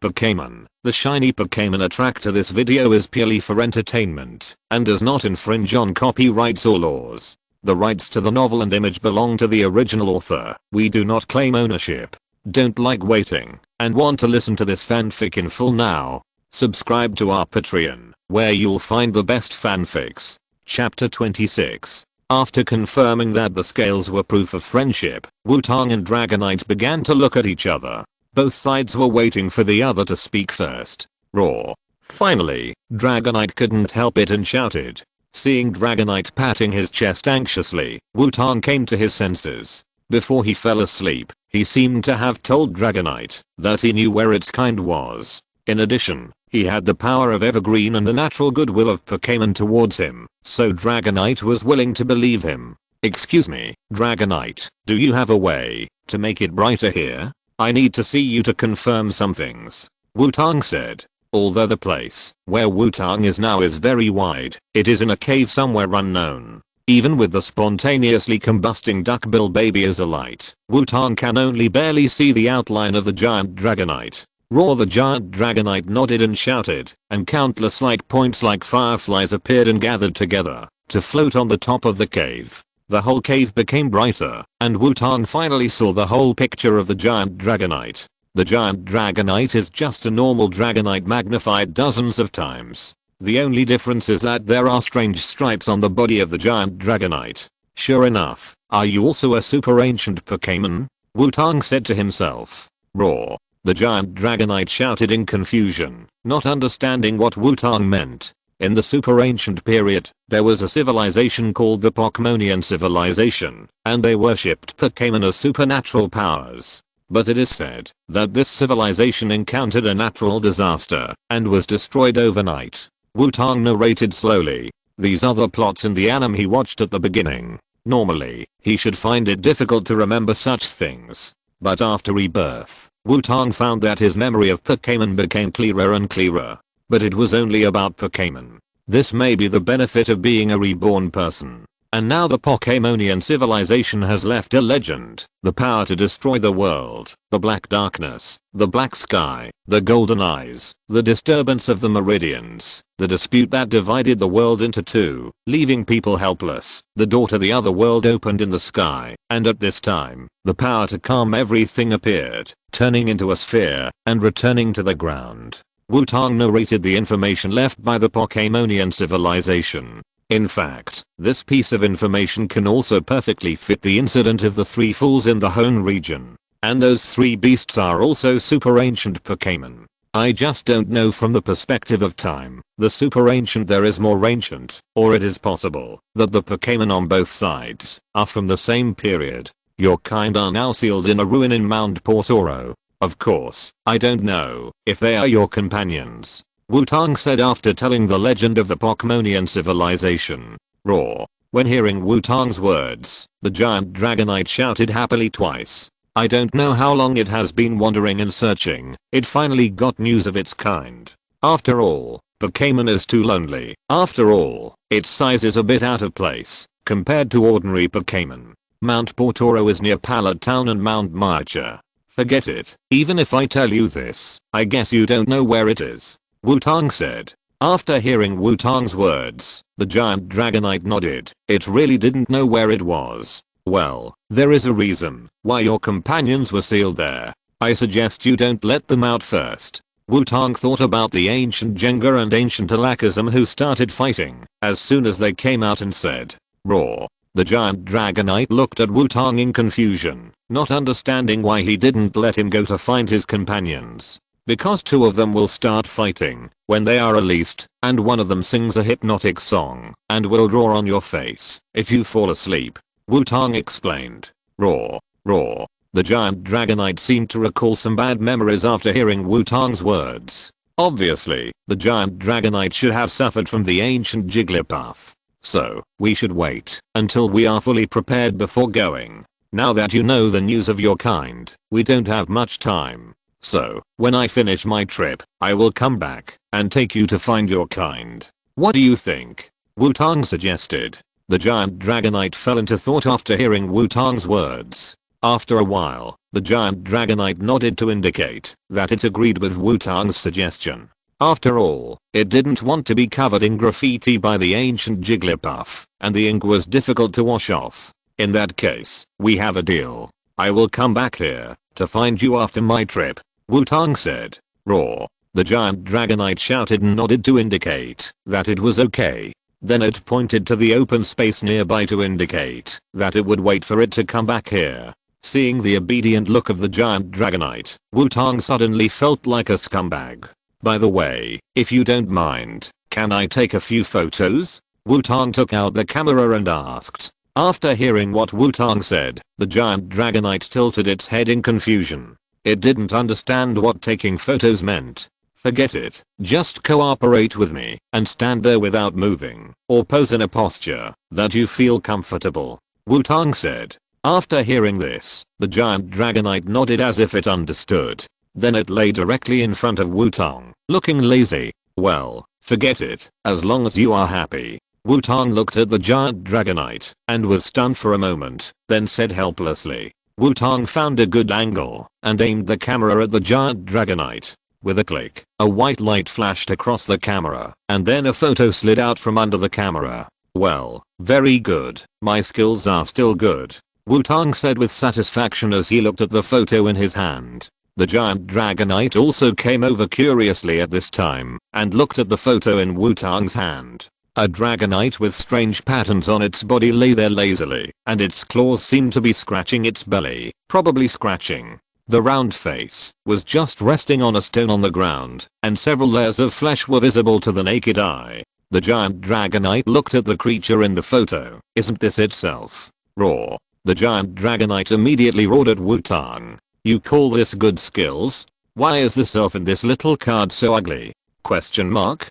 Pokémon, the Shiny Pokémon Attractor. This video is purely for entertainment and does not infringe on copyrights or laws. The rights to the novel and image belong to the original author. We do not claim ownership. Don't like waiting and want to listen to this fanfic in full now? Subscribe to our Patreon, where you'll find the best fanfics. Chapter 26. After confirming that the scales were proof of friendship, Wutong and Dragonite began to look at each other. Both sides were waiting for the other to speak first. Roar. Finally, Dragonite couldn't help it and shouted. Seeing Dragonite patting his chest anxiously, Wutong came to his senses. Before he fell asleep, he seemed to have told Dragonite that he knew where its kind was. In addition, he had the power of Evergreen and the natural goodwill of Pokémon towards him, so Dragonite was willing to believe him. Excuse me, Dragonite, do you have a way to make it brighter here? I need to see you to confirm some things, Wutong said. Although the place where Wutong is now is very wide, it is in a cave somewhere unknown. Even with the spontaneously combusting duckbill baby as a light, Wutong can only barely see the outline of the giant Dragonite. Roar. The giant Dragonite nodded and shouted, and countless light points like fireflies appeared and gathered together to float on the top of the cave. The whole cave became brighter, and Wutong finally saw the whole picture of the giant Dragonite. The giant Dragonite is just a normal Dragonite magnified dozens of times. The only difference is that there are strange stripes on the body of the giant Dragonite. Sure enough, are you also a super ancient Pokémon? Wutong said to himself. Roar. The giant Dragonite shouted in confusion, not understanding what Wutong meant. In the super ancient period, there was a civilization called the Pokémonian civilization, and they worshipped Pokémon as supernatural powers. But it is said that this civilization encountered a natural disaster and was destroyed overnight. Wutong narrated slowly. These are the plots in the anime he watched at the beginning. Normally, he should find it difficult to remember such things. But after rebirth, Wutong found that his memory of Pokémon became clearer and clearer. But it was only about Pokémon. This may be the benefit of being a reborn person. And now the Pokémonian civilization has left a legend. The power to destroy the world, the black darkness, the black sky, the golden eyes, the disturbance of the meridians, the dispute that divided the world into two, leaving people helpless. The door to the other world opened in the sky, and at this time, the power to calm everything appeared, turning into a sphere and returning to the ground. Wutong narrated the information left by the Pokémonian civilization. In fact, this piece of information can also perfectly fit the incident of the three fools in the Hone region. And those three beasts are also super ancient Pokémon. I just don't know from the perspective of time. The super ancient there is more ancient, or it is possible that the Pokémon on both sides are from the same period. Your kind are now sealed in a ruin in Mount Portoro. Of course, I don't know if they are your companions, Wutong said after telling the legend of the Pokémonian civilization. Roar. When hearing Wutong's words, the giant Dragonite shouted happily twice. I don't know how long it has been wandering and searching, it finally got news of its kind. After all, Pokémon is too lonely. After all, its size is a bit out of place compared to ordinary Pokémon. Mount Portoro is near Pallet Town and Mount Maicha. Forget it. Even if I tell you this, I guess you don't know where it is, Wutong said. After hearing Wutong's words, the giant Dragonite nodded. It really didn't know where it was. Well, there is a reason why your companions were sealed there. I suggest you don't let them out first. Wutong thought about the ancient Jenga and ancient Alakazam who started fighting as soon as they came out and said. Roar. The giant Dragonite looked at Wutong in confusion, not understanding why he didn't let him go to find his companions. Because two of them will start fighting when they are released, and one of them sings a hypnotic song and will draw on your face if you fall asleep, Wutong explained. Roar. Roar. The giant Dragonite seemed to recall some bad memories after hearing Wutong's words. Obviously, the giant Dragonite should have suffered from the ancient Jigglypuff. So, we should wait until we are fully prepared before going. Now that you know the news of your kind, we don't have much time. So, when I finish my trip, I will come back and take you to find your kind. What do you think? Wutong suggested. The giant Dragonite fell into thought after hearing Wutong's words. After a while, The giant Dragonite nodded to indicate that it agreed with Wutong's suggestion. After all, it didn't want to be covered in graffiti by the ancient Jigglypuff, and the ink was difficult to wash off. In that case, we have a deal. I will come back here to find you after my trip, Wutong said. Roar. The giant Dragonite shouted and nodded to indicate that it was okay. Then it pointed to the open space nearby to indicate that it would wait for it to come back here. Seeing the obedient look of the giant Dragonite, Wutong suddenly felt like a scumbag. By the way, if you don't mind, can I take a few photos? Wutong took out the camera and asked. After hearing what Wutong said, the giant Dragonite tilted its head in confusion. It didn't understand what taking photos meant. Forget it, just cooperate with me and stand there without moving, or pose in a posture that you feel comfortable, Wutong said. After hearing this, the giant Dragonite nodded as if it understood. Then it lay directly in front of Wutong, looking lazy. Well, forget it, as long as you are happy. Wutong looked at the giant Dragonite and was stunned for a moment, then said helplessly. Wutong found a good angle and aimed the camera at the giant Dragonite. With a click, a white light flashed across the camera, and then a photo slid out from under the camera. Well, very good, my skills are still good, Wutong said with satisfaction as he looked at the photo in his hand. The giant Dragonite also came over curiously at this time and looked at the photo in Wutong's hand. A Dragonite with strange patterns on its body lay there lazily, and its claws seemed to be scratching its belly, probably scratching. The round face was just resting on a stone on the ground, and several layers of flesh were visible to the naked eye. The giant Dragonite looked at the creature in the photo. Isn't this itself? Roar. The giant Dragonite immediately roared at Wutong. You call this good skills? Why is the self in this little card so ugly? Question mark?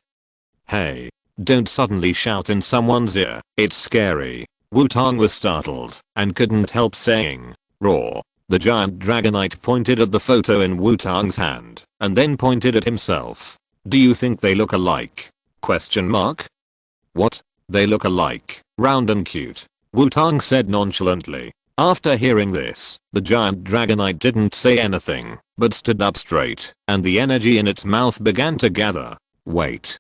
Hey. Don't suddenly shout in someone's ear. It's scary. Wutong was startled and couldn't help saying. Roar. The giant Dragonite pointed at the photo in Wutong's hand and then pointed at himself. Do you think they look alike? Question mark? What? They look alike, round and cute, Wutong said nonchalantly. After hearing this, the giant Dragonite didn't say anything, but stood up straight, and the energy in its mouth began to gather. Wait.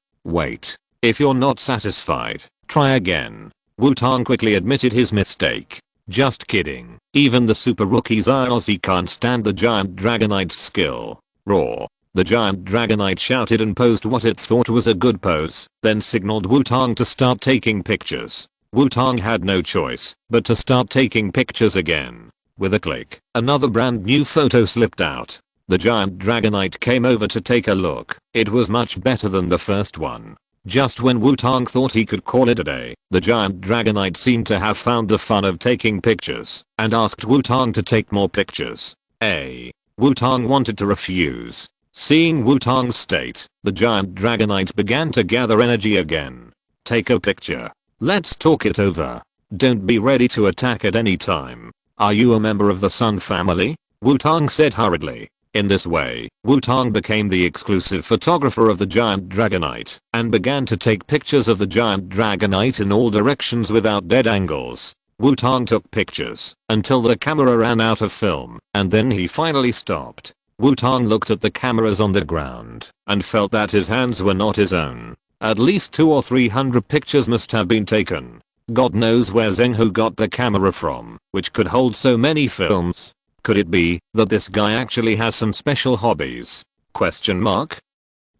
If you're not satisfied, try again. Wutong quickly admitted his mistake. Just kidding. Even the super rookie Xiaozhi can't stand the giant Dragonite's skill. Roar. The giant Dragonite shouted and posed what it thought was a good pose, then signaled Wutong to start taking pictures. Wutong had no choice but to start taking pictures again. With a click, another brand new photo slipped out. The giant Dragonite came over to take a look. It was much better than the first one. Just when Wutong thought he could call it a day, the giant Dragonite seemed to have found the fun of taking pictures and asked Wutong to take more pictures. Wutong wanted to refuse. Seeing Wutong's state, the giant Dragonite began to gather energy again. Take a picture. Let's talk it over. Don't be ready to attack at any time. Are you a member of the Sun family? Wutong said hurriedly. In this way, Wutong became the exclusive photographer of the giant Dragonite and began to take pictures of the giant Dragonite in all directions without dead angles. Wutong took pictures until the camera ran out of film, and then he finally stopped. Wutong looked at the cameras on the ground and felt that his hands were not his own. At least 200 or 300 pictures must have been taken. God knows where Zhenghu got the camera from, which could hold so many films. Could it be that this guy actually has some special hobbies? Question mark?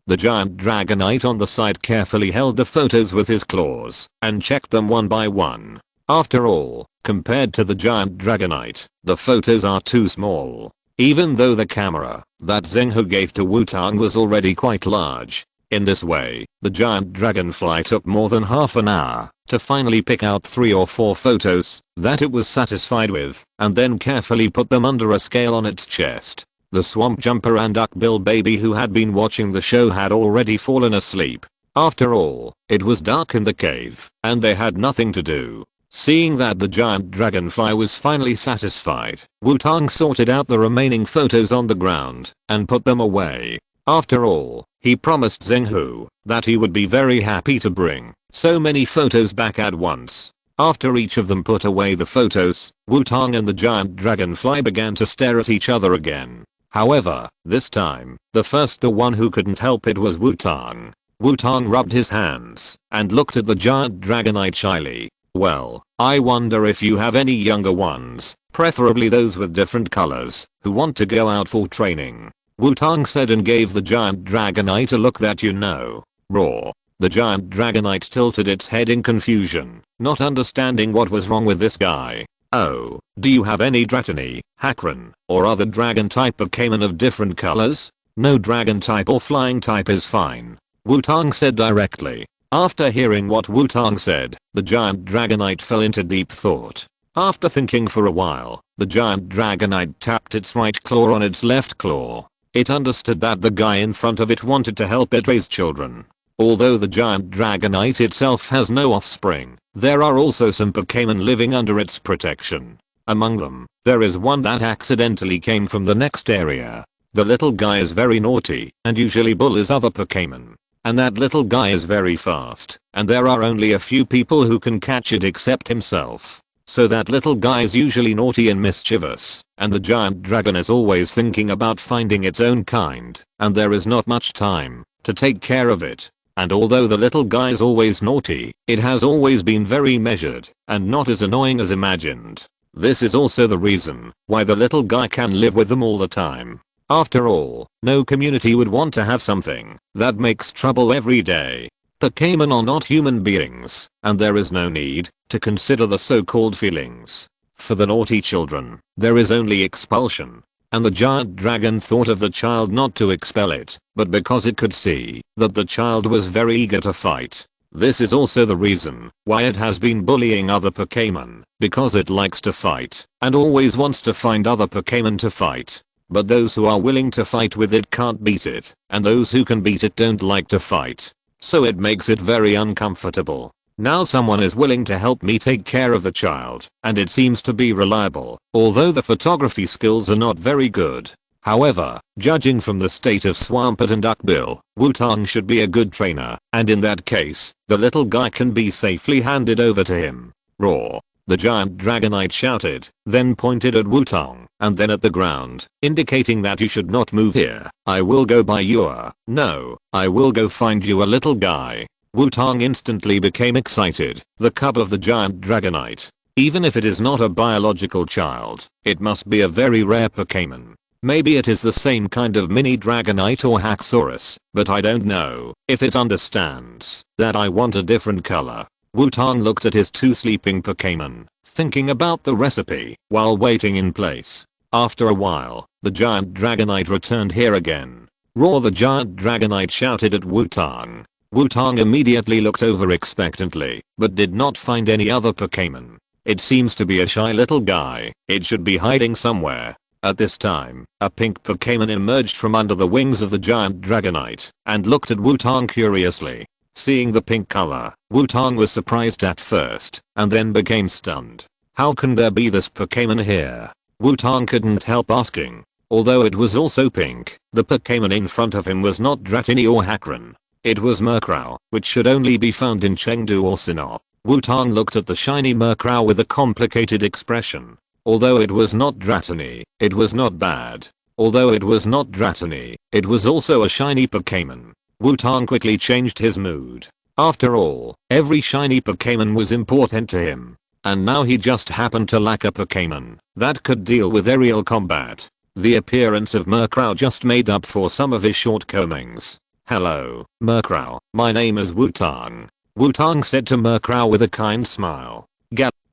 The giant Dragonite on the side carefully held the photos with his claws and checked them one by one. After all, compared to the giant Dragonite, the photos are too small. Even though the camera that Zhenghu gave to Wutong was already quite large. In this way, the giant dragonfly took more than half an hour to finally pick out 3 or 4 photos that it was satisfied with, and then carefully put them under a scale on its chest. The swamp jumper and duckbill baby who had been watching the show had already fallen asleep. After all, it was dark in the cave, and they had nothing to do. Seeing that the giant dragonfly was finally satisfied, Wutong sorted out the remaining photos on the ground and put them away. After all, he promised Zhenghu that he would be very happy to bring so many photos back at once. After each of them put away the photos, Wutong and the giant dragonfly began to stare at each other again. However, this time, the one who couldn't help it was Wutong. Wutong rubbed his hands and looked at the giant dragonite shyly. Well, I wonder if you have any younger ones, preferably those with different colors, who want to go out for training. Wutong said and gave the giant dragonite a look that you know. Roar. The giant dragonite tilted its head in confusion, not understanding what was wrong with this guy. Oh, do you have any Dratini, Hakron, or other dragon type Pokémon of different colors? No dragon type or flying type is fine, Wutong said directly. After hearing what Wutong said, the giant dragonite fell into deep thought. After thinking for a while, the giant dragonite tapped its right claw on its left claw. It understood that the guy in front of it wanted to help it raise children. Although the giant dragonite itself has no offspring, there are also some Pokémon living under its protection. Among them, there is one that accidentally came from the next area. The little guy is very naughty and usually bullies other Pokémon. And that little guy is very fast, and there are only a few people who can catch it except himself. So that little guy is usually naughty and mischievous, and the giant dragon is always thinking about finding its own kind, and there is not much time to take care of it. And although the little guy is always naughty, it has always been very measured and not as annoying as imagined. This is also the reason why the little guy can live with them all the time. After all, no community would want to have something that makes trouble every day. Pokémon are not human beings, and there is no need to consider the so-called feelings. For the naughty children, there is only expulsion. And the giant dragon thought of the child not to expel it, but because it could see that the child was very eager to fight. This is also the reason why it has been bullying other Pokémon, because it likes to fight and always wants to find other Pokémon to fight. But those who are willing to fight with it can't beat it, and those who can beat it don't like to fight. So it makes it very uncomfortable. Now someone is willing to help me take care of the child, and it seems to be reliable, although the photography skills are not very good. However, judging from the state of Swampert and Duckbill, Wutong should be a good trainer, and in that case, the little guy can be safely handed over to him. Roar. The giant dragonite shouted, then pointed at Wutong, and then at the ground, indicating that you should not move here. I will go by you. No, I will go find you a little guy. Wutong instantly became excited. The cub of the giant dragonite. Even if it is not a biological child, it must be a very rare Pokémon. Maybe it is the same kind of mini dragonite or Haxorus, but I don't know if it understands that I want a different color. Wutong looked at his two sleeping Pokémon, thinking about the recipe while waiting in place. After a while, the giant dragonite returned here again. Roar. The giant dragonite shouted at Wutong. Wutong immediately looked over expectantly, but did not find any other Pokémon. It seems to be a shy little guy. It should be hiding somewhere. At this time, a pink Pokémon emerged from under the wings of the giant dragonite and looked at Wutong curiously. Seeing the pink color, Wutong was surprised at first, and then became stunned. How can there be this Pokémon here? Wutong couldn't help asking. Although it was also pink, the Pokémon in front of him was not Dratini or Hakron. It was Murkrow, which should only be found in Chengdu or Sinnoh. Wutong looked at the shiny Murkrow with a complicated expression. Although it was not Dratini, it was not bad. Although it was not Dratini, it was also a shiny Pokémon. Wutong quickly changed his mood. After all, every shiny Pokémon was important to him. And now he just happened to lack a Pokémon that could deal with aerial combat. The appearance of Murkrow just made up for some of his shortcomings. Hello, Murkrow, my name is Wutong. Wutong said to Murkrow with a kind smile.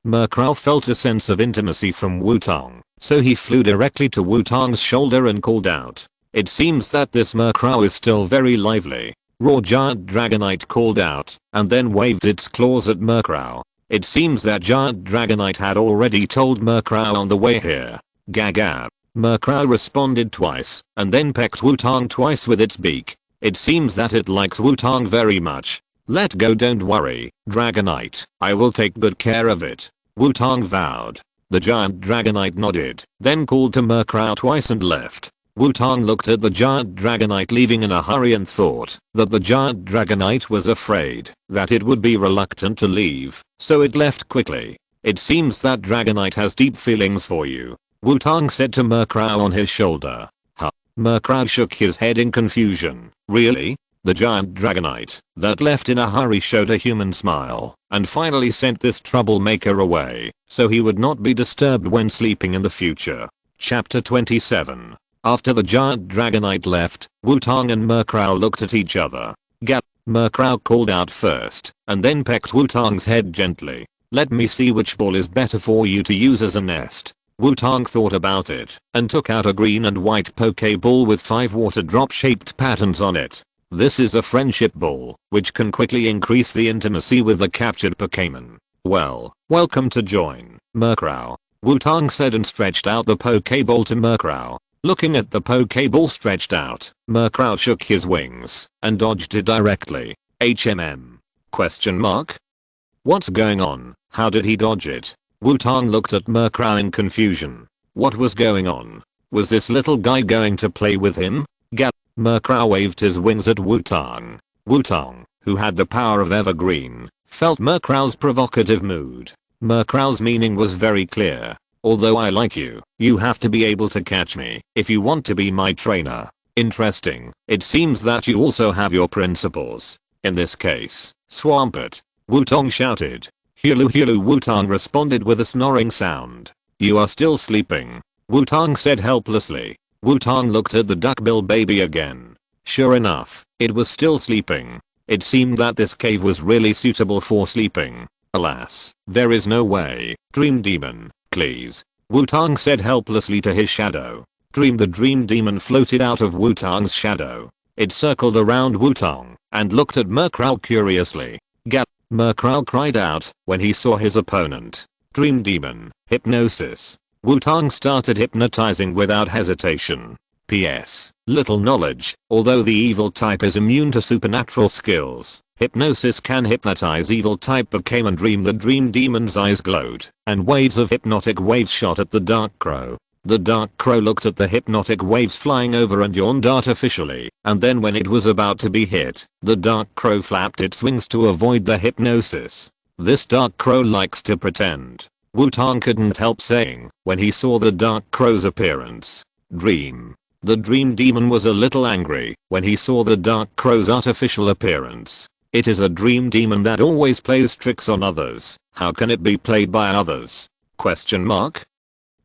Murkrow felt a sense of intimacy from Wutong, so he flew directly to Wutong's shoulder and called out. It seems that this Murkrow is still very lively. Roar. Giant dragonite called out, and then waved its claws at Murkrow. It seems that giant dragonite had already told Murkrow on the way here. Gagab. Murkrow responded twice, and then pecked Wutong twice with its beak. It seems that it likes Wutong very much. Let go, don't worry, Dragonite, I will take good care of it. Wutong vowed. The giant dragonite nodded, then called to Murkrow twice and left. Wutong looked at the giant Dragonite leaving in a hurry and thought that the giant Dragonite was afraid that it would be reluctant to leave, so it left quickly. It seems that Dragonite has deep feelings for you, Wutong said to Murkrow on his shoulder. Huh? Murkrow shook his head in confusion. Really? The giant Dragonite that left in a hurry showed a human smile and finally sent this troublemaker away so he would not be disturbed when sleeping in the future. Chapter 27. After the giant Dragonite left, Wutong and Murkrow looked at each other. Gap. Murkrow called out first and then pecked Wutong's head gently. Let me see which ball is better for you to use as a nest. Wutong thought about it and took out a green and white Pokeball with 5 water drop shaped patterns on it. This is a friendship ball, which can quickly increase the intimacy with the captured Pokémon. Well, welcome to join, Murkrow, Wutong said and stretched out the Pokeball to Murkrow. Looking at the Pokeball stretched out, Murkrow shook his wings and dodged it directly. HMM? Question mark? What's going on? How did he dodge it? Wutong looked at Murkrow in confusion. What was going on? Was this little guy going to play with him? Gap. Murkrow waved his wings at Wutong. Wutong, who had the power of Evergreen, felt Murkrow's provocative mood. Murkrow's meaning was very clear. Although I like you, you have to be able to catch me if you want to be my trainer. Interesting. It seems that you also have your principles. In this case, Swampert, Wutong shouted. Hulu hulu, Wutong responded with a snoring sound. You are still sleeping, Wutong said helplessly. Wutong looked at the duckbill baby again. Sure enough, it was still sleeping. It seemed that this cave was really suitable for sleeping. Alas, there is no way. Dream Demon, please, Wutong said helplessly to his shadow. The Dream Demon floated out of Wutong's shadow. It circled around Wutong and looked at Murkrow curiously. Gap. Murkrow cried out when he saw his opponent. Dream Demon, hypnosis. Wutong started hypnotizing without hesitation. P.S. Little knowledge, although the evil type is immune to supernatural skills, hypnosis can hypnotize evil type Pokémon. The Dream Demon's eyes glowed, and waves of hypnotic waves shot at the Dark Crow. The Dark Crow looked at the hypnotic waves flying over and yawned artificially, and then when it was about to be hit, the Dark Crow flapped its wings to avoid the hypnosis. This Dark Crow likes to pretend, Wutong couldn't help saying when he saw the Dark Crow's appearance. Dream. The Dream Demon was a little angry when he saw the Dark Crow's artificial appearance. It is a Dream Demon that always plays tricks on others. How can it be played by others? Question mark?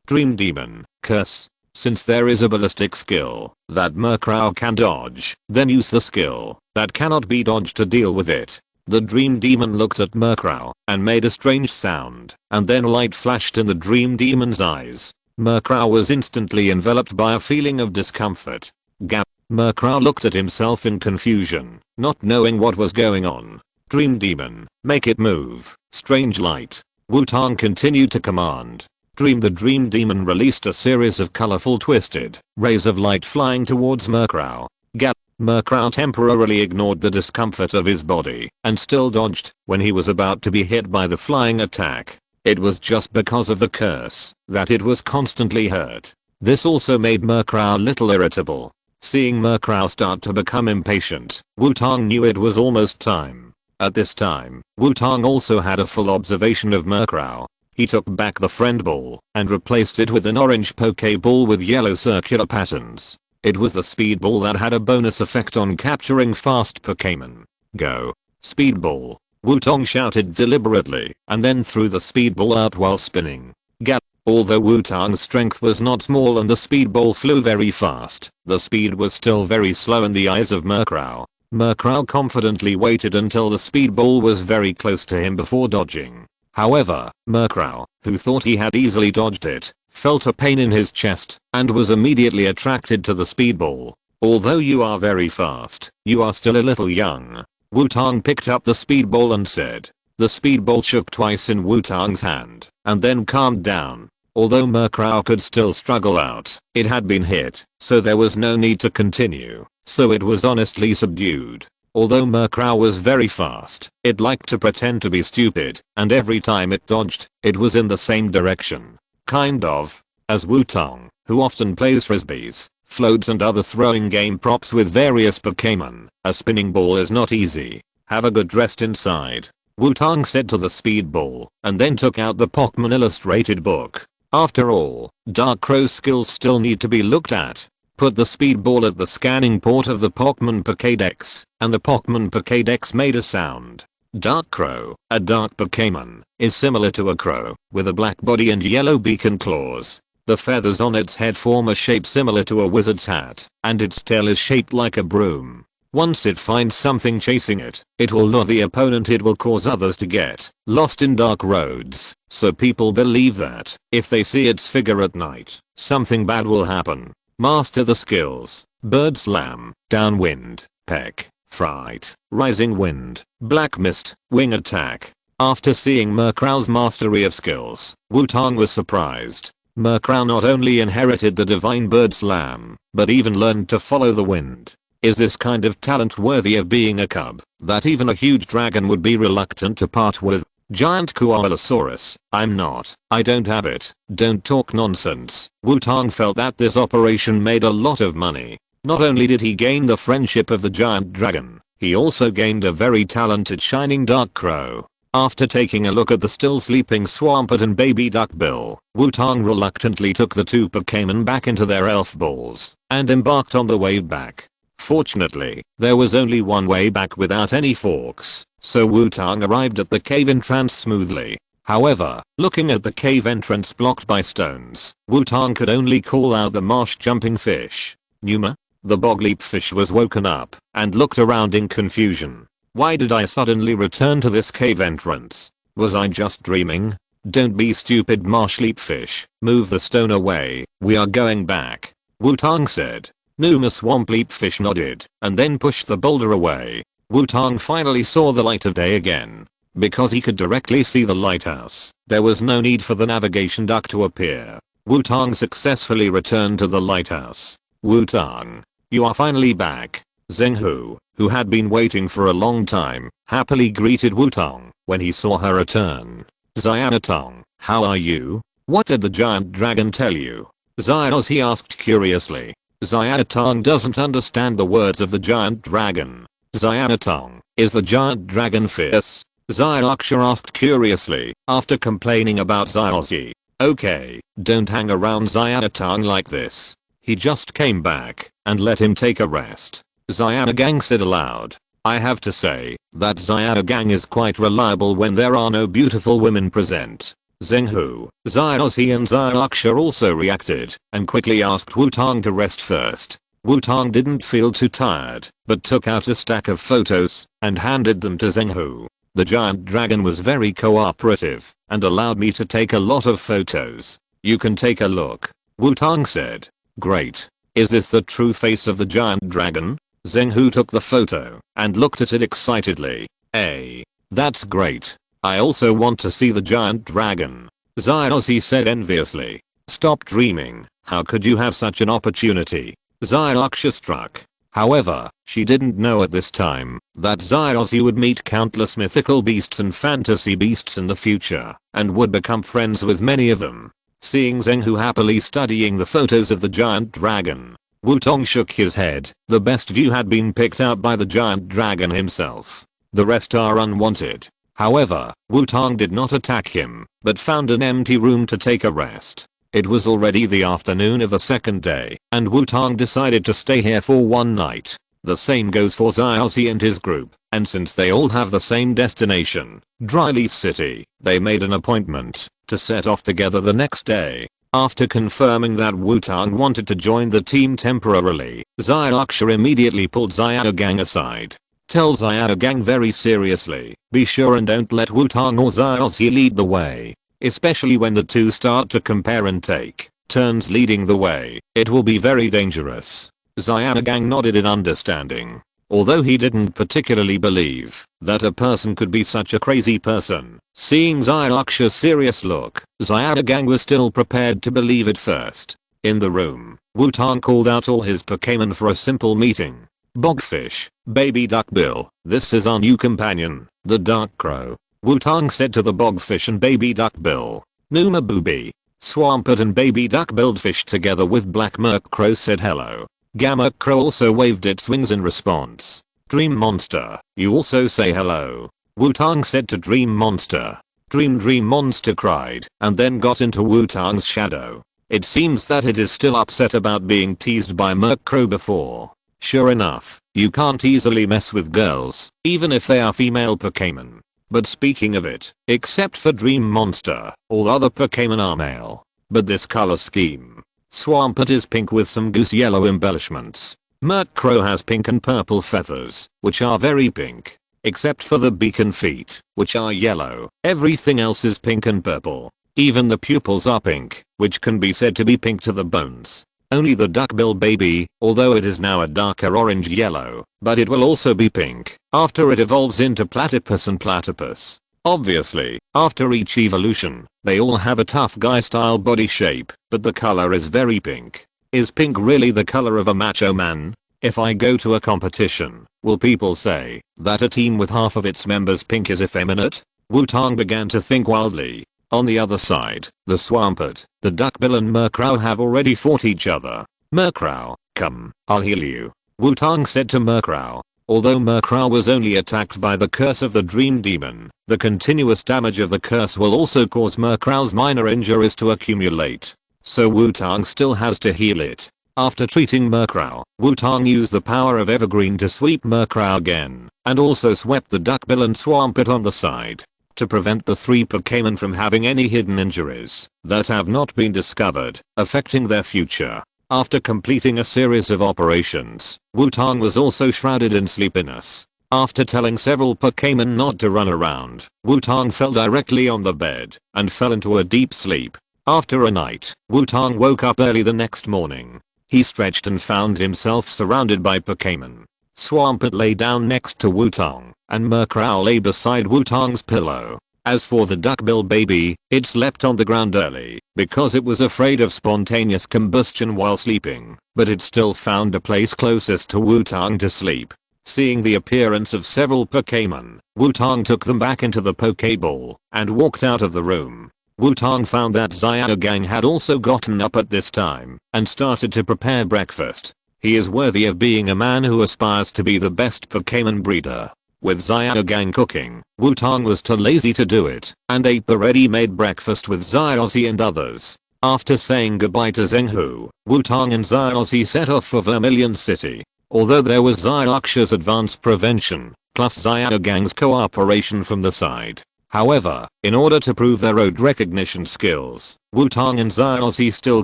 Dream Demon, curse. Since there is a ballistic skill that Murkrow can dodge, then use the skill that cannot be dodged to deal with it. The Dream Demon looked at Murkrow and made a strange sound, and then light flashed in the Dream Demon's eyes. Murkrow was instantly enveloped by a feeling of discomfort. Gap. Murkrow looked at himself in confusion, not knowing what was going on. Dream Demon, make it move. Strange light. Wutong continued to command. The Dream Demon released a series of colorful twisted rays of light flying towards Murkrow. Gap. Murkrow temporarily ignored the discomfort of his body and still dodged when he was about to be hit by the flying attack. It was just because of the curse that it was constantly hurt. This also made Murkrow a little irritable. Seeing Murkrow start to become impatient, Wutong knew it was almost time. At this time, Wutong also had a full observation of Murkrow. He took back the friend ball and replaced it with an orange Pokeball with yellow circular patterns. It was the speed ball that had a bonus effect on capturing fast Pokémon. Go. Speed ball. Wutong shouted deliberately and then threw the speed ball out while spinning. Gap. Although Wutong's strength was not small and the speed ball flew very fast, the speed was still very slow in the eyes of Murkrow. Murkrow confidently waited until the speed ball was very close to him before dodging. However, Murkrow, who thought he had easily dodged it, felt a pain in his chest and was immediately attracted to the speedball. Although you are very fast, you are still a little young. Wutong picked up the speedball and said. The speedball shook twice in Wutong's hand and then calmed down. Although Murkrow could still struggle out, it had been hit, so there was no need to continue, so it was honestly subdued. Although Murkrow was very fast, it liked to pretend to be stupid, and every time it dodged, it was in the same direction. Kind of. As Wutong, who often plays frisbees, floats and other throwing game props with various Pokémon. A spinning ball is not easy. Have a good rest inside, Wutong said to the speedball, and then took out the Pokémon illustrated book. After all, Dark Crow's skills still need to be looked at. Put the speedball at the scanning port of the Pokémon Pokédex, and the Pokémon Pokédex made a sound. Dark Crow, a dark Pokémon, is similar to a crow, with a black body and yellow beak and claws. The feathers on its head form a shape similar to a wizard's hat, and its tail is shaped like a broom. Once it finds something chasing it, it will lure the opponent. It will cause others to get lost in dark roads, so people believe that, if they see its figure at night, something bad will happen. Master the skills: Bird Slam, Downwind, Peck, Fright, Rising Wind, Black Mist, Wing Attack. After seeing Murkrow's mastery of skills, Wutong was surprised. Murkrow not only inherited the divine Bird Slam, but even learned to follow the wind. Is this kind of talent worthy of being a cub that even a huge dragon would be reluctant to part with? Giant Koalasaurus, I'm not. I don't have it. Don't talk nonsense. Wutong felt that this operation made a lot of money. Not only did he gain the friendship of the giant dragon, he also gained a very talented shining dark crow. After taking a look at the still sleeping Swampert and baby Duckbill, Wutong reluctantly took the two Pokémon back into their elf balls and embarked on the way back. Fortunately, there was only one way back without any forks, so Wutong arrived at the cave entrance smoothly. However, looking at the cave entrance blocked by stones, Wutong could only call out the marsh jumping fish. Numa? The bogleap fish was woken up and looked around in confusion. Why did I suddenly return to this cave entrance? Was I just dreaming? Don't be stupid, marshleap fish. Move the stone away. We are going back, Wutong said. Numa Swampleap fish nodded and then pushed the boulder away. Wutong finally saw the light of day again. Because he could directly see the lighthouse, there was no need for the navigation duck to appear. Wutong successfully returned to the lighthouse. Wutong, you are finally back. Zhenghu, who had been waiting for a long time, happily greeted Wutong when he saw her return. Xiaotong, how are you? What did the giant dragon tell you? Xiaozhi asked curiously. Xiaotong doesn't understand the words of the giant dragon. Xiaotong, is the giant dragon fierce? Xiaoxia asked curiously, after complaining about Xiaozhi. Okay, don't hang around Xiaotong like this. He just came back, and let him take a rest. Xiaogang said aloud. I have to say, that Xiaogang is quite reliable when there are no beautiful women present. Zhenghu, Xiaozhi and Xiaoxia also reacted, and quickly asked Wutong to rest first. Wutong didn't feel too tired, but took out a stack of photos, and handed them to Zhenghu. The giant dragon was very cooperative, and allowed me to take a lot of photos. You can take a look, Wutong said. Great. Is this the true face of the giant dragon? Zhenghu took the photo, and looked at it excitedly. Hey, that's great. I also want to see the giant dragon, Xiaozhi said enviously. Stop dreaming, how could you have such an opportunity? Xiaoxia struck. However, she didn't know at this time that Xiaozhi would meet countless mythical beasts and fantasy beasts in the future, and would become friends with many of them. Seeing Zhenghu happily studying the photos of the giant dragon, Wutong shook his head. The best view had been picked out by the giant dragon himself. The rest are unwanted. However, Wutong did not attack him, but found an empty room to take a rest. It was already the afternoon of the second day, and Wutong decided to stay here for one night. The same goes for Xiaoxi and his group, and since they all have the same destination, Dryleaf City, they made an appointment to set off together the next day. After confirming that Wutong wanted to join the team temporarily, Xiaoxia immediately pulled Xiaogang aside. Tell Xiaogang very seriously, be sure and don't let Wutong or Xiaoxi lead the way. Especially when the two start to compare and take turns leading the way, it will be very dangerous. Xiaogang nodded in understanding. Although he didn't particularly believe that a person could be such a crazy person, seeing Xiaoxia's serious look, Xiaogang was still prepared to believe it first. In the room, Wutong called out all his Pokémon for a simple meeting. Bogfish, baby Duckbill, this is our new companion, the Dark Crow, Wutong said to the Bogfish and baby Duckbill. Numa Booby, Swampert and baby duck-billed fish together with Black Merc Crow said hello. Gamma Crow also waved its wings in response. Dream Monster, you also say hello. Wutong said to Dream Monster. Dream Monster cried and then got into Wutong's shadow. It seems that it is still upset about being teased by Merc Crow before. Sure enough, you can't easily mess with girls, even if they are female Pokémon. But speaking of it, except for Dream Monster, all other Pokémon are male. But this color scheme. Swampert is pink with some goose yellow embellishments. Merc Crow has pink and purple feathers, which are very pink. Except for the beak and feet, which are yellow. Everything else is pink and purple. Even the pupils are pink, which can be said to be pink to the bones. Only the duckbill baby, although it is now a darker orange yellow, but it will also be pink after it evolves into platypus and platypus. Obviously, after each evolution, they all have a tough guy style body shape, but the color is very pink. Is pink really the color of a macho man? If I go to a competition, will people say that a team with half of its members pink is effeminate? Wutong began to think wildly. On the other side, the Swampert, the Duckbill and Murkrow have already fought each other. Murkrow, come, I'll heal you. Wutong said to Murkrow. Although Murkrow was only attacked by the curse of the Dream Demon, the continuous damage of the curse will also cause Murkrow's minor injuries to accumulate. So Wutong still has to heal it. After treating Murkrow, Wutong used the power of Evergreen to sweep Murkrow again, and also swept the Duckbill and Swampert on the side. To prevent the three Pokémon from having any hidden injuries that have not been discovered, affecting their future. After completing a series of operations, Wutong was also shrouded in sleepiness. After telling several Pokémon not to run around, Wutong fell directly on the bed and fell into a deep sleep. After a night, Wutong woke up early the next morning. He stretched and found himself surrounded by Pokémon. Swampert lay down next to Wutong, and Murkrow lay beside Wutong's pillow. As for the duckbill baby, it slept on the ground early, because it was afraid of spontaneous combustion while sleeping, but it still found a place closest to Wutong to sleep. Seeing the appearance of several Pokémon, Wutong took them back into the Pokéball, and walked out of the room. Wutong found that Xiaogang had also gotten up at this time, and started to prepare breakfast. He is worthy of being a man who aspires to be the best Pokémon breeder. With Xiaogang cooking, Wutong was too lazy to do it, and ate the ready-made breakfast with Xiaozhi and others. After saying goodbye to Zhenghu, Wutong and Xiaozhi set off for Vermilion City. Although there was Xiaoxia's advanced prevention, plus Xiaogang's cooperation from the side. However, in order to prove their road recognition skills, Wutong and Xiaozhi still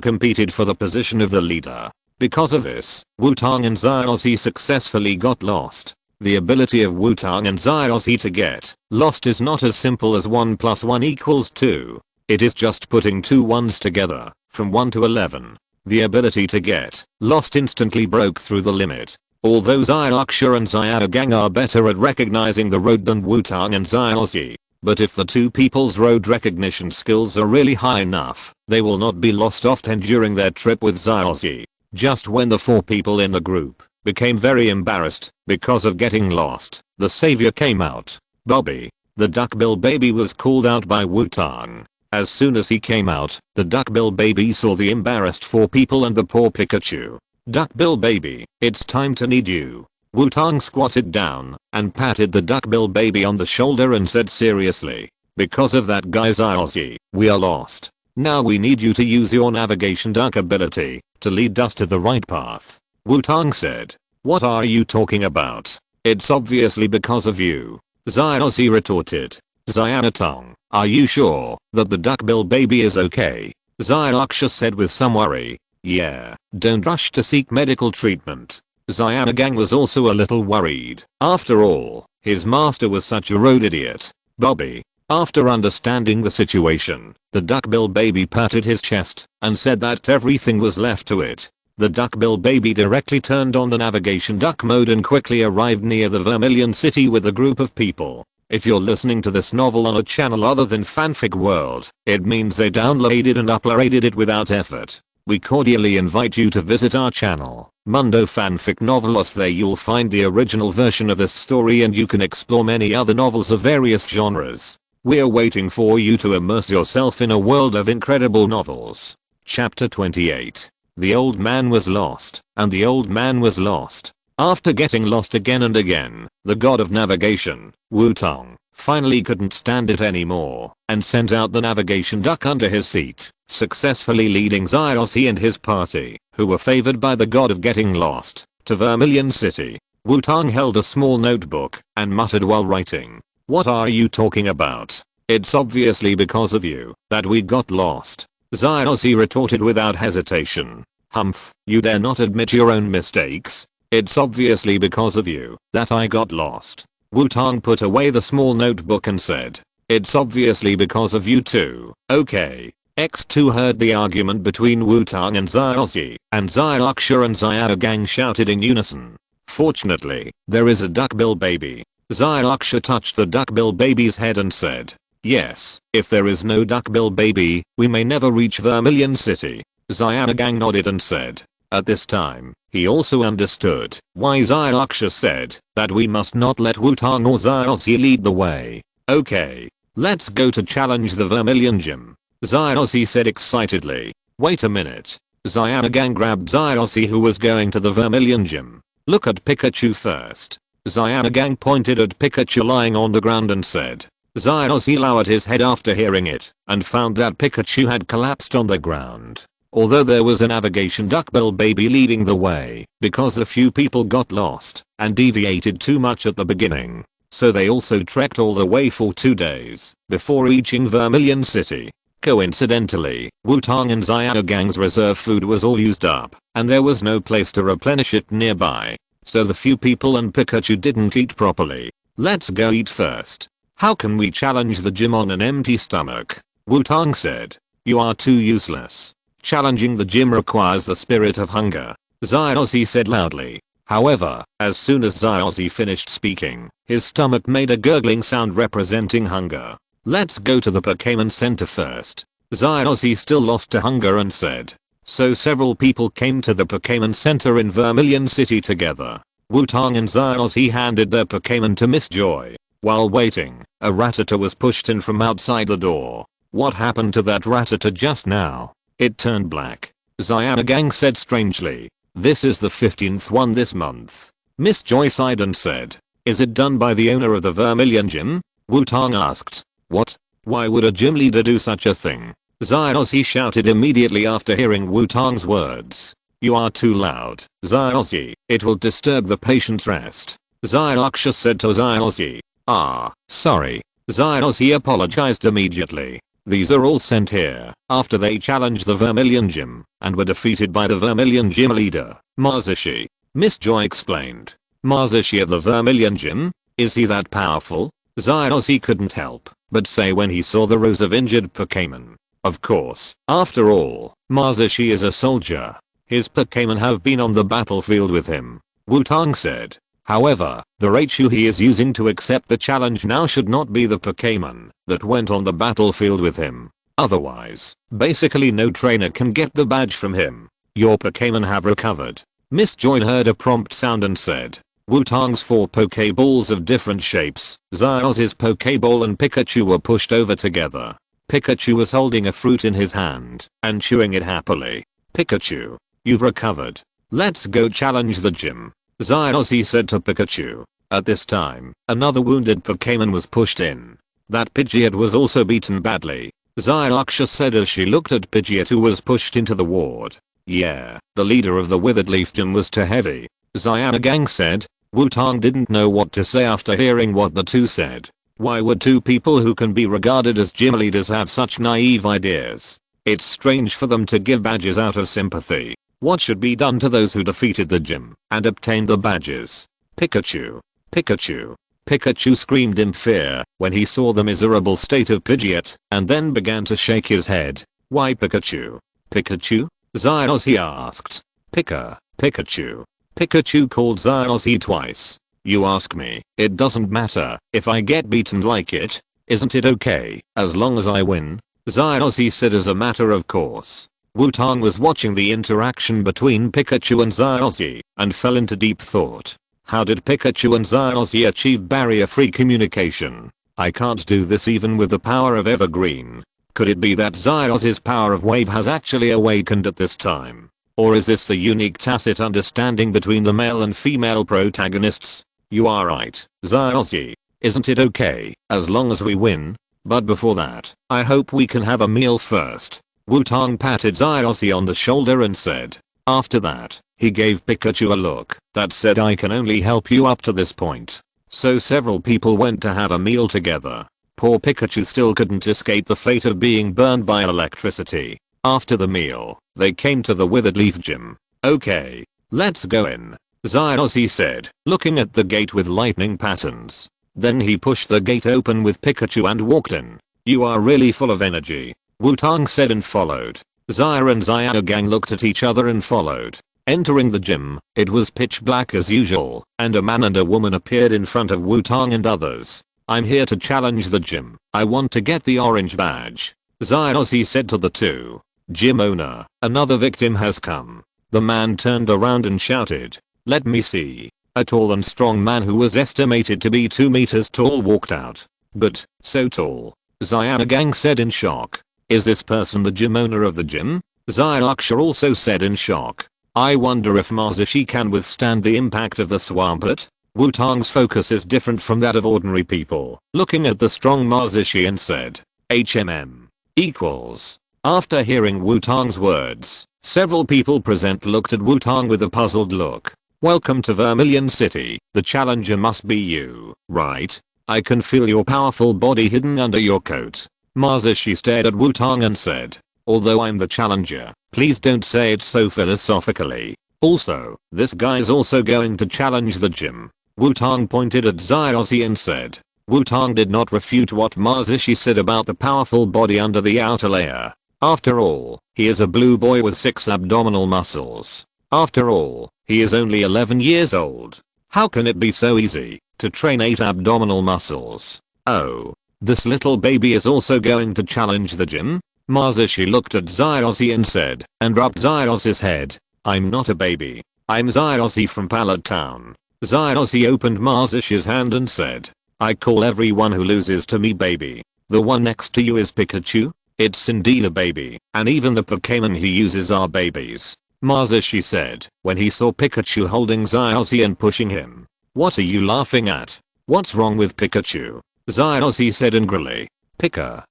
competed for the position of the leader. Because of this, Wutong and Xiaozhi successfully got lost. The ability of Wutong and Xiaozhi to get lost is not as simple as 1 + 1 = 2. It is just putting two ones together, from 1 to 11. The ability to get lost instantly broke through the limit. Although Xiaoxia and Xiaogang are better at recognizing the road than Wutong and Xiaozhi. But if the two people's road recognition skills are really high enough, they will not be lost often during their trip with Xiaozhi. Just when the four people in the group became very embarrassed because of getting lost, the savior came out. Bobby, the duckbill baby, was called out by Wutong. As soon as he came out, the duckbill baby saw the embarrassed four people and the poor Pikachu. Duckbill baby, it's time to need you. Wutong squatted down and patted the duckbill baby on the shoulder and said seriously, because of that guy Xiaoxi, we are lost. Now we need you to use your navigation duck ability to lead us to the right path. Wutong said, what are you talking about? It's obviously because of you. Xiaoxi retorted. Xiaotong, are you sure that the duckbill baby is okay? Xiaoxia said with some worry. Yeah, don't rush to seek medical treatment. Xiaogang was also a little worried. After all, his master was such a road idiot. Bobby. After understanding the situation, the duckbill baby patted his chest and said that everything was left to it. The duckbill baby directly turned on the navigation duck mode and quickly arrived near the Vermilion City with a group of people. If you're listening to this novel on a channel other than Fanfic World, it means they downloaded and uploaded it without effort. We cordially invite you to visit our channel, Mundo Fanfic Novelos. There you'll find the original version of this story and you can explore many other novels of various genres. We're waiting for you to immerse yourself in a world of incredible novels. Chapter 28. The old man was lost, and the old man was lost. After getting lost again and again, the god of navigation, Wutong, finally couldn't stand it anymore, and sent out the navigation duck under his seat, successfully leading Xiaozhi and his party, who were favored by the god of getting lost, to Vermilion City. Wutong held a small notebook, and muttered while writing. "What are you talking about? It's obviously because of you that we got lost," Xiaoxia retorted without hesitation. "Humph, you dare not admit your own mistakes? It's obviously because of you that I got lost." Wutong put away the small notebook and said, "It's obviously because of you too, okay?" X2 heard the argument between Wutong and Xiaozhi, and Xiaoxia and Xiaogang shouted in unison. "Fortunately, there is a duckbill baby." Xiaoxia touched the duckbill baby's head and said, "Yes, if there is no duckbill baby, we may never reach Vermilion City." Xiaogang nodded and said, at this time, he also understood why Xiaoxia said that we must not let Wutong or Xiaozhi lead the way. "Okay, let's go to challenge the Vermilion Gym," Xiaozhi said excitedly. "Wait a minute." Xiaogang grabbed Xiaozhi, who was going to the Vermilion Gym. "Look at Pikachu first." Xiaogang pointed at Pikachu lying on the ground and said. Xiaozhi lowered his head after hearing it, and found that Pikachu had collapsed on the ground. Although there was a navigation duckbill baby leading the way, because a few people got lost and deviated too much at the beginning, so they also trekked all the way for 2 days before reaching Vermilion City. Coincidentally, Wutong and Xiaogang's reserve food was all used up, and there was no place to replenish it nearby, so the few people and Pikachu didn't eat properly. "Let's go eat first." "How can we challenge the gym on an empty stomach?" Wutong said. "You are too useless. Challenging the gym requires the spirit of hunger," Xiaozhi said loudly. However, as soon as Xiaozhi finished speaking, his stomach made a gurgling sound representing hunger. "Let's go to the Pokémon Center first." Xiaozhi still lost to hunger and said. So several people came to the Pokémon Center in Vermilion City together. Wutong and Xiaozhi handed their Pokémon to Miss Joy. While waiting, a Rattata was pushed in from outside the door. "What happened to that Rattata just now? It turned black," Xiaogang said strangely. "This is the 15th one this month." Miss Joy sighed and said. "Is it done by the owner of the Vermilion Gym?" Wutong asked. "What? Why would a gym leader do such a thing?" Xiaozhi shouted immediately after hearing Wutong's words. "You are too loud, Xiaozhi. It will disturb the patient's rest," Xiaoxia said to Xiaozhi. "Ah, sorry." Xiaozhi apologized immediately. "These are all sent here after they challenged the Vermilion Gym and were defeated by the Vermilion Gym leader, Mazishi," Miss Joy explained. "Mazishi of the Vermilion Gym? Is he that powerful?" Xiaozhi couldn't help but say when he saw the rows of injured Pokémon. Of course, after all, Mazishi is a soldier. His Pokémon have been on the battlefield with him, Wutong said. However, the Raichu he is using to accept the challenge now should not be the Pokémon that went on the battlefield with him. Otherwise, basically no trainer can get the badge from him. "Your Pokémon have recovered." Miss Joy heard a prompt sound and said. Wutong's 4 Pokéballs of different shapes, Xiaozhi's Pokéball and Pikachu were pushed over together. Pikachu was holding a fruit in his hand and chewing it happily. "Pikachu, you've recovered. Let's go challenge the gym," Xiaozhi said to Pikachu. At this time, another wounded Pokémon was pushed in. That Pidgeot was also beaten badly, Xiaoxia said as she looked at Pidgeot, who was pushed into the ward. "Yeah, the leader of the Withered Leaf Gym was too heavy," Xiaogang said. Wutong didn't know what to say after hearing what the two said. Why would two people who can be regarded as gym leaders have such naive ideas? It's strange for them to give badges out of sympathy. What should be done to those who defeated the gym and obtained the badges? "Pikachu! Pikachu!" Pikachu screamed in fear when he saw the miserable state of Pidgeot and then began to shake his head. "Why Pikachu? Pikachu?" Xiaozhi asked. Pikachu. Pikachu called Xiaozhi twice. "You ask me, it doesn't matter if I get beaten like it. Isn't it okay as long as I win?" Xiaozhi said as a matter of course. Wutong was watching the interaction between Pikachu and Xiaozhi and fell into deep thought. How did Pikachu and Xiaozhi achieve barrier-free communication? I can't do this even with the power of Evergreen. Could it be that Xiaoxi's power of wave has actually awakened at this time? Or is this the unique tacit understanding between the male and female protagonists? You are right, Xiaoxi. Isn't it okay, as long as we win? But before that, I hope we can have a meal first. Wutong patted Xiaoxi on the shoulder and said. After that, he gave Pikachu a look that said I can only help you up to this point. So several people went to have a meal together. Poor Pikachu still couldn't escape the fate of being burned by electricity. After the meal, they came to the Withered Leaf Gym. Okay, let's go in, Xiaoxi said, looking at the gate with lightning patterns. Then he pushed the gate open with Pikachu and walked in. You are really full of energy, Wutong said and followed. Xia and Xiaogang looked at each other and followed. Entering the gym, it was pitch black as usual, and a man and a woman appeared in front of Wutong and others. I'm here to challenge the gym. I want to get the orange badge, Xiaoxi said to the two. Gym owner, another victim has come. The man turned around and shouted, let me see. A tall and strong man who was estimated to be 2 meters tall walked out. But, so tall? Xiaogang said in shock. Is this person the gym owner of the gym? Xiaoxia also said in shock. I wonder if Mazishi can withstand the impact of the Swampert? Wutong's focus is different from that of ordinary people, looking at the strong Mazishi and said, HMM equals. After hearing Wutong's words, several people present looked at Wutong with a puzzled look. Welcome to Vermilion City, the challenger must be you, right? I can feel your powerful body hidden under your coat. Mazishi stared at Wutong and said, although I'm the challenger, please don't say it so philosophically. Also, this guy's also going to challenge the gym. Wutong pointed at Xiaoxi and said. Wutong did not refute what Mazishi said about the powerful body under the outer layer. After all, he is a blue boy with 6 abdominal muscles. After all, he is only 11 years old. How can it be so easy to train 8 abdominal muscles? Oh, this little baby is also going to challenge the gym? Mazishi looked at Xiaoxi and said, and rubbed Xiaoxi's head. I'm not a baby. I'm Xiaoxi from Pallet Town. Xiaoxi opened Mazishi's hand and said, I call everyone who loses to me baby. The one next to you is Pikachu? It's indeed a baby, and even the Pokémon he uses are babies. Mazishi said, when he saw Pikachu holding Xiaoxi and pushing him. What are you laughing at? What's wrong with Pikachu? Xiaoxi said angrily. Pika.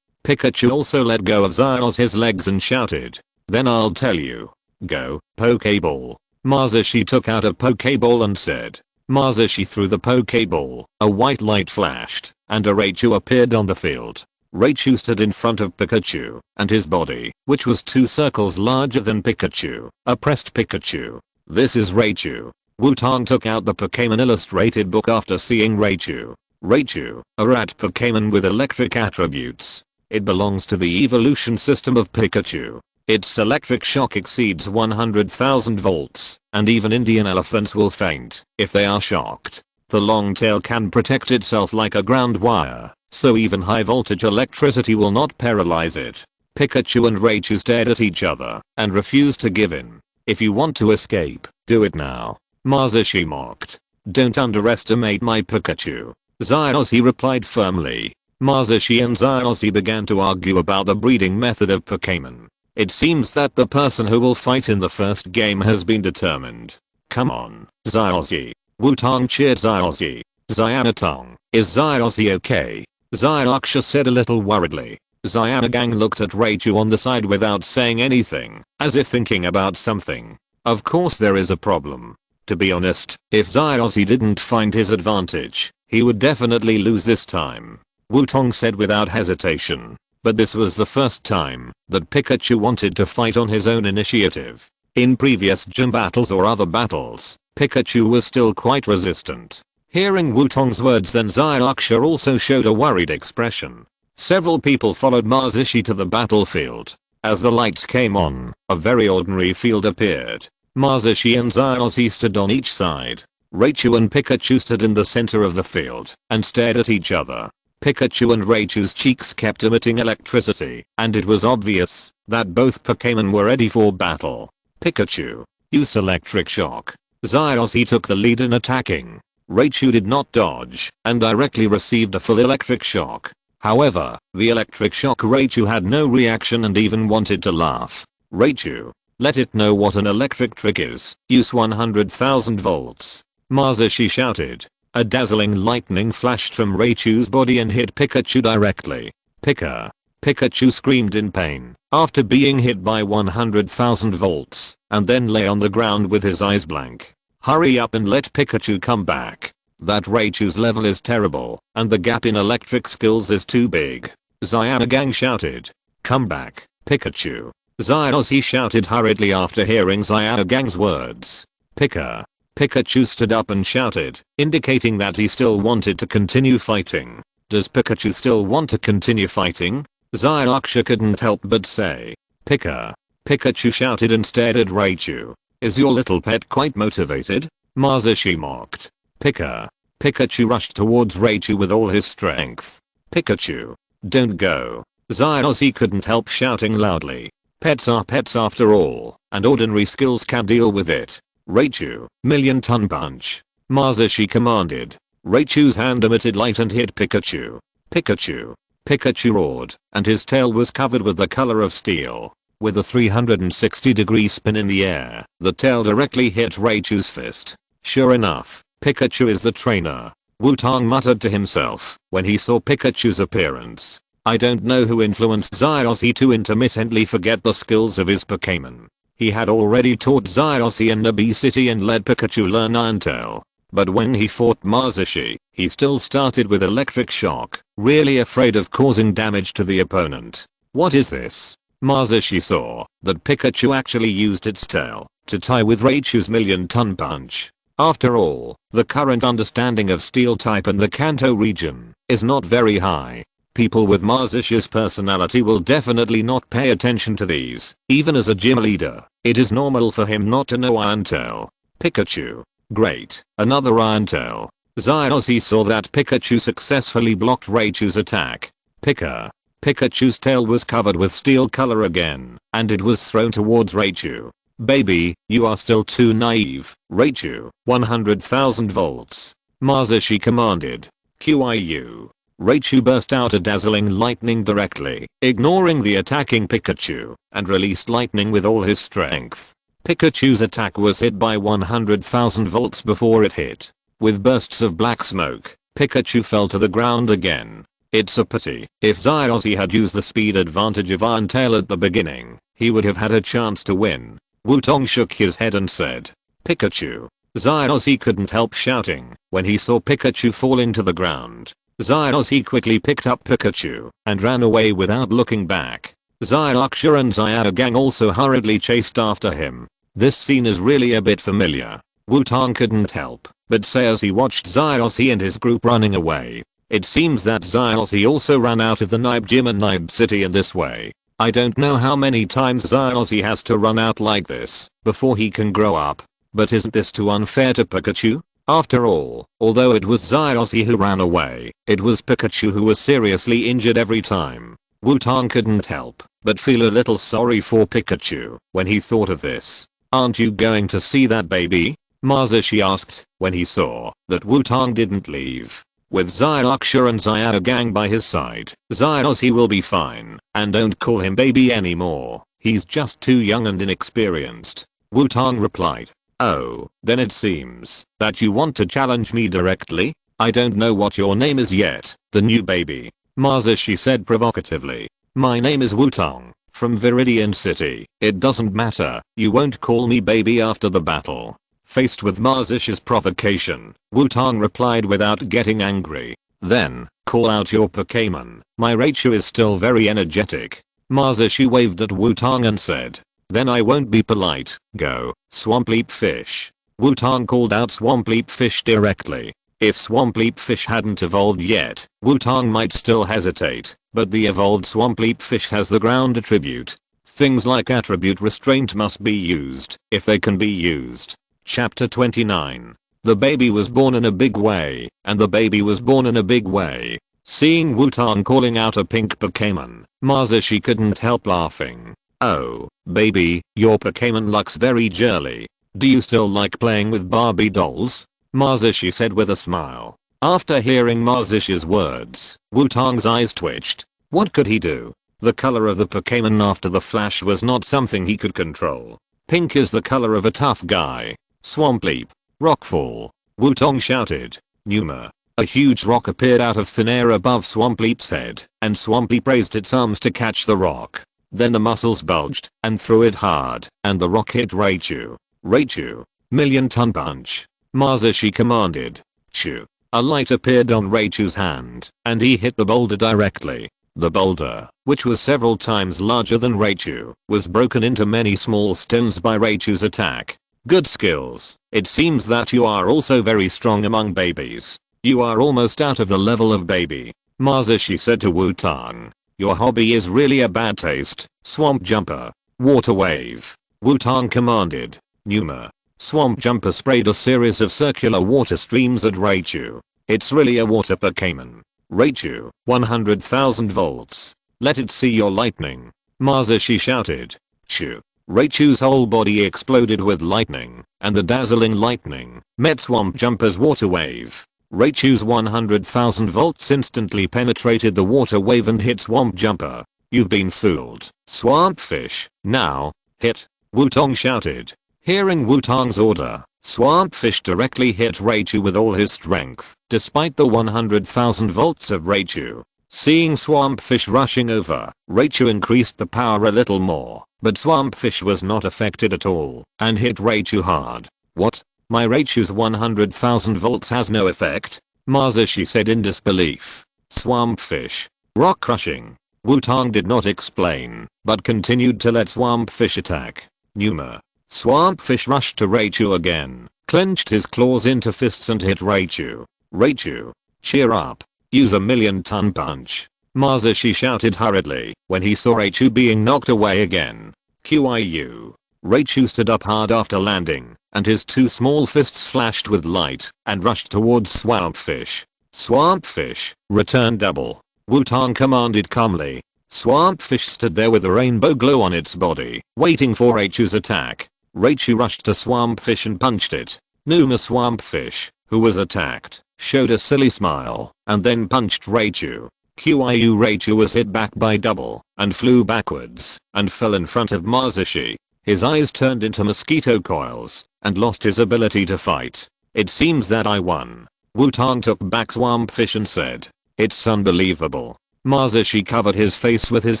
Pikachu also let go of Xiaoxi's legs and shouted. Then I'll tell you. Go, Pokeball. Mazishi took out a Pokeball and said. Mazishi threw the Pokeball, a white light flashed, and a Raichu appeared on the field. Raichu stood in front of Pikachu, and his body, which was 2 circles larger than Pikachu, oppressed Pikachu. This is Raichu. Wutong took out the Pokémon illustrated book after seeing Raichu. Raichu, a rat Pokémon with electric attributes. It belongs to the evolution system of Pikachu. Its electric shock exceeds 100,000 volts, and even Indian elephants will faint if they are shocked. The long tail can protect itself like a ground wire, so even high voltage electricity will not paralyze it. Pikachu and Raichu stared at each other and refused to give in. If you want to escape, do it now, Mazishi mocked. Don't underestimate my Pikachu. Xiaoxi replied firmly. Mazishi and Xiaoxi began to argue about the breeding method of Pokémon. It seems that the person who will fight in the first game has been determined. Come on, Xiaoxi. Wutong cheered Xiaoxi. Xianatong, is Xiaoxi okay? Xiaoxia said a little worriedly. Xiaogang looked at Raichu on the side without saying anything, as if thinking about something. Of course there is a problem. To be honest, if Xiaoxi didn't find his advantage, he would definitely lose this time. Wutong said without hesitation. But this was the first time that Pikachu wanted to fight on his own initiative. In previous gym battles or other battles, Pikachu was still quite resistant. Hearing Wutong's words, then Xiaoxia also showed a worried expression. Several people followed Mazishi to the battlefield. As the lights came on, a very ordinary field appeared. Mazishi and Xiaoxi stood on each side. Raichu and Pikachu stood in the center of the field and stared at each other. Pikachu and Raichu's cheeks kept emitting electricity, and it was obvious that both Pokémon were ready for battle. Pikachu, use electric shock. Xiaoxi took the lead in attacking. Raichu did not dodge and directly received a full electric shock. However, the electric shock Raichu had no reaction and even wanted to laugh. Raichu, let it know what an electric trick is. Use 100,000 volts. Masashi shouted. A dazzling lightning flashed from Raichu's body and hit Pikachu directly. Pikachu screamed in pain after being hit by 100,000 volts and then lay on the ground with his eyes blank. Hurry up and let Pikachu come back. That Raichu's level is terrible and the gap in electric skills is too big. Xiaogang shouted. Come back, Pikachu. Xiaozhi shouted hurriedly after hearing Xiaogang's words. Pikachu stood up and shouted, indicating that he still wanted to continue fighting. Does Pikachu still want to continue fighting? Xiaoxia couldn't help but say. Pikachu shouted and stared at Raichu. Is your little pet quite motivated? Masashi mocked. Pikachu rushed towards Raichu with all his strength. Pikachu, don't go. Xiaoxi couldn't help shouting loudly. Pets are pets after all, and ordinary skills can deal with it. Raichu, million-ton punch. Masashi commanded. Raichu's hand emitted light and hit Pikachu. Pikachu roared, and his tail was covered with the color of steel. With a 360-degree spin in the air, the tail directly hit Raichu's fist. Sure enough, Pikachu is the trainer. Wutong muttered to himself when he saw Pikachu's appearance. I don't know who influenced Xiaoxi to intermittently forget the skills of his Pokémon. He had already taught Xiaoxi in Nabi City and let Pikachu learn Untail. But when he fought Masashi, he still started with electric shock, really afraid of causing damage to the opponent. What is this? Masashi saw that Pikachu actually used its tail to tie with Raichu's million-ton punch. After all, the current understanding of steel type in the Kanto region is not very high. People with Masashi's personality will definitely not pay attention to these. Even as a gym leader, it is normal for him not to know Untail. Pikachu. Great, another Untail. Xiaoxi saw that Pikachu successfully blocked Raichu's attack. Pikachu's tail was covered with steel color again, and it was thrown towards Raichu. Baby, you are still too naive. Raichu, 100,000 volts. Masashi commanded. QIU. Raichu burst out a dazzling lightning directly, ignoring the attacking Pikachu, and released lightning with all his strength. Pikachu's attack was hit by 100,000 volts before it hit. With bursts of black smoke, Pikachu fell to the ground again. It's a pity. If Xiaoxi had used the speed advantage of Untail at the beginning, he would have had a chance to win. Wutong shook his head and said, Pikachu. Xiaoxi couldn't help shouting when he saw Pikachu falling to the ground. Xiaoxi quickly picked up Pikachu and ran away without looking back. Xiaoxia and Xiaogang also hurriedly chased after him. This scene is really a bit familiar. Wutong couldn't help but say as he watched Xiaoxi and his group running away. It seems that Xiaoxi also ran out of the Nibe Gym in Nibe City in this way. I don't know how many times Xiaoxi has to run out like this before he can grow up. But isn't this too unfair to Pikachu? After all, although it was Xiaoxi who ran away, it was Pikachu who was seriously injured every time. Wutong couldn't help but feel a little sorry for Pikachu when he thought of this. Aren't you going to see that baby? Masashi asked when he saw that Wutong didn't leave. With Xiaoxia and Xiaogang by his side, Xiaoxi will be fine, and don't call him baby anymore. He's just too young and inexperienced. Wutong replied. Oh, then it seems that you want to challenge me directly? I don't know what your name is yet, the new baby. Masashi said provocatively. My name is Wutong, from Viridian City. It doesn't matter, you won't call me baby after the battle. Faced with Masashi's provocation, Wutong replied without getting angry. Then, call out your Pokémon. My Raichu is still very energetic. Masashi waved at Wutong and said. Then I won't be polite. Go, Swampleap Fish. Wutong called out Swampleap Fish directly. If Swampleap Fish hadn't evolved yet, Wutong might still hesitate, but the evolved Swampleap Fish has the ground attribute. Things like attribute restraint must be used, if they can be used. Chapter 29. The baby was born in a big way, and the baby was born in a big way. Seeing Wutong calling out a pink Pokémon, Masashi couldn't help laughing. Oh, baby, your Pokémon looks very girly. Do you still like playing with Barbie dolls? Mazishi said with a smile. After hearing Mazishi's words, Wutong's eyes twitched. What could he do? The color of the Pokémon after the flash was not something he could control. Pink is the color of a tough guy. Swamp Leap. Rockfall. Wutong shouted. Numa. A huge rock appeared out of thin air above Swamp Leap's head, and Swamp Leap raised its arms to catch the rock. Then the muscles bulged, and threw it hard, and the rock hit Raichu. Raichu. Million-ton punch. Mazishi commanded. Chew. A light appeared on Raichu's hand, and he hit the boulder directly. The boulder, which was several times larger than Raichu, was broken into many small stones by Raichu's attack. Good skills. It seems that you are also very strong among babies. You are almost out of the level of baby. Mazishi said to Wutong. Your hobby is really a bad taste. Swamp Jumper. Water Wave. Wutong commanded. Numa. Swamp Jumper sprayed a series of circular water streams at Raichu. It's really a water Pokémon. Raichu. 100,000 volts. Let it see your lightning. Mazishi shouted. Chew. Raichu's whole body exploded with lightning, and the dazzling lightning met Swamp Jumper's water wave. Raichu's 100,000 volts instantly penetrated the water wave and hit Swamp Jumper. You've been fooled. Swamp Fish. Now. Hit. Wutong shouted. Hearing Wutong's order, Swamp Fish directly hit Raichu with all his strength, despite the 100,000 volts of Raichu. Seeing Swamp Fish rushing over, Raichu increased the power a little more, but Swamp Fish was not affected at all, and hit Raichu hard. What? My Raichu's 100,000 volts has no effect? Mazishi said in disbelief. Swamp Fish. Rock crushing. Wutong did not explain, but continued to let Swamp Fish attack. Numa. Swamp Fish rushed to Raichu again, clenched his claws into fists and hit Raichu. Raichu. Cheer up. Use a million-ton punch. Mazishi shouted hurriedly when he saw Raichu being knocked away again. QIU. Raichu stood up hard after landing, and his two small fists flashed with light and rushed towards Swamp Fish. Swamp Fish. Return double. Wutong commanded calmly. Swamp Fish stood there with a rainbow glow on its body, waiting for Raichu's attack. Raichu rushed to Swamp Fish and punched it. Numa Swamp Fish, who was attacked, showed a silly smile, and then punched Raichu. QIU Raichu was hit back by double, and flew backwards, and fell in front of Mazishi. His eyes turned into mosquito coils, and lost his ability to fight. It seems that I won. Wutong took back Swamp Fish and said. It's unbelievable. Mazishi covered his face with his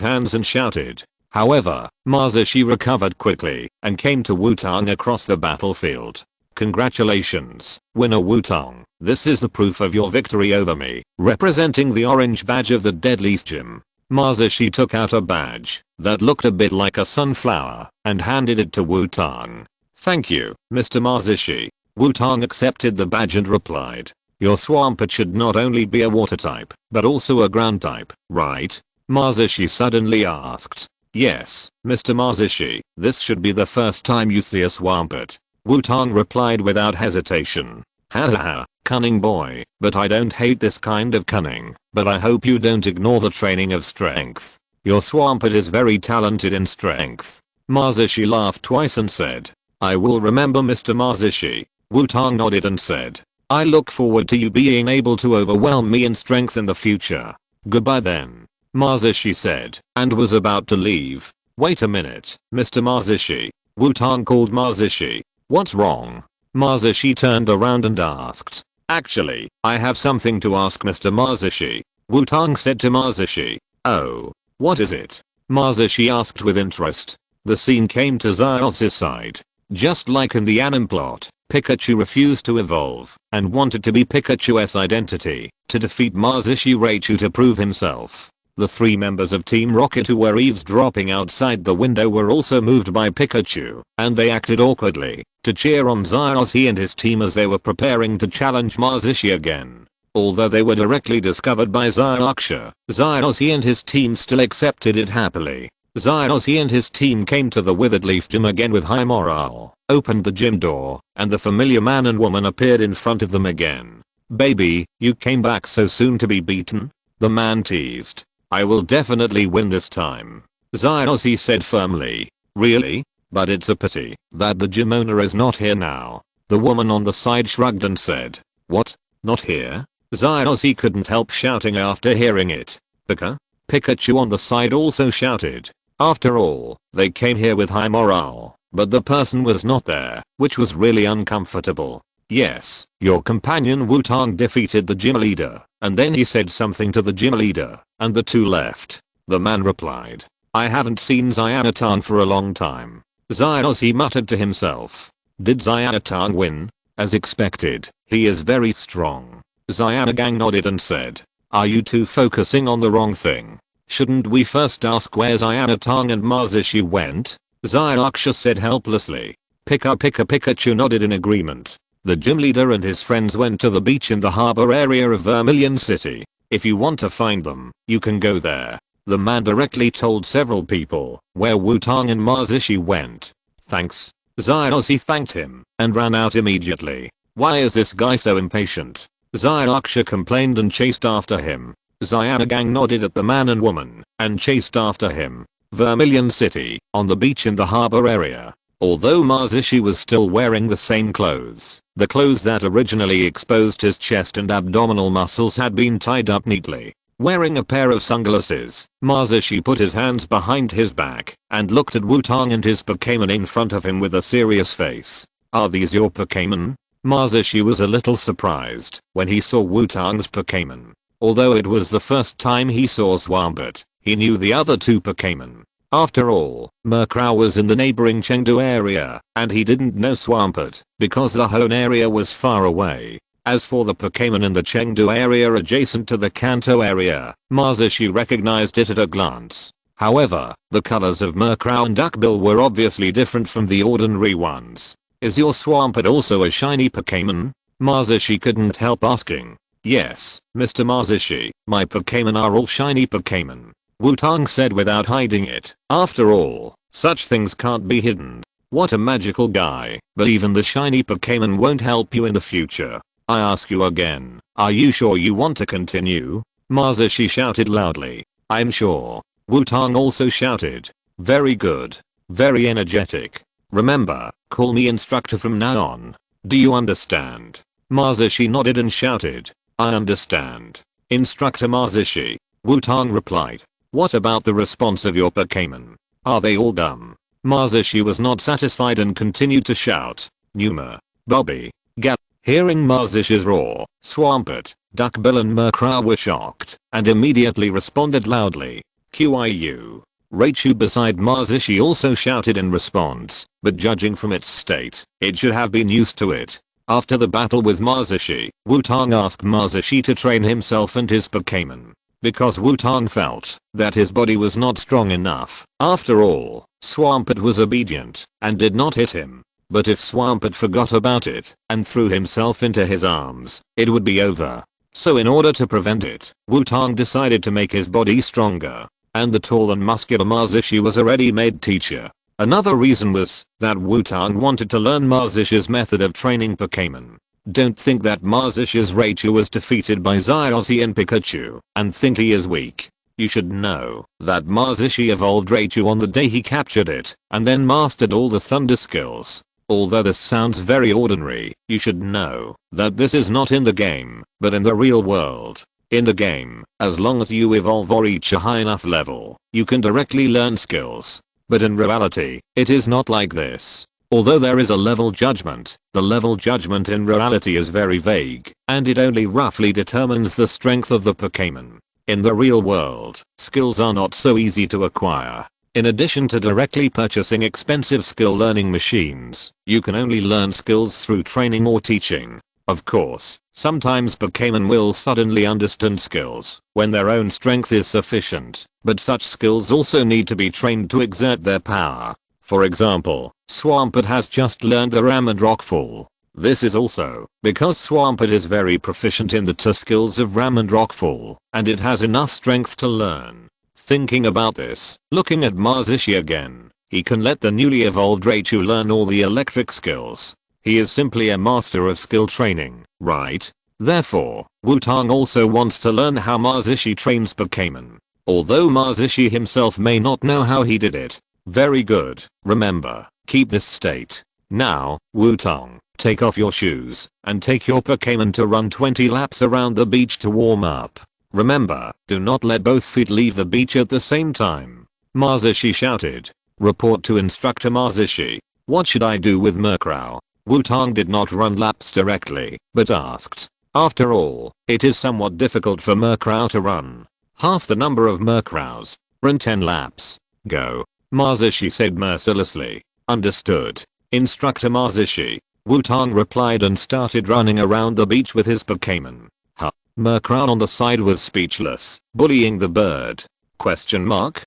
hands and shouted. However, Mazishi recovered quickly, and came to Wutong across the battlefield. Congratulations, winner Wutong. This is the proof of your victory over me, representing the orange badge of the Dead Leaf Gym. Mazishi took out a badge that looked a bit like a sunflower and handed it to Wutong. Thank you, Mr. Mazishi. Wutong accepted the badge and replied. Your Swampert should not only be a water type, but also a ground type, right? Mazishi suddenly asked. Yes, Mr. Mazishi, this should be the first time you see a Swampert. Wutong replied without hesitation. Hahaha, cunning boy, but I don't hate this kind of cunning, but I hope you don't ignore the training of strength. Your Swampert is very talented in strength. Mazishi laughed twice and said. I will remember Mr. Mazishi. Wutong nodded and said. I look forward to you being able to overwhelm me in strength in the future. Goodbye then. Mazishi said, and was about to leave. Wait a minute, Mr. Mazishi. Wutong called Mazishi. What's wrong? Mazishi turned around and asked. Actually, I have something to ask Mr. Mazishi. Wutong said to Mazishi. Oh, what is it? Mazishi asked with interest. The scene came to Xiaozhi's side. Just like in the anime plot, Pikachu refused to evolve and wanted to be Pikachu's identity to defeat Mazishi Raichu to prove himself. The three members of Team Rocket who were eavesdropping outside the window were also moved by Pikachu, and they acted awkwardly to cheer on Xiaozhi and his team as they were preparing to challenge Mazishi again. Although they were directly discovered by Xiaoxia, Xiaozhi and his team still accepted it happily. Xiaozhi and his team came to the Withered Leaf Gym again with high morale, opened the gym door, and the familiar man and woman appeared in front of them again. Baby, you came back so soon to be beaten? The man teased. I will definitely win this time. Xiaozhi said firmly. Really? But it's a pity that the gym owner is not here now. The woman on the side shrugged and said, "What? Not here?" Xiaozhi couldn't help shouting after hearing it. Pikachu on the side also shouted. After all, they came here with high morale, but the person was not there, which was really uncomfortable. Yes, your companion Wutong defeated the gym leader, and then he said something to the gym leader, and the two left. The man replied, "I haven't seen Xianatang for a long time." Xiaozhi muttered to himself. Did Xianatang win? As expected, he is very strong. Xianagang nodded and said, "Are you two focusing on the wrong thing? Shouldn't we first ask where Xianatang and Mazishi went?" Xiaoxia said helplessly. Pikachu nodded in agreement. The gym leader and his friends went to the beach in the harbor area of Vermilion City. If you want to find them, you can go there. The man directly told several people where Wutong and Mazishi went. Thanks. Xiaozhi thanked him and ran out immediately. Why is this guy so impatient? Xiaoxia complained and chased after him. Xianagang nodded at the man and woman and chased after him. Vermilion City, on the beach in the harbor area. Although Mazishi was still wearing the same clothes, the clothes that originally exposed his chest and abdominal muscles had been tied up neatly. Wearing a pair of sunglasses, Mazishi put his hands behind his back and looked at Wutong and his Pokémon in front of him with a serious face. "Are these your Pokémon?" Mazishi was a little surprised when he saw Wutong's Pokémon. Although it was the first time he saw Swampert, he knew the other two Pokémon. After all, Murkrow was in the neighboring Chengdu area, and he didn't know Swampert because the Hone area was far away. As for the Pokémon in the Chengdu area adjacent to the Kanto area, Mazishi recognized it at a glance. However, the colors of Murkrow and Duckbill were obviously different from the ordinary ones. "Is your Swampert also a shiny Pokémon?" Mazishi couldn't help asking. "Yes, Mr. Mazishi, my Pokémon are all shiny Pokémon," Wutong said without hiding it. After all, such things can't be hidden. What a magical guy. But even the shiny Pokémon won't help you in the future. I ask you again, are you sure you want to continue? Mazishi shouted loudly. "I'm sure." Wutong also shouted. "Very good. Very energetic. Remember, call me instructor from now on. Do you understand?" Mazishi nodded and shouted, "I understand. Instructor Mazishi." Wutong replied. "What about the response of your Pokémon? Are they all dumb?" Mazishi was not satisfied and continued to shout. Numa, Bobby, Gap. Hearing Mazishi's roar, Swampert, Duckbill and Murkrow were shocked and immediately responded loudly. Qiu. Raichu beside Mazishi also shouted in response, but judging from its state, it should have been used to it. After the battle with Mazishi, Wutong asked Mazishi to train himself and his Pokémon. Because Wutong felt that his body was not strong enough. After all, Swampert was obedient and did not hit him. But if Swampert forgot about it and threw himself into his arms, it would be over. So in order to prevent it, Wutong decided to make his body stronger. And the tall and muscular Mazishi was a ready-made teacher. Another reason was that Wutong wanted to learn Mazishi's method of training Pokémon. Don't think that Mazishi's Raichu was defeated by Xiaoxi and Pikachu and think he is weak. You should know that Mazishi evolved Raichu on the day he captured it and then mastered all the thunder skills. Although this sounds very ordinary, you should know that this is not in the game, but in the real world. In the game, as long as you evolve or reach a high enough level, you can directly learn skills. But in reality, it is not like this. Although there is a level judgment, the level judgment in reality is very vague, and it only roughly determines the strength of the Pokémon. In the real world, skills are not so easy to acquire. In addition to directly purchasing expensive skill learning machines, you can only learn skills through training or teaching. Of course, sometimes Pokémon will suddenly understand skills when their own strength is sufficient, but such skills also need to be trained to exert their power. For example, Swampert has just learned the Ram and Rockfall. This is also because Swampert is very proficient in the two skills of Ram and Rockfall, and it has enough strength to learn. Thinking about this, looking at Mazishi again, he can let the newly evolved Raichu learn all the electric skills. He is simply a master of skill training, right? Therefore, Wutong also wants to learn how Mazishi trains Pokémon. Although Mazishi himself may not know how he did it. Very good. Remember, keep this state. Now, Wutong, Take off your shoes and take your Pokémon to run 20 laps around the beach to warm up. Remember, do not let both feet leave the beach at the same time. Mazishi shouted. Report to Instructor Mazishi. What should I do with Murkrow? Wutong did not run laps directly, but asked. After all, it is somewhat difficult for Murkrow to run. Half the number of Murkrows. Run 10 laps. Go. Mazishi said mercilessly. Understood. Instructor Mazishi. Wutong replied and started running around the beach with his Pokémon. Huh. Murkrow on the side was speechless, bullying the bird. Question mark?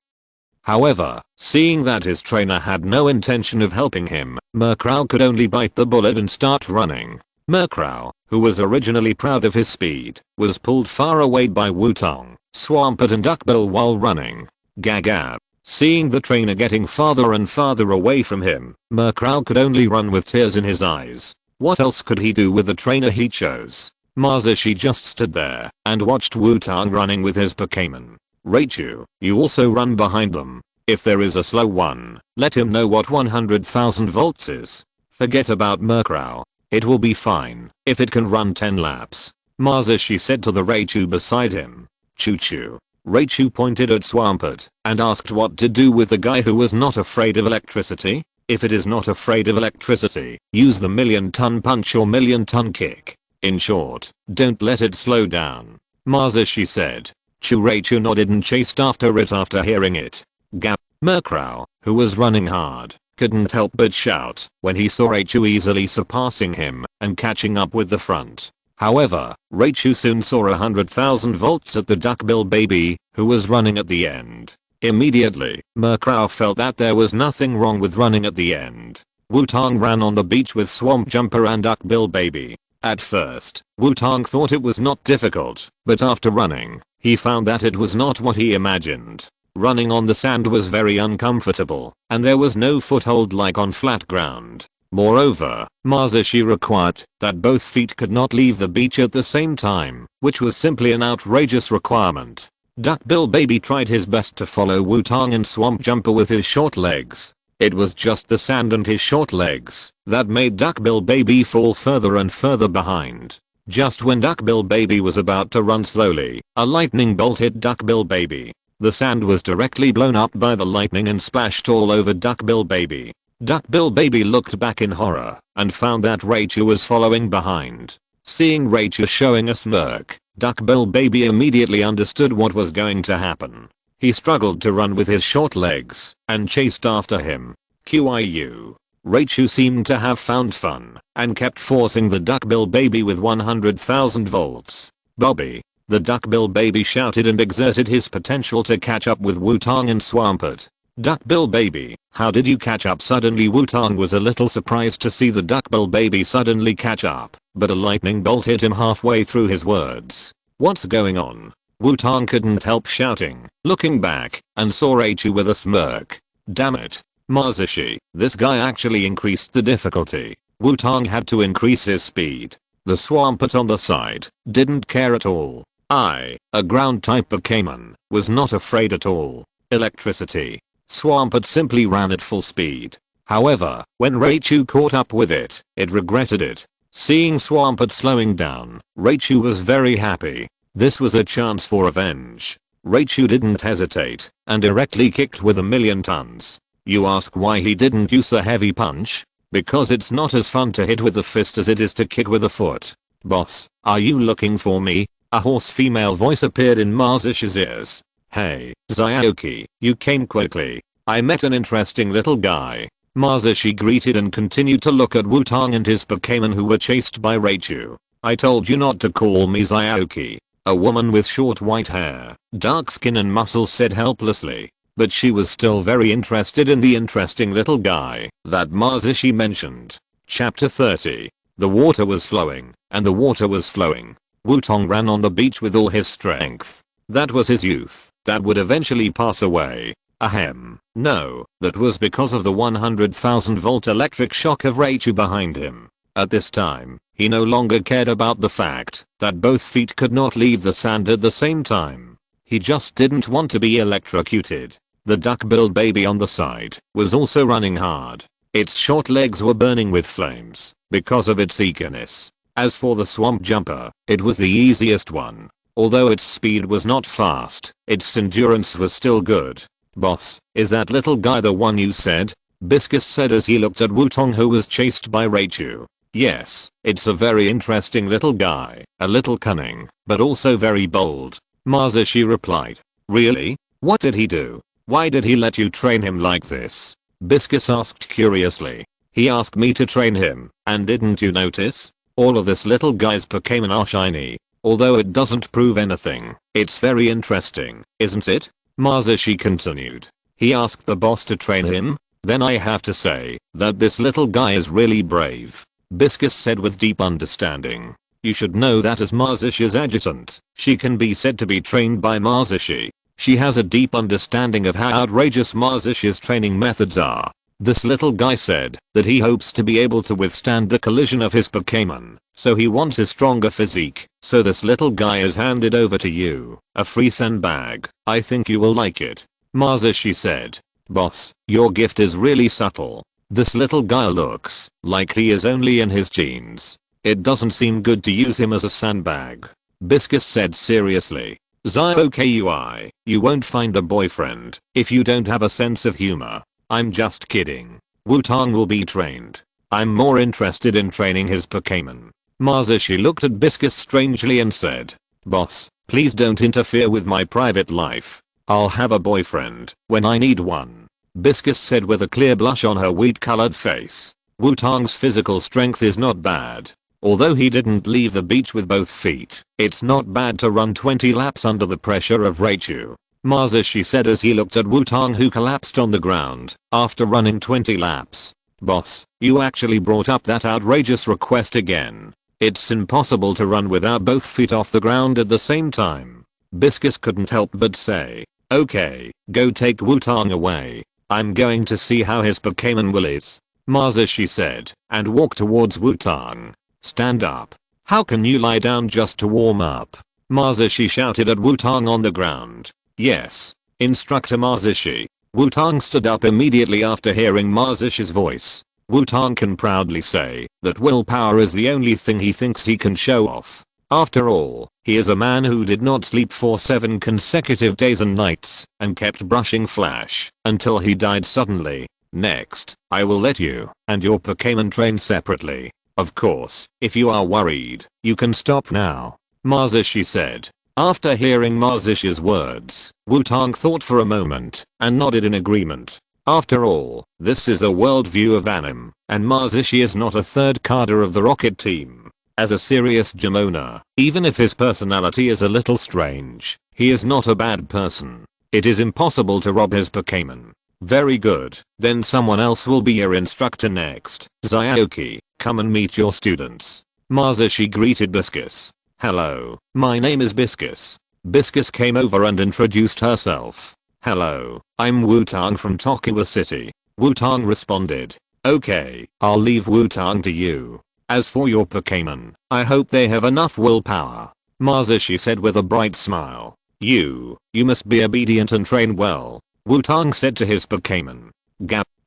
However, seeing that his trainer had no intention of helping him, Murkrow could only bite the bullet and start running. Murkrow, who was originally proud of his speed, was pulled far away by Wutong, Swampert and Duckbill while running. Gaga. Seeing the trainer getting farther and farther away from him, Murkrow could only run with tears in his eyes. What else could he do with the trainer he chose? Mazishi just stood there and watched Wutong running with his Pokémon. Raichu, you also run behind them. If there is a slow one, let him know what 100,000 volts is. Forget about Murkrow. It will be fine if it can run 10 laps. Mazishi said to the Raichu beside him. Choo choo. Raichu pointed at Swampert and asked what to do with the guy who was not afraid of electricity. If it is not afraid of electricity, use the million-ton punch or million-ton kick. In short, don't let it slow down. Mazishi said. Raichu nodded and chased after it after hearing it. Gap. Murkrow, who was running hard, couldn't help but shout when he saw Raichu easily surpassing him and catching up with the front. However, Raichu soon saw 100,000 volts at the Duckbill baby, who was running at the end. Immediately, Murkrow felt that there was nothing wrong with running at the end. Wutong ran on the beach with Swamp Jumper and Duckbill baby. At first, Wutong thought it was not difficult, but after running, he found that it was not what he imagined. Running on the sand was very uncomfortable, and there was no foothold like on flat ground. Moreover, Mazishi required that both feet could not leave the beach at the same time, which was simply an outrageous requirement. Duckbill baby tried his best to follow Wutong and Swamp Jumper with his short legs. It was just the sand and his short legs that made Duckbill baby fall further and further behind. Just when Duckbill baby was about to run slowly, a lightning bolt hit Duckbill baby. The sand was directly blown up by the lightning and splashed all over Duckbill baby. Duckbill baby looked back in horror and found that Raichu was following behind. Seeing Raichu showing a smirk, Duckbill baby immediately understood what was going to happen. He struggled to run with his short legs and chased after him. QIU. Raichu seemed to have found fun and kept forcing the Duckbill baby with 100,000 volts. Bobby. The Duckbill baby shouted and exerted his potential to catch up with Wutong and Swampert. Duckbill baby, how did you catch up suddenly? Wutong was a little surprised to see the Duckbill baby suddenly catch up, but a lightning bolt hit him halfway through his words. What's going on? Wutong couldn't help shouting, looking back, and saw Raichu with a smirk. Damn it. Mazishi, this guy actually increased the difficulty. Wutong had to increase his speed. The Swampert on the side didn't care at all. A ground type Pokémon, was not afraid at all. Electricity. Swampert simply ran at full speed. However, when Raichu caught up with it, it regretted it. Seeing Swampert slowing down, Raichu was very happy. This was a chance for revenge. Raichu didn't hesitate and directly kicked with 1,000,000 tons. You ask why he didn't use the heavy punch? Because it's not as fun to hit with the fist as it is to kick with the foot. Boss, are you looking for me? A hoarse female voice appeared in Mazish's ears. Hey, Xiaoxi, you came quickly. I met an interesting little guy. Mazishi greeted and continued to look at Wutong and his Pokémon who were chased by Raichu. I told you not to call me Xiaoxi. A woman with short white hair, dark skin and muscles said helplessly. But she was still very interested in the interesting little guy that Mazishi mentioned. Chapter 30. The water was flowing, and the water was flowing. Wutong ran on the beach with all his strength. That was his youth, that would eventually pass away. Ahem. No, that was because of the 100,000 volt electric shock of Raichu behind him. At this time, he no longer cared about the fact that both feet could not leave the sand at the same time. He just didn't want to be electrocuted. The Duckbill baby on the side was also running hard. Its short legs were burning with flames because of its eagerness. As for the swamp jumper, it was the easiest one. Although its speed was not fast, its endurance was still good. Boss, is that little guy the one you said? Biscus said as he looked at Wutong, who was chased by Raichu. Yes, it's a very interesting little guy, a little cunning, but also very bold. Masashi replied. Really? What did he do? Why did he let you train him like this? Biscus asked curiously. He asked me to train him, and didn't you notice? All of this little guy's Pokémon are shiny. Although it doesn't prove anything, it's very interesting, isn't it? Masashi continued. He asked the boss to train him? Then I have to say that this little guy is really brave. Biscus said with deep understanding. You should know that as Masashi's adjutant, she can be said to be trained by Masashi. She has a deep understanding of how outrageous Masashi's training methods are. This little guy said that he hopes to be able to withstand the collision of his Pokémon, so he wants a stronger physique. So this little guy is handed over to you, a free sandbag. I think you will like it. Masashi said. Boss, your gift is really subtle. This little guy looks like he is only in his genes. It doesn't seem good to use him as a sandbag. Biscus said seriously. Xiaoxia, you won't find a boyfriend if you don't have a sense of humor. I'm just kidding. Wutong will be trained. I'm more interested in training his Pokémon. Masashi looked at Biscus strangely and said. Boss, please don't interfere with my private life. I'll have a boyfriend when I need one. Biscus said with a clear blush on her wheat-colored face. Wutong's physical strength is not bad. Although he didn't leave the beach with both feet, it's not bad to run 20 laps under the pressure of Raichu. Masashi said as he looked at Wutong, who collapsed on the ground after running 20 laps. Boss, you actually brought up that outrageous request again. It's impossible to run without both feet off the ground at the same time. Biscus couldn't help but say. Okay, go take Wutong away. I'm going to see how his Pokémon will is. Masashi said, and walked towards Wutong. Stand up. How can you lie down just to warm up? Masashi shouted at Wutong on the ground. Yes, Instructor Masashi. Wutong stood up immediately after hearing Masashi's voice. Wutong can proudly say that willpower is the only thing he thinks he can show off. After all, he is a man who did not sleep for 7 consecutive days and nights and kept brushing Flash until he died suddenly. Next, I will let you and your Pokémon train separately. Of course, if you are worried, you can stop now. Masashi said. After hearing Masashi's words, Wutong thought for a moment and nodded in agreement. After all, this is a world view of anime, and Masashi is not a third cadre of the Rocket team. As a serious gym owner, even if his personality is a little strange, he is not a bad person. It is impossible to rob his Pokémon. Very good, then someone else will be your instructor next. Xiaoxi, come and meet your students. Masashi greeted Biscus. Hello, my name is Biscus. Biscus came over and introduced herself. Hello, I'm Wutong from Tokiwa City. Wutong responded. Okay, I'll leave Wutong to you. As for your Pokémon, I hope they have enough willpower. Masashi said with a bright smile. You must be obedient and train well. Wutong said to his Pokémon.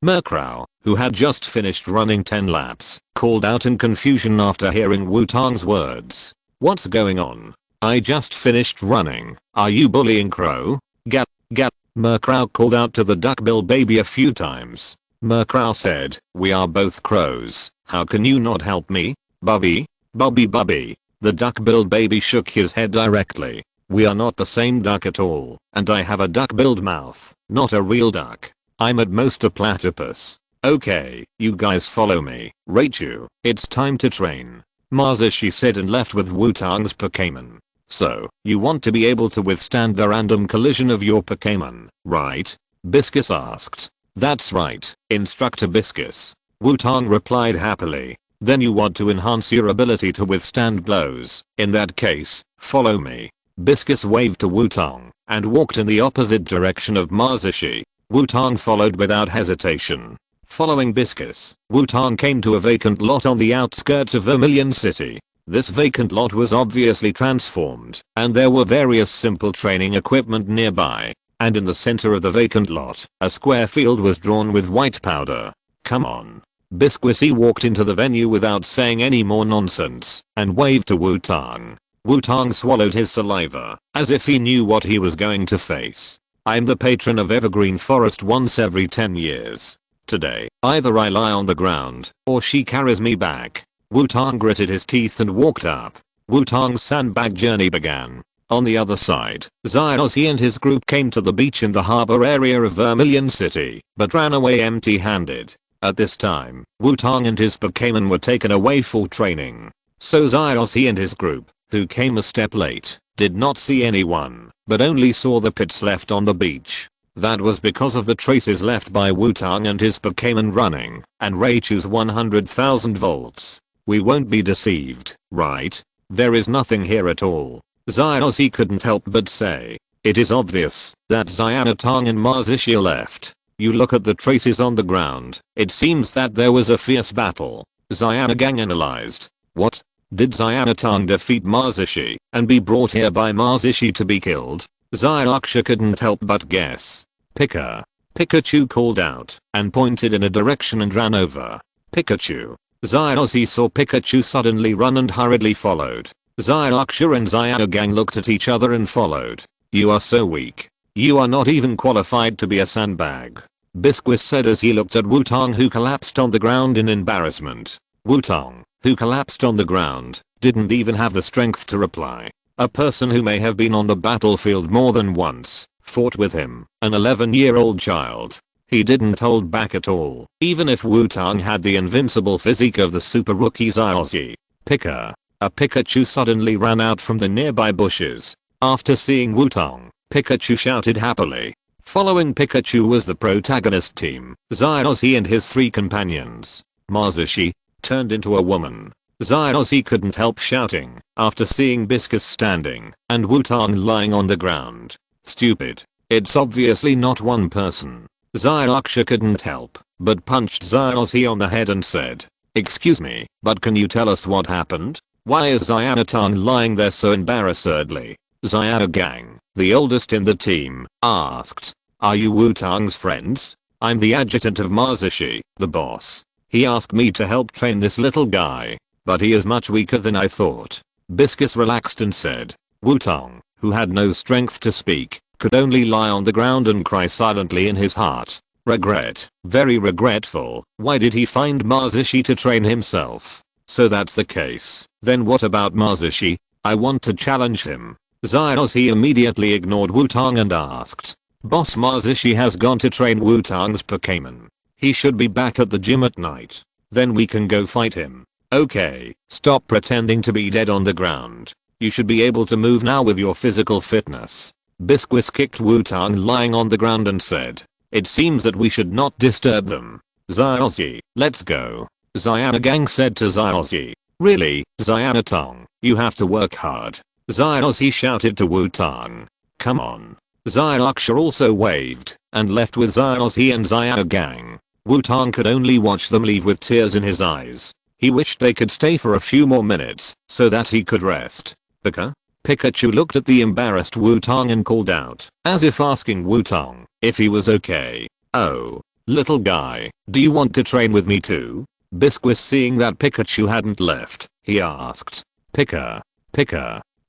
Murkrow, who had just finished running 10 laps, called out in confusion after hearing Wutong's words. What's going on? I just finished running. Are you bullying Crow? Murkrow called out to the duckbill baby a few times. Murkrow said, we are both crows. How can you not help me? Bubby? Bubby. The duck-billed baby shook his head directly. We are not the same duck at all, and I have a duck-billed mouth, not a real duck. I'm at most a platypus. Okay, you guys follow me. Raichu, it's time to train. Masashi said and left with Wutong's Pokémon. So, you want to be able to withstand the random collision of your Pokémon, right? Biscus asked. That's right, Instructor Biscus. Wutong replied happily. Then you want to enhance your ability to withstand blows. In that case, follow me. Biscus waved to Wutong and walked in the opposite direction of Masashi. Wutong followed without hesitation. Following Biscus, Wutong came to a vacant lot on the outskirts of Vermilion City. This vacant lot was obviously transformed, and there were various simple training equipment nearby. And in the center of the vacant lot, a square field was drawn with white powder. Come on. Biscuity walked into the venue without saying any more nonsense and waved to Wutong. Wutong swallowed his saliva as if he knew what he was going to face. I'm the patron of Evergreen Forest once every 10 years. Today, either I lie on the ground or she carries me back. Wutong gritted his teeth and walked up. Wutong's sandbag journey began. On the other side, Xiaozhi and his group came to the beach in the harbor area of Vermilion City, but ran away empty-handed. At this time, Wutong and his Pokémon were taken away for training. So Xiaozhi and his group, who came a step late, did not see anyone, but only saw the pits left on the beach. That was because of the traces left by Wutong and his Pokémon running, and Raichu's 100,000 volts. We won't be deceived, right? There is nothing here at all. Xiaozhi couldn't help but say. It is obvious that Xianatong and Marzishi left. You look at the traces on the ground, it seems that there was a fierce battle. Xianagang analyzed. What? Did Xianatong defeat Marzishi and be brought here by Marzishi to be killed? Xiaoxia couldn't help but guess. Pikachu called out and pointed in a direction and ran over. Pikachu. Xiaozhi saw Pikachu suddenly run and hurriedly followed. Xiaoxia and Xianagang looked at each other and followed. You are so weak. You are not even qualified to be a sandbag. Biscuit said as he looked at Wutong, who collapsed on the ground in embarrassment. Wutong, who collapsed on the ground, didn't even have the strength to reply. A person who may have been on the battlefield more than once, fought with him, an 11-year-old child. He didn't hold back at all, even if Wutong had the invincible physique of the super rookie Xiaoxi. A Pikachu suddenly ran out from the nearby bushes. After seeing Wutong, Pikachu shouted happily. Following Pikachu was the protagonist team, Xiaozhi and his 3 companions. Marzishi turned into a woman. Xiaozhi couldn't help shouting after seeing Biscuit standing and Wutong lying on the ground. Stupid. It's obviously not one person. Xiaoxia couldn't help but punched Xiaozhi on the head and said, "Excuse me, but can you tell us what happened? Why is Xianaton lying there so embarrassedly?" Xianagang, the oldest in the team, asked, "Are you Wutong's friends? I'm the adjutant of Marzishi, the boss. He asked me to help train this little guy, but he is much weaker than I thought." Biscuit relaxed and said. Wutong, who had no strength to speak, could only lie on the ground and cry silently in his heart. Regret. Very regretful. Why did he find Marzishi to train himself? So that's the case. Then what about Marzishi? I want to challenge him. Xiaozhi immediately ignored Wutong and asked. Boss, Marzishi has gone to train Wutong's Pokémon. He should be back at the gym at night. Then we can go fight him. Okay, stop pretending to be dead on the ground. You should be able to move now with your physical fitness. Biscuit kicked Wutong lying on the ground and said. It seems that we should not disturb them. Xiaozhi, let's go. Xianagang said to Xiaozhi. Really, Xianatong, you have to work hard. Xiaozhi shouted to Wutong. Come on. Xiaoxia also waved and left with Xiaozhi and Xianagang. Wutong could only watch them leave with tears in his eyes. He wished they could stay for a few more minutes so that he could rest. Pikachu looked at the embarrassed Wutong and called out, as if asking Wutong if he was okay. Oh, little guy, do you want to train with me too? Biscuit, seeing that Pikachu hadn't left, he asked.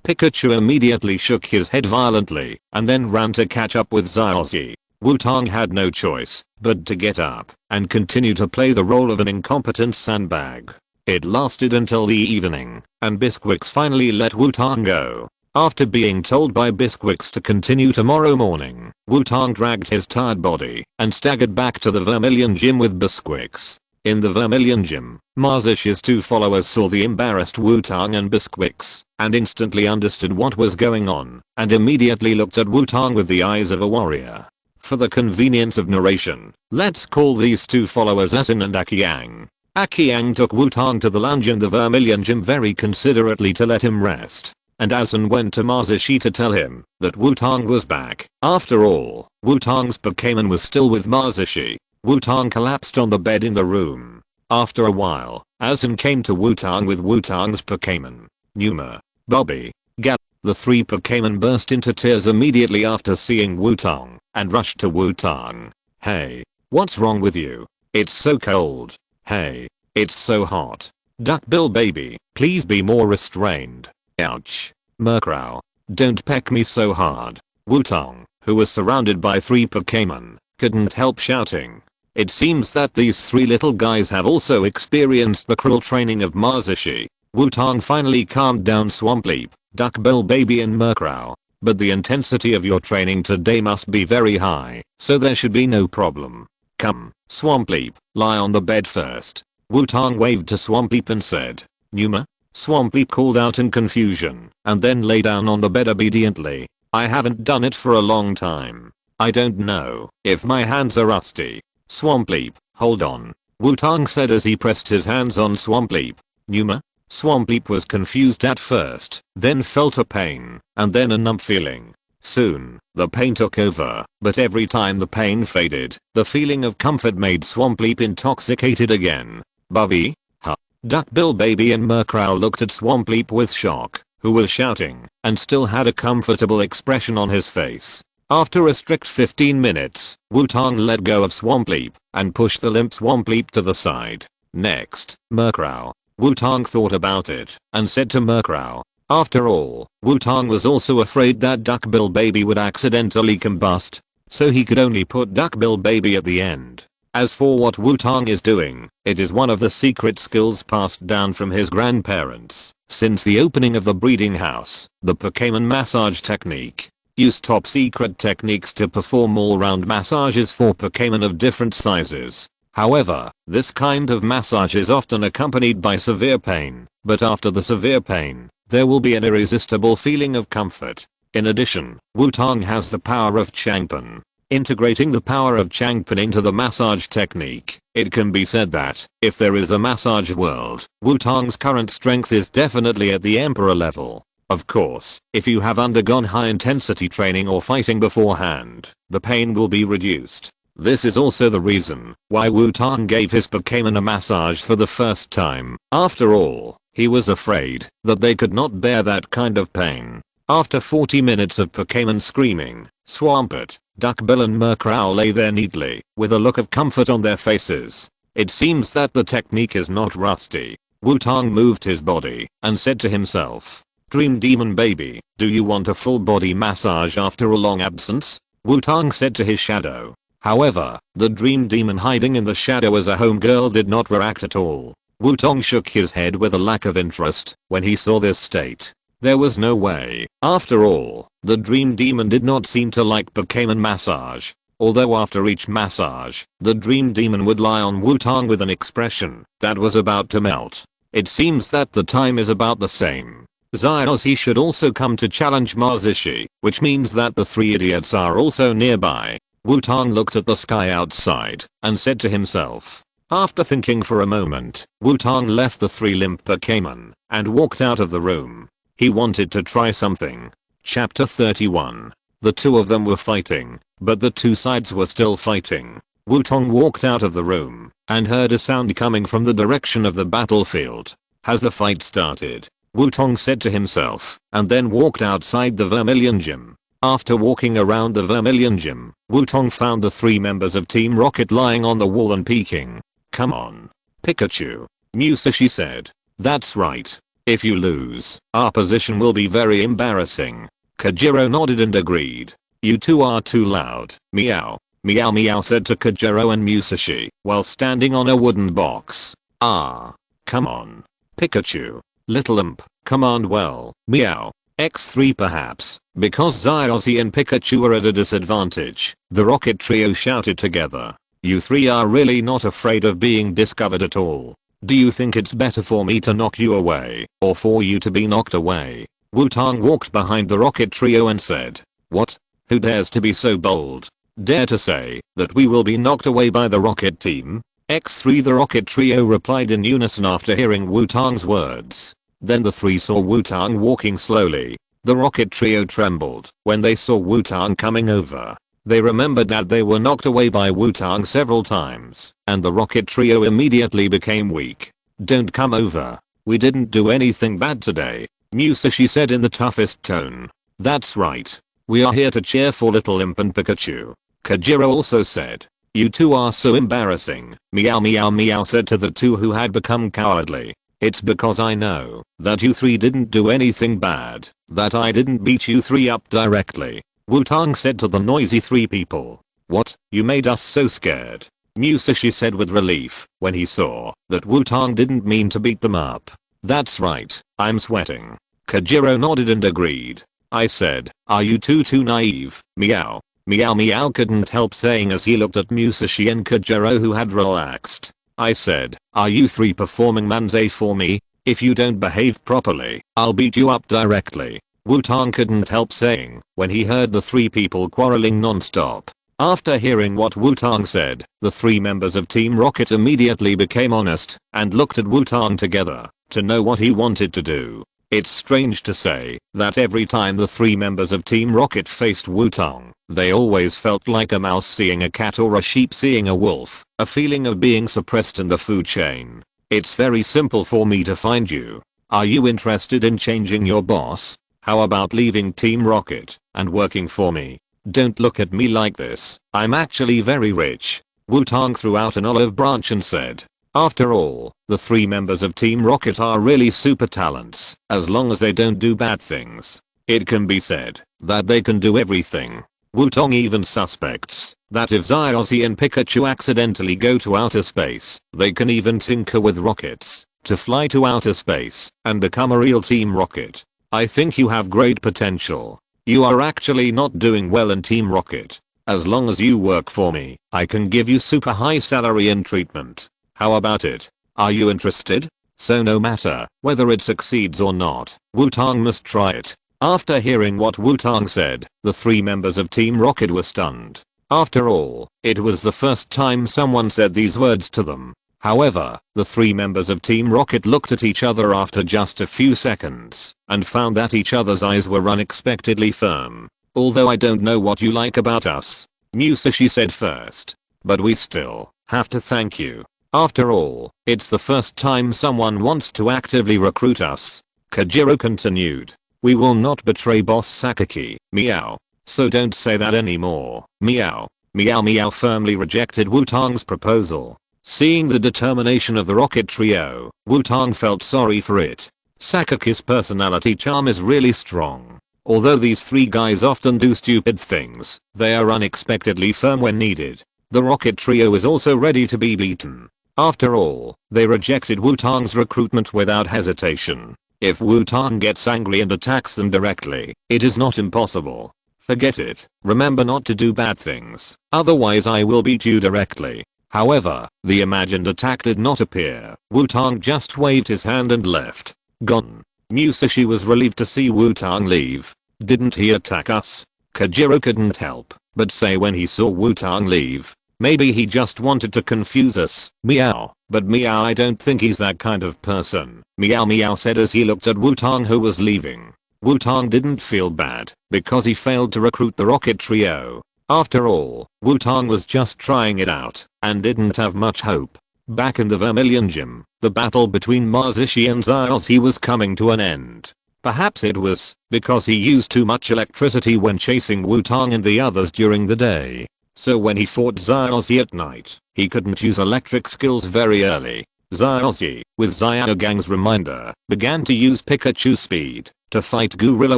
Pikachu immediately shook his head violently and then ran to catch up with Xiaozhi. Wutong had no choice but to get up and continue to play the role of an incompetent sandbag. It lasted until the evening, and Biscuit finally let Wutong go. After being told by Biscuit to continue tomorrow morning, Wutong dragged his tired body and staggered back to the Vermilion Gym with Biscuit. In the Vermilion Gym, Marzish's 2 followers saw the embarrassed Wutong and Biscuit and instantly understood what was going on and immediately looked at Wutong with the eyes of a warrior. For the convenience of narration, let's call these 2 followers Asin and Akiang. Akiang took Wutong to the lounge in the Vermilion Gym very considerately to let him rest, and Asin went to Marzishi to tell him that Wutong was back. After all, Wutong's Pokémon was still with Marzishi. Wutong collapsed on the bed in the room. After a while, Asin came to Wutong with Wutong's Pokémon. Numa, Bobby, Gal. The 3 Pokémon burst into tears immediately after seeing Wutong and rushed to Wutong. Hey, what's wrong with you? It's so cold. Hey. It's so hot. Duckbill baby, please be more restrained. Ouch. Murkrow. Don't peck me so hard. Wutong, who was surrounded by 3 Pokémon, couldn't help shouting. It seems that these 3 little guys have also experienced the cruel training of Xiaozhi. Wutong finally calmed down Swampleap, Duckbill baby and Murkrow. But the intensity of your training today must be very high, so there should be no problem. Come, Swampleap, lie on the bed first. Wutong waved to Swampleap and said, Numa? Swampleap called out in confusion, and then lay down on the bed obediently. I haven't done it for a long time. I don't know if my hands are rusty. Swampleap, hold on. Wutong said as he pressed his hands on Swampleap. Numa? Swampleap was confused at first, then felt a pain, and then a numb feeling. Soon, the pain took over, but every time the pain faded, the feeling of comfort made Swampleap intoxicated again. Bubby? Huh? Duckbill baby and Murkrow looked at Swampleap with shock, who was shouting, and still had a comfortable expression on his face. After a strict 15 minutes, Wutong let go of Swampleap, and pushed the limp Swampleap to the side. Next, Murkrow. Wutong thought about it, and said to Murkrow. After all, Wutong was also afraid that Duckbill baby would accidentally combust, so he could only put Duckbill baby at the end. As for what Wutong is doing, it is one of the secret skills passed down from his grandparents. Since the opening of the breeding house, the Pokémon massage technique. Use top secret techniques to perform all-round massages for Pokémon of different sizes. However, this kind of massage is often accompanied by severe pain, but after the severe pain, there will be an irresistible feeling of comfort. In addition, Wutong has the power of Changpan. Integrating the power of Changpan into the massage technique, it can be said that, if there is a massage world, Wutong's current strength is definitely at the Emperor level. Of course, if you have undergone high-intensity training or fighting beforehand, the pain will be reduced. This is also the reason why Wutong gave his Pokémon a massage for the first time. After all, he was afraid that they could not bear that kind of pain. After 40 minutes of Pokémon screaming, Swampert, Duckbill and Murkrow lay there neatly, with a look of comfort on their faces. It seems that the technique is not rusty. Wutong moved his body, and said to himself, Dream Demon baby, do you want a full body massage after a long absence? Wutong said to his shadow. However, the Dream Demon hiding in the shadow as a homegirl did not react at all. Wutong shook his head with a lack of interest when he saw this state. There was no way. After all, the Dream Demon did not seem to like Pokémon massage. Although after each massage, the Dream Demon would lie on Wutong with an expression that was about to melt. It seems that the time is about the same. Xiaozhi should also come to challenge Xiaoxia, which means that the 3 idiots are also nearby. Wutong looked at the sky outside, and said to himself. After thinking for a moment, Wutong left the 3 limp Pokémon, and walked out of the room. He wanted to try something. Chapter 31. The 2 of them were fighting, but the 2 sides were still fighting. Wutong walked out of the room, and heard a sound coming from the direction of the battlefield. Has the fight started? Wutong said to himself, and then walked outside the Vermilion Gym. After walking around the Vermilion Gym, Wutong found the 3 members of Team Rocket lying on the wall and peeking. Come on, Pikachu, Misty said. That's right. If you lose, our position will be very embarrassing. Kajiro nodded and agreed. You 2 are too loud. Meow. Meow meow said to Kajiro and Misty while standing on a wooden box. Ah. Come on. Pikachu. Little imp. Command well. Meow. X3 perhaps, because Xiaozhi and Pikachu are at a disadvantage, the Rocket Trio shouted together. You 3 are really not afraid of being discovered at all. Do you think it's better for me to knock you away, or for you to be knocked away? Wutong walked behind the Rocket Trio and said. What? Who dares to be so bold? Dare to say that we will be knocked away by the Rocket Team? X3 the Rocket Trio replied in unison after hearing Wutong's words. Then the 3 saw Wutong walking slowly. The Rocket Trio trembled when they saw Wutong coming over. They remembered that they were knocked away by Wutong several times, and the Rocket Trio immediately became weak. Don't come over. We didn't do anything bad today, Misty said in the toughest tone. That's right. We are here to cheer for Little Imp and Pikachu. Kajiro also said. You two are so embarrassing. Meow meow meow said to the two who had become cowardly. It's because I know that you three didn't do anything bad, that I didn't beat you three up directly. Wutong said to the noisy three people. What? You made us so scared. Musashi said with relief when he saw that Wutong didn't mean to beat them up. That's right, I'm sweating. Kajiro nodded and agreed. I said, are you two too naive? Meow. Meow meow couldn't help saying as he looked at Musashi and Kajiro who had relaxed. I said, are you three performing manzai for me? If you don't behave properly, I'll beat you up directly. Wutong couldn't help saying when he heard the three people quarreling non-stop. After hearing what Wutong said, the three members of Team Rocket immediately became honest and looked at Wutong together to know what he wanted to do. It's strange to say that every time the three members of Team Rocket faced Wutong, they always felt like a mouse seeing a cat or a sheep seeing a wolf, a feeling of being suppressed in the food chain. It's very simple for me to find you. Are you interested in changing your boss? How about leaving Team Rocket and working for me? Don't look at me like this, I'm actually very rich. Wutong threw out an olive branch and said, after all, the three members of Team Rocket are really super talents, as long as they don't do bad things. It can be said that they can do everything. Wutong even suspects that if Xiaoxi and Pikachu accidentally go to outer space, they can even tinker with rockets to fly to outer space and become a real Team Rocket. I think you have great potential. You are actually not doing well in Team Rocket. As long as you work for me, I can give you super high salary and treatment. How about it? Are you interested? So no matter whether it succeeds or not, Wutong must try it. After hearing what Wutong said, the three members of Team Rocket were stunned. After all, it was the first time someone said these words to them. However, the three members of Team Rocket looked at each other after just a few seconds and found that each other's eyes were unexpectedly firm. Although I don't know what you like about us, Musashi said first, but we still have to thank you. After all, it's the first time someone wants to actively recruit us. Kajiro continued. We will not betray Boss Sakaki, meow. So don't say that anymore, meow. Meow meow firmly rejected Wutong's proposal. Seeing the determination of the Rocket Trio, Wutong felt sorry for it. Sakaki's personality charm is really strong. Although these three guys often do stupid things, they are unexpectedly firm when needed. The Rocket Trio is also ready to be beaten. After all, they rejected Wutong's recruitment without hesitation. If Wutong gets angry and attacks them directly, it is not impossible. Forget it. Remember not to do bad things, otherwise I will beat you directly. However, the imagined attack did not appear. Wutong just waved his hand and left. Gone. Musashi was relieved to see Wutong leave. Didn't he attack us? Kajiro couldn't help but say when he saw Wutong leave. Maybe he just wanted to confuse us. Meow. But meow, I don't think he's that kind of person. Meow meow said as he looked at Wutong who was leaving. Wutong didn't feel bad because he failed to recruit the Rocket Trio. After all, Wutong was just trying it out and didn't have much hope. Back in the Vermilion Gym, the battle between Mazishi and Xiaoxi was coming to an end. Perhaps it was because he used too much electricity when chasing Wutong and the others during the day. So when he fought Xiaoxi at night, he couldn't use electric skills very early. Xiaoxi, with Xiaogang's reminder, began to use Pikachu's speed to fight guerrilla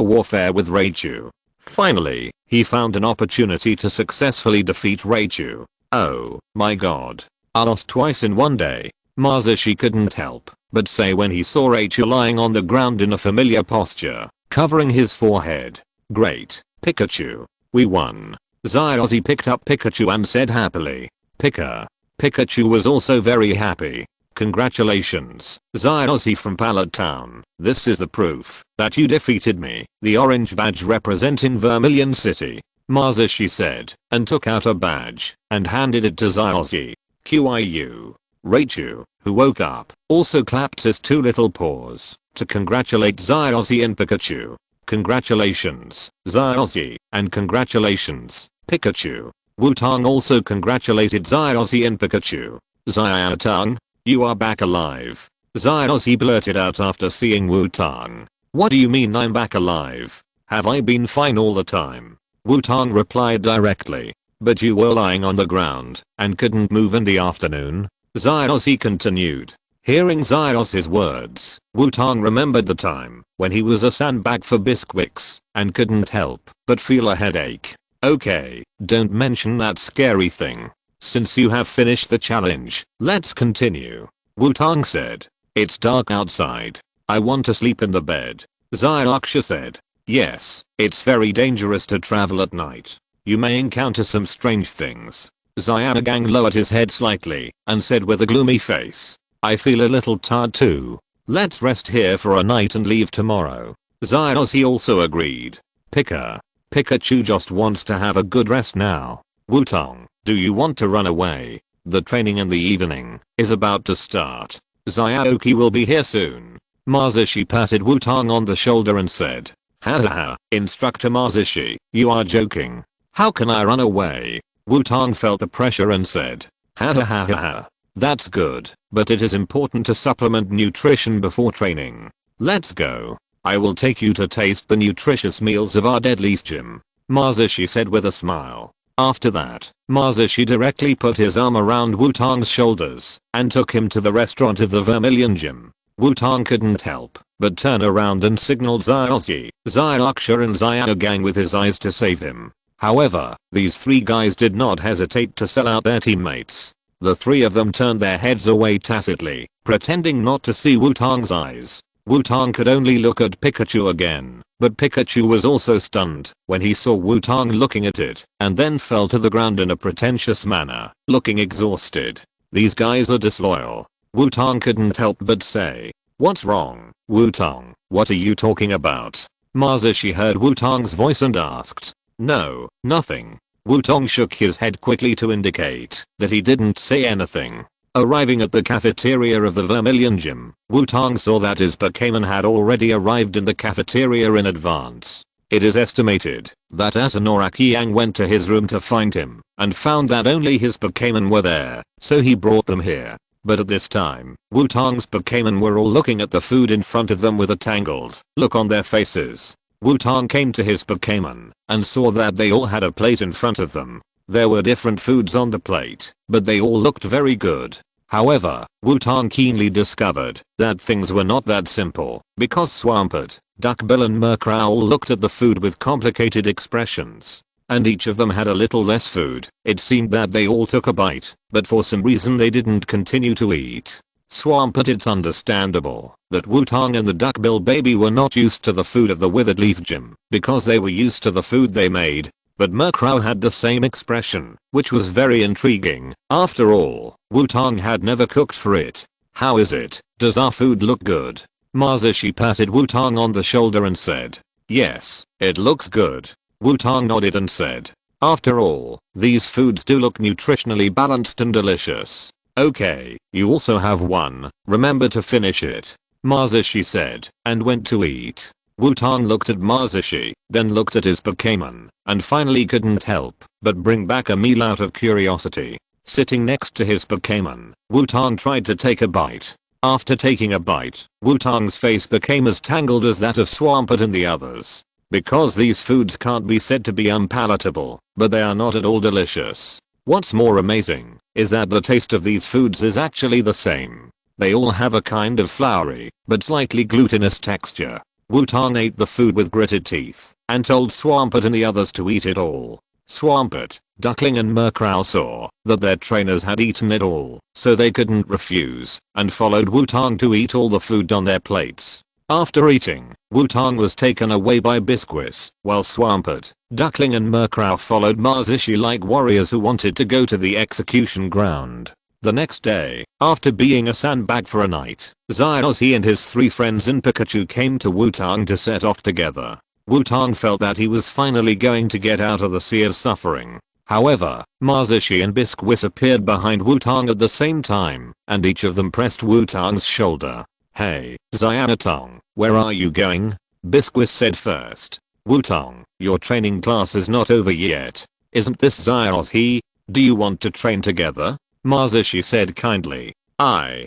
warfare with Raichu. Finally, he found an opportunity to successfully defeat Raichu. Oh my god. I lost twice in one day. Mazishi couldn't help but say when he saw Raichu lying on the ground in a familiar posture, covering his forehead. Great, Pikachu. We won. Xiaoxi picked up Pikachu and said happily. Pikachu was also very happy. Congratulations, Xiaoxi from Pallet Town. This is the proof that you defeated me. The orange badge representing Vermilion City. Mazishi said, and took out a badge and handed it to Xiaoxi. QIU. Raichu, who woke up, also clapped his two little paws to congratulate Xiaoxi and Pikachu. Congratulations, Xiaoxi, and congratulations, Pikachu. Wutong also congratulated Xiaoxi and Pikachu. Xiaotong, you are back alive. Xiaoxi blurted out after seeing Wutong. What do you mean I'm back alive? Have I been fine all the time? Wutong replied directly. but you were lying on the ground and couldn't move in the afternoon? Xiaoxi continued. Hearing Xiaoxi's words, Wutong remembered the time when he was a sandbag for biscuits and couldn't help but feel a headache. Okay, don't mention that scary thing. Since you have finished the challenge, let's continue. Wutong said. It's dark outside. I want to sleep in the bed. Xiaoxia said. Yes, it's very dangerous to travel at night. You may encounter some strange things. Xiaogang lowered his head slightly and said with a gloomy face. I feel a little tired too. Let's rest here for a night and leave tomorrow. Xiaoxi also agreed. Pikachu just wants to have a good rest now. Wutong, do you want to run away? The training in the evening is about to start. Xiaoxi will be here soon. Masashi patted Wutong on the shoulder and said. Haha, Instructor Masashi, you are joking. How can I run away? Wutong felt the pressure and said. Hahaha. That's good, but it is important to supplement nutrition before training. Let's go. I will take you to taste the nutritious meals of our Dead Leaf Gym. Masashi said with a smile. After that, Masashi directly put his arm around Wutong's shoulders and took him to the restaurant of the Vermilion Gym. Wutong couldn't help but turn around and signaled Xiaoxi, Xiaoxia and Xiaogang with his eyes to save him. However, these three guys did not hesitate to sell out their teammates. The three of them turned their heads away tacitly, pretending not to see Wutong's eyes. Wutong could only look at Pikachu again, but Pikachu was also stunned when he saw Wutong looking at it and then fell to the ground in a pretentious manner, looking exhausted. These guys are disloyal. Wutong couldn't help but say. What's wrong, Wutong? What are you talking about? Masashi heard Wutong's voice and asked. No, nothing. Wutong shook his head quickly to indicate that he didn't say anything. Arriving at the cafeteria of the Vermilion Gym, Wutong saw that his Pokémon had already arrived in the cafeteria in advance. It is estimated that Asanoraki Yang went to his room to find him and found that only his Pokémon were there, so he brought them here. But at this time, Wutong's Pokémon were all looking at the food in front of them with a tangled look on their faces. Wutong came to his Pokémon and saw that they all had a plate in front of them. There were different foods on the plate, but they all looked very good. However, Wutong keenly discovered that things were not that simple, because Swampert, Duckbill and Murkrow all looked at the food with complicated expressions. And each of them had a little less food. It seemed that they all took a bite, but for some reason they didn't continue to eat. Swampert, it's understandable that Wutong and the Duckbill baby were not used to the food of the Withered Leaf Gym, because they were used to the food they made. But Murkrow had the same expression, which was very intriguing. After all, Wutong had never cooked for it. How is it? Does our food look good? Masashi patted Wutong on the shoulder and said. Yes, it looks good. Wutong nodded and said. After all, these foods do look nutritionally balanced and delicious. Okay, you also have one. Remember to finish it. Masashi said, and went to eat. Wutong looked at Masashi, then looked at his Pokémon, and finally couldn't help but bring back a meal out of curiosity. Sitting next to his Pokémon, Wutong tried to take a bite. After taking a bite, Wutong's face became as tangled as that of Swampert and the others. Because these foods can't be said to be unpalatable, but they are not at all delicious. What's more amazing is that the taste of these foods is actually the same. They all have a kind of floury, but slightly glutinous texture. Wutong ate the food with gritted teeth and told Swampert and the others to eat it all. Swampert, Duckling and Murkrow saw that their trainers had eaten it all, so they couldn't refuse and followed Wutong to eat all the food on their plates. After eating, Wutong was taken away by Biscuits, while Swampert, Duckling and Murkrow followed Masashi like warriors who wanted to go to the execution ground. The next day, after being a sandbag for a night, Xiaoxi and his three friends and Pikachu came to Wutong to set off together. Wutong felt that he was finally going to get out of the sea of suffering. However, Masashi and Biscuits appeared behind Wutong at the same time, and each of them pressed Wutong's shoulder. Hey, Xiaotong, where are you going? Biscuits said first. Wutong, your training class is not over yet. Isn't this Xiaoxi? Do you want to train together? Masashi said kindly. I.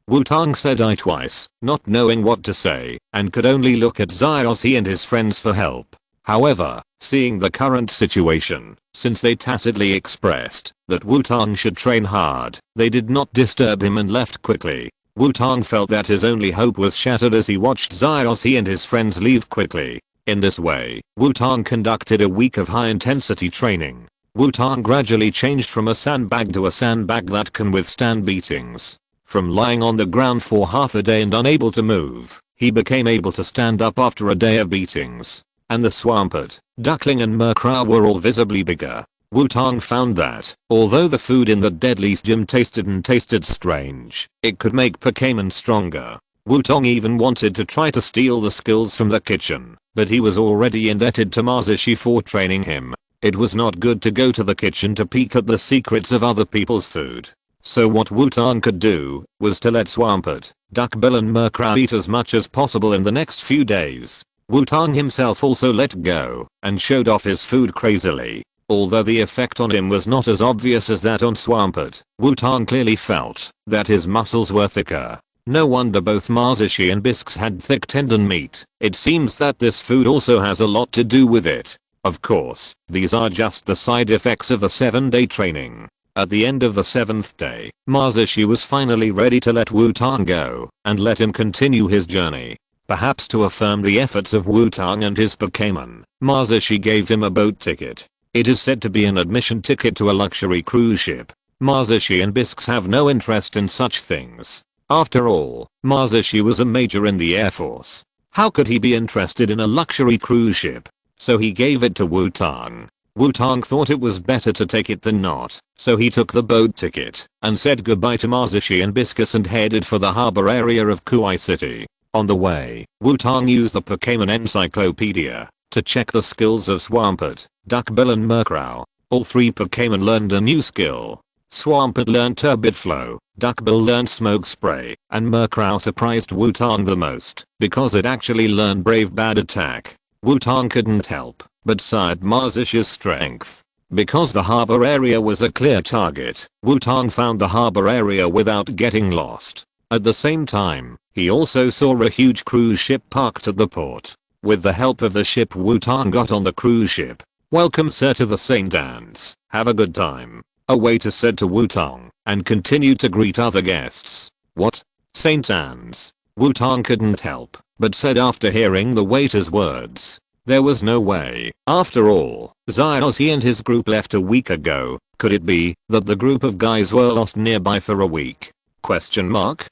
Wutong said I twice, not knowing what to say, and could only look at Xiaoxi and his friends for help. However, seeing the current situation, since they tacitly expressed that Wutong should train hard, they did not disturb him and left quickly. Wutong felt that his only hope was shattered as he watched Xiaozhi and his friends leave quickly. In this way, Wutong conducted a week of high-intensity training. Wutong gradually changed from a sandbag to a sandbag that can withstand beatings. From lying on the ground for half a day and unable to move, he became able to stand up after a day of beatings. And the Swampert, Duckling and Murkrow were all visibly bigger. Wutong found that, although the food in the Deadleaf Gym tasted strange, it could make Pokémon stronger. Wutong even wanted to try to steal the skills from the kitchen, but he was already indebted to Xiaozhi for training him. It was not good to go to the kitchen to peek at the secrets of other people's food. So what Wutong could do was to let Swampert, Duckbill and Murkrow eat as much as possible in the next few days. Wutong himself also let go and showed off his food crazily. Although the effect on him was not as obvious as that on Swampert, Wutong clearly felt that his muscles were thicker. No wonder both Xiaoxia and bisques had thick tendon meat. It seems that this food also has a lot to do with it. Of course, these are just the side effects of the 7-day training. At the end of the 7th day, Xiaoxia was finally ready to let Wutong go and let him continue his journey. Perhaps to affirm the efforts of Wutong and his Pokémon, Xiaoxia gave him a boat ticket. It is said to be an admission ticket to a luxury cruise ship. Xiaoxia and bisques have no interest in such things. After all, Xiaoxia was a major in the Air Force. How could he be interested in a luxury cruise ship? So he gave it to Wutong. Wutong thought it was better to take it than not, so he took the boat ticket and said goodbye to Xiaoxia and bisques and headed for the harbor area of Kuai City. On the way, Wutong used the Pokémon Encyclopedia to check the skills of Swampert, Duckbill and Murkrow. All 3 Pokémon learned a new skill. Swampert learned Turbid Flow, Duckbill learned Smoke Spray, and Murkrow surprised Wutong the most because it actually learned Brave Bad Attack. Wutong couldn't help but cite Xiaoxia's strength. Because the harbor area was a clear target, Wutong found the harbor area without getting lost. At the same time, he also saw a huge cruise ship parked at the port. With the help of the ship, Wutong got on the cruise ship. "Welcome sir to the St. Anne's, have a good time," a waiter said to Wutong, and continued to greet other guests. What? St. Anne's? Wutong couldn't help but said after hearing the waiter's words. There was no way. After all, Xiaozhi and his group left a week ago. Could it be that the group of guys were lost nearby for a week? Question mark?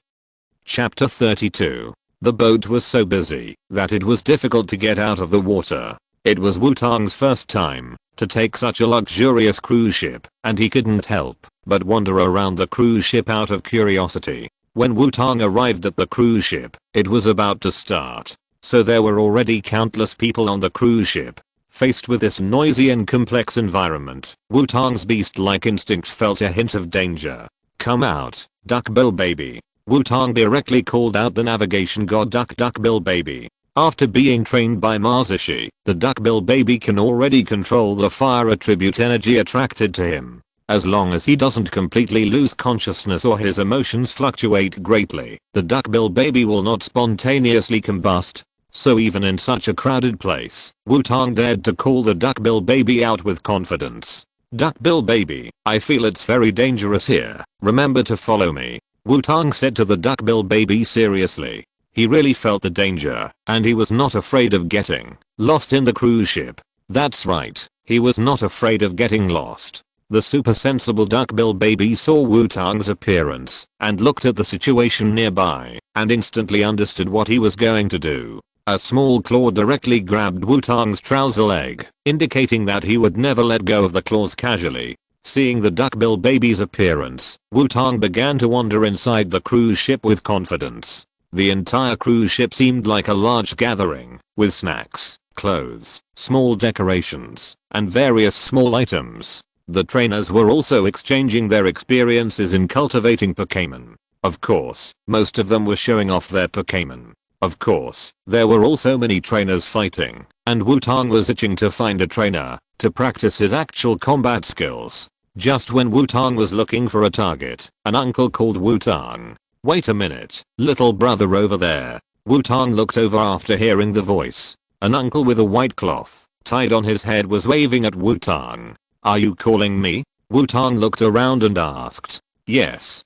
Chapter 32. The boat was so busy that it was difficult to get out of the water. It was Wutong's first time to take such a luxurious cruise ship, and he couldn't help but wander around the cruise ship out of curiosity. When Wutong arrived at the cruise ship, it was about to start, so there were already countless people on the cruise ship. Faced with this noisy and complex environment, Wutong's beast-like instinct felt a hint of danger. "Come out, Duckbill baby." Wutong directly called out the navigation god Duckbill baby. After being trained by Xiaoxia, the Duckbill baby can already control the fire attribute energy attracted to him. As long as he doesn't completely lose consciousness or his emotions fluctuate greatly, the Duckbill baby will not spontaneously combust. So even in such a crowded place, Wutong dared to call the Duckbill baby out with confidence. "Duckbill baby, I feel it's very dangerous here. Remember to follow me," Wutong said to the Duckbill baby seriously. He really felt the danger, and he was not afraid of getting lost in the cruise ship. That's right, he was not afraid of getting lost. The super sensible Duckbill baby saw Wutong's appearance and looked at the situation nearby and instantly understood what he was going to do. A small claw directly grabbed Wutong's trouser leg, indicating that he would never let go of the claws casually. Seeing the Duckbill baby's appearance, Wutong began to wander inside the cruise ship with confidence. The entire cruise ship seemed like a large gathering, with snacks, clothes, small decorations, and various small items. The trainers were also exchanging their experiences in cultivating Pokémon. Of course, most of them were showing off their Pokémon. Of course, there were also many trainers fighting, and Wutong was itching to find a trainer to practice his actual combat skills. Just when Wutong was looking for a target, an uncle called Wutong. "Wait a minute, little brother over there." Wutong looked over after hearing the voice. An uncle with a white cloth tied on his head was waving at Wutong. "Are you calling me?" Wutong looked around and asked. Yes,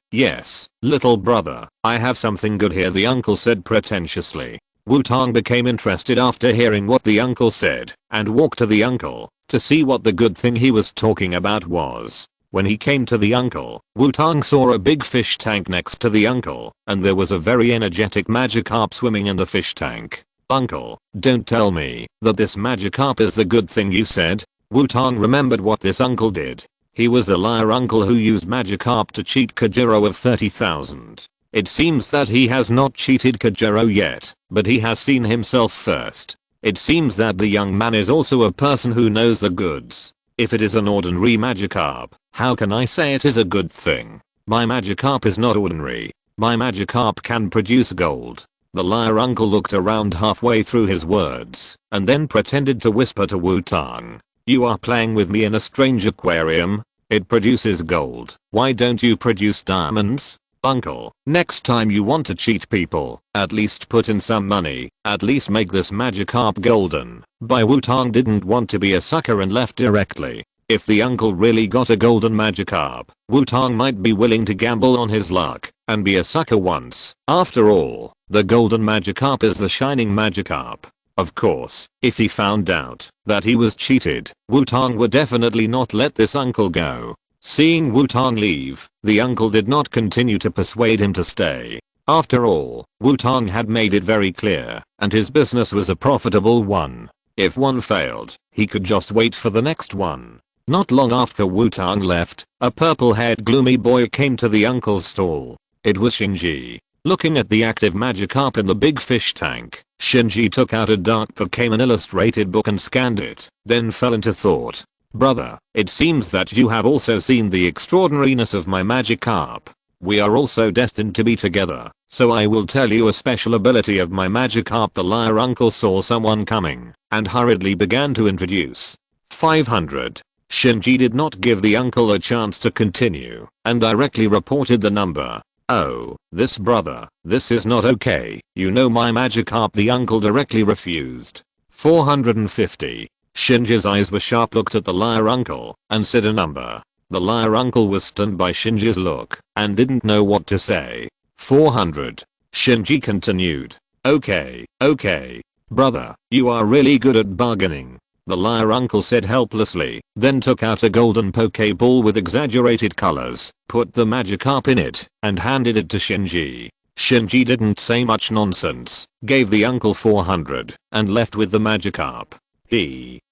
little brother, I have something good here," the uncle said pretentiously. Wutong became interested after hearing what the uncle said and walked to the uncle to see what the good thing he was talking about was. When he came to the uncle, Wutong saw a big fish tank next to the uncle, and there was a very energetic Magikarp swimming in the fish tank. "Uncle, don't tell me that this Magikarp is the good thing you said." Wutong remembered what this uncle did. He was the liar uncle who used Magikarp to cheat Kajiro of 30,000. It seems that he has not cheated Kajiro yet, but he has seen himself first. It seems that the young man is also a person who knows the goods. If it is an ordinary Magikarp, how can I say it is a good thing? My Magikarp is not ordinary. My Magikarp can produce gold. The liar uncle looked around halfway through his words, and then pretended to whisper to Wutong. "You are playing with me in a strange aquarium. It produces gold. Why don't you produce diamonds? Uncle, next time you want to cheat people, at least put in some money, at least make this Magikarp golden." But Wutong didn't want to be a sucker and left directly. If the uncle really got a golden Magikarp, Wutong might be willing to gamble on his luck and be a sucker once. After all, the golden Magikarp is the shining Magikarp. Of course, if he found out that he was cheated, Wutong would definitely not let this uncle go. Seeing Wutong leave, the uncle did not continue to persuade him to stay. After all, Wutong had made it very clear, and his business was a profitable one. If one failed, he could just wait for the next one. Not long after Wutong left, a purple-haired gloomy boy came to the uncle's stall. It was Shinji. Looking at the active Magikarp in the big fish tank, Shinji took out a dark Pokémon illustrated book and scanned it, then fell into thought. "Brother, it seems that you have also seen the extraordinariness of my Magikarp. We are also destined to be together, so I will tell you a special ability of my Magikarp." The liar uncle saw someone coming and hurriedly began to introduce. 500. Shinji did not give the uncle a chance to continue and directly reported the number. "Oh, this brother, this is not okay. You know my Magikarp," the uncle directly refused. 450. Shinji's eyes were sharp, looked at the liar uncle and said a number. The liar uncle was stunned by Shinji's look and didn't know what to say. 400. Shinji continued. Okay, brother, you are really good at bargaining," the liar uncle said helplessly, then took out a golden Pokeball with exaggerated colors, put the Magikarp in it, and handed it to Shinji. Shinji didn't say much nonsense, gave the uncle 400, and left with the Magikarp.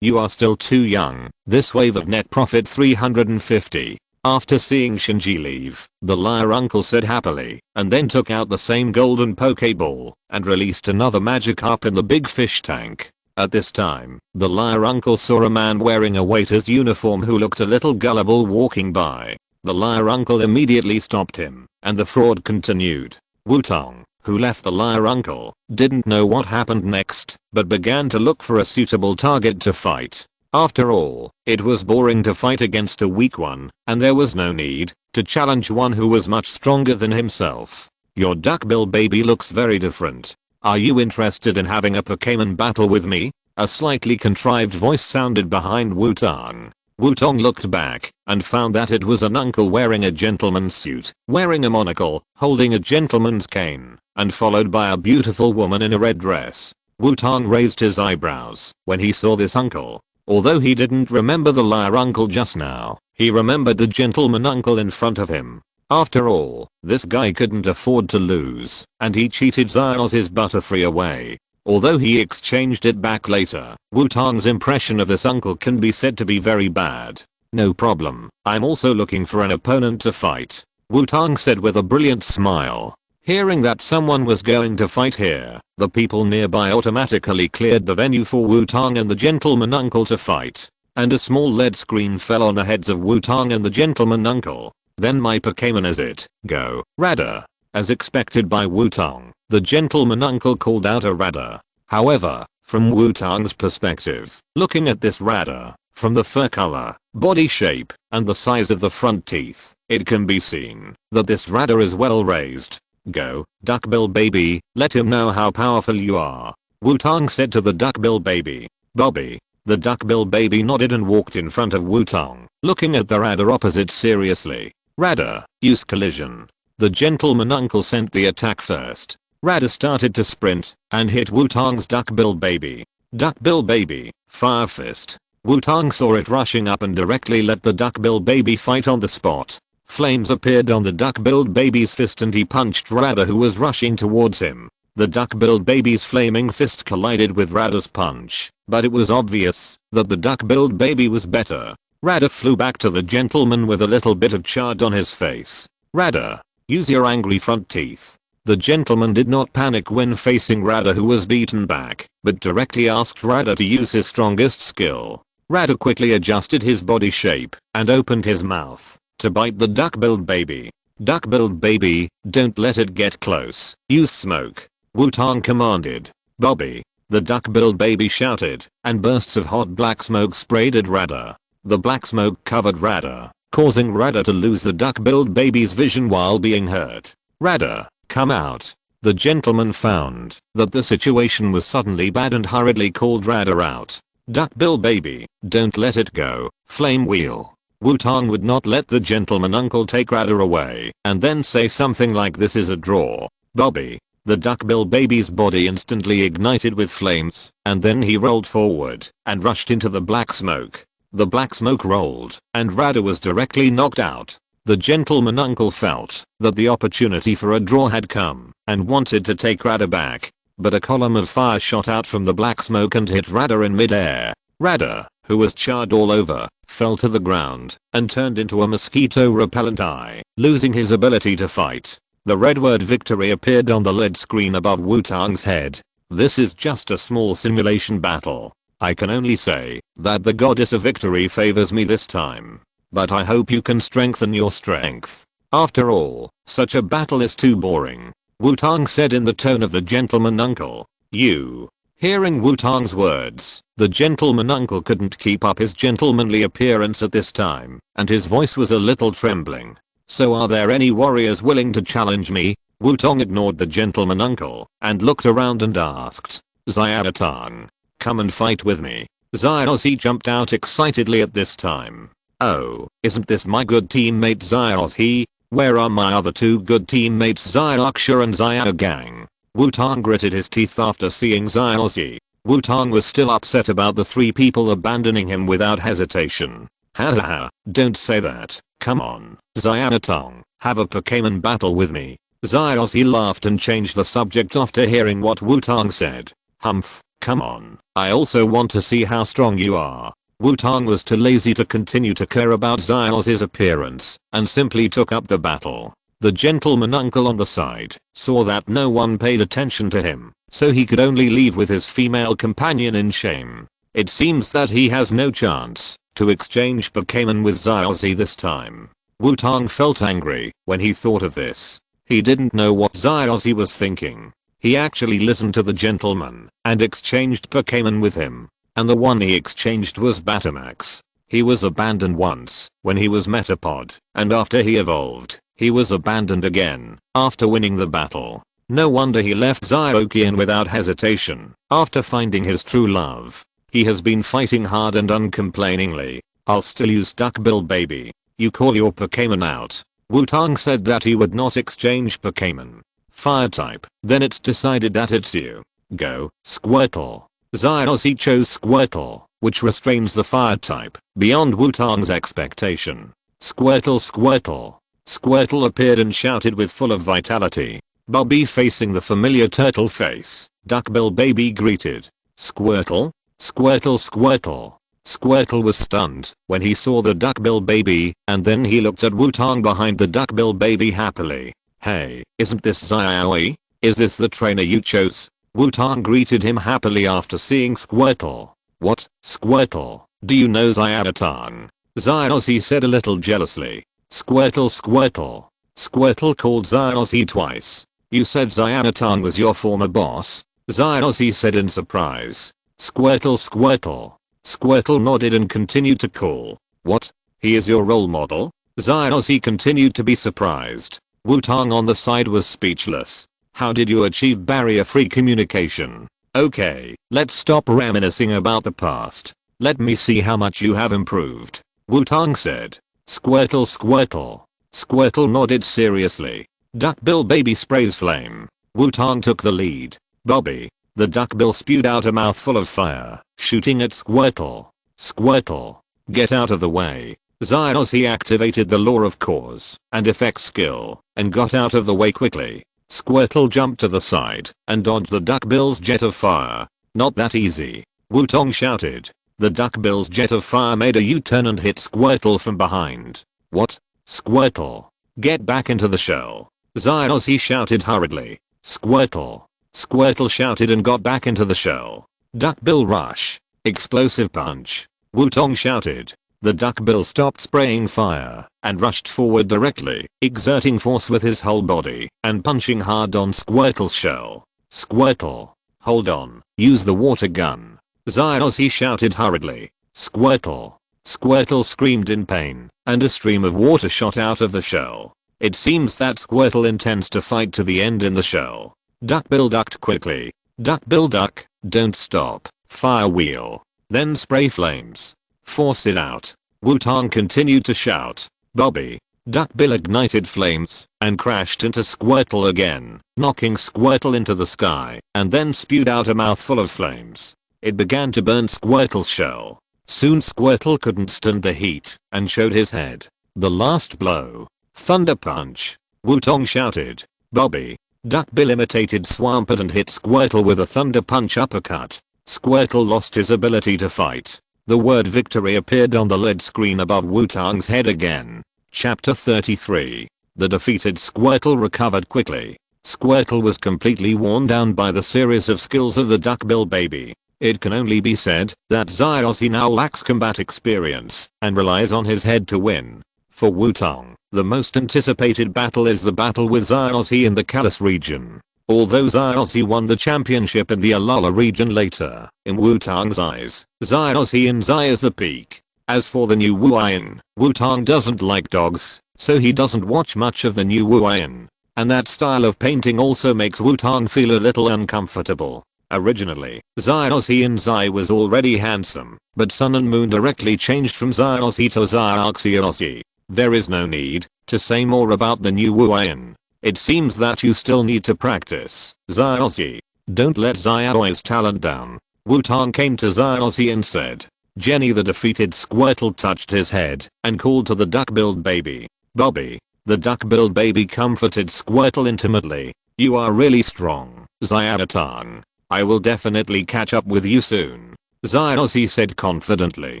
You are still too young. This wave of net profit 350. After seeing Shinji leave, the liar uncle said happily, and then took out the same golden Pokeball, and released another Magikarp in the big fish tank. At this time, the liar uncle saw a man wearing a waiter's uniform who looked a little gullible walking by. The liar uncle immediately stopped him, and the fraud continued. Wutong, who left the liar uncle, didn't know what happened next, but began to look for a suitable target to fight. After all, it was boring to fight against a weak one, and there was no need to challenge one who was much stronger than himself. "Your duckbill baby looks very different. Are you interested in having a Pokémon battle with me?" A slightly contrived voice sounded behind Wutong. Wutong looked back and found that it was an uncle wearing a gentleman's suit, wearing a monocle, holding a gentleman's cane, and followed by a beautiful woman in a red dress. Wutong raised his eyebrows when he saw this uncle. Although he didn't remember the liar uncle just now, he remembered the gentleman uncle in front of him. After all, this guy couldn't afford to lose, and he cheated Xiaozhi's Butterfree away. Although he exchanged it back later, Wutong's impression of this uncle can be said to be very bad. "No problem, I'm also looking for an opponent to fight," Wutong said with a brilliant smile. Hearing that someone was going to fight here, the people nearby automatically cleared the venue for Wutong and the gentleman uncle to fight, and a small LED screen fell on the heads of Wutong and the gentleman uncle. "Then my Pokémon is it, go, Radar." As expected by Wutong, the gentleman uncle called out a Radar. However, from Wutong's perspective, looking at this Radar, from the fur color, body shape, and the size of the front teeth, it can be seen that this Radar is well raised. "Go, duckbill baby, let him know how powerful you are," Wutong said to the duckbill baby. "Bobby, The duckbill baby nodded and walked in front of Wutong, looking at the radar opposite seriously. Radar, use collision. The gentleman uncle sent the attack first. Radar started to sprint and hit Wutong's duckbill baby. Duckbill baby, fire fist. Wutong saw it rushing up and directly let the duckbill baby fight on the spot. Flames appeared on the duck-billed baby's fist and he punched Radar, who was rushing towards him. The duck-billed baby's flaming fist collided with Radar's punch, but it was obvious that the duck-billed baby was better. Radar flew back to the gentleman with a little bit of chard on his face. Radar, use your angry front teeth. The gentleman did not panic when facing Radar, who was beaten back, but directly asked Radar to use his strongest skill. Radar quickly adjusted his body shape and opened his mouth to bite the duck-billed baby. Duck-billed baby, don't let it get close. Use smoke. Wutong commanded. Bobby. The duck-billed baby shouted, and bursts of hot black smoke sprayed at Radar. The black smoke covered Radar, causing Radar to lose the duck-billed baby's vision while being hurt. Radar, come out. The gentleman found that the situation was suddenly bad and hurriedly called Radar out. Duck-bill baby, don't let it go. Flame wheel. Wutong would not let the gentleman uncle take Radar away and then say something like this is a draw. Bobby. The duckbill baby's body instantly ignited with flames, and then he rolled forward and rushed into the black smoke. The black smoke rolled, and Radar was directly knocked out. The gentleman uncle felt that the opportunity for a draw had come and wanted to take Radar back, but a column of fire shot out from the black smoke and hit Radar in midair. Radar, who was charred all over, fell to the ground and turned into a mosquito-repellent eye, losing his ability to fight. The red word victory appeared on the LED screen above Wutong's head. This is just a small simulation battle. I can only say that the goddess of victory favors me this time. But I hope you can strengthen your strength. After all, such a battle is too boring. Wutong said in the tone of the gentleman uncle. You. Hearing Wutong's words, the gentleman uncle couldn't keep up his gentlemanly appearance at this time, and his voice was a little trembling. So are there any warriors willing to challenge me? Wutong ignored the gentleman uncle and looked around and asked. Xiaotong, come and fight with me. Xiaozhi jumped out excitedly at this time. Oh, isn't this my good teammate Xiaozhi? Where are my other two good teammates Xiaoxia and Xiaogang? Wutong gritted his teeth after seeing Xiaozhi. Wutong was still upset about the three people abandoning him without hesitation. Hahaha, don't say that. Come on, Xiaotong, have a Pokémon battle with me. Xiaozhi laughed and changed the subject after hearing what Wutong said. Humph, come on, I also want to see how strong you are. Wutong was too lazy to continue to care about Xiaozhi's appearance and simply took up the battle. The gentleman uncle on the side saw that no one paid attention to him, so he could only leave with his female companion in shame. It seems that he has no chance to exchange Pokémon with Xiaozhi this time. Wutong felt angry when he thought of this. He didn't know what Xiaozhi was thinking. He actually listened to the gentleman and exchanged Pokémon with him. And the one he exchanged was Batamax. He was abandoned once when he was Metapod, and after he evolved, he was abandoned again after winning the battle. No wonder he left Xiaoxian without hesitation after finding his true love. He has been fighting hard and uncomplainingly. I'll still use Duckbill baby. You call your Pokémon out. Wutong said that he would not exchange Pokémon. Fire type. Then it's decided that it's you. Go, Squirtle. Xiaozhi chose Squirtle, which restrains the fire type beyond Wutong's expectation. Squirtle, Squirtle. Squirtle appeared and shouted with full of vitality. Bobby facing the familiar turtle face. Duckbill baby greeted. Squirtle? Squirtle, Squirtle. Squirtle was stunned when he saw the Duckbill baby, and then he looked at Wutong behind the Duckbill baby happily. Hey, isn't this Xiaoxi? Is this the trainer you chose? Wutong greeted him happily after seeing Squirtle. What, Squirtle? Do you know Xiaotong? Xiaozhi said a little jealously. Squirtle, Squirtle. Squirtle called Xiaozhi twice. You said Xiaotong was your former boss? Xiaozhi said in surprise. Squirtle, Squirtle. Squirtle nodded and continued to call. What? He is your role model? Xiaozhi continued to be surprised. Wutong on the side was speechless. How did you achieve barrier-free communication? Okay, let's stop reminiscing about the past. Let me see how much you have improved. Wutong said. Squirtle squirtle. Squirtle nodded seriously. Duckbill baby sprays flame. Wutong took the lead. Bobby. The duckbill spewed out a mouthful of fire, shooting at Squirtle. Squirtle. Get out of the way. Xiaozhi activated the law of cause and effect skill and got out of the way quickly. Squirtle jumped to the side and dodged the duckbill's jet of fire. Not that easy. Wutong shouted. The duckbill's jet of fire made a U-turn and hit Squirtle from behind. What? Squirtle. Get back into the shell. Xiaozhi shouted hurriedly. Squirtle. Squirtle shouted and got back into the shell. Duckbill rush. Explosive punch. Wutong shouted. The duckbill stopped spraying fire and rushed forward directly, exerting force with his whole body and punching hard on Squirtle's shell. Squirtle. Hold on. Use the water gun. Xiaozhi shouted hurriedly. Squirtle. Squirtle screamed in pain and a stream of water shot out of the shell. It seems that Squirtle intends to fight to the end in the shell. Duckbill ducked quickly. Duckbill duck, don't stop. Fire wheel. Then spray flames. Force it out. Wutong continued to shout. Bobby. Duckbill ignited flames and crashed into Squirtle again, knocking Squirtle into the sky and then spewed out a mouthful of flames. It began to burn Squirtle's shell. Soon Squirtle couldn't stand the heat and showed his head. The last blow. Thunder punch. Wutong shouted. Bobby. Duckbill imitated Swampert and hit Squirtle with a thunder punch uppercut. Squirtle lost his ability to fight. The word victory appeared on the LED screen above Wutong's head again. Chapter 33. The defeated Squirtle recovered quickly. Squirtle was completely worn down by the series of skills of the duckbill baby. It can only be said that Xiaozhi now lacks combat experience and relies on his head to win. For Wutong, the most anticipated battle is the battle with Xiaozhi in the Kalos region. Although Xiaozhi won the championship in the Alola region later, in Wutong's eyes, Xiaozhi in Xi is the peak. As for the new Wuian, Wutong doesn't like dogs, so he doesn't watch much of the new Wuian. And that style of painting also makes Wutong feel a little uncomfortable. Originally, Xiaozhi in Xi was already handsome, but Sun and Moon directly changed from Xiaozhi to Xiaoxia. There is no need to say more about the new Wuian. It seems that you still need to practice, Xiaozhi. Don't let Xiaoxi's talent down. Wutong came to Xiaozhi and said. Jenny the defeated Squirtle touched his head and called to the duck-billed baby. Bobby. The duck-billed baby comforted Squirtle intimately. You are really strong, Xiaotong. I will definitely catch up with you soon. Xiaozhi said confidently.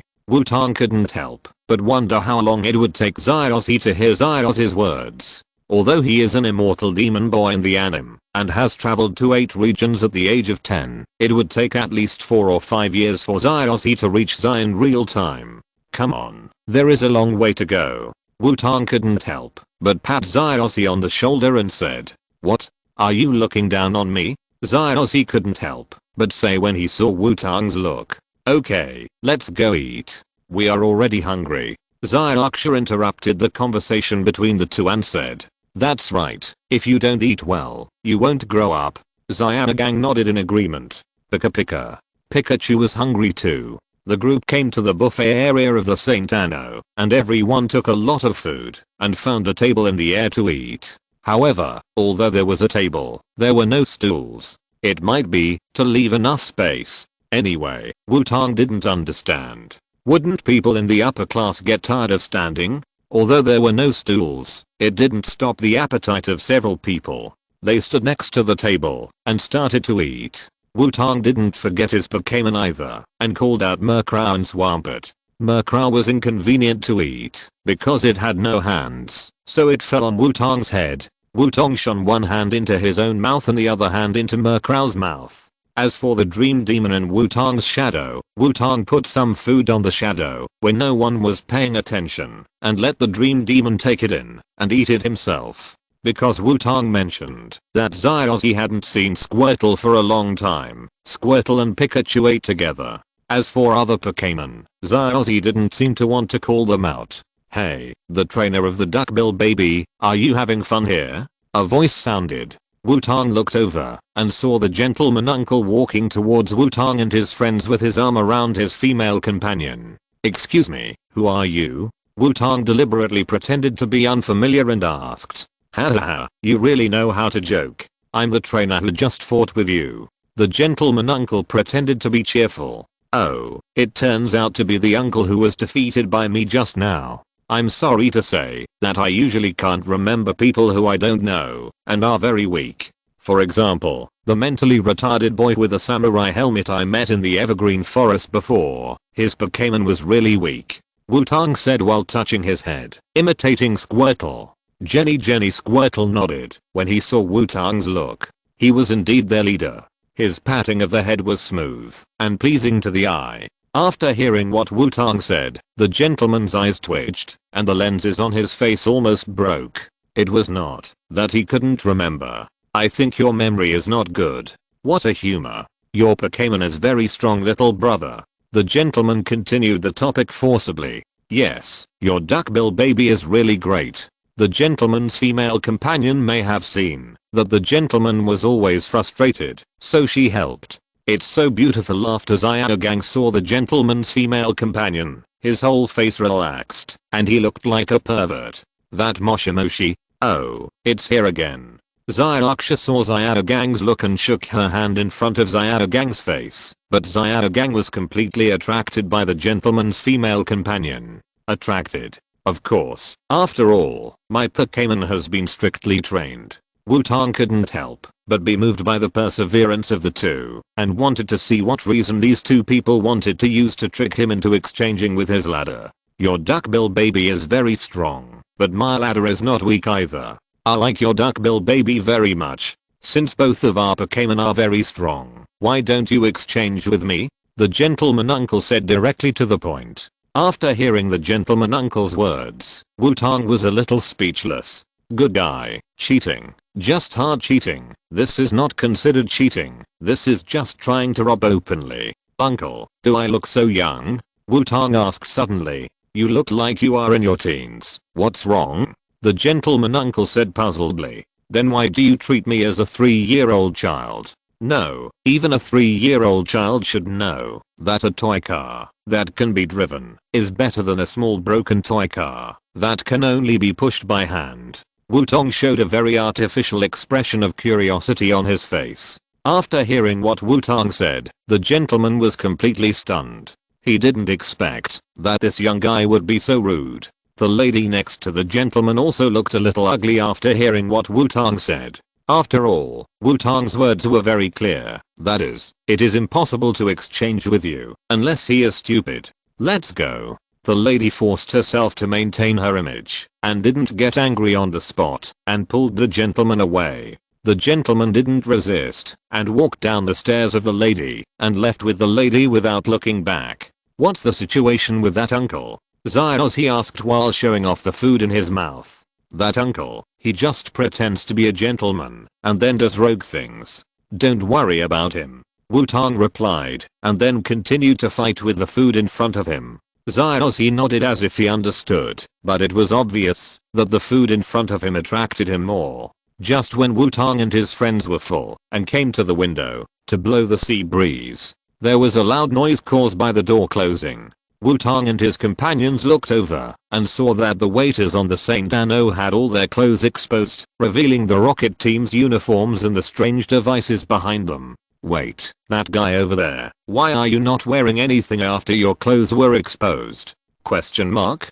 Wutong couldn't help but wonder how long it would take Xiaozhi to hear Xiaozhi's words. Although he is an immortal demon boy in the anime and has traveled to 8 regions at the age of 10, it would take at least 4 or 5 years for Xiaozhi to reach Xi in real time. Come on, there is a long way to go. Wutong couldn't help but pat Xiaozhi on the shoulder and said, What? Are you looking down on me? Xiaozhi couldn't help but say when he saw Wutong's look. Okay, let's go eat. We are already hungry. Xiaoxia interrupted the conversation between the two and said, That's right, if you don't eat well, you won't grow up. Xiaogang nodded in agreement. Pika. Pikachu was hungry too. The group came to the buffet area of the St. Anno, and everyone took a lot of food and found a table in the air to eat. However, although there was a table, there were no stools. It might be to leave enough space. Anyway, Wutong didn't understand. Wouldn't people in the upper class get tired of standing? Although there were no stools, it didn't stop the appetite of several people. They stood next to the table and started to eat. Wutong didn't forget his Pokémon either and called out Murkrow and Swampert. Murkrow was inconvenient to eat because it had no hands, so it fell on Wutong's head. Wutong shone one hand into his own mouth and the other hand into Murkrow's mouth. As for the dream demon and Wutong's shadow, Wutong put some food on the shadow when no one was paying attention and let the dream demon take it in and eat it himself. Because Wutong mentioned that Xiaozhi hadn't seen Squirtle for a long time, Squirtle and Pikachu ate together. As for other Pokémon, Xiaozhi didn't seem to want to call them out. Hey, the trainer of the duckbill baby, are you having fun here? A voice sounded. Wutong looked over and saw the gentleman uncle walking towards Wutong and his friends with his arm around his female companion. "Excuse me, who are you?" Wutong deliberately pretended to be unfamiliar and asked. "Haha, you really know how to joke. I'm the trainer who just fought with you." The gentleman uncle pretended to be cheerful. "Oh, it turns out to be the uncle who was defeated by me just now. I'm sorry to say that I usually can't remember people who I don't know and are very weak. For example, the mentally retarded boy with a samurai helmet I met in the evergreen forest before. His Pokémon was really weak," Wutong said while touching his head, imitating Squirtle. Jenny Squirtle nodded when he saw Wutong's look. He was indeed their leader. His patting of the head was smooth and pleasing to the eye. After hearing what Wutong said, the gentleman's eyes twitched and the lenses on his face almost broke. It was not that he couldn't remember. "I think your memory is not good. What a humor. Your Pokémon is very strong, little brother." The gentleman continued the topic forcibly. "Yes, your duckbill baby is really great." The gentleman's female companion may have seen that the gentleman was always frustrated, so she helped. "It's so beautiful." After Xiaogang saw the gentleman's female companion, his whole face relaxed and he looked like a pervert. "That Moshimoshi? Oh, it's here again." Xiaoxia saw Xiaogang's look and shook her hand in front of Xiaogang's face, but Xiaogang was completely attracted by the gentleman's female companion. Attracted? Of course. After all, my Pokémon has been strictly trained. Wutong couldn't help but be moved by the perseverance of the two and wanted to see what reason these two people wanted to use to trick him into exchanging with his ladder. "Your duckbill baby is very strong, but my ladder is not weak either. I like your duckbill baby very much. Since both of our Pokémon are very strong, why don't you exchange with me?" The gentleman uncle said directly to the point. After hearing the gentleman uncle's words, Wutong was a little speechless. "Good guy, cheating. Just hard cheating. This is not considered cheating. This is just trying to rob openly." "Uncle, do I look so young?" Wutong asked suddenly. "You look like you are in your teens. What's wrong?" The gentleman uncle said puzzledly. "Then why do you treat me as a 3-year-old child?" "No, even a 3-year-old child should know that a toy car that can be driven is better than a small broken toy car that can only be pushed by hand." Wutong showed a very artificial expression of curiosity on his face. After hearing what Wutong said, the gentleman was completely stunned. He didn't expect that this young guy would be so rude. The lady next to the gentleman also looked a little ugly after hearing what Wutong said. After all, Wutong's words were very clear. That is, it is impossible to exchange with you unless he is stupid. "Let's go." The lady forced herself to maintain her image and didn't get angry on the spot and pulled the gentleman away. The gentleman didn't resist and walked down the stairs of the lady and left with the lady without looking back. "What's the situation with that uncle?" Xiaoxi asked while showing off the food in his mouth. "That uncle, he just pretends to be a gentleman and then does rogue things. Don't worry about him," Wutong replied and then continued to fight with the food in front of him. Xiaoxi nodded as if he understood, but it was obvious that the food in front of him attracted him more. Just when Wutong and his friends were full and came to the window to blow the sea breeze, there was a loud noise caused by the door closing. Wutong and his companions looked over and saw that the waiters on the Saint Anno had all their clothes exposed, revealing the rocket team's uniforms and the strange devices behind them. "Wait, that guy over there, why are you not wearing anything after your clothes were exposed? Question mark?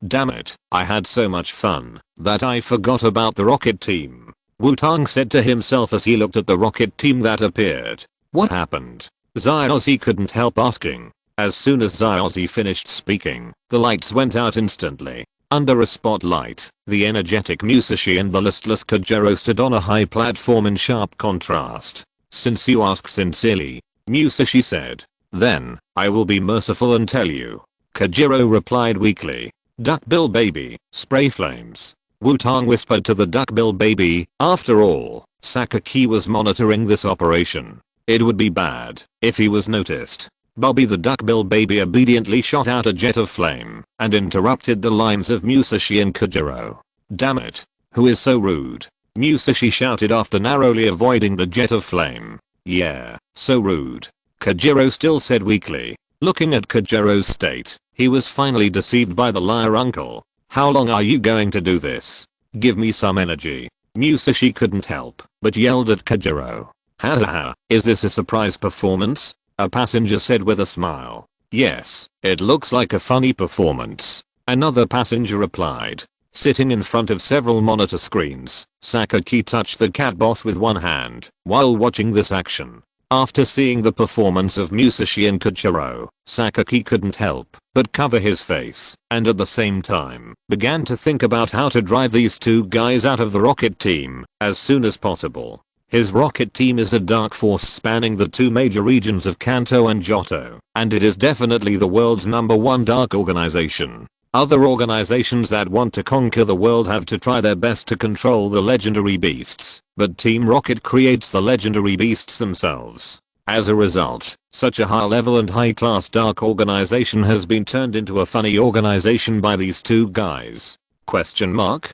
Damn it, I had so much fun that I forgot about the rocket team," Wutong said to himself as he looked at the rocket team that appeared. "What happened?" Xiaoxi couldn't help asking. As soon as Xiaoxi finished speaking, the lights went out instantly. Under a spotlight, the energetic Musashi and the listless Kajiro stood on a high platform in sharp contrast. "Since you asked sincerely," Musashi said, "then I will be merciful and tell you." Kajiro replied weakly. "Duckbill baby, spray flames." Wutong whispered to the duckbill baby. After all, Sakaki was monitoring this operation. It would be bad if he was noticed. Bobby the duckbill baby obediently shot out a jet of flame and interrupted the lines of Musashi and Kajiro. "Damn it. Who is so rude?" Musashi shouted after narrowly avoiding the jet of flame. Yeah, so rude. Kajiro still said weakly. Looking at Kajiro's state, he was finally deceived by the liar uncle. How long are you going to do this? Give me some energy. Musashi couldn't help, but yelled at Kajiro. Hahaha, is this a surprise performance? A passenger said with a smile. Yes, it looks like a funny performance. Another passenger replied. Sitting in front of several monitor screens, Sakaki touched the cat boss with one hand while watching this action. After seeing the performance of Musashi and Kajiro, Sakaki couldn't help but cover his face and at the same time began to think about how to drive these two guys out of the rocket team as soon as possible. His rocket team is a dark force spanning the two major regions of Kanto and Johto, and it is definitely the world's #1 dark organization. Other organizations that want to conquer the world have to try their best to control the legendary beasts, but Team Rocket creates the legendary beasts themselves. As a result, such a high level and high class dark organization has been turned into a funny organization by these two guys. Question mark?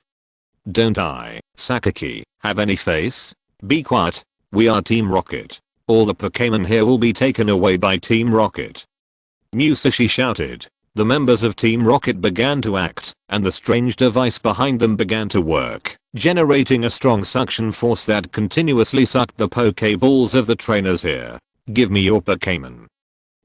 Don't I, Sakaki, have any face? Be quiet. We are Team Rocket. All the Pokémon here will be taken away by Team Rocket. Musashi shouted. The members of Team Rocket began to act, and the strange device behind them began to work, generating a strong suction force that continuously sucked the Pokéballs of the trainers here. Give me your Pokémon.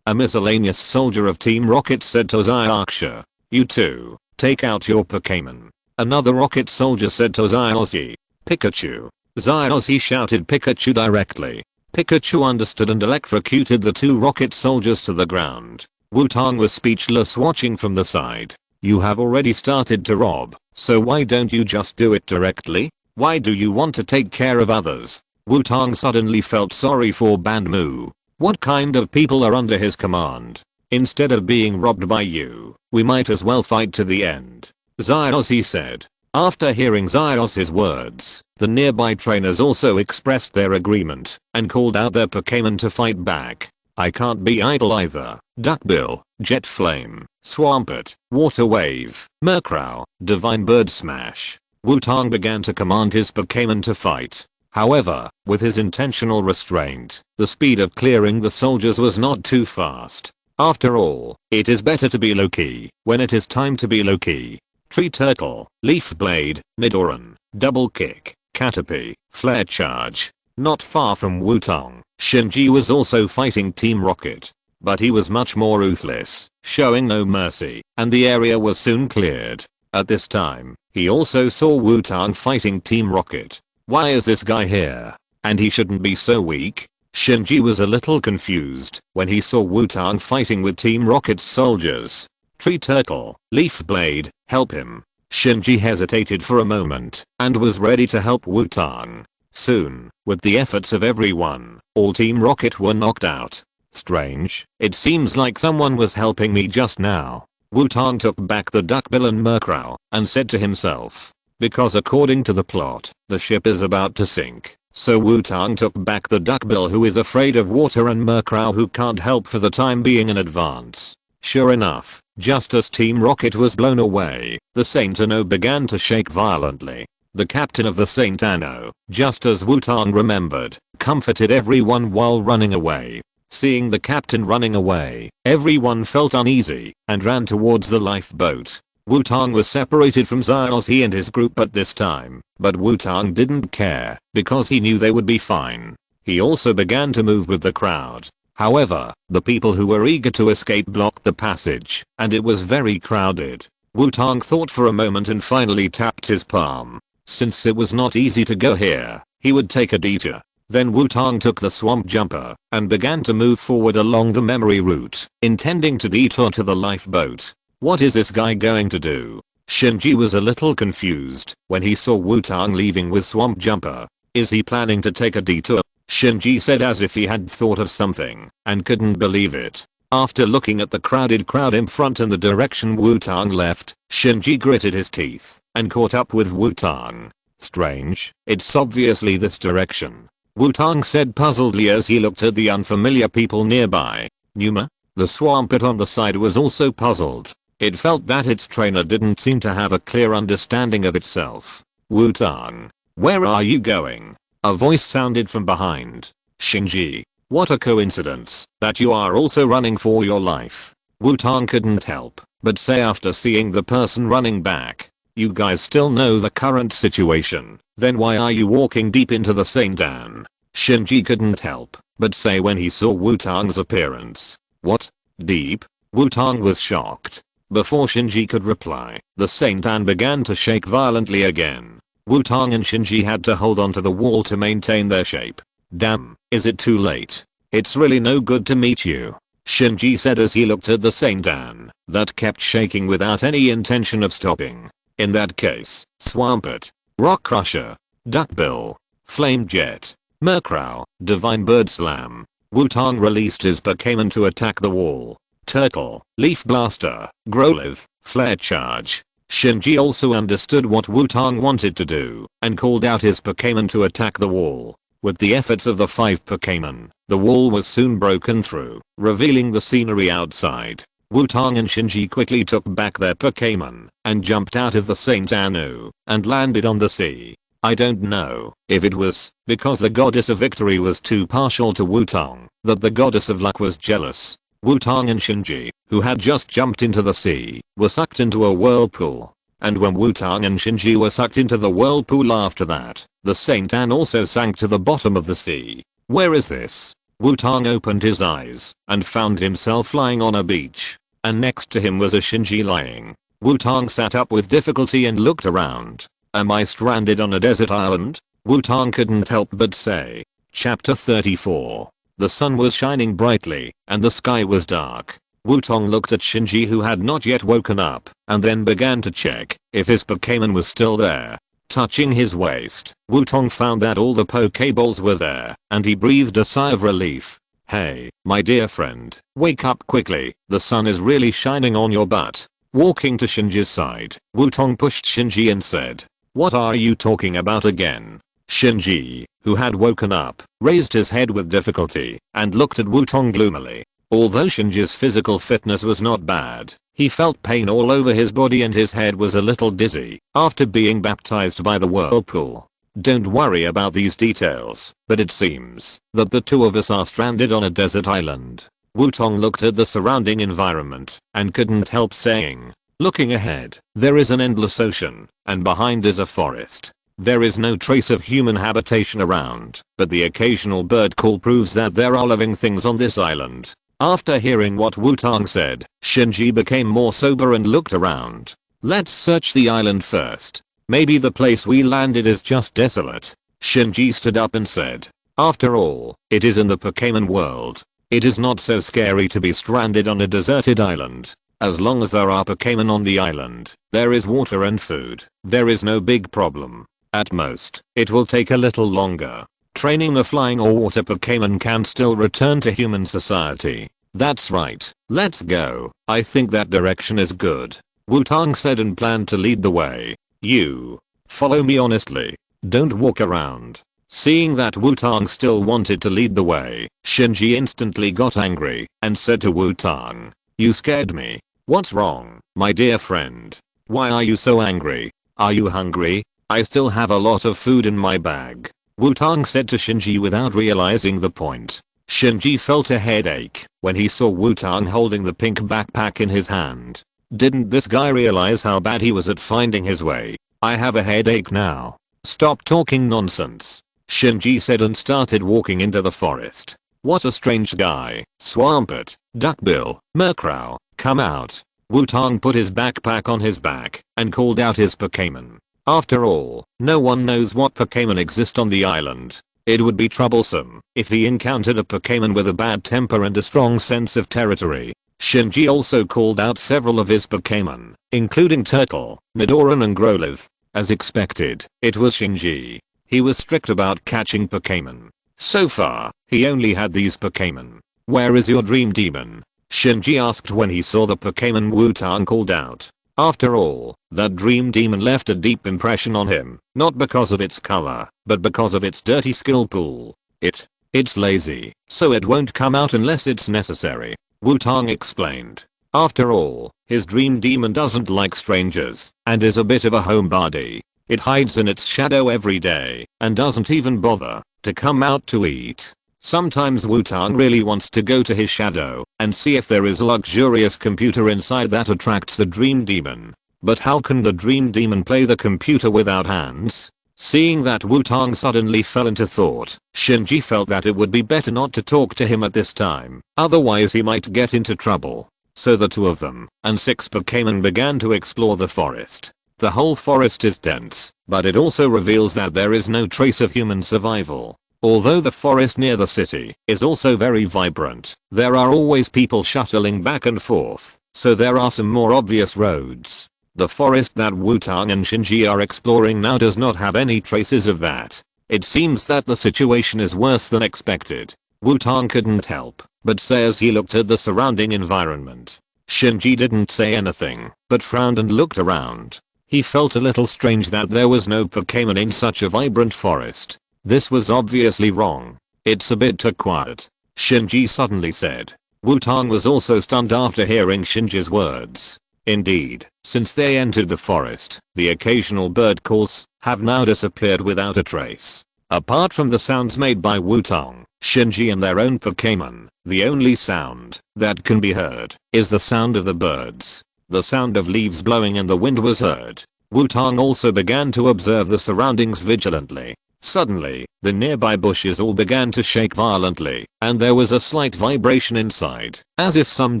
A miscellaneous soldier of Team Rocket said to Xiaoxia. You too, take out your Pokémon. Another rocket soldier said to Xiaozhi. Pikachu. Xiaozhi shouted Pikachu directly. Pikachu understood and electrocuted the two rocket soldiers to the ground. Wutong was speechless watching from the side. You have already started to rob, so why don't you just do it directly? Why do you want to take care of others? Wutong suddenly felt sorry for Banmu. What kind of people are under his command? Instead of being robbed by you, we might as well fight to the end. Xiaozhi said. After hearing Xiaozhi's words, the nearby trainers also expressed their agreement and called out their Pokémon to fight back. I can't be idle either. Duckbill, Jet Flame, Swampert, Water Wave, Murkrow, Divine Bird Smash. Wutong began to command his Pokémon to fight. However, with his intentional restraint, the speed of clearing the soldiers was not too fast. After all, it is better to be low-key when it is time to be low-key. Tree Turtle, Leaf Blade, Nidoran, Double Kick, Caterpie, Flare Charge. Not far from Wutong, Shinji was also fighting Team Rocket. But he was much more ruthless, showing no mercy, and the area was soon cleared. At this time, he also saw Wutong fighting Team Rocket. Why is this guy here? And he shouldn't be so weak? Shinji was a little confused when he saw Wutong fighting with Team Rocket's soldiers. Tree Turtle, Leaf Blade, help him. Shinji hesitated for a moment and was ready to help Wutong. Soon, with the efforts of everyone, all Team Rocket were knocked out. Strange, it seems like someone was helping me just now. Wutong took back the Duckbill and Murkrow and said to himself. Because according to the plot, the ship is about to sink. So Wutong took back the Duckbill who is afraid of water and Murkrow who can't help for the time being in advance. Sure enough, just as Team Rocket was blown away, the Saint Anno began to shake violently. The captain of the Saint Anno, just as Wutong remembered, comforted everyone while running away. Seeing the captain running away, everyone felt uneasy and ran towards the lifeboat. Wutong was separated from Xiaozhi and his group at this time, but Wutong didn't care because he knew they would be fine. He also began to move with the crowd. However, the people who were eager to escape blocked the passage, and it was very crowded. Wutong thought for a moment and finally tapped his palm. Since it was not easy to go here, he would take a detour. Then Wutong took the swamp jumper and began to move forward along the memory route, intending to detour to the lifeboat. What is this guy going to do? Shinji was a little confused when he saw Wutong leaving with swamp jumper. Is he planning to take a detour? Shinji said as if he had thought of something and couldn't believe it. After looking at the crowded crowd in front and the direction Wutong left, Shinji gritted his teeth and caught up with Wutong. Strange, it's obviously this direction. Wutong said puzzledly as he looked at the unfamiliar people nearby. Numa? The Swampert on the side was also puzzled. It felt that its trainer didn't seem to have a clear understanding of itself. Wutong. Where are you going? A voice sounded from behind. Shinji. What a coincidence that you are also running for your life. Wutong couldn't help but say after seeing the person running back. You guys still know the current situation, then why are you walking deep into the Saint Dan? Shinji couldn't help but say when he saw Wutong's appearance. What? Deep? Wutong was shocked. Before Shinji could reply, the Saint Dan began to shake violently again. Wutong and Shinji had to hold onto the wall to maintain their shape. Damn, is it too late? It's really no good to meet you. Shinji said as he looked at the Saint Dan that kept shaking without any intention of stopping. In that case, Swampert, Rock Crusher, Duckbill, Flame Jet, Murkrow, Divine Bird Slam. Wutong released his Pokémon to attack the wall. Turtle, Leaf Blaster, Growlithe, Flare Charge. Shinji also understood what Wutong wanted to do and called out his Pokémon to attack the wall. With the efforts of the 5 Pokémon, the wall was soon broken through, revealing the scenery outside. Wutong and Shinji quickly took back their Pokémon and jumped out of the Saint Anu and landed on the sea. I don't know if it was because the goddess of victory was too partial to Wutong that the goddess of luck was jealous. Wutong and Shinji, who had just jumped into the sea, were sucked into a whirlpool. And when Wutong and Shinji were sucked into the whirlpool after that, the Saint Anne also sank to the bottom of the sea. Where is this? Wutong opened his eyes and found himself lying on a beach. And next to him was a Shinji lying. Wutong sat up with difficulty and looked around. Am I stranded on a desert island? Wutong couldn't help but say. Chapter 34. The sun was shining brightly and the sky was dark. Wutong looked at Shinji who had not yet woken up and then began to check if his Pokémon was still there. Touching his waist, Wutong found that all the Pokéballs were there and he breathed a sigh of relief. Hey, my dear friend, wake up quickly, the sun is really shining on your butt. Walking to Shinji's side, Wutong pushed Shinji and said, what are you talking about again? Shinji, who had woken up, raised his head with difficulty and looked at Wutong gloomily. Although Shinji's physical fitness was not bad, he felt pain all over his body and his head was a little dizzy after being baptized by the whirlpool. Don't worry about these details, but it seems that the two of us are stranded on a desert island. Wutong looked at the surrounding environment and couldn't help saying, looking ahead, there is an endless ocean, and behind is a forest. There is no trace of human habitation around, but the occasional bird call proves that there are living things on this island. After hearing what Wutong said, Shinji became more sober and looked around. Let's search the island first. Maybe the place we landed is just desolate. Shinji stood up and said, after all, it is in the Pokémon world. It is not so scary to be stranded on a deserted island. As long as there are Pokémon on the island, there is water and food, there is no big problem. At most, it will take a little longer. Training the flying or water Pokémon can still return to human society. That's right, let's go. I think that direction is good. Wutong said and planned to lead the way. You. Follow me honestly. Don't walk around. Seeing that Wutong still wanted to lead the way, Shinji instantly got angry and said to Wutong, you scared me. What's wrong, my dear friend? Why are you so angry? Are you hungry? I still have a lot of food in my bag. Wutong said to Shinji without realizing the point. Shinji felt a headache when he saw Wutong holding the pink backpack in his hand. Didn't this guy realize how bad he was at finding his way? I have a headache now. Stop talking nonsense. Shinji said and started walking into the forest. What a strange guy. Swampert, Duckbill, Murkrow, come out. Wutong put his backpack on his back and called out his Pokémon. After all, no one knows what Pokémon exist on the island. It would be troublesome if he encountered a Pokémon with a bad temper and a strong sense of territory. Shinji also called out several of his Pokémon, including Turtle, Nidoran and Growlithe. As expected, it was Shinji. He was strict about catching Pokémon. So far, he only had these Pokémon. Where is your dream demon? Shinji asked when he saw the Pokémon Wutong called out. After all, that dream demon left a deep impression on him, not because of its color, but because of its dirty skill pool. It's lazy, so it won't come out unless it's necessary. Wutong explained. After all, his dream demon doesn't like strangers and is a bit of a homebody. It hides in its shadow every day and doesn't even bother to come out to eat. Sometimes Wutong really wants to go to his shadow and see if there is a luxurious computer inside that attracts the dream demon. But how can the dream demon play the computer without hands? Seeing that Wutong suddenly fell into thought, Shinji felt that it would be better not to talk to him at this time, otherwise he might get into trouble. So the two of them and 6 Pokémon began to explore the forest. The whole forest is dense, but it also reveals that there is no trace of human survival. Although the forest near the city is also very vibrant, there are always people shuttling back and forth, so there are some more obvious roads. The forest that Wutong and Shinji are exploring now does not have any traces of that. It seems that the situation is worse than expected. Wutong couldn't help but say as he looked at the surrounding environment. Shinji didn't say anything, but frowned and looked around. He felt a little strange that there was no Pokémon in such a vibrant forest. This was obviously wrong. It's a bit too quiet, Shinji suddenly said. Wutong was also stunned after hearing Shinji's words. Indeed, since they entered the forest, the occasional bird calls have now disappeared without a trace. Apart from the sounds made by Wutong, Shinji and their own Pokémon, the only sound that can be heard is the sound of the birds. The sound of leaves blowing in the wind was heard. Wutong also began to observe the surroundings vigilantly. Suddenly, the nearby bushes all began to shake violently, and there was a slight vibration inside, as if some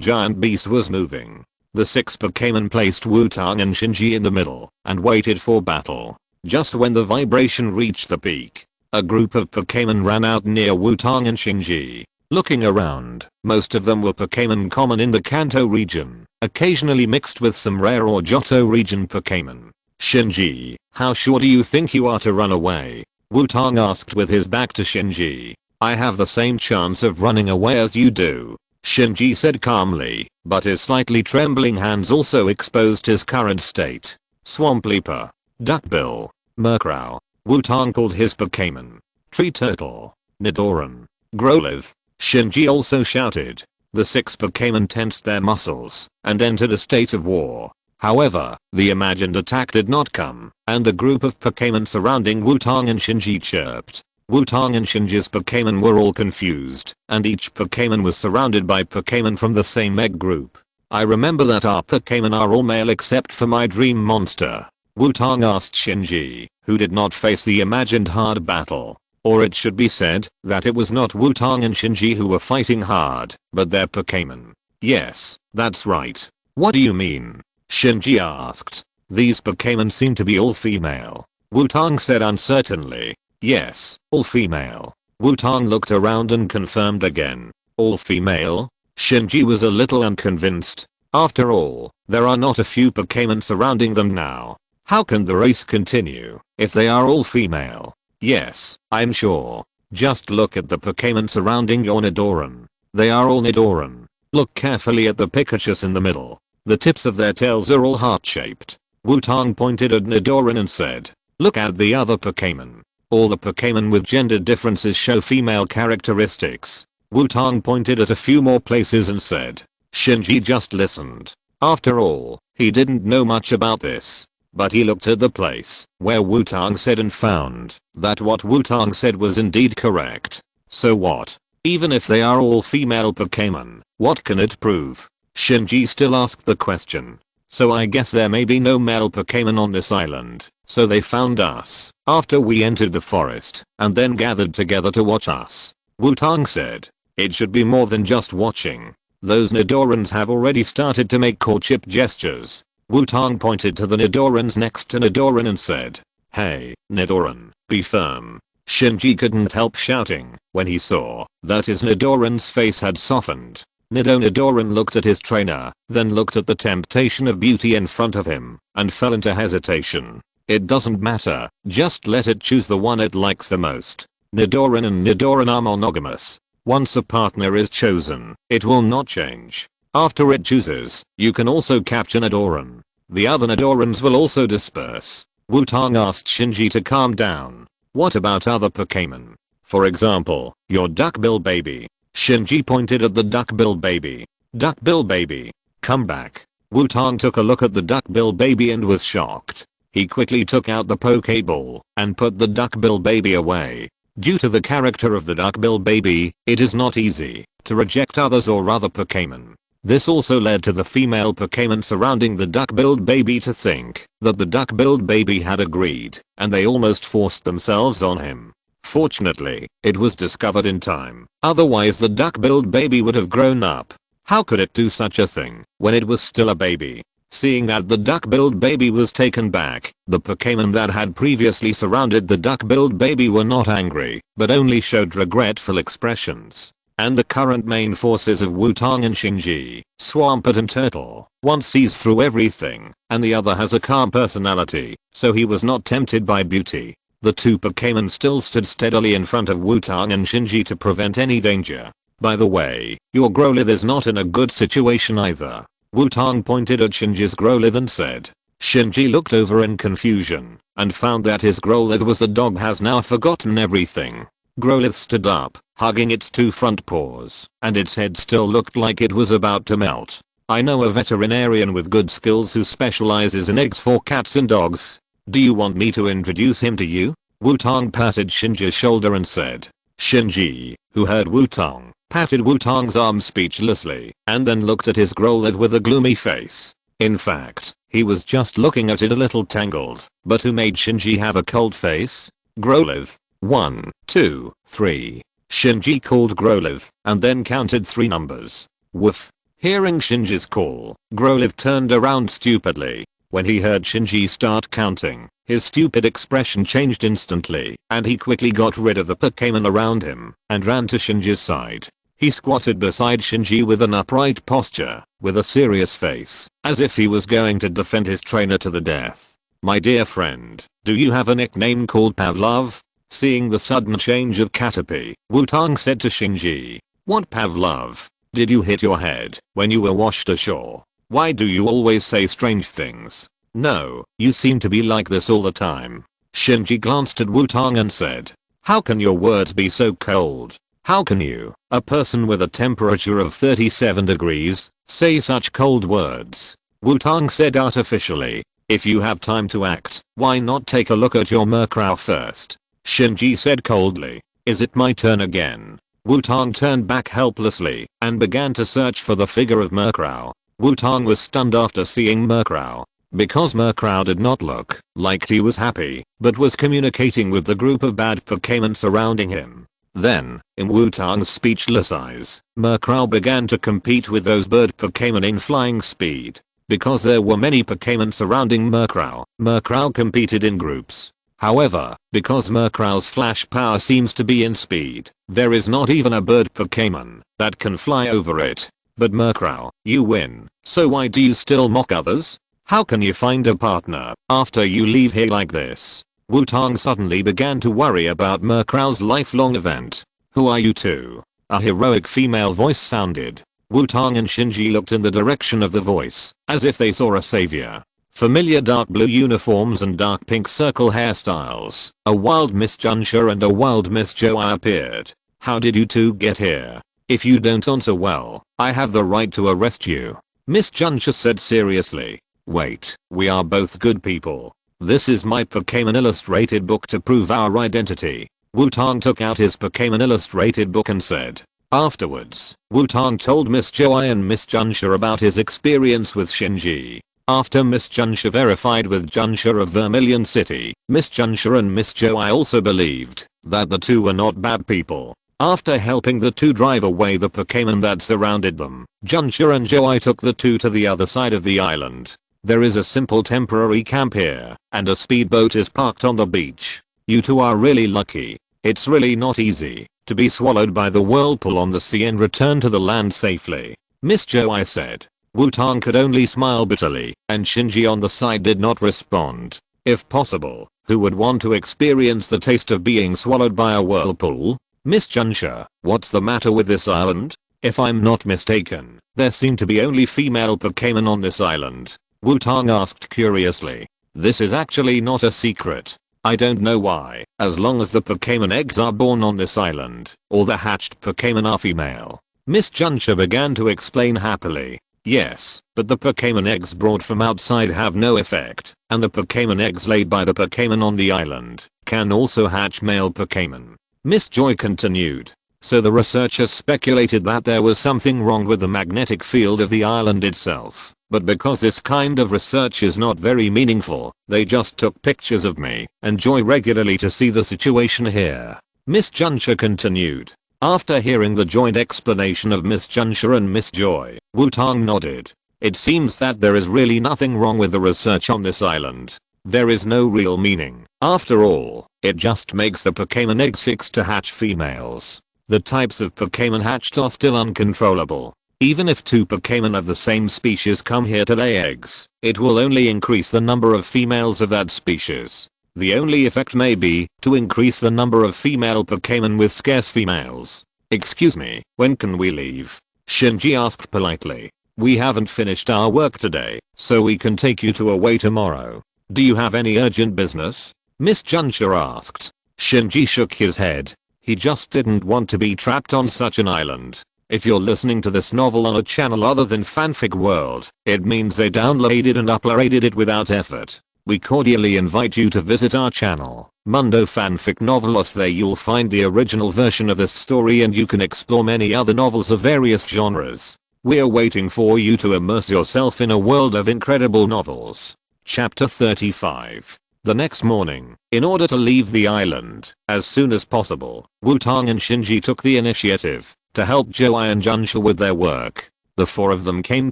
giant beast was moving. The 6 Pokémon placed Wutong and Shinji in the middle, and waited for battle. Just when the vibration reached the peak, a group of Pokémon ran out near Wutong and Shinji. Looking around, most of them were Pokémon common in the Kanto region, occasionally mixed with some rare or Johto region Pokémon. Shinji, how sure do you think you are to run away? Wutong asked with his back to Shinji. I have the same chance of running away as you do, Shinji said calmly, but his slightly trembling hands also exposed his current state. Swamp Leaper, Duckbill, Murkrow, Wutong called his Pokémon. Tree Turtle, Nidoran, Growlithe. Shinji also shouted. The 6 Pokémon tensed their muscles and entered a state of war. However, the imagined attack did not come, and the group of Pokémon surrounding Wutong and Shinji chirped. Wutong and Shinji's Pokémon were all confused, and each Pokémon was surrounded by Pokémon from the same egg group. I remember that our Pokémon are all male except for my dream monster, Wutong asked Shinji, who did not face the imagined hard battle. Or it should be said that it was not Wutong and Shinji who were fighting hard, but their Pokémon. Yes, that's right. What do you mean? Shinji asked. These Pokémon seem to be all female, Wutong said uncertainly. Yes, all female. Wutong looked around and confirmed again. All female? Shinji was a little unconvinced. After all, there are not a few Pokémon surrounding them now. How can the race continue if they are all female? Yes, I'm sure. Just look at the Pokémon surrounding your Nidoran. They are all Nidoran. Look carefully at the Pikachus in the middle. The tips of their tails are all heart-shaped. Wutong pointed at Nidoran and said, look at the other Pokémon. All the Pokémon with gender differences show female characteristics. Wutong pointed at a few more places and said. Shinji just listened. After all, he didn't know much about this. But he looked at the place where Wutong said and found that what Wutong said was indeed correct. So what? Even if they are all female Pokémon, what can it prove? Shinji still asked the question. So I guess there may be no male Pokémon on this island, so they found us after we entered the forest and then gathered together to watch us, Wutong said. It should be more than just watching. Those Nidorans have already started to make courtship gestures. Wutong pointed to the Nidorans next to Nidoran and said, hey, Nidoran, be firm. Shinji couldn't help shouting when he saw that his Nidoran's face had softened. Nidoran looked at his trainer, then looked at the temptation of beauty in front of him, and fell into hesitation. It doesn't matter, just let it choose the one it likes the most. Nidoran and Nidoran are monogamous. Once a partner is chosen, it will not change. After it chooses, you can also capture Nidoran. The other Nidorans will also disperse. Wutong asked Shinji to calm down. What about other Pokémon? For example, your Duckbill baby. Shinji pointed at the Duckbill baby. Duckbill baby, come back. Wutong took a look at the Duckbill baby and was shocked. He quickly took out the Pokeball and put the duckbill baby away. Due to the character of the duckbill baby, it is not easy to reject others or other Pokémon. This also led to the female Pokémon surrounding the duck-billed baby to think that the duck-billed baby had agreed, and they almost forced themselves on him. Fortunately, it was discovered in time, otherwise the duck-billed baby would have grown up. How could it do such a thing when it was still a baby? Seeing that the duck-billed baby was taken back, the Pokémon that had previously surrounded the duck-billed baby were not angry, but only showed regretful expressions. And the current main forces of Wutong and Shinji, Swampert and Turtle, one sees through everything, and the other has a calm personality, so he was not tempted by beauty. The two Pokémon still stood steadily in front of Wutong and Shinji to prevent any danger. By the way, your Growlithe is not in a good situation either. Wutong pointed at Shinji's Growlithe and said. Shinji looked over in confusion, and found that his Growlithe was the dog has now forgotten everything. Growlithe stood up, hugging its two front paws, and its head still looked like it was about to melt. I know a veterinarian with good skills who specializes in eggs for cats and dogs. Do you want me to introduce him to you? Wutong patted Shinji's shoulder and said. Shinji, who heard Wutong, patted Wutong's arm speechlessly, and then looked at his Growlithe with a gloomy face. In fact, he was just looking at it a little tangled. But who made Shinji have a cold face? Growlithe. 1, 2, 3. Shinji called Growlithe, and then counted 3 numbers. Woof. Hearing Shinji's call, Growlithe turned around stupidly. When he heard Shinji start counting, his stupid expression changed instantly, and he quickly got rid of the Pokémon around him, and ran to Shinji's side. He squatted beside Shinji with an upright posture, with a serious face, as if he was going to defend his trainer to the death. My dear friend, do you have a nickname called Pavlov? Seeing the sudden change of Caterpie, Wutong said to Shinji. What Pavlov? Did you hit your head when you were washed ashore? Why do you always say strange things? No, you seem to be like this all the time. Shinji glanced at Wutong and said. How can your words be so cold? How can you, a person with a temperature of 37 degrees, say such cold words? Wutong said artificially. If you have time to act, why not take a look at your Murkrow first? Shinji said coldly. Is it my turn again? Wutong turned back helplessly and began to search for the figure of Murkrow. Wutong was stunned after seeing Murkrow, because Murkrow did not look like he was happy, but was communicating with the group of bad Pokémon surrounding him. Then, in Wutong's speechless eyes, Murkrow began to compete with those bird Pokémon in flying speed. Because there were many Pokémon surrounding Murkrow, Murkrow competed in groups. However, because Murkrow's flash power seems to be in speed, there is not even a bird Pokémon that can fly over it. But Murkrow, you win, so why do you still mock others? How can you find a partner after you leave here like this? Wutong suddenly began to worry about Murkrow's lifelong event. Who are you two? A heroic female voice sounded. Wutong and Shinji looked in the direction of the voice, as if they saw a savior. Familiar dark blue uniforms and dark pink circle hairstyles. A wild Miss Junsha and a wild Miss Joai appeared. How did you two get here? If you don't answer well, I have the right to arrest you. Miss Junsha said seriously. Wait, we are both good people. This is my Pokémon illustrated book to prove our identity. Wutong took out his Pokémon illustrated book and said. Afterwards, Wutong told Miss Joai and Miss Junsha about his experience with Shinji. After Miss Junsha verified with Junsha of Vermilion City, Miss Junsha and Miss Joai also believed that the two were not bad people. After helping the two drive away the Pokémon that surrounded them, Junsha and Joai took the two to the other side of the island. There is a simple temporary camp here, and a speedboat is parked on the beach. You two are really lucky. It's really not easy to be swallowed by the whirlpool on the sea and return to the land safely. Miss Joai said. Wutong could only smile bitterly, and Shinji on the side did not respond. If possible, who would want to experience the taste of being swallowed by a whirlpool? Miss Junsha, what's the matter with this island? If I'm not mistaken, there seem to be only female Pokémon on this island. Wutong asked curiously. This is actually not a secret. I don't know why, as long as the Pokémon eggs are born on this island, or the hatched Pokémon are female. Miss Junsha began to explain happily. Yes, but the Pokémon eggs brought from outside have no effect and the Pokémon eggs laid by the Pokémon on the island can also hatch male Pokémon. Miss Joy continued. So the researchers speculated that there was something wrong with the magnetic field of the island itself, but because this kind of research is not very meaningful, they just took pictures of me and Joy regularly to see the situation here. Miss Junsha continued. After hearing the joint explanation of Miss Junsha and Miss Joy, Wutong nodded. It seems that there is really nothing wrong with the research on this island. There is no real meaning. After all, it just makes the Pokémon eggs fixed to hatch females. The types of Pokémon hatched are still uncontrollable. Even if two Pokémon of the same species come here to lay eggs, it will only increase the number of females of that species. The only effect may be to increase the number of female Pokémon with scarce females. Excuse me, when can we leave? Shinji asked politely. We haven't finished our work today, so we can take you to away tomorrow. Do you have any urgent business? Miss Junsha asked. Shinji shook his head. He just didn't want to be trapped on such an island. If you're listening to this novel on a channel other than Fanfic World, it means they downloaded and uploaded it without effort. We cordially invite you to visit our channel, Mundo Fanfic Novelos. There you'll find the original version of this story and you can explore many other novels of various genres. We're waiting for you to immerse yourself in a world of incredible novels. Chapter 35. The next morning, in order to leave the island as soon as possible, Wutong and Shinji took the initiative to help Joy and Junsha with their work. The four of them came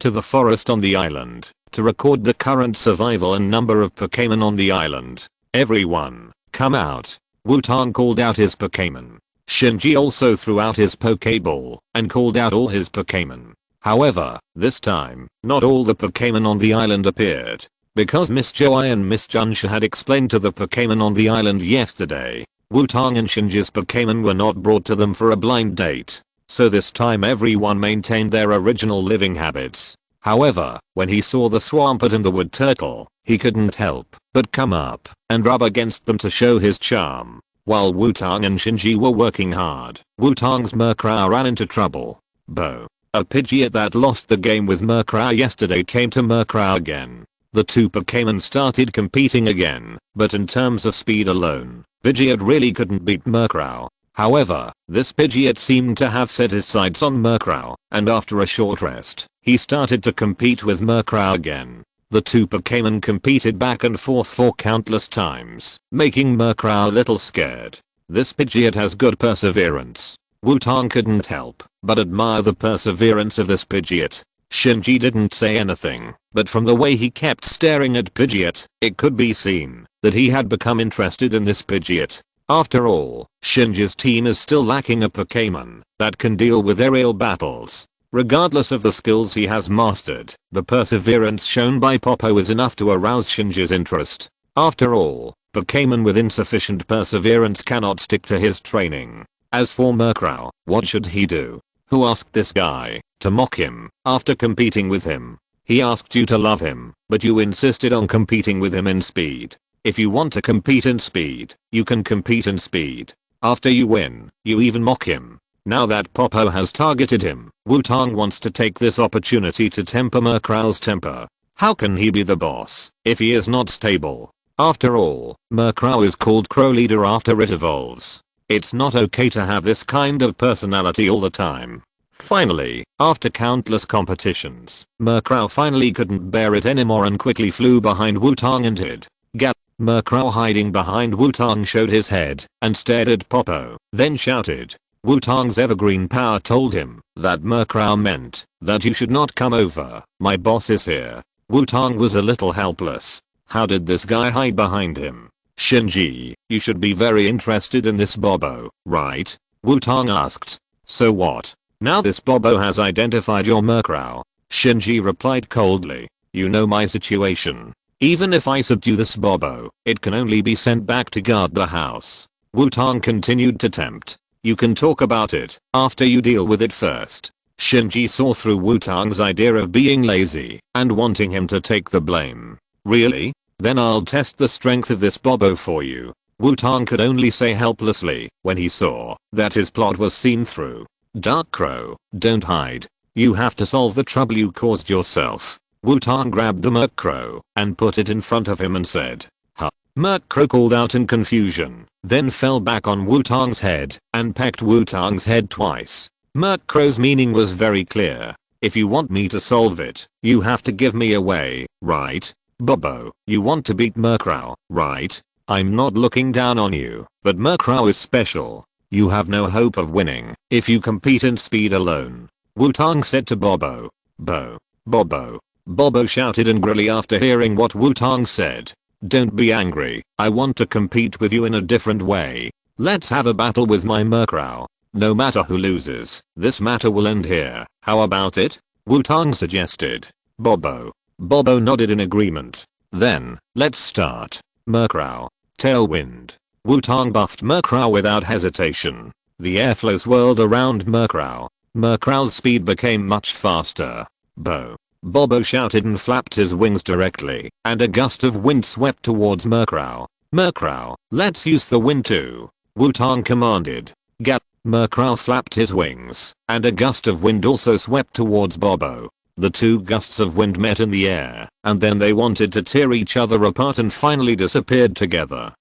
to the forest on the island to record the current survival and number of Pokémon on the island. Everyone, come out. Wutong called out his Pokémon. Shinji also threw out his Pokéball and called out all his Pokémon. However, this time, not all the Pokémon on the island appeared. Because Miss Joy and Miss Junsha had explained to the Pokémon on the island yesterday, Wutong and Shinji's Pokémon were not brought to them for a blind date. So this time everyone maintained their original living habits. However, when he saw the Swampert and the Wood Turtle, he couldn't help but come up and rub against them to show his charm. While Wutong and Shinji were working hard, Wutong's Murkrow ran into trouble. Bo, a Pidgeot that lost the game with Murkrow yesterday, came to Murkrow again. The two Pokémon started competing again, but in terms of speed alone, Pidgeot really couldn't beat Murkrow. However, this Pidgeot seemed to have set his sights on Murkrow, and after a short rest, he started to compete with Murkrow again. The two Pokémon competed back and forth for countless times, making Murkrow a little scared. This Pidgeot has good perseverance. Wutong couldn't help but admire the perseverance of this Pidgeot. Shinji didn't say anything, but from the way he kept staring at Pidgeot, it could be seen that he had become interested in this Pidgeot. After all, Shinji's team is still lacking a Pokémon that can deal with aerial battles. Regardless of the skills he has mastered, the perseverance shown by Popo is enough to arouse Shinji's interest. After all, Pokémon with insufficient perseverance cannot stick to his training. As for Murkrow, what should he do? Who asked this guy to mock him after competing with him? He asked you to love him, but you insisted on competing with him in speed. If you want to compete in speed, you can compete in speed. After you win, you even mock him. Now that Popo has targeted him, Wutong wants to take this opportunity to temper Murkrow's temper. How can he be the boss if he is not stable? After all, Murkrow is called Crow Leader after it evolves. It's not okay to have this kind of personality all the time. Finally, after countless competitions, Murkrow finally couldn't bear it anymore and quickly flew behind Wutong and hid. Murkrow hiding behind Wutong showed his head and stared at Popo, then shouted. Wutong's evergreen power told him that Murkrow meant that you should not come over. My boss is here. Wutong was a little helpless. How did this guy hide behind him? Shinji, you should be very interested in this Bobo, right? Wutong asked. So what? Now this Bobo has identified your Murkrow. Shinji replied coldly. You know my situation. Even if I subdue this Bobo, it can only be sent back to guard the house. Wutong continued to tempt. You can talk about it after you deal with it first. Shinji saw through Wutong's idea of being lazy and wanting him to take the blame. Really? Then I'll test the strength of this Bobo for you. Wutong could only say helplessly when he saw that his plot was seen through. Dark Crow, don't hide. You have to solve the trouble you caused yourself. Wutong grabbed the Murkrow and put it in front of him and said, "Huh." Murkrow called out in confusion, then fell back on Wutong's head and pecked Wutong's head twice. Murkrow's meaning was very clear. If you want me to solve it, you have to give me away, right? Bobo, you want to beat Murkrow, right? I'm not looking down on you, but Murkrow is special. You have no hope of winning if you compete in speed alone. Wutong said to Bobo. Bobo. Bobo shouted angrily after hearing what Wutong said. Don't be angry, I want to compete with you in a different way. Let's have a battle with my Murkrow. No matter who loses, this matter will end here. How about it? Wutong suggested. Bobo nodded in agreement. Then, let's start. Murkrow. Tailwind. Wutong buffed Murkrow without hesitation. The airflow swirled around Murkrow. Murkrow's speed became much faster. Bobo shouted and flapped his wings directly, and a gust of wind swept towards Murkrow. Murkrow, let's use the wind too. Wutong commanded. Murkrow flapped his wings, and a gust of wind also swept towards Bobo. The two gusts of wind met in the air, and then they wanted to tear each other apart and finally disappeared together.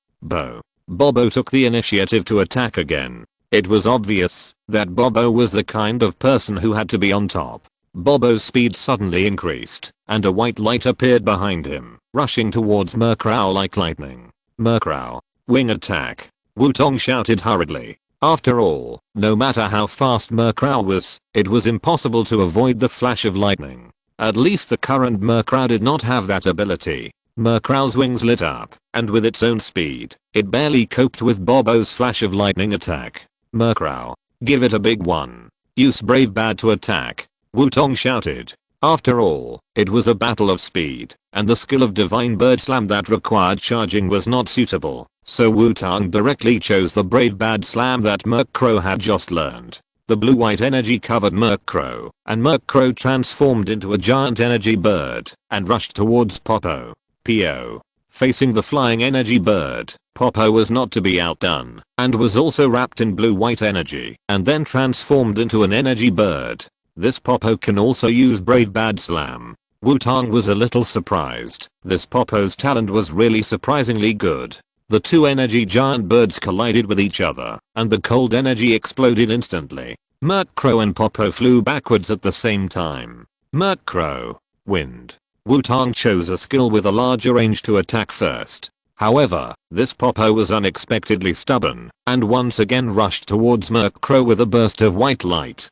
Bobo took the initiative to attack again. It was obvious that Bobo was the kind of person who had to be on top. Bobo's speed suddenly increased, and a white light appeared behind him, rushing towards Murkrow like lightning. Murkrow. Wing attack. Wutong shouted hurriedly. After all, no matter how fast Murkrow was, it was impossible to avoid the flash of lightning. At least the current Murkrow did not have that ability. Murkrow's wings lit up, and with its own speed, it barely coped with Bobo's flash of lightning attack. Murkrow. Give it a big one. Use Brave Bad to attack. Wutong shouted. After all, it was a battle of speed, and the skill of Divine Bird Slam that required charging was not suitable. So Wutong directly chose the Brave Bad Slam that Murkrow had just learned. The blue-white energy covered Murkrow, and Murkrow transformed into a giant energy bird and rushed towards Popo. Facing the flying energy bird, Popo was not to be outdone, and was also wrapped in blue-white energy, and then transformed into an energy bird. This Popo can also use Brave Bad Slam. Wutong was a little surprised. This Popo's talent was really surprisingly good. The two energy giant birds collided with each other, and the cold energy exploded instantly. Murkrow and Popo flew backwards at the same time. Murkrow. Wind. Wutong chose a skill with a larger range to attack first. However, this Popo was unexpectedly stubborn, and once again rushed towards Murkrow with a burst of white light.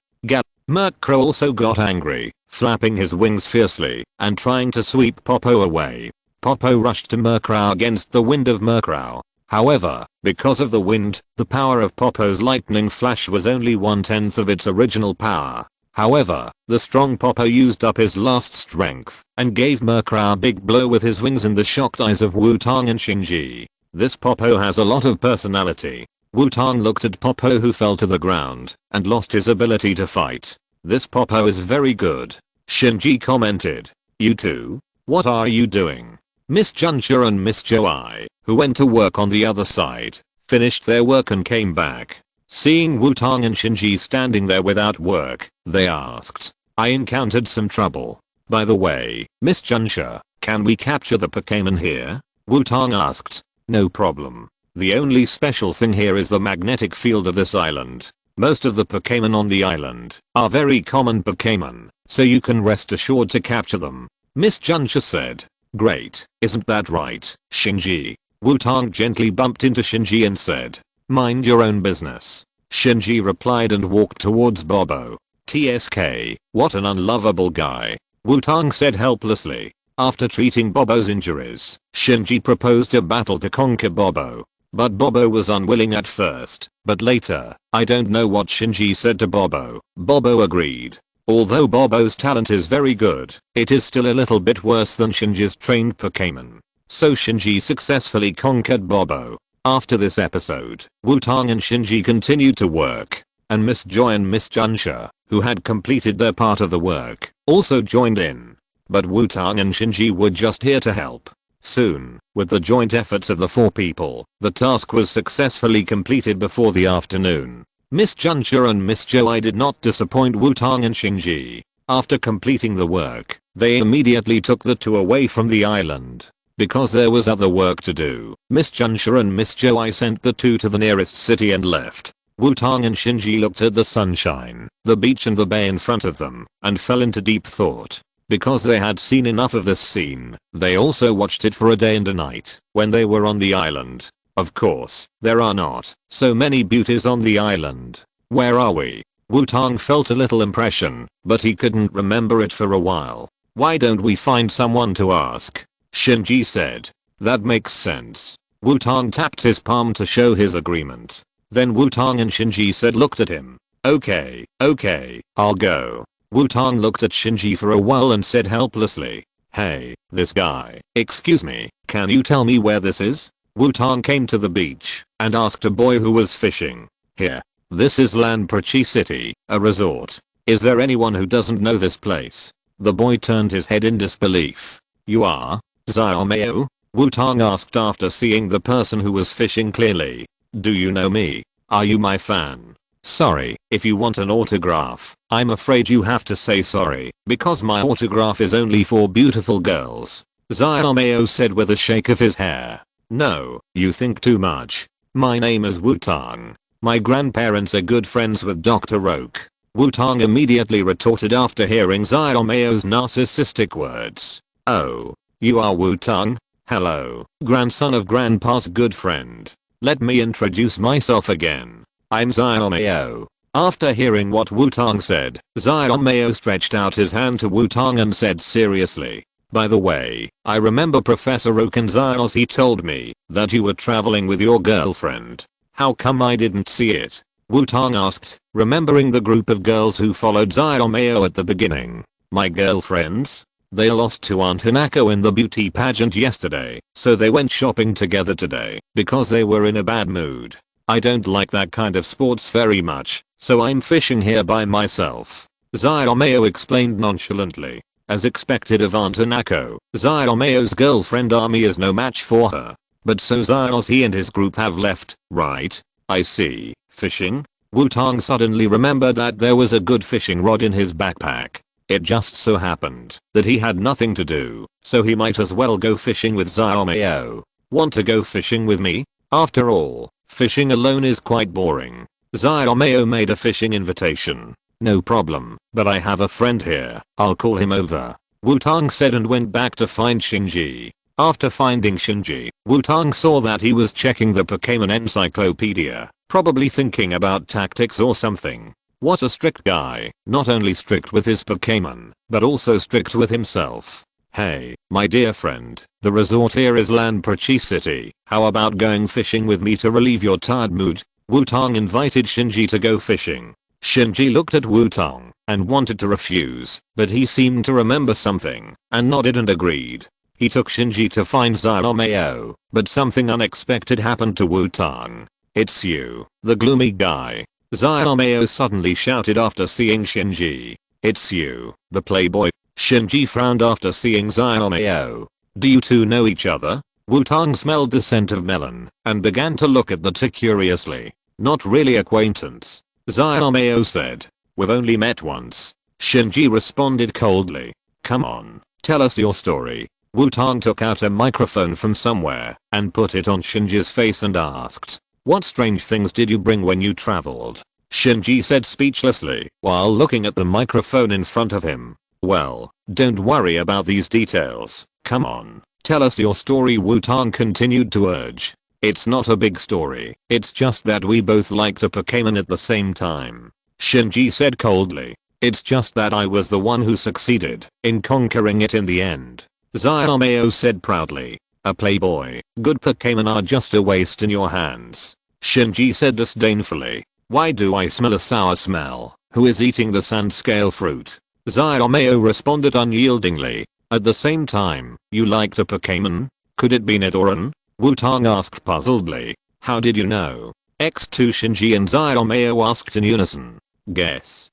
Murkrow also got angry, flapping his wings fiercely, and trying to sweep Popo away. Popo rushed to Murkrow against the wind of Murkrow. However, because of the wind, the power of Popo's lightning flash was only 1/10 of its original power. However, the strong Popo used up his last strength and gave Murkrow a big blow with his wings in the shocked eyes of Wutong and Shinji. This Popo has a lot of personality. Wutong looked at Popo, who fell to the ground and lost his ability to fight. This Popo is very good. Shinji commented. You two? What are you doing? Miss Junsha and Miss Joai, who went to work on the other side, finished their work and came back. Seeing Wutong and Shinji standing there without work, they asked. I encountered some trouble. By the way, Miss Junsha, can we capture the Pokémon here? Wutong asked. No problem. The only special thing here is the magnetic field of this island. Most of the Pokémon on the island are very common Pokémon, so you can rest assured to capture them. Miss Junsha said. Great, isn't that right, Shinji? Wutong gently bumped into Shinji and said. Mind your own business. Shinji replied and walked towards Bobo. TSK, what an unlovable guy. Wutong said helplessly. After treating Bobo's injuries, Shinji proposed a battle to conquer Bobo. But Bobo was unwilling at first, but later, I don't know what Shinji said to Bobo. Bobo agreed. Although Bobo's talent is very good, it is still a little bit worse than Shinji's trained Pokémon. So Shinji successfully conquered Bobo. After this episode, Wutong and Shinji continued to work, and Miss Joy and Miss Junsha, who had completed their part of the work, also joined in. But Wutong and Shinji were just here to help. Soon, with the joint efforts of the four people, the task was successfully completed before the afternoon. Miss Junsha and Miss Joai did not disappoint Wutong and Shinji. After completing the work, They immediately took the two away from the island. Because there was other work to do, Miss Junsha and Miss Joai sent the two to the nearest city and left. Wutong and Shinji looked at the sunshine, the beach and the bay in front of them, and fell into deep thought. Because they had seen enough of this scene, they also watched it for a day and a night when they were on the island. Of course, there are not so many beauties on the island. Where are we? Wutong felt a little impression, but he couldn't remember it for a while. Why don't we find someone to ask? Shinji said. That makes sense. Wutong tapped his palm to show his agreement. Then Wutong and Shinji said looked at him. Okay, I'll go. Wutong looked at Shinji for a while and said helplessly. Hey, this guy. Excuse me, can you tell me where this is? Wutong came to the beach and asked a boy who was fishing. Here. This is Lanperchi City, a resort. Is there anyone who doesn't know this place? The boy turned his head in disbelief. You are? Xiaomei? Wutong asked after seeing the person who was fishing clearly. Do you know me? Are you my fan? Sorry, if you want an autograph, I'm afraid you have to say sorry, because my autograph is only for beautiful girls. Xiaomei said with a shake of his hair. No, you think too much. My name is Wutong. My grandparents are good friends with Dr. Oak. Wutong immediately retorted after hearing Xiaomei's narcissistic words. Oh, you are Wutong? Hello, grandson of grandpa's good friend. Let me introduce myself again. I'm Xiaomei. After hearing what Wutong said, Xiaomei stretched out his hand to Wutong and said seriously. By the way, I remember Professor Oak and Xiaozhi told me that you were traveling with your girlfriend. How come I didn't see it? Wutong asked, remembering the group of girls who followed Xiaomei at the beginning. My girlfriends? They lost to Aunt Hanako in the beauty pageant yesterday, so they went shopping together today because they were in a bad mood. I don't like that kind of sports very much, so I'm fishing here by myself. Xiaomei explained nonchalantly. As expected of Aunt Hanako, Xiaomei's girlfriend Ami is no match for her. But so Xiaozhi and his group have left, right? I see. Fishing? Wutong suddenly remembered that there was a good fishing rod in his backpack. It just so happened that he had nothing to do, so he might as well go fishing with Xiaomei. Want to go fishing with me? After all, fishing alone is quite boring. Xiaomei made a fishing invitation. No problem, but I have a friend here. I'll call him over. Wutong said and went back to find Shinji. After finding Shinji, Wutong saw that he was checking the Pokémon encyclopedia, probably thinking about tactics or something. What a strict guy, not only strict with his Pokémon, but also strict with himself. Hey, my dear friend, the resort here is Lanperchi City. How about going fishing with me to relieve your tired mood? Wutong invited Shinji to go fishing. Shinji looked at Wutong and wanted to refuse, but he seemed to remember something and nodded and agreed. He took Shinji to find Xiaomei, but something unexpected happened to Wutong. It's you, the gloomy guy. Xiaomei suddenly shouted after seeing Shinji. It's you, the playboy. Shinji frowned after seeing Xiaomei. Do you two know each other? Wutong smelled the scent of melon and began to look at the two curiously. Not really acquaintance. Xiaomei said. We've only met once. Shinji responded coldly. Come on, tell us your story. Wutong took out a microphone from somewhere and put it on Shinji's face and asked. What strange things did you bring when you traveled? Shinji said speechlessly while looking at the microphone in front of him. Well, don't worry about these details. Come on, tell us your story. Wutong continued to urge. It's not a big story, it's just that we both liked a Pokémon at the same time. Shinji said coldly. It's just that I was the one who succeeded in conquering it in the end. Xiaomei said proudly. A playboy, good Pokémon are just a waste in your hands. Shinji said disdainfully. Why do I smell a sour smell? Who is eating the sand scale fruit? Xiaomei responded unyieldingly. At the same time, you liked a Pokémon? Could it be Nidoran? Wutong asked puzzledly. How did you know? X2 Shinji and Xiaomei asked in unison. Guess.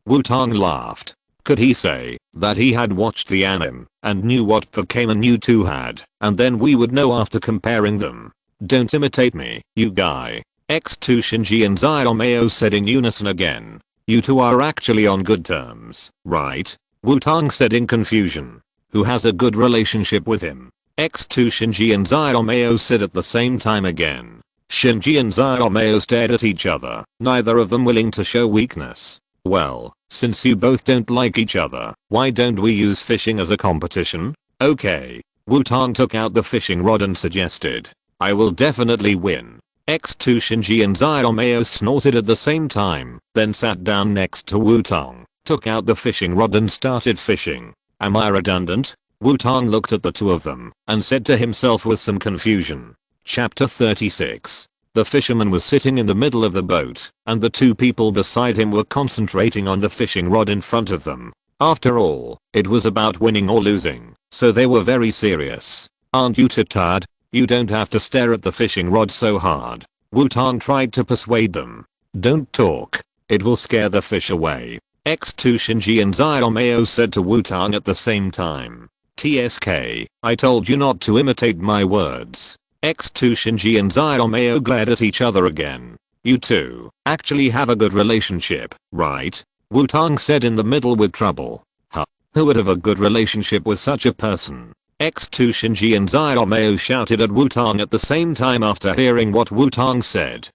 Wutong laughed. Could he say that he had watched the anime and knew what Pokémon you two had, and then we would know after comparing them? Don't imitate me, you guy. X2 Shinji and Xiaomei said in unison again. You two are actually on good terms, right? Wutong said in confusion. Who has a good relationship with him? X2 Shinji and Xiaomei said at the same time again. Shinji and Xiaomei stared at each other, neither of them willing to show weakness. Well, since you both don't like each other, why don't we use fishing as a competition? Okay. Wutong took out the fishing rod and suggested. I will definitely win. X2 Shinji and Xiaomei snorted at the same time, then sat down next to Wutong, took out the fishing rod and started fishing. Am I redundant? Wutong looked at the two of them and said to himself with some confusion. Chapter 36. The fisherman was sitting in the middle of the boat, and the two people beside him were concentrating on the fishing rod in front of them. After all, it was about winning or losing, so they were very serious. Aren't you too tired? You don't have to stare at the fishing rod so hard. Wutong tried to persuade them. Don't talk. It will scare the fish away. X2 Shinji and Xiaomei said to Wutong at the same time. TSK, I told you not to imitate my words. X2 Shinji and Xiaomei glared at each other again. You two actually have a good relationship, right? Wutong said in the middle with trouble. Huh. Who would have a good relationship with such a person? X2 Shinji and Xiaomei shouted at Wutong at the same time after hearing what Wutong said.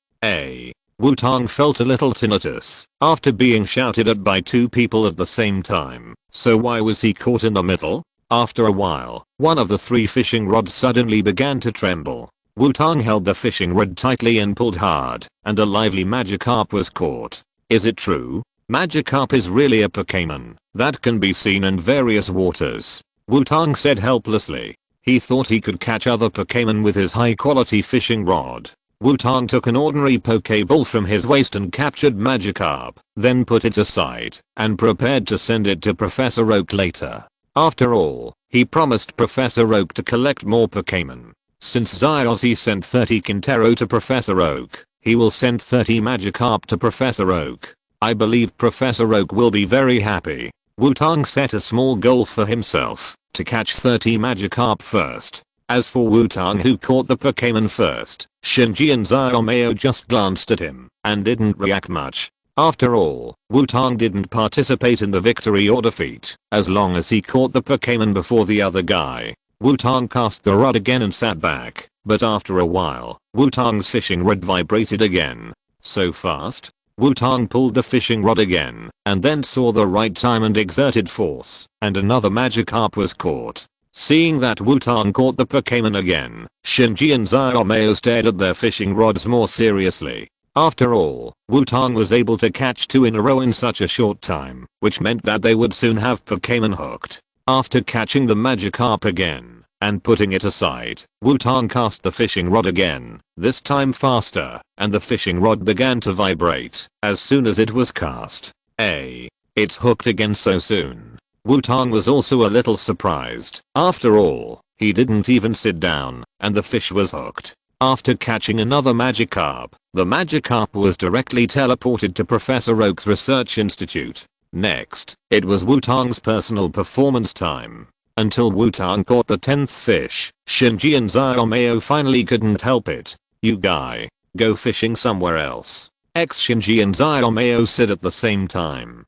Wutong felt a little tinnitus after being shouted at by two people at the same time, so why was he caught in the middle? After a while, one of the three fishing rods suddenly began to tremble. Wutong held the fishing rod tightly and pulled hard, and a lively Magikarp was caught. Is it true? Magikarp is really a Pokémon that can be seen in various waters. Wutong said helplessly. He thought he could catch other Pokémon with his high quality fishing rod. Wutong took an ordinary Pokéball from his waist and captured Magikarp, then put it aside and prepared to send it to Professor Oak later. After all, he promised Professor Oak to collect more Pokémon. Since Xiaozhi sent 30 Kintaro to Professor Oak, he will send 30 Magikarp to Professor Oak. I believe Professor Oak will be very happy. Wutong set a small goal for himself, to catch 30 Magikarp first. As for Wutong who caught the Pokémon first, Shinji and Xiaomei just glanced at him and didn't react much. After all, Wutong didn't participate in the victory or defeat, as long as he caught the Pokémon before the other guy. Wutong cast the rod again and sat back, but after a while, Wutong's fishing rod vibrated again. So fast? Wutong pulled the fishing rod again, and then saw the right time and exerted force, and another Magikarp was caught. Seeing that Wutong caught the Pokémon again, Shinji and Xiaomei stared at their fishing rods more seriously. After all, Wutong was able to catch 2 in a row in such a short time, which meant that they would soon have Pokémon hooked. After catching the Magikarp again and putting it aside, Wutong cast the fishing rod again, this time faster, and the fishing rod began to vibrate as soon as it was cast. It's hooked again so soon. Wutong was also a little surprised. After all, he didn't even sit down, and the fish was hooked. After catching another Magikarp, the Magikarp was directly teleported to Professor Oak's research institute. Next, it was Wutong's personal performance time. Until Wutong caught the 10th fish, Shinji and Xiaomei finally couldn't help it. You guy, go fishing somewhere else. Shinji and Xiaomei said at the same time.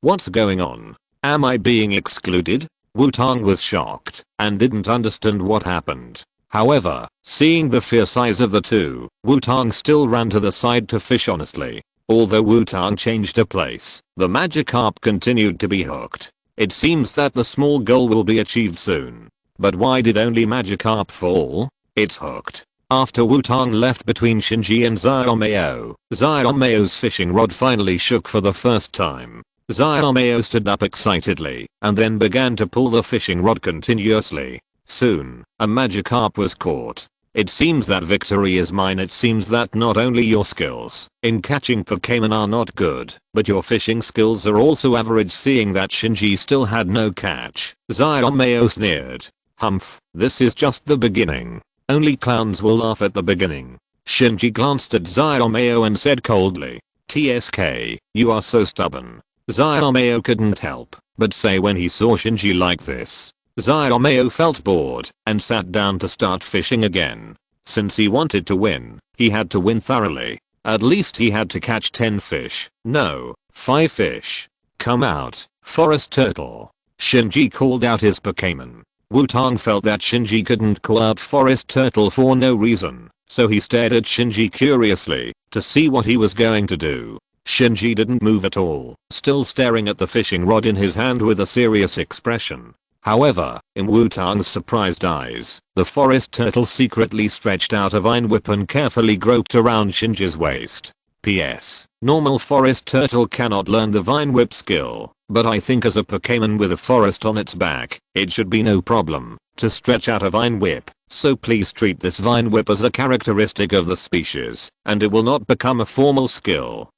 What's going on? Am I being excluded? Wutong was shocked and didn't understand what happened. However, seeing the fierce size of the two, Wutong still ran to the side to fish honestly. Although Wutong changed a place, the Magikarp continued to be hooked. It seems that the small goal will be achieved soon. But why did only Magikarp fall? It's hooked. After Wutong left between Shinji and Xiaomei, Xiaomei's fishing rod finally shook for the first time. Xiaomei stood up excitedly and then began to pull the fishing rod continuously. Soon, a Magikarp was caught. It seems that victory is mine. It seems that not only your skills in catching Pokémon are not good, but your fishing skills are also average. Seeing that Shinji still had no catch, Xiaomei sneered. Humph, this is just the beginning. Only clowns will laugh at the beginning. Shinji glanced at Xiaomei and said coldly. TSK, you are so stubborn. Xiaomei couldn't help but say when he saw Shinji like this. Xiaomei felt bored and sat down to start fishing again. Since he wanted to win, he had to win thoroughly. At least he had to catch 10 fish. No, 5 fish. Come out, Forest Turtle. Shinji called out his Pokémon. Wutong felt that Shinji couldn't call out Forest Turtle for no reason, so he stared at Shinji curiously to see what he was going to do. Shinji didn't move at all, still staring at the fishing rod in his hand with a serious expression. However, in Wutong's surprised eyes, the Forest Turtle secretly stretched out a vine whip and carefully groped around Shinji's waist. P.S. Normal Forest Turtle cannot learn the vine whip skill, but I think as a Pokémon with a forest on its back, it should be no problem to stretch out a vine whip, so please treat this vine whip as a characteristic of the species, and it will not become a formal skill.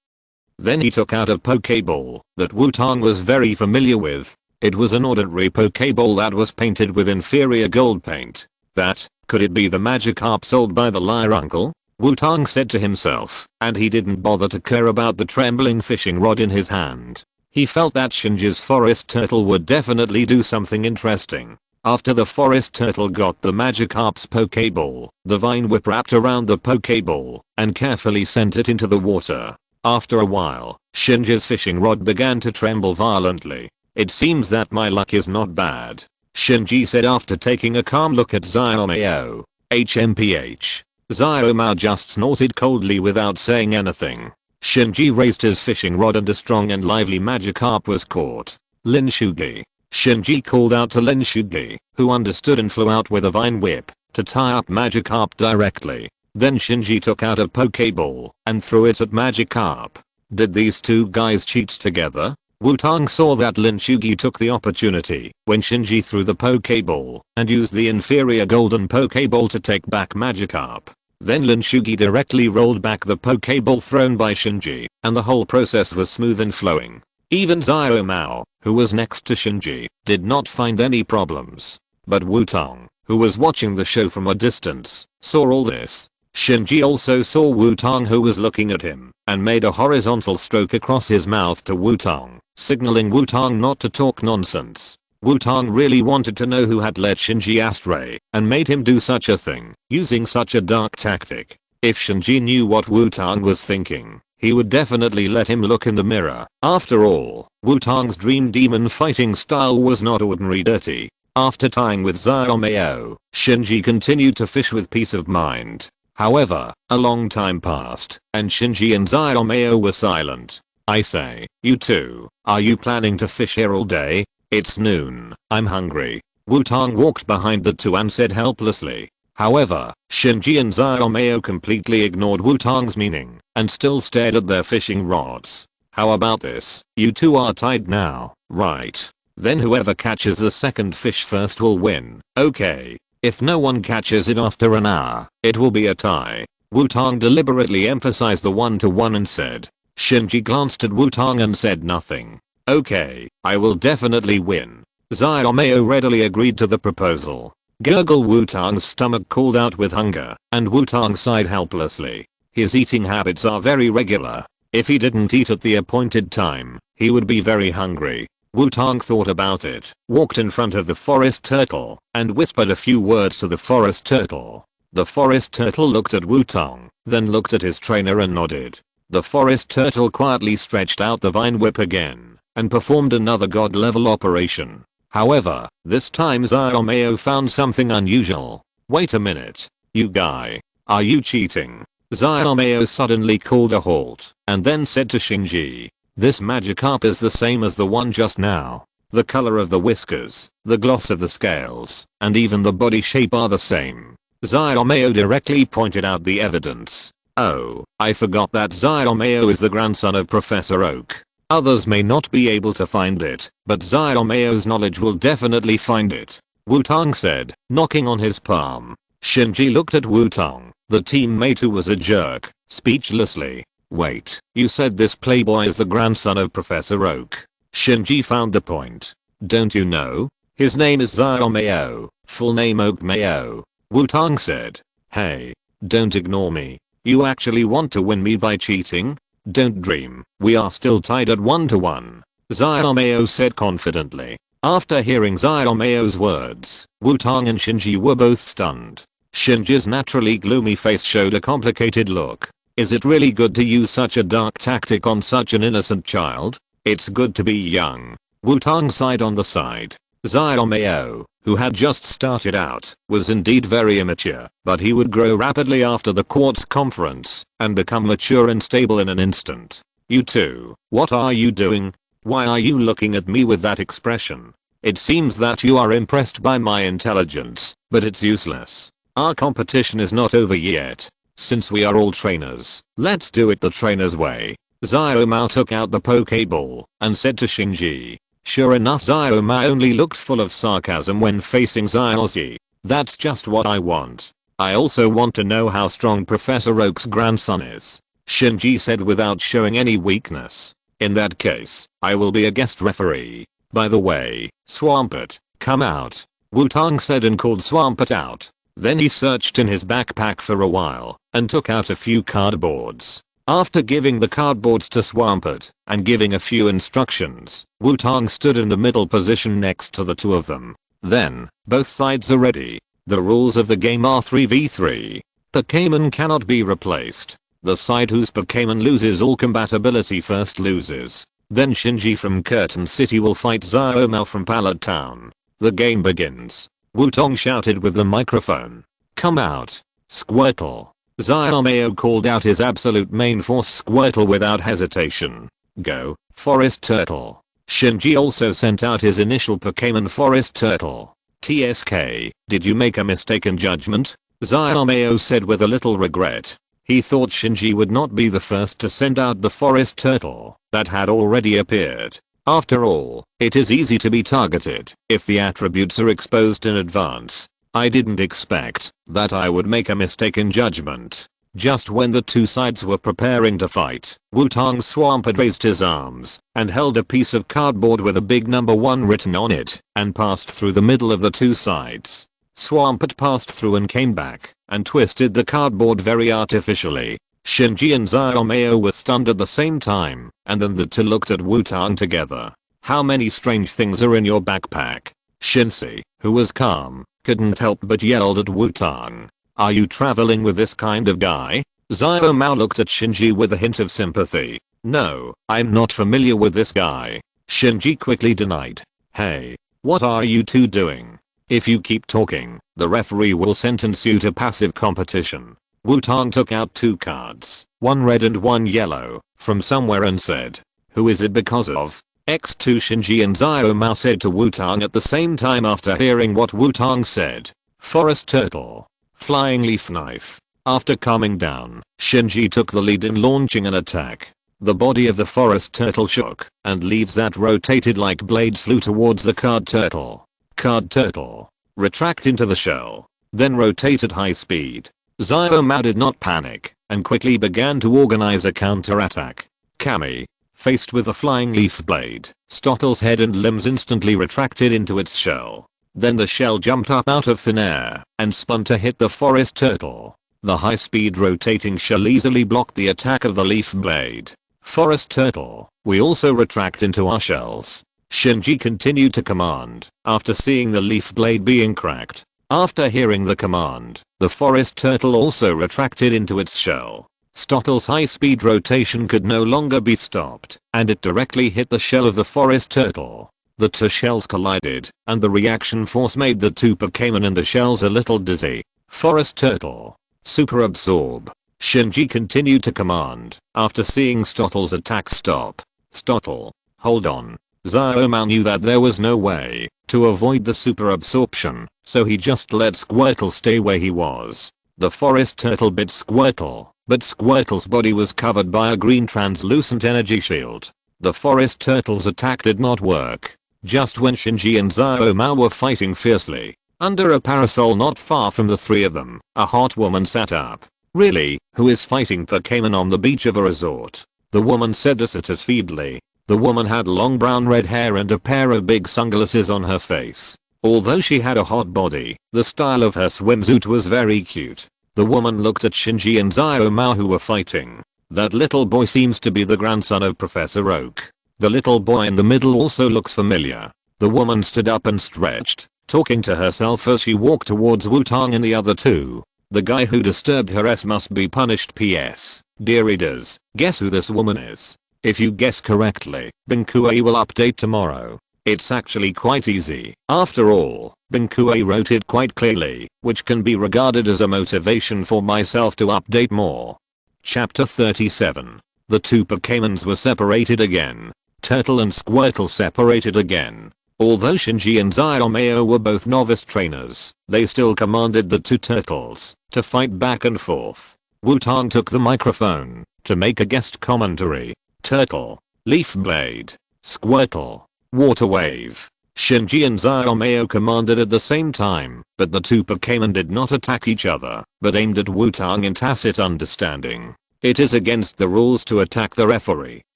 Then he took out a Pokéball that Wutong was very familiar with. It was an ordinary Pokéball that was painted with inferior gold paint. Could it be the Magikarp sold by the liar uncle? Wutong said to himself, and he didn't bother to care about the trembling fishing rod in his hand. He felt that Shinji's Forest Turtle would definitely do something interesting. After the Forest Turtle got the Magikarp's Pokéball, the vine whip wrapped around the Pokéball and carefully sent it into the water. After a while, Shinji's fishing rod began to tremble violently. It seems that my luck is not bad, Shinji said after taking a calm look at Xiaomao. HMPH. Xiaomao just snorted coldly without saying anything. Shinji raised his fishing rod and a strong and lively Magikarp was caught. Lin Shugi. Shinji called out to Lin Shugi, who understood and flew out with a vine whip to tie up Magikarp directly. Then Shinji took out a Pokéball and threw it at Magikarp. Did these two guys cheat together? Wutong saw that Lin Shugi took the opportunity when Shinji threw the Pokéball and used the inferior golden Pokéball to take back Magikarp. Then Lin Shugi directly rolled back the Pokéball thrown by Shinji, and the whole process was smooth and flowing. Even Xiaomao, who was next to Shinji, did not find any problems. But Wutong, who was watching the show from a distance, saw all this. Shinji also saw Wutong, who was looking at him, and made a horizontal stroke across his mouth to Wutong, signaling Wutong not to talk nonsense. Wutong really wanted to know who had led Shinji astray and made him do such a thing, using such a dark tactic. If Shinji knew what Wutong was thinking, he would definitely let him look in the mirror. After all, Wutong's dream demon fighting style was not ordinary dirty. After tying with Xiaomao, Shinji continued to fish with peace of mind. However, a long time passed, and Shinji and Xiaomao were silent. I say, you two, are you planning to fish here all day? It's noon, I'm hungry. Wutong walked behind the two and said helplessly. However, Shinji and Xiaomao completely ignored Wutong's meaning and still stared at their fishing rods. How about this? You two are tied now, right? Then whoever catches the second fish first will win. Okay. If no one catches it after an hour, it will be a tie. Wutong deliberately emphasized the 1-to-1 and said. Shinji glanced at Wutong and said nothing. Okay, I will definitely win. Xiaomao readily agreed to the proposal. Gurgle. Wutong's stomach called out with hunger, and Wutong sighed helplessly. His eating habits are very regular. If he didn't eat at the appointed time, he would be very hungry. Wutong thought about it, walked in front of the Forest Turtle, and whispered a few words to the Forest Turtle. The Forest Turtle looked at Wutong, then looked at his trainer and nodded. The Forest Turtle quietly stretched out the vine whip again and performed another god-level operation. However, this time Xiaomao found something unusual. Wait a minute. You guy. Are you cheating? Xiaomao suddenly called a halt and then said to Shinji. This Magikarp is the same as the one just now. The color of the whiskers, the gloss of the scales, and even the body shape are the same. Xiaomao directly pointed out the evidence. Oh, I forgot that Xiaomao is the grandson of Professor Oak. Others may not be able to find it, but Xiaomao's knowledge will definitely find it. Wutong said, knocking on his palm. Shinji looked at Wutong, the teammate who was a jerk, speechlessly. Wait, you said this playboy is the grandson of Professor Oak. Shinji found the point. Don't you know? His name is Xiaomao, full name Oak Mao. Wutong said. Hey, don't ignore me. You actually want to win me by cheating? Don't dream. We are still tied at 1-to-1. Xiaomao said confidently. After hearing Xiaomao's words, Wutong and Shinji were both stunned. Shinji's naturally gloomy face showed a complicated look. Is it really good to use such a dark tactic on such an innocent child? It's good to be young. Wutong sighed on the side. Xiaomao, who had just started out, was indeed very immature, but he would grow rapidly after the quartz conference and become mature and stable in an instant. You two, what are you doing? Why are you looking at me with that expression? It seems that you are impressed by my intelligence, but it's useless. Our competition is not over yet. Since we are all trainers, let's do it the trainer's way. Xiaomao took out the Pokeball and said to Shinji. Sure enough, Xiaomao only looked full of sarcasm when facing Xiaozhi. That's just what I want. I also want to know how strong Professor Oak's grandson is. Shinji said without showing any weakness. In that case, I will be a guest referee. By the way, Swampert, come out. Wutong said and called Swampert out. Then he searched in his backpack for a while and took out a few cardboards. After giving the cardboards to Swampert and giving a few instructions, Wutong stood in the middle position next to the two of them. Then, both sides are ready. The rules of the game are 3v3. Pokémon cannot be replaced. The side whose Pokémon loses all compatibility first loses. Then Shinji from Curtain City will fight Xiaomao from Pallet Town. The game begins. Wutong shouted with the microphone. Come out, Squirtle. Xiaomao called out his absolute main force Squirtle without hesitation. Go, Forest Turtle. Shinji also sent out his initial Pokémon Forest Turtle. TSK, did you make a mistake in judgment? Xiaomao said with a little regret. He thought Shinji would not be the first to send out the Forest Turtle that had already appeared. After all, it is easy to be targeted if the attributes are exposed in advance. I didn't expect that I would make a mistake in judgment. Just when the two sides were preparing to fight, Wutong Swampert raised his arms and held a piece of cardboard with a big number 1 written on it and passed through the middle of the two sides. Swampert passed through and came back and twisted the cardboard very artificially. Shinji and Xiaomao were stunned at the same time, and then the two looked at Wutong together. How many strange things are in your backpack? Shinji, who was calm, couldn't help but yelled at Wutong. Are you traveling with this kind of guy? Xiaomao looked at Shinji with a hint of sympathy. No, I'm not familiar with this guy. Shinji quickly denied. Hey, what are you two doing? If you keep talking, the referee will sentence you to passive competition. Wutong took out 2 cards, 1 red and 1 yellow, from somewhere and said, who is it because of? X2 Shinji and Xiaomao said to Wutong at the same time after hearing what Wutong said. Forest Turtle. Flying Leaf Knife. After calming down, Shinji took the lead in launching an attack. The body of the Forest Turtle shook, and leaves that rotated like blades flew towards the Card Turtle. Card Turtle. Retract into the shell. Then rotate at high speed. Xiaomao did not panic, and quickly began to organize a counterattack. Kami. Faced with a flying leaf blade, Stottle's head and limbs instantly retracted into its shell. Then the shell jumped up out of thin air and spun to hit the Forest Turtle. The high-speed rotating shell easily blocked the attack of the leaf blade. Forest Turtle, we also retract into our shells. Shinji continued to command after seeing the leaf blade being cracked. After hearing the command, the Forest Turtle also retracted into its shell. Stottle's high-speed rotation could no longer be stopped, and it directly hit the shell of the Forest Turtle. The two shells collided, and the reaction force made the two Pokémon in the shells a little dizzy. Forest Turtle. Super Absorb. Shinji continued to command after seeing Stottle's attack stop. Stottle, hold on. Xiaomao knew that there was no way to avoid the super absorption, so he just let Squirtle stay where he was. The Forest Turtle bit Squirtle, but Squirtle's body was covered by a green translucent energy shield. The Forest Turtle's attack did not work. Just when Shinji and Xiaomao were fighting fiercely, under a parasol not far from the three of them, a hot woman sat up. Really, who is fighting Pokémon on the beach of a resort? The woman said this satisfiedly. The woman had long brown red hair and a pair of big sunglasses on her face. Although she had a hot body, the style of her swimsuit was very cute. The woman looked at Shinji and Xiaomao who were fighting. That little boy seems to be the grandson of Professor Oak. The little boy in the middle also looks familiar. The woman stood up and stretched, talking to herself as she walked towards Wutong and the other two. The guy who disturbed her must be punished. PS. Dear readers, guess who this woman is? If you guess correctly, Binkui will update tomorrow. It's actually quite easy. After all, Binkue wrote it quite clearly, which can be regarded as a motivation for myself to update more. Chapter 37. The two Pokémons were separated again. Turtle and Squirtle separated again. Although Shinji and Xiaomei were both novice trainers, they still commanded the two turtles to fight back and forth. Wutong took the microphone to make a guest commentary. Turtle, Leaf Blade, Squirtle, Water Wave. Shinji and Xiaomei commanded at the same time, but the two Pokémon did not attack each other, but aimed at Wutong in tacit understanding. It is against the rules to attack the referee.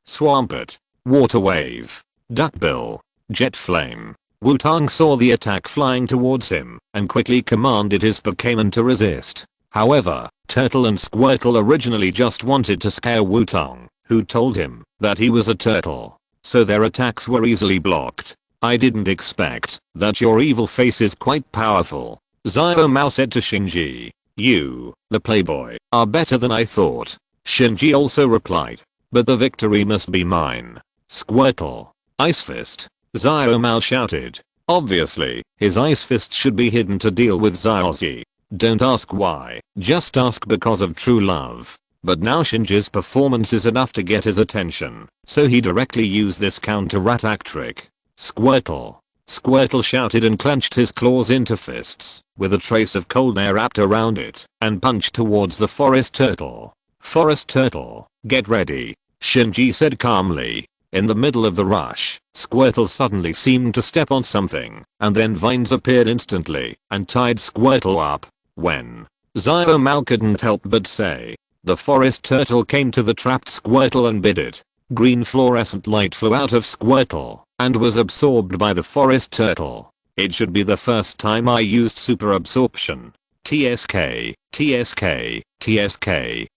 Swampert, Water Wave, Duckbill, Jet Flame. Wutong saw the attack flying towards him and quickly commanded his Pokémon to resist. However, Turtle and Squirtle originally just wanted to scare Wutong, who told him that he was a turtle, so their attacks were easily blocked. I didn't expect that your evil face is quite powerful, Xiaomei said to Shinji. You, the playboy, are better than I thought. Shinji also replied. But the victory must be mine. Squirtle, Ice Fist, Xiaomei shouted. Obviously, his Ice Fist should be hidden to deal with Xiaozhi. Don't ask why, just ask because of true love. But now Shinji's performance is enough to get his attention, so he directly used this counter-attack trick. Squirtle. Squirtle shouted and clenched his claws into fists, with a trace of cold air wrapped around it, and punched towards the forest turtle. Forest turtle, get ready, Shinji said calmly. In the middle of the rush, Squirtle suddenly seemed to step on something, and then vines appeared instantly and tied Squirtle up. When Xiaomei couldn't help but say, the forest turtle came to the trapped Squirtle and bit it. Green fluorescent light flew out of Squirtle and was absorbed by the forest turtle. It should be the first time I used super absorption. TSK, TSK, TSK,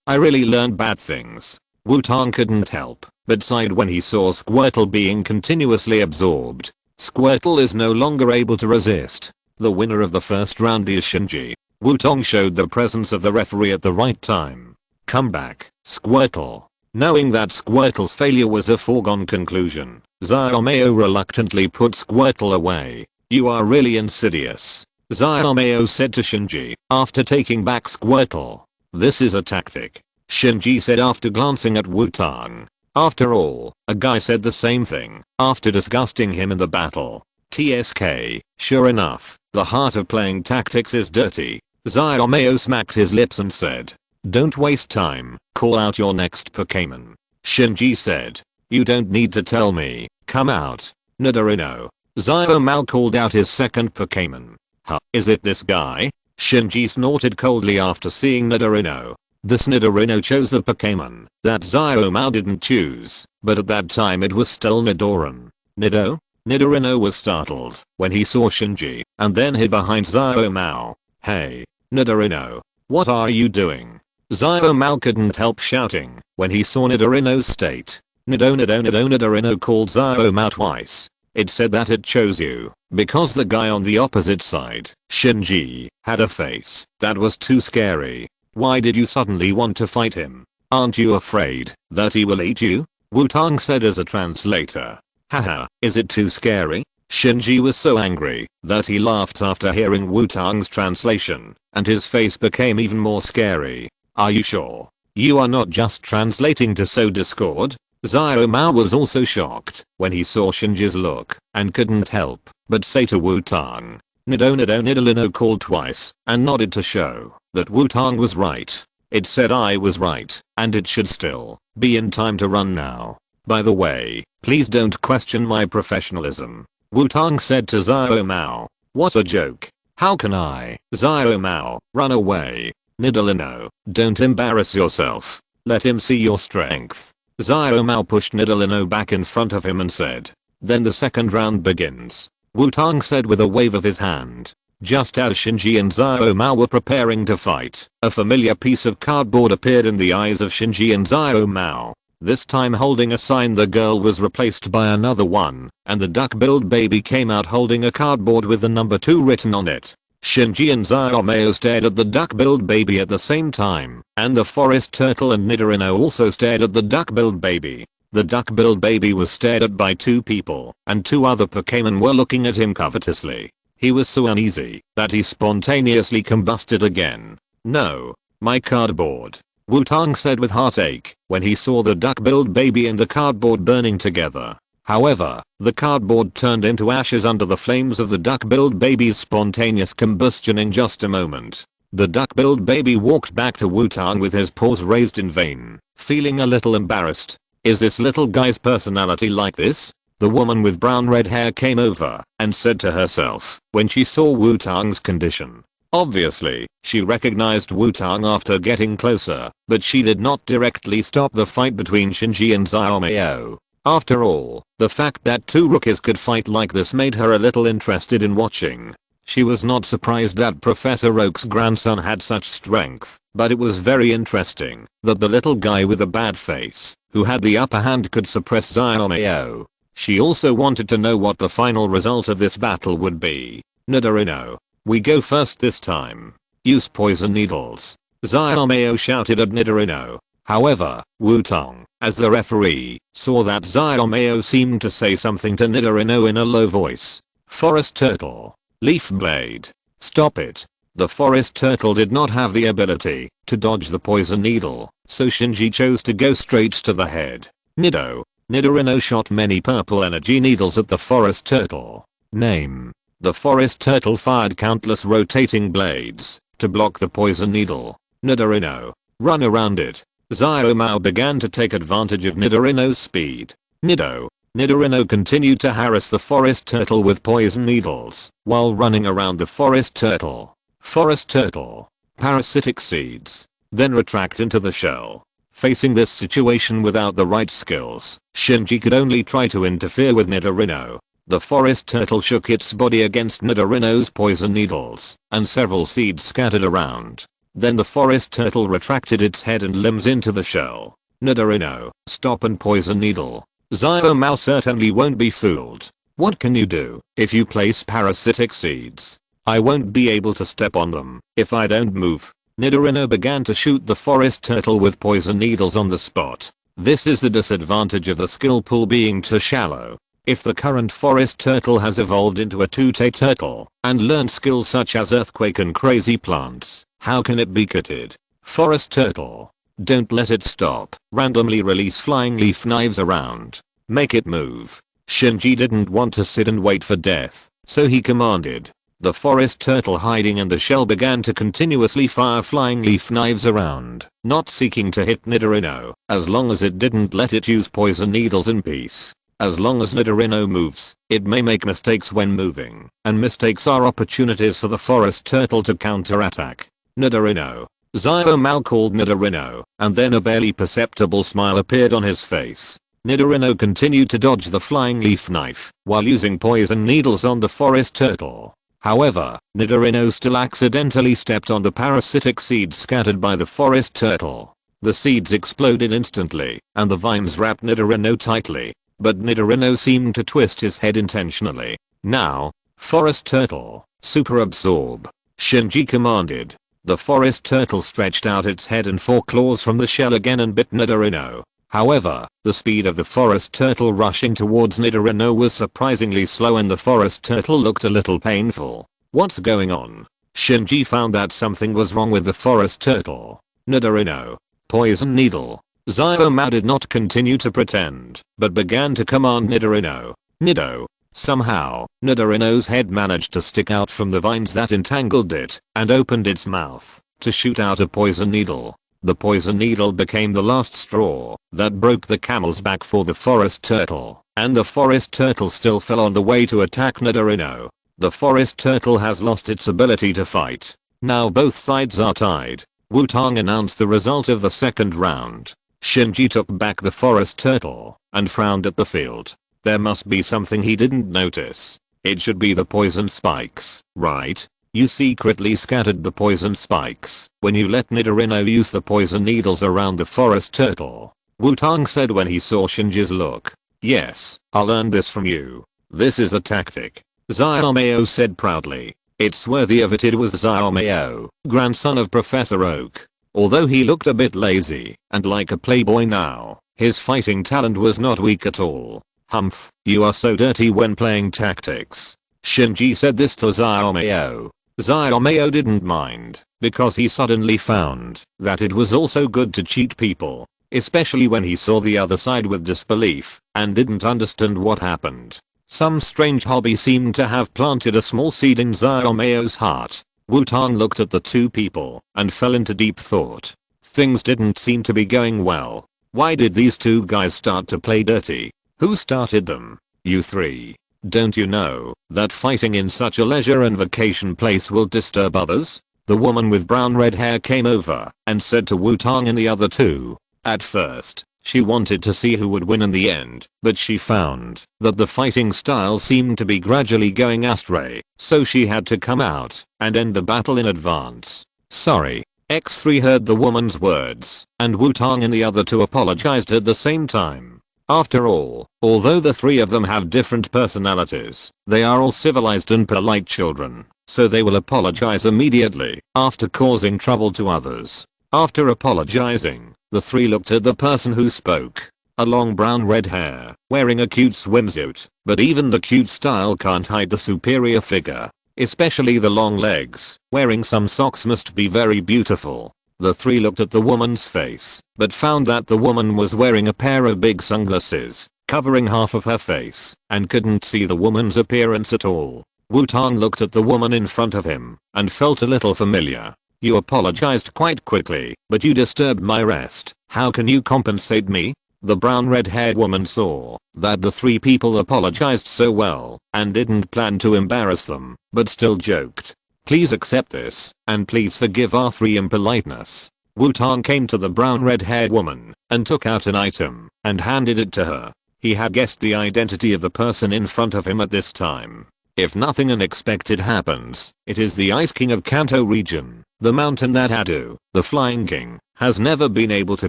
I really learned bad things. Wutong couldn't help but sighed when he saw Squirtle being continuously absorbed. Squirtle is no longer able to resist. The winner of the first round is Shinji. Wutong showed the presence of the referee at the right time. Come back, Squirtle. Knowing that Squirtle's failure was a foregone conclusion, Xiaomei reluctantly put Squirtle away. You are really insidious, Xiaomei said to Shinji after taking back Squirtle. This is a tactic, Shinji said after glancing at Wutong. After all, a guy said the same thing after disgusting him in the battle. TSK, sure enough, the heart of playing tactics is dirty. Xiaomei smacked his lips and said, don't waste time, call out your next Pokémon. Shinji said, you don't need to tell me, come out. Nidorino. Xiaomei called out his second Pokémon. Huh, is it this guy? Shinji snorted coldly after seeing Nidorino. This Nidorino chose the Pokémon that Xiaomei didn't choose, but at that time it was still Nidoran. Nidorino was startled when he saw Shinji and then hid behind Xiaomei. Hey, Nidorino, what are you doing? Xiaomei couldn't help shouting when he saw Nidorino's state. Nidorino called Xiaomei twice. It said that it chose you because the guy on the opposite side, Shinji, had a face that was too scary. Why did you suddenly want to fight him? Aren't you afraid that he will eat you? Wutong said as a translator. Haha, is it too scary? Shinji was so angry that he laughed after hearing Wutong's translation, and his face became even more scary. Are you sure? You are not just translating to sow discord? Xiaomei was also shocked when he saw Shinji's look and couldn't help but say to Wutong. Nidorino called twice and nodded to show that Wutong was right. It said I was right, and it should still be in time to run now. By the way, please don't question my professionalism, Wutong said to Xiaomei. What a joke. How can I? Xiaomei, run away. Nidorino, don't embarrass yourself. Let him see your strength. Xiaomei pushed Nidorino back in front of him and said. Then the second round begins, Wutong said with a wave of his hand. Just as Shinji and Xiaomei were preparing to fight, a familiar piece of cardboard appeared in the eyes of Shinji and Xiaomei. This time holding a sign, the girl was replaced by another one, and the duck-billed baby came out holding a cardboard with the number 2 written on it. Shinji and Xiaomei stared at the duck-billed baby at the same time, and the forest turtle and Nidorino also stared at the duck-billed baby. The duck-billed baby was stared at by 2 people, and 2 other Pokémon were looking at him covetously. He was so uneasy that he spontaneously combusted again. "No, my cardboard," Wutong said with heartache when he saw the duck-billed baby and the cardboard burning together. However, the cardboard turned into ashes under the flames of the duck-billed baby's spontaneous combustion in just a moment. The duck-billed baby walked back to Wutong with his paws raised in vain, feeling a little embarrassed. "Is this little guy's personality like this?" The woman with brown-red hair came over and said to herself when she saw Wutong's condition. Obviously, she recognized Wutong after getting closer, but she did not directly stop the fight between Shinji and Xiaoxia. After all, the fact that 2 rookies could fight like this made her a little interested in watching. She was not surprised that Professor Oak's grandson had such strength, but it was very interesting that the little guy with a bad face, who had the upper hand, could suppress Xiaoxia. She also wanted to know what the final result of this battle would be. "Nidorino, we go first this time. Use poison needles," Xiaoxia shouted at Nidorino. However, Wutong, as the referee, saw that Xiaoxia seemed to say something to Nidorino in a low voice. "Forest turtle. Leaf blade. Stop it." The forest turtle did not have the ability to dodge the poison needle, so Shinji chose to go straight to the head. Nidorino shot many purple energy needles at the forest turtle. Name. The forest turtle fired countless rotating blades to block the poison needle. Nidorino, run around it. Xiaoxia began to take advantage of Nidorino's speed. Nidorino continued to harass the forest turtle with poison needles while running around the forest turtle. Forest turtle. Parasitic seeds. Then retract into the shell. Facing this situation without the right skills, Shinji could only try to interfere with Nidorino. The forest turtle shook its body against Nidorino's poison needles, and several seeds scattered around. Then the forest turtle retracted its head and limbs into the shell. Nidorino, stop and poison needle. Xiaoxia certainly won't be fooled. What can you do if you place parasitic seeds? I won't be able to step on them if I don't move. Nidorino began to shoot the forest turtle with poison needles on the spot. This is the disadvantage of the skill pool being too shallow. If the current forest turtle has evolved into a two-tay turtle and learned skills such as earthquake and crazy plants, how can it be kitted? Forest turtle. Don't let it stop. Randomly release flying leaf knives around. Make it move. Shinji didn't want to sit and wait for death, so he commanded. The forest turtle hiding in the shell began to continuously fire flying leaf knives around, not seeking to hit Nidorino, as long as it didn't let it use poison needles in peace. As long as Nidorino moves, it may make mistakes when moving, and mistakes are opportunities for the forest turtle to counterattack. Nidorino. Xiaoxia called Nidorino, and then a barely perceptible smile appeared on his face. Nidorino continued to dodge the flying leaf knife while using poison needles on the forest turtle. However, Nidorino still accidentally stepped on the parasitic seeds scattered by the forest turtle. The seeds exploded instantly, and the vines wrapped Nidorino tightly. But Nidorino seemed to twist his head intentionally. Now, forest turtle, super absorb. Shinji commanded. The forest turtle stretched out its head and 4 claws from the shell again and bit Nidorino. However, the speed of the forest turtle rushing towards Nidorino was surprisingly slow and the forest turtle looked a little painful. What's going on? Shinji found that something was wrong with the forest turtle. Nidorino. Poison needle. Xiaoxia did not continue to pretend, but began to command Nidorino. Nido. Somehow, Nidorino's head managed to stick out from the vines that entangled it, and opened its mouth to shoot out a poison needle. The poison needle became the last straw that broke the camel's back for the forest turtle, and the forest turtle still fell on the way to attack Nidorino. The forest turtle has lost its ability to fight. Now both sides are tied. Wutong announced the result of the second round. Shinji took back the forest turtle and frowned at the field. There must be something he didn't notice. It should be the poison spikes, right? You secretly scattered the poison spikes when you let Nidorino use the poison needles around the forest turtle. Wutong said when he saw Shinji's look. Yes, I learned this from you. This is a tactic. Xiaoxia said proudly. It's worthy of it. It was Xiaoxia, grandson of Professor Oak. Although he looked a bit lazy and like a playboy now, His fighting talent was not weak at all. Humph, you are so dirty when playing tactics. Shinji said this to Xiaomei. Xiaomei didn't mind, because he suddenly found that it was also good to cheat people, especially when he saw the other side with disbelief and didn't understand what happened. Some strange hobby seemed to have planted a small seed in Xiaomei's heart. Wutong looked at the two people and fell into deep thought. Things didn't seem to be going well. Why did these two guys start to play dirty? Who started them? You three. Don't you know that fighting in such a leisure and vacation place will disturb others? The woman with brown red hair came over and said to Wutong and the other two. At first, she wanted to see who would win in the end, but she found that the fighting style seemed to be gradually going astray, so she had to come out and end the battle in advance. Sorry. X3 heard the woman's words, and Wutong and the other two apologized at the same time. After all, although the three of them have different personalities, they are all civilized and polite children, so they will apologize immediately after causing trouble to others. After apologizing, the three looked at the person who spoke. A long brown red hair, wearing a cute swimsuit, but even the cute style can't hide the superior figure. Especially the long legs, wearing some socks must be very beautiful. The three looked at the woman's face, but found that the woman was wearing a pair of big sunglasses, covering half of her face, and couldn't see the woman's appearance at all. Wutong looked at the woman in front of him, and felt a little familiar. You apologized quite quickly, but you disturbed my rest. How can you compensate me? The brown red-haired woman saw that the three people apologized so well, and didn't plan to embarrass them, but still joked. Please accept this, and please forgive our three impoliteness. Wutong came to the brown red-haired woman, and took out an item, and handed it to her. He had guessed the identity of the person in front of him at this time. If nothing unexpected happens, it is the Ice King of Kanto region, the mountain that Adu, the Flying King, has never been able to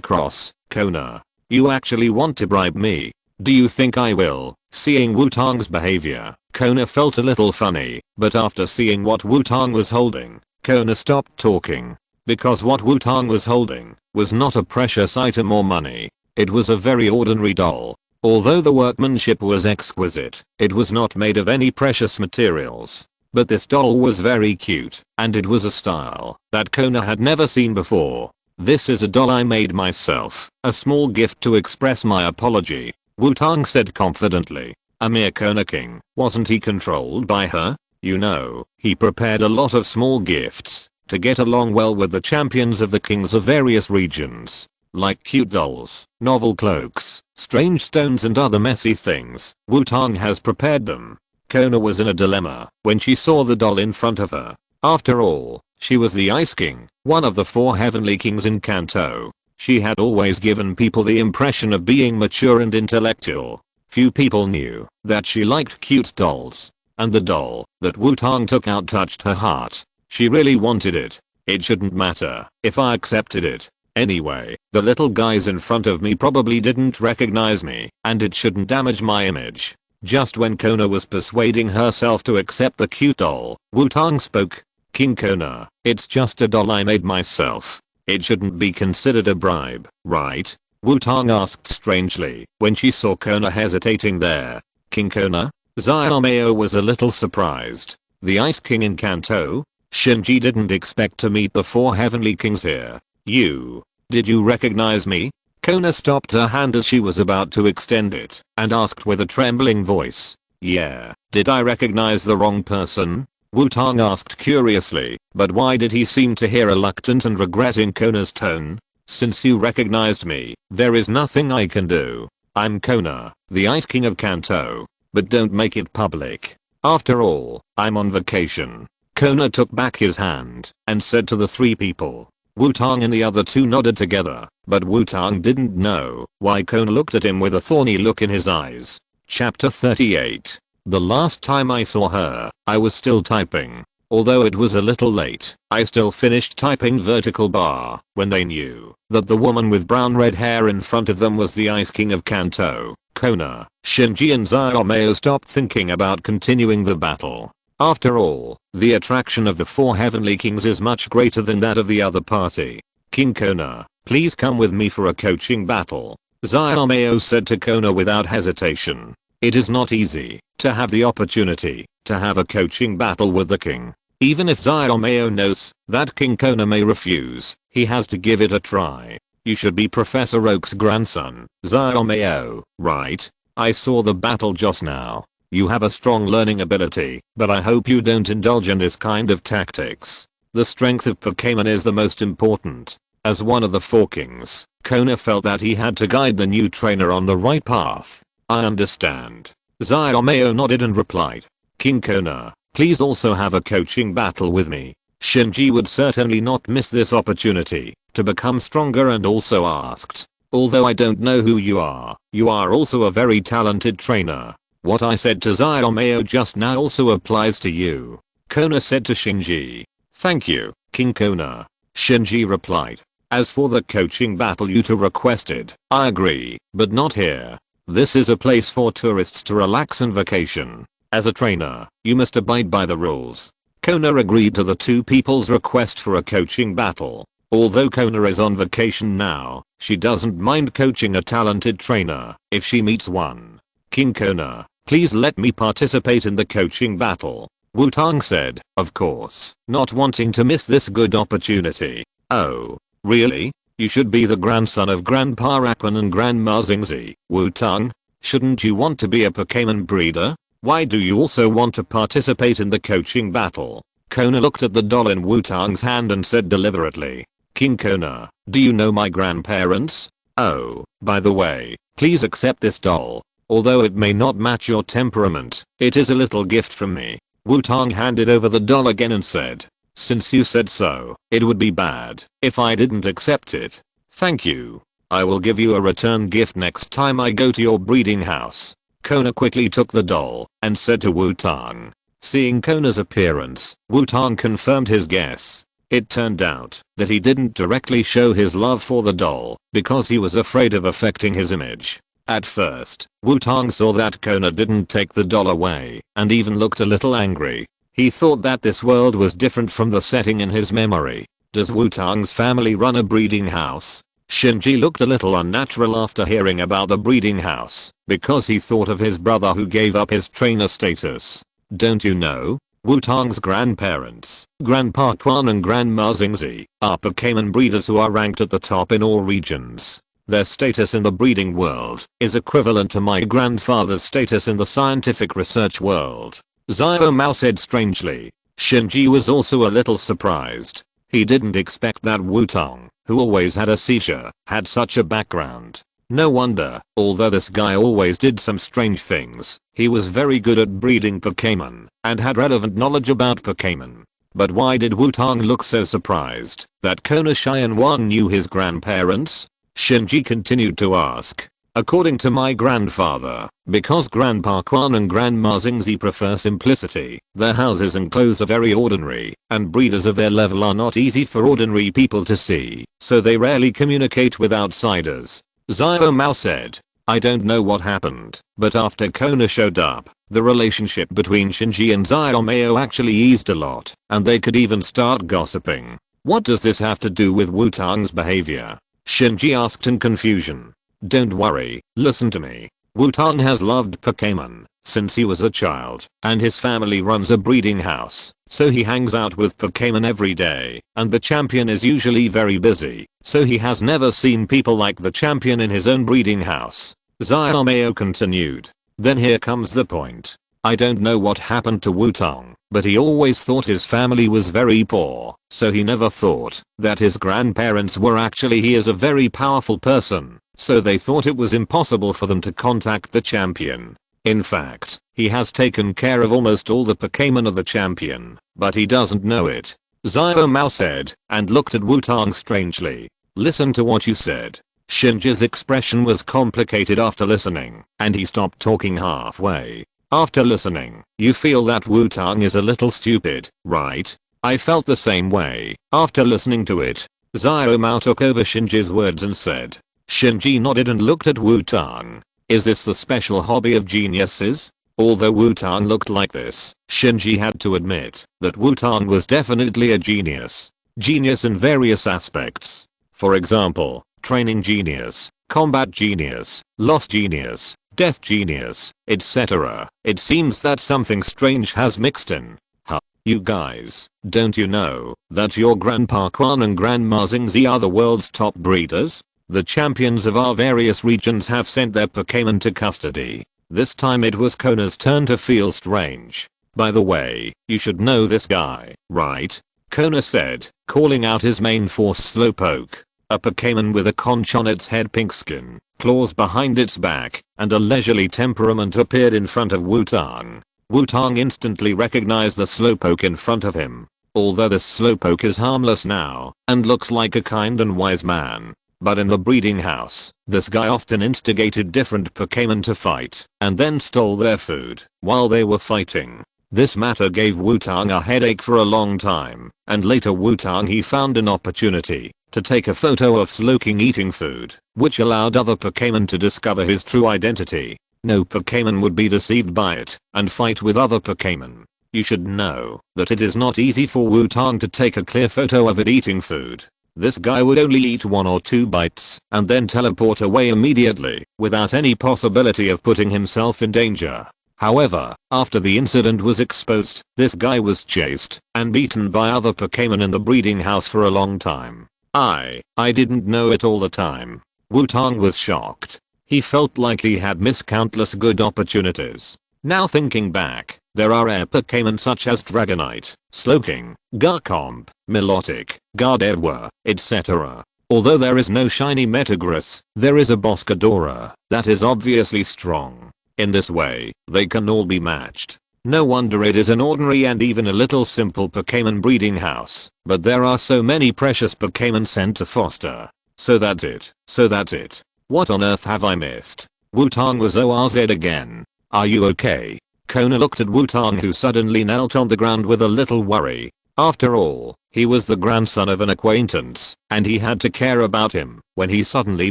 cross. Kona. You actually want to bribe me? Do you think I will? Seeing Wutong's behavior, Kona felt a little funny, but after seeing what Wutong was holding, Kona stopped talking. Because what Wutong was holding was not a precious item or money. It was a very ordinary doll. Although the workmanship was exquisite, it was not made of any precious materials. But this doll was very cute, and it was a style that Kona had never seen before. This is a doll I made myself, a small gift to express my apology, Wutong said confidently. A mere Kona king, wasn't he controlled by her? You know, he prepared a lot of small gifts to get along well with the champions of the kings of various regions. Like cute dolls, novel cloaks, strange stones and other messy things, Wutong has prepared them. Kona was in a dilemma when she saw the doll in front of her. After all, she was the Ice King, one of the 4 heavenly kings in Kanto. She had always given people the impression of being mature and intellectual. Few people knew that she liked cute dolls. And the doll that Wutong took out touched her heart. She really wanted it. It shouldn't matter if I accepted it. Anyway, the little guys in front of me probably didn't recognize me, and it shouldn't damage my image. Just when Kona was persuading herself to accept the cute doll, Wutong spoke. King Kona, it's just a doll I made myself. It shouldn't be considered a bribe, right? Wutong asked strangely when she saw Kona hesitating there. King Kona? Xiaomei was a little surprised. The Ice King in Kanto? Shinji didn't expect to meet the 4 heavenly kings here. Did you recognize me? Kona stopped her hand as she was about to extend it and asked with a trembling voice. Yeah, did I recognize the wrong person? Wutong asked curiously, but why did he seem to hear reluctant and regret in Kona's tone? Since you recognized me, there is nothing I can do. I'm Kona, the Ice King of Kanto. But don't make it public. After all, I'm on vacation. Kona took back his hand and said to the 3 people. Wutong and the other 2 nodded together, but Wutong didn't know why Kona looked at him with a thorny look in his eyes. Chapter 38. The last time I saw her, I was still typing. Although it was a little late, I still finished typing vertical bar when they knew that the woman with brown red hair in front of them was the Ice King of Kanto. Kona, Shinji and Xiaomei stopped thinking about continuing the battle. After all, the attraction of the 4 heavenly kings is much greater than that of the other party. King Kona, please come with me for a coaching battle. Xiaomei said to Kona without hesitation. It is not easy to have the opportunity to have a coaching battle with the king. Even if Xiaomei knows that King Kona may refuse, he has to give it a try. You should be Professor Oak's grandson, Xiaomei, right? I saw the battle just now. You have a strong learning ability, but I hope you don't indulge in this kind of tactics. The strength of Pokémon is the most important. As one of the four kings, Kona felt that he had to guide the new trainer on the right path. I understand. Xiaomei nodded and replied. King Kona, please also have a coaching battle with me. Shinji would certainly not miss this opportunity to become stronger and also asked. Although I don't know who you are also a very talented trainer. What I said to Xiaomei just now also applies to you. Kona said to Shinji. Thank you, King Kona. Shinji replied. As for the coaching battle you two requested, I agree, but not here. This is a place for tourists to relax and vacation. As a trainer, you must abide by the rules. Kona agreed to the two people's request for a coaching battle. Although Kona is on vacation now, she doesn't mind coaching a talented trainer if she meets one. King Kona, please let me participate in the coaching battle. Wutong said, of course, not wanting to miss this good opportunity. Oh, really? You should be the grandson of Grandpa Aquan and Grandma Xingzi. Wutong, shouldn't you want to be a Pokémon breeder? Why do you also want to participate in the coaching battle? Kona looked at the doll in Wutong's hand and said deliberately. King Kona, do you know my grandparents? Oh, by the way, please accept this doll. Although it may not match your temperament, it is a little gift from me. Wutong handed over the doll again and said. Since you said so, it would be bad if I didn't accept it. Thank you. I will give you a return gift next time I go to your breeding house. Kona quickly took the doll and said to Wutong. Seeing Kona's appearance, Wutong confirmed his guess. It turned out that he didn't directly show his love for the doll because he was afraid of affecting his image. At first, Wutong saw that Kona didn't take the doll away and even looked a little angry. He thought that this world was different from the setting in his memory. Does Wutong's family run a breeding house? Shinji looked a little unnatural after hearing about the breeding house because he thought of his brother who gave up his trainer status. Don't you know? Wutong's grandparents, Grandpa Quan and Grandma Xingzi, are Pokémon breeders who are ranked at the top in all regions. Their status in the breeding world is equivalent to my grandfather's status in the scientific research world. Xiaomei said strangely. Shinji was also a little surprised. He didn't expect that Wutong, who always had a seizure, had such a background. No wonder, although this guy always did some strange things, he was very good at breeding Pokémon and had relevant knowledge about Pokémon. But why did Wutong look so surprised that Kona Xianwan knew his grandparents? Shinji continued to ask. According to my grandfather, because Grandpa Quan and Grandma Xingzi prefer simplicity, their houses and clothes are very ordinary, and breeders of their level are not easy for ordinary people to see, so they rarely communicate with outsiders. Xiaomei said. I don't know what happened, but after Kona showed up, the relationship between Shinji and Xiaomei actually eased a lot, and they could even start gossiping. What does this have to do with Wutong's behavior? Shinji asked in confusion. Don't worry, listen to me. Wutong has loved Pokémon since he was a child, and his family runs a breeding house, so he hangs out with Pokémon every day, and the champion is usually very busy, so he has never seen people like the champion in his own breeding house. Xiaomei continued. Then here comes the point. I don't know what happened to Wutong, but he always thought his family was very poor, so he never thought that his grandparents were actually he is a very powerful person, so they thought it was impossible for them to contact the champion. In fact, he has taken care of almost all the Pokémon of the champion, but he doesn't know it. Xiaomei said, and looked at Wutong strangely. Listen to what you said. Shinji's expression was complicated after listening, and he stopped talking halfway. After listening, you feel that Wutong is a little stupid, right? I felt the same way. After listening to it, Xiaomei took over Shinji's words and said. Shinji nodded and looked at Wutong. Is this the special hobby of geniuses? Although Wutong looked like this, Shinji had to admit that Wutong was definitely a genius. Genius in various aspects. For example, training genius, combat genius, loss genius, death genius, etc. It seems that something strange has mixed in. Huh. You guys, don't you know that your Grandpa Quan and Grandma Xingzi are the world's top breeders? The champions of our various regions have sent their Pokémon to custody. This time it was Kona's turn to feel strange. By the way, you should know this guy, right? Kona said, calling out his main force Slowpoke. A Pokémon with a conch on its head, pink skin, claws behind its back, and a leisurely temperament appeared in front of Wutong. Wutong instantly recognized the Slowpoke in front of him. Although this Slowpoke is harmless now, and looks like a kind and wise man. But in the breeding house, this guy often instigated different Pokémon to fight, and then stole their food while they were fighting. This matter gave Wutong a headache for a long time, and later Wutong he found an opportunity to take a photo of Slowking eating food, which allowed other Pokémon to discover his true identity. No Pokémon would be deceived by it, and fight with other Pokémon. You should know that it is not easy for Wutong to take a clear photo of it eating food. This guy would only eat 1 or 2 bites and then teleport away immediately without any possibility of putting himself in danger. However, after the incident was exposed, this guy was chased and beaten by other Pokémon in the breeding house for a long time. I didn't know it all the time. Wutong was shocked. He felt like he had missed countless good opportunities. Now thinking back, there are air Pokémon such as Dragonite, Slowking, Garchomp, Milotic, Gardevoir, etc. Although there is no shiny Metagross, there is a Boscadora that is obviously strong. In this way, they can all be matched. No wonder it is an ordinary and even a little simple Pokémon breeding house, but there are so many precious Pokémon sent to foster. So that's it. What on earth have I missed? Wutong was ORZ again. Are you okay? Kona looked at Wutong, who suddenly knelt on the ground with a little worry. After all, he was the grandson of an acquaintance, and he had to care about him when he suddenly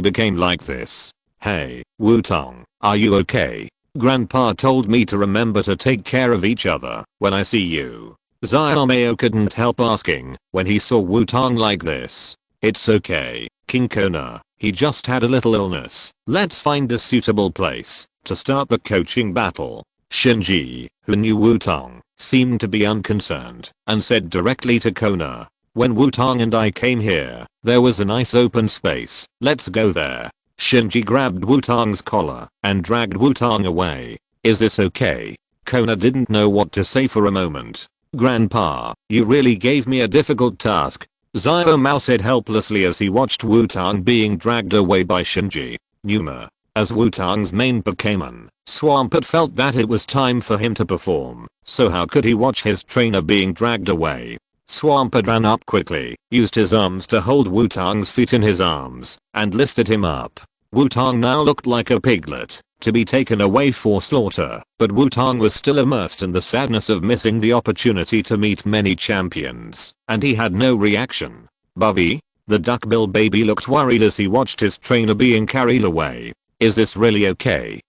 became like this. Hey, Wutong, are you okay? Grandpa told me to remember to take care of each other when I see you. Xiaomei couldn't help asking when he saw Wutong like this. It's okay, King Kona, he just had a little illness. Let's find a suitable place to start the coaching battle. Shinji, who knew Wutong, seemed to be unconcerned and said directly to Kona, when Wutong and I came here, there was a nice open space, let's go there. Shinji grabbed Wutong's collar and dragged Wutong away. Is this okay? Kona didn't know what to say for a moment. Grandpa, you really gave me a difficult task. Xiaomao said helplessly as he watched Wutong being dragged away by Shinji. Numa, as Wutong's main Pokémon, Swampert felt that it was time for him to perform, so how could he watch his trainer being dragged away? Swampert ran up quickly, used his arms to hold Wutong's feet in his arms, and lifted him up. Wutong now looked like a piglet, to be taken away for slaughter, but Wutong was still immersed in the sadness of missing the opportunity to meet many champions, and he had no reaction. Bubby, the duckbill baby, looked worried as he watched his trainer being carried away. Is this really okay?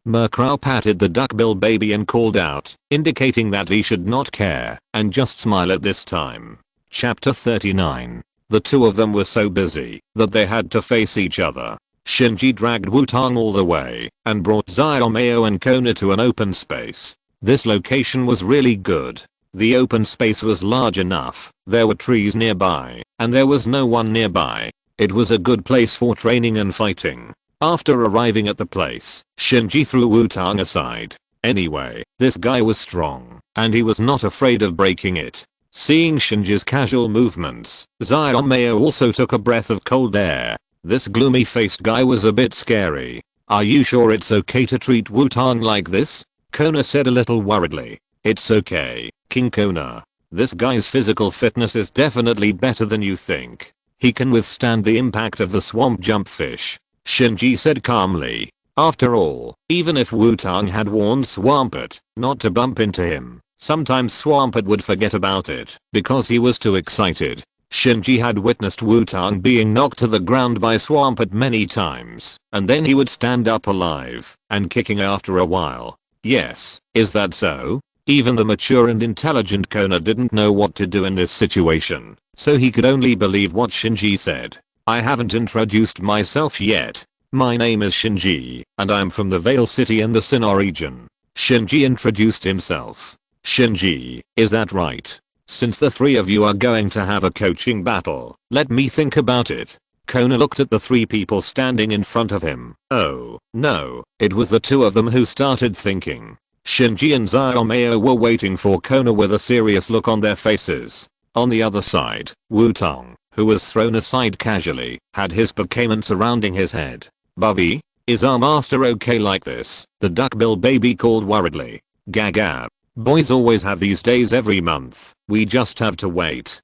Murkrow patted the duckbill baby and called out, indicating that he should not care and just smile at this time. Chapter 39. The two of them were so busy that they had to face each other. Shinji dragged Wutong all the way and brought Xiaomei and Kona to an open space. This location was really good. The open space was large enough, there were trees nearby, and there was no one nearby. It was a good place for training and fighting. After arriving at the place, Shinji threw Wutong aside. Anyway, this guy was strong, and he was not afraid of breaking it. Seeing Shinji's casual movements, Xiaomei also took a breath of cold air. This gloomy-faced guy was a bit scary. Are you sure it's okay to treat Wutong like this? Kona said a little worriedly. It's okay, King Kona. This guy's physical fitness is definitely better than you think. He can withstand the impact of the swamp jump fish. Shinji said calmly. After all, even if Wutong had warned Swampert not to bump into him, sometimes Swampert would forget about it because he was too excited. Shinji had witnessed Wutong being knocked to the ground by Swampert many times, and then he would stand up alive and kicking after a while. Yes, is that so? Even the mature and intelligent Kona didn't know what to do in this situation, so he could only believe what Shinji said. I haven't introduced myself yet. My name is Shinji, and I'm from the Vale City in the Sinnoh region. Shinji introduced himself. Shinji, is that right? Since the three of you are going to have a coaching battle, let me think about it. Kona looked at the three people standing in front of him. Oh, no, it was the two of them who started thinking. Shinji and Xiaomei were waiting for Kona with a serious look on their faces. On the other side, Wutong, who was thrown aside casually, had his Pokémon surrounding his head. Bubby, is our master okay like this? The duckbill baby called worriedly. Gaga. Boys always have these days every month. We just have to wait.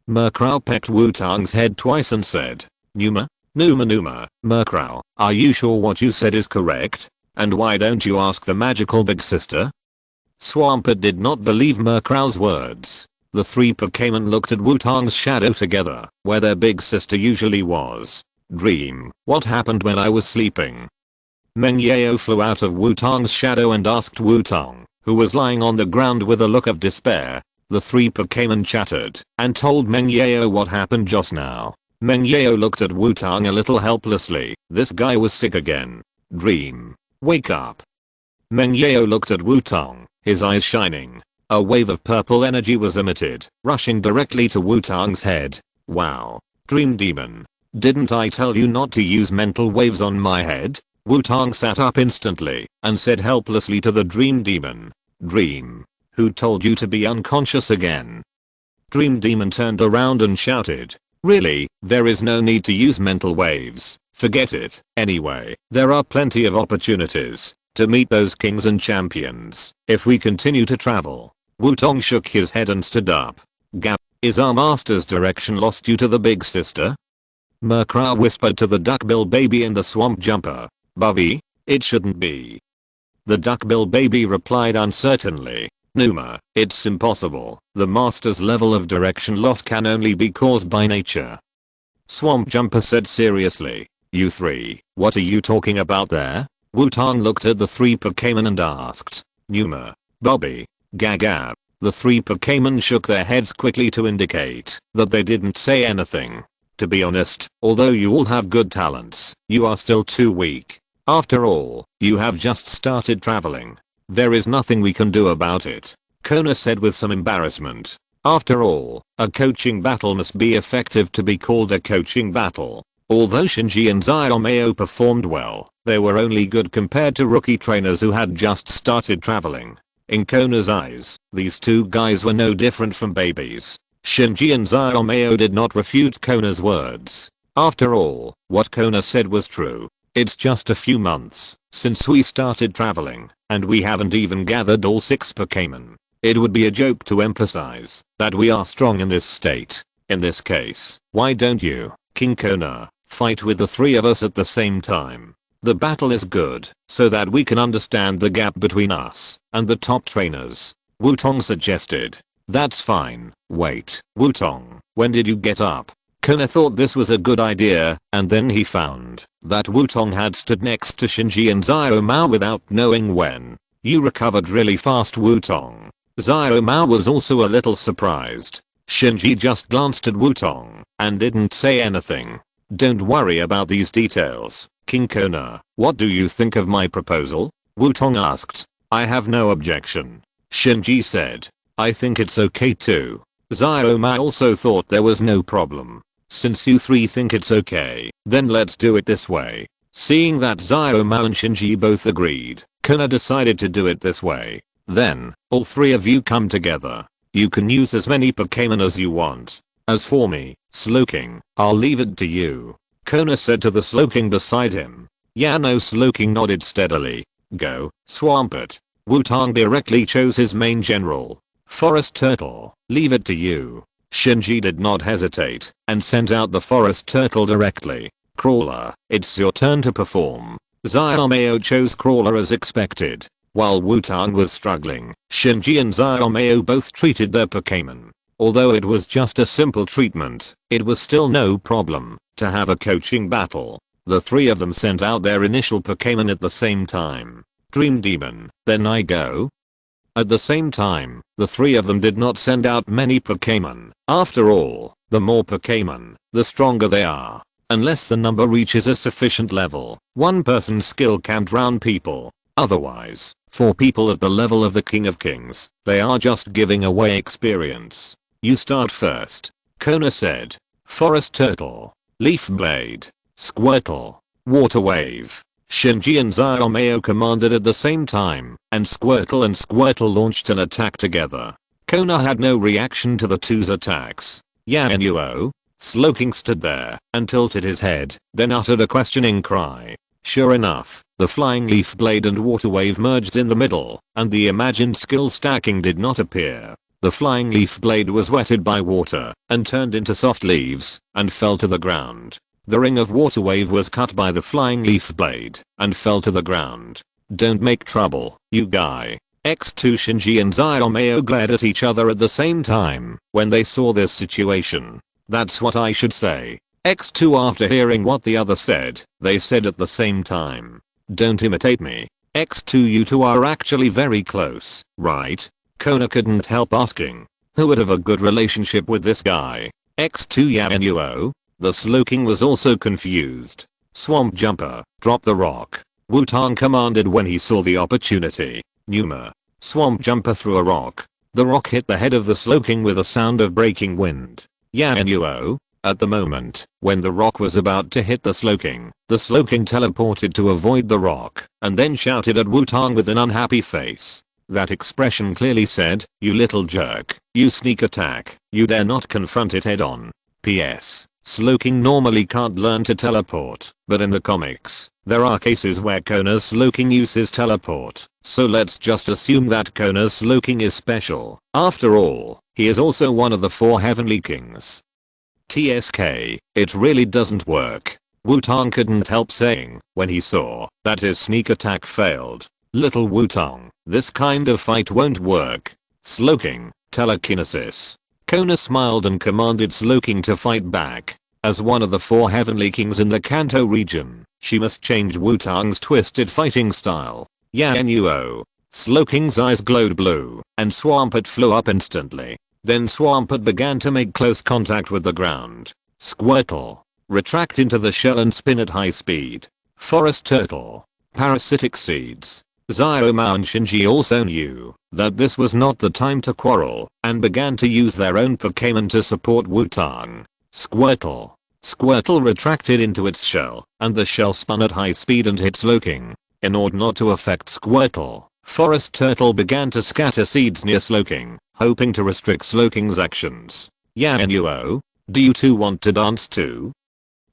Murkrow pecked Wutong's head twice and said, Numa? Numa. Murkrow, are you sure what you said is correct? And why don't you ask the magical big sister? Swampert did not believe Murkrow's words. The three Pokémon looked at Wutong's shadow together, where their big sister usually was. Dream, what happened when I was sleeping? Mengyeo flew out of Wutong's shadow and asked Wutong, who was lying on the ground with a look of despair. The three Pokémon chattered and told Mengyeo what happened just now. Mengyeo looked at Wutong a little helplessly. This guy was sick again. Dream, wake up. Mengyeo looked at Wutong, his eyes shining. A wave of purple energy was emitted, rushing directly to Wutong's head. Wow. Dream Demon. Didn't I tell you not to use mental waves on my head? Wutong sat up instantly and said helplessly to the Dream Demon. Dream. Who told you to be unconscious again? Dream Demon turned around and shouted. Really, there is no need to use mental waves. Forget it. Anyway, there are plenty of opportunities to meet those kings and champions if we continue to travel. Wutong shook his head and stood up. Gap, is our master's direction lost due to the big sister? Murkrow whispered to the duckbill baby in the swamp jumper. Bubby, it shouldn't be. The duckbill baby replied uncertainly. Numa, it's impossible. The master's level of direction loss can only be caused by nature. Swamp jumper said seriously. You three, what are you talking about there? Wutong looked at the three Pokémon and asked. Numa, Bobby, Gaga. The three Pokémon shook their heads quickly to indicate that they didn't say anything. To be honest, although you all have good talents, you are still too weak. After all, you have just started traveling. There is nothing we can do about it. Kona said with some embarrassment. After all, a coaching battle must be effective to be called a coaching battle. Although Shinji and Xiaomei performed well, they were only good compared to rookie trainers who had just started traveling. In Kona's eyes, these two guys were no different from babies. Shinji and Xiaomei did not refute Kona's words. After all, what Kona said was true. It's just a few months since we started traveling, and we haven't even gathered all 6 Pokémon. It would be a joke to emphasize that we are strong in this state. In this case, why don't you, King Kona, fight with the 3 of us at the same time? The battle is good, so that we can understand the gap between us and the top trainers. Wutong suggested. That's fine. Wait, Wutong, when did you get up? Kona thought this was a good idea, and then he found that Wutong had stood next to Shinji and Xiaomei without knowing when. You recovered really fast, Wutong. Xiaomei was also a little surprised. Shinji just glanced at Wutong and didn't say anything. Don't worry about these details, King Kona. What do you think of my proposal? Wutong asked. I have no objection. Shinji said. I think it's okay too. Xiaomei also thought there was no problem. Since you 3 think it's okay, then let's do it this way. Seeing that Xiaomei and Shinji both agreed, Kona decided to do it this way. Then, all 3 of you come together. You can use as many Pokémon as you want. As for me, Slowking, I'll leave it to you. Kona said to the Slowking beside him. Yeah, no. Slowking nodded steadily. Go, Swampert. Wutong directly chose his main general. Forest Turtle, leave it to you. Shinji did not hesitate and sent out the Forest Turtle directly. Crawler, it's your turn to perform. Xiaomei chose Crawler as expected. While Wutong was struggling, Shinji and Xiaomei both treated their Pokémon. Although it was just a simple treatment, it was still no problem to have a coaching battle. The 3 of them sent out their initial Pokémon at the same time. Dream Demon, then I go. At the same time, the 3 of them did not send out many Pokémon. After all, the more Pokémon, the stronger they are. Unless the number reaches a sufficient level, one person's skill can drown people. Otherwise, for people at the level of the King of Kings, they are just giving away experience. You start first. Kona said. Forest Turtle, Leaf Blade, Squirtle, Water Wave. Shinji and Xiaomei commanded at the same time, and Squirtle launched an attack together. Kona had no reaction to the two's attacks. Yanuo, Slowking stood there and tilted his head, then uttered a questioning cry. Sure enough, the Flying Leaf Blade and Water Wave merged in the middle, and the imagined skill stacking did not appear. The Flying Leaf Blade was wetted by water and turned into soft leaves and fell to the ground. The ring of Water Wave was cut by the Flying Leaf Blade and fell to the ground. Don't make trouble, you guy. X2 Shinji and Xiaomei glared at each other at the same time when they saw this situation. That's what I should say. X2 after hearing what the other said, they said at the same time. Don't imitate me. X2 you two are actually very close, right? Kona couldn't help asking. Who would have a good relationship with this guy? X2 Yanuo? The Slowking was also confused. Swamp Jumper, drop the rock. Wutong commanded when he saw the opportunity. Numa. Swamp Jumper threw a rock. The rock hit the head of the Slowking with a sound of breaking wind. Yanuo. At the moment, when the rock was about to hit the Slowking teleported to avoid the rock, and then shouted at Wutong with an unhappy face. That expression clearly said, you little jerk, you sneak attack, you dare not confront it head on. P.S. Slowking normally can't learn to teleport, but in the comics, there are cases where Kona's Slowking uses teleport, so let's just assume that Kona's Slowking is special. After all, he is also one of the 4 heavenly kings. TSK, it really doesn't work. Wutong couldn't help saying when he saw that his sneak attack failed. Little Wutong, this kind of fight won't work. Slowking, telekinesis. Kona smiled and commanded Slowking to fight back. As one of the 4 heavenly kings in the Kanto region, she must change Wutong's twisted fighting style. Yanuo. Slowking's eyes glowed blue, and Swampert flew up instantly. Then Swampert began to make close contact with the ground. Squirtle. Retract into the shell and spin at high speed. Forest Turtle. Parasitic Seeds. Xiaomei and Shinji also knew that this was not the time to quarrel and began to use their own Pokémon to support Wutong. Squirtle. Squirtle retracted into its shell, and the shell spun at high speed and hit Slowking. In order not to affect Squirtle, Forest Turtle began to scatter seeds near Slowking, hoping to restrict Slowking's actions. Yanuo, do you two want to dance too?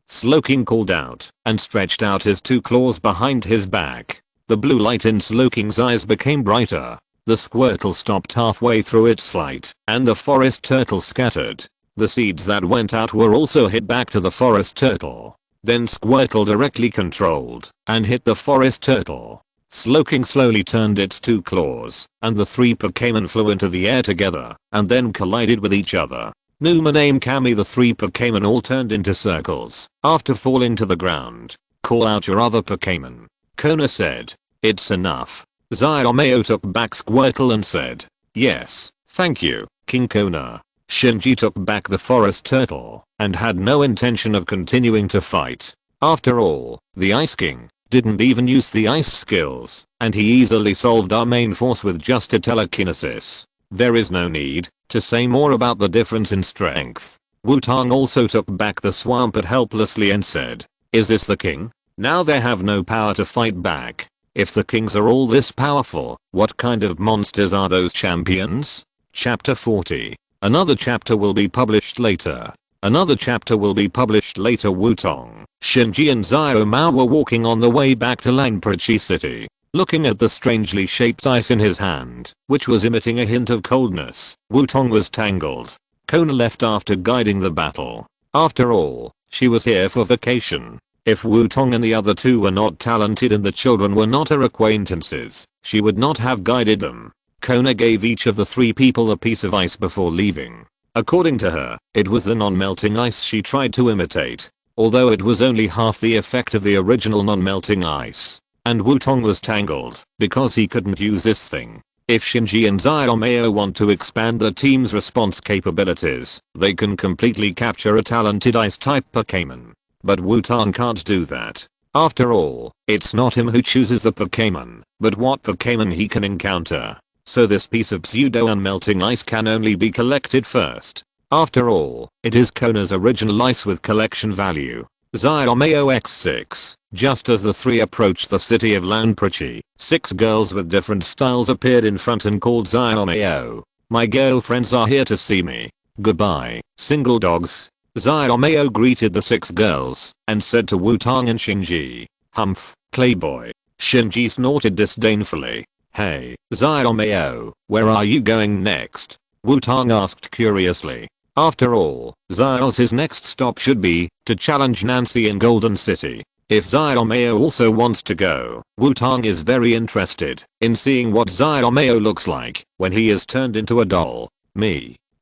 Slowking called out and stretched out his 2 claws behind his back. The blue light in Slowking's eyes became brighter. The Squirtle stopped halfway through its flight, and the Forest Turtle scattered. The seeds that went out were also hit back to the Forest Turtle. Then Squirtle directly controlled and hit the Forest Turtle. Slowking slowly turned its 2 claws, and the 3 Pokémon flew into the air together, and then collided with each other. Numa named Kami. The 3 Pokémon all turned into circles after falling to the ground. Call out your other Pokémon. Kona said. It's enough. Xiaomei took back Squirtle and said. Yes, thank you, King Kona. Shinji took back the Forest Turtle and had no intention of continuing to fight. After all, the Ice King didn't even use the ice skills, and he easily solved our main force with just a telekinesis. There is no need to say more about the difference in strength. Wutong also took back the Swampert helplessly and said, is this the king? Now they have no power to fight back. If the kings are all this powerful, what kind of monsters are those champions? Chapter 40. Another chapter will be published later. Wutong, Shinji and Xiaomei were walking on the way back to Langprachi City, looking at the strangely shaped ice in his hand, which was emitting a hint of coldness. Wutong was tangled. Kona left after guiding the battle. After all, she was here for vacation. If Wutong and the other 2 were not talented and the children were not her acquaintances, she would not have guided them. Kona gave each of the 3 people a piece of ice before leaving. According to her, it was the non-melting ice she tried to imitate, although it was only half the effect of the original non-melting ice. And Wutong was tangled because he couldn't use this thing. If Shinji and Xiaomei want to expand their team's response capabilities, they can completely capture a talented ice-type Pokémon. But Wutong can't do that. After all, it's not him who chooses the Pokémon, but what Pokémon he can encounter. So this piece of pseudo unmelting ice can only be collected first. After all, it is Kona's original ice with collection value. Xiaomei X6. Just as the three approached the city of Lanprichi, 6 girls with different styles appeared in front and called Xiaomei. My girlfriends are here to see me. Goodbye, single dogs. Xiaomei greeted the 6 girls and said to Wutong and Xingji, "Humph, playboy." Xingji snorted disdainfully. "Hey, Xiaomei, where are you going next?" Wutong asked curiously. After all, Xiaoxi's next stop should be to challenge Nancy in Golden City. If Xiaomei also wants to go, Wutong is very interested in seeing what Xiaomei looks like when he is turned into a doll.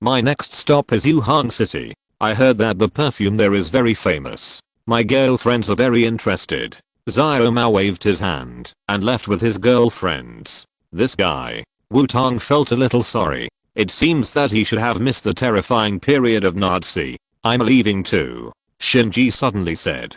My next stop is Yuhan City. I heard that the perfume there is very famous. My girlfriends are very interested. Xiaomei waved his hand and left with his girlfriends. This guy. Wutong felt a little sorry. It seems that he should have missed the terrifying period of Nazi. "I'm leaving too," Xingji suddenly said.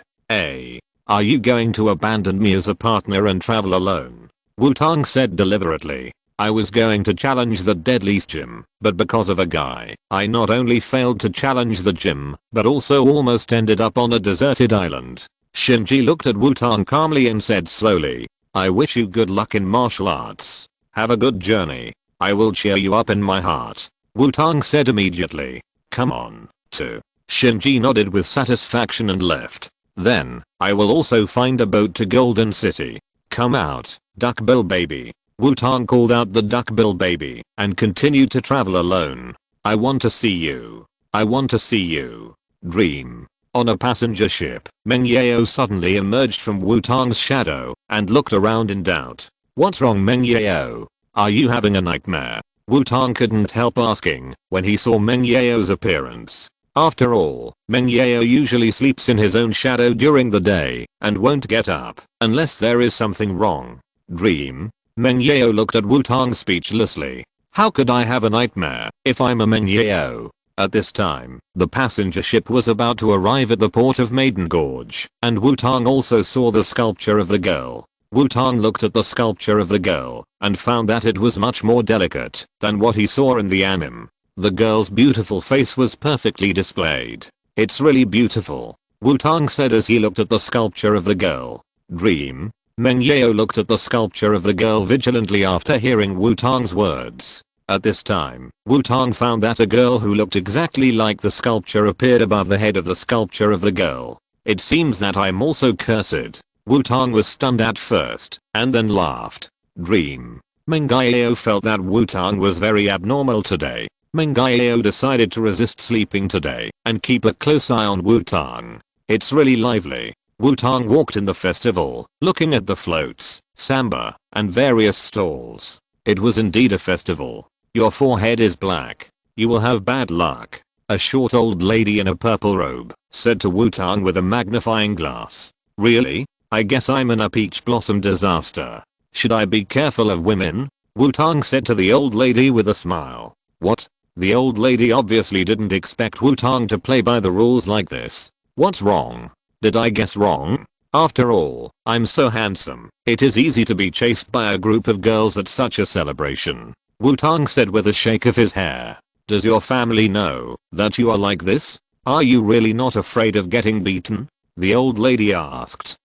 Are you going to abandon me as a partner and travel alone?" Wutong said deliberately. "I was going to challenge the Dead Leaf Gym, but because of a guy, I not only failed to challenge the gym, but also almost ended up on a deserted island." Xingji looked at Wutong calmly and said slowly, "I wish you good luck in martial arts. Have a good journey. I will cheer you up in my heart." Wutong said immediately. "Come on, too." Xingji nodded with satisfaction and left. "Then, I will also find a boat to Golden City. Come out, Duckbill baby." Wutong called out the Duckbill baby and continued to travel alone. "I want to see you. I want to see you. Dream." On a passenger ship, Meng Yao suddenly emerged from Wutong's shadow and looked around in doubt. "What's wrong, Meng Yao? Are you having a nightmare?" Wutong couldn't help asking when he saw Meng Yao's appearance. After all, Meng Yao usually sleeps in his own shadow during the day and won't get up unless there is something wrong. "Dream?" Meng Yao looked at Wutong speechlessly. "How could I have a nightmare if I'm a Meng Yao?" At this time, the passenger ship was about to arrive at the port of Maiden Gorge, and Wutong also saw the sculpture of the girl. Wutong looked at the sculpture of the girl and found that it was much more delicate than what he saw in the anime. The girl's beautiful face was perfectly displayed. "It's really beautiful," Wutong said as he looked at the sculpture of the girl. "Dream?" Meng Yao looked at the sculpture of the girl vigilantly after hearing Wutong's words. At this time, Wutong found that a girl who looked exactly like the sculpture appeared above the head of the sculpture of the girl. "It seems that I'm also cursed." Wutong was stunned at first, and then laughed. "Dream?" Meng Yao felt that Wutong was very abnormal today. Meng Yao decided to resist sleeping today and keep a close eye on Wutong. "It's really lively." Wutong walked in the festival, looking at the floats, samba, and various stalls. It was indeed a festival. "Your forehead is black. You will have bad luck," a short old lady in a purple robe said to Wutong with a magnifying glass. "Really? I guess I'm in a peach blossom disaster. Should I be careful of women?" Wutong said to the old lady with a smile. "What?" The old lady obviously didn't expect Wutong to play by the rules like this. "What's wrong? Did I guess wrong? After all, I'm so handsome. It is easy to be chased by a group of girls at such a celebration." Wutong said with a shake of his hair. "Does your family know that you are like this? Are you really not afraid of getting beaten?" the old lady asked.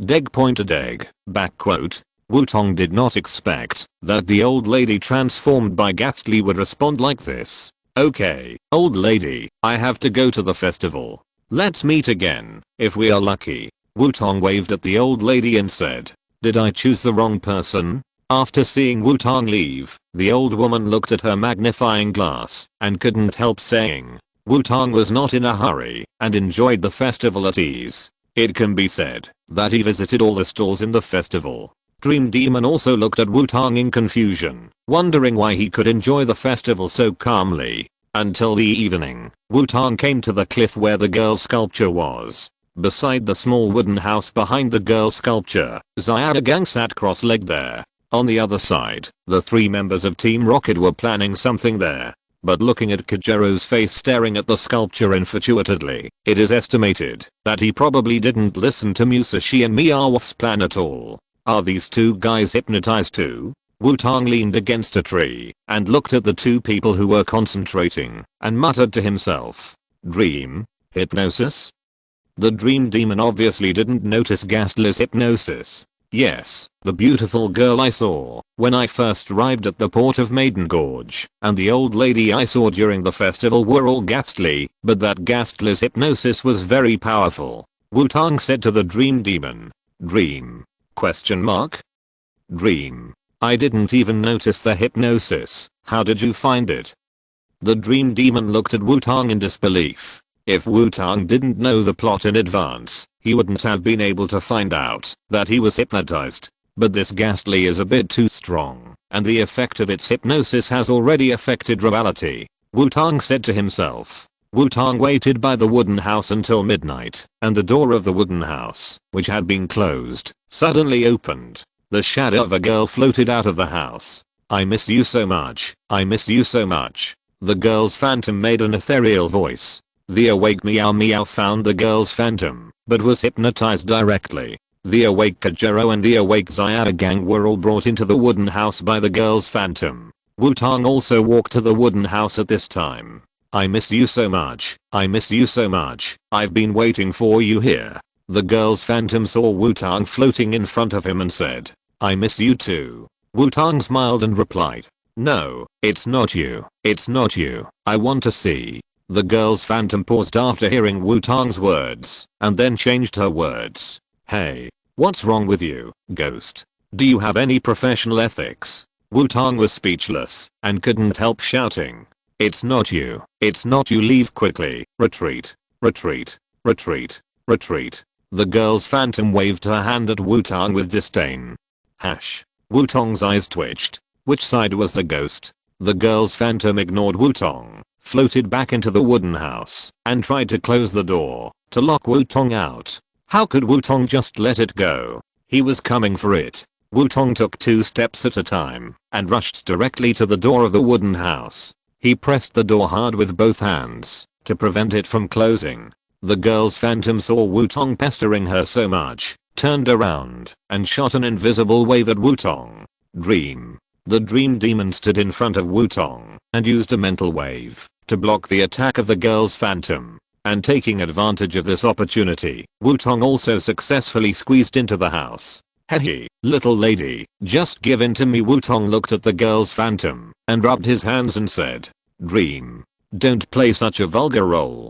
Egg. Back quote. Wutong did not expect that the old lady transformed by Ghastly would respond like this. "Okay, old lady, I have to go to the festival. Let's meet again, if we are lucky." Wutong waved at the old lady and said, "Did I choose the wrong person?" After seeing Wutong leave, the old woman looked at her magnifying glass and couldn't help saying, Wutong was not in a hurry and enjoyed the festival at ease. It can be said that he visited all the stalls in the festival. Dream Demon also looked at Wutong in confusion, wondering why he could enjoy the festival so calmly. Until the evening, Wutong came to the cliff where the girl sculpture was. Beside the small wooden house behind the girl sculpture, Xiaogang sat cross-legged there. On the other side, the 3 members of Team Rocket were planning something there. but looking at Kagero's face staring at the sculpture infatuatedly, it is estimated that he probably didn't listen to Musashi and Meowth's plan at all. Are these two guys hypnotized too? Wutong leaned against a tree and looked at the two people who were concentrating and muttered to himself. Dream? Hypnosis? The dream demon obviously didn't notice Ghastly's hypnosis. Yes, the beautiful girl I saw when I first arrived at the port of Maiden Gorge and the old lady I saw during the festival were all ghastly, but that Ghastly's hypnosis was very powerful. Wutong said to the dream demon. Dream? Question mark? Dream. I didn't even notice the hypnosis. How did you find it? The dream demon looked at Wutong in disbelief. If Wutong didn't know the plot in advance, he wouldn't have been able to find out that he was hypnotized. But this Ghastly is a bit too strong, and the effect of its hypnosis has already affected reality. Wutong said to himself. Wutong waited by the wooden house until midnight, and the door of the wooden house, which had been closed, suddenly opened. The shadow of a girl floated out of the house. I miss you so much. I miss you so much. The girl's phantom made an ethereal voice. The awake Meow Meow found the girl's phantom, but was hypnotized directly. The awake Kagero and the awake Xiaogang were all brought into the wooden house by the girl's phantom. Wutong also walked to the wooden house at this time. I miss you so much. I miss you so much. I've been waiting for you here. The girl's phantom saw Wutong floating in front of him and said, I miss you too. Wutong smiled and replied, no, it's not you. It's not you. I want to see. The girl's phantom paused after hearing Wutong's words, and then changed her words. Hey, what's wrong with you, ghost? Do you have any professional ethics? Wutong was speechless, and couldn't help shouting. It's not you. It's not you. Leave quickly. Retreat. Retreat. Retreat. Retreat. The girl's phantom waved her hand at Wutong with disdain. Hash. Wutong's eyes twitched. Which side was the ghost? The girl's phantom ignored Wutong, floated back into the wooden house, and tried to close the door to lock Wutong out. How could Wutong just let it go? He was coming for it. Wutong took 2 steps at a time and rushed directly to the door of the wooden house. He pressed the door hard with both hands to prevent it from closing. The girl's phantom saw Wutong pestering her so much, turned around and shot an invisible wave at Wutong. Dream. The dream demon stood in front of Wutong and used a mental wave to block the attack of the girl's phantom. And taking advantage of this opportunity, Wutong also successfully squeezed into the house. Hey, little lady, just give in to me. Wutong looked at the girl's phantom and rubbed his hands and said, Dream. Don't play such a vulgar role.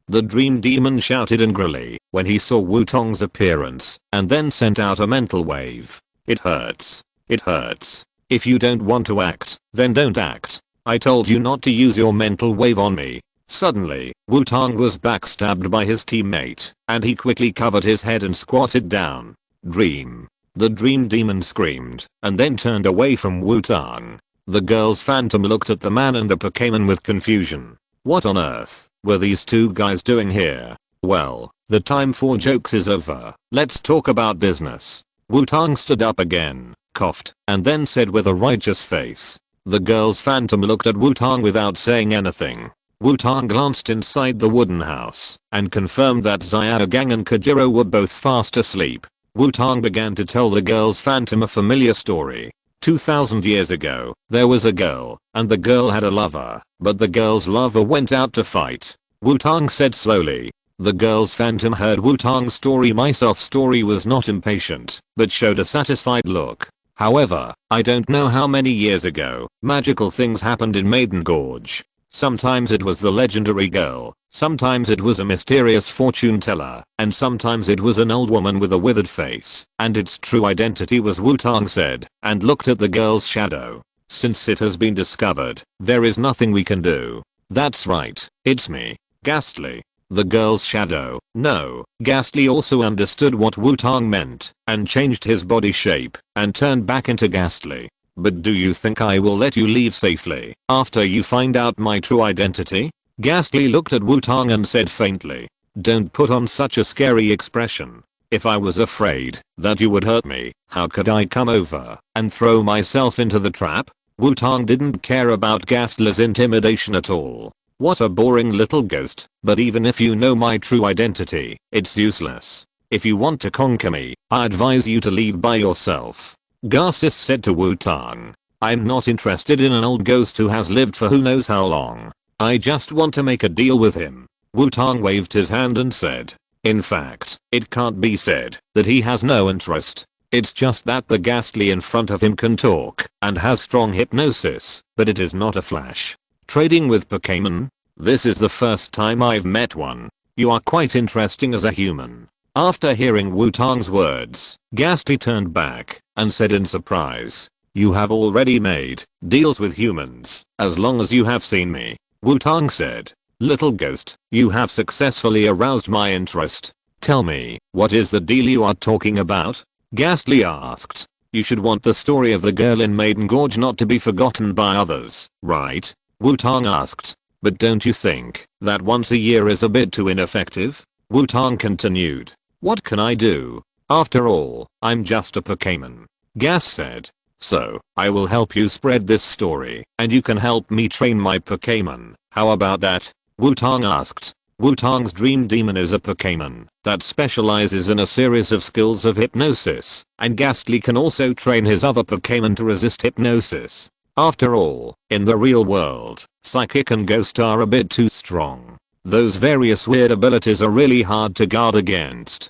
The dream demon shouted angrily when he saw Wutong's appearance and then sent out a mental wave. It hurts. It hurts. If you don't want to act, then don't act. I told you not to use your mental wave on me. Suddenly, Wutong was backstabbed by his teammate, and he quickly covered his head and squatted down. Dream. The dream demon screamed, and then turned away from Wutong. The girl's phantom looked at the man and the Pokémon with confusion. What on earth were these two guys doing here? Well, the time for jokes is over. Let's talk about business. Wutong stood up again, coughed, and then said with a righteous face. The girl's phantom looked at Wutong without saying anything. Wutong glanced inside the wooden house and confirmed that Xiaogang and Kagero were both fast asleep. Wutong began to tell the girl's phantom a familiar story. 2000 years ago, there was a girl, and the girl had a lover, but the girl's lover went out to fight. Wutong said slowly. The girl's phantom heard Wutong's story. My soft story was not impatient, but showed a satisfied look. However, I don't know how many years ago, magical things happened in Maiden Gorge. Sometimes it was the legendary girl, sometimes it was a mysterious fortune teller, and sometimes it was an old woman with a withered face, and its true identity was Wutong said, and looked at the girl's shadow. Since it has been discovered, there is nothing we can do. That's right, it's me, Ghastly. The girl's shadow. No, Ghastly also understood what Wutong meant, and changed his body shape, and turned back into Ghastly. But do you think I will let you leave safely after you find out my true identity? Ghastly looked at Wutong and said faintly. Don't put on such a scary expression. If I was afraid that you would hurt me, how could I come over and throw myself into the trap? Wutong didn't care about Ghastly's intimidation at all. What a boring little ghost, but even if you know my true identity, it's useless. If you want to conquer me, I advise you to leave by yourself. Garcis said to Wutong. I'm not interested in an old ghost who has lived for who knows how long. I just want to make a deal with him. Wutong waved his hand and said. In fact, it can't be said that he has no interest. It's just that the Ghastly in front of him can talk and has strong hypnosis, but it is not a flash. Trading with Pokémon? This is the first time I've met one. You are quite interesting as a human. After hearing Wutong's words, Ghastly turned back and said in surprise. You have already made deals with humans, as long as you have seen me. Wutong said. Little ghost, you have successfully aroused my interest. Tell me, what is the deal you are talking about? Ghastly asked. You should want the story of the girl in Maiden Gorge not to be forgotten by others, right? Wutong asked. But don't you think that once a year is a bit too ineffective? Wutong continued. What can I do? After all, I'm just a Pokémon. Gas said. So, I will help you spread this story, and you can help me train my Pokémon. How about that? Wutong asked. Wutong's dream demon is a Pokémon that specializes in a series of skills of hypnosis, and Ghastly can also train his other Pokémon to resist hypnosis. After all, in the real world, Psychic and Ghost are a bit too strong. Those various weird abilities are really hard to guard against.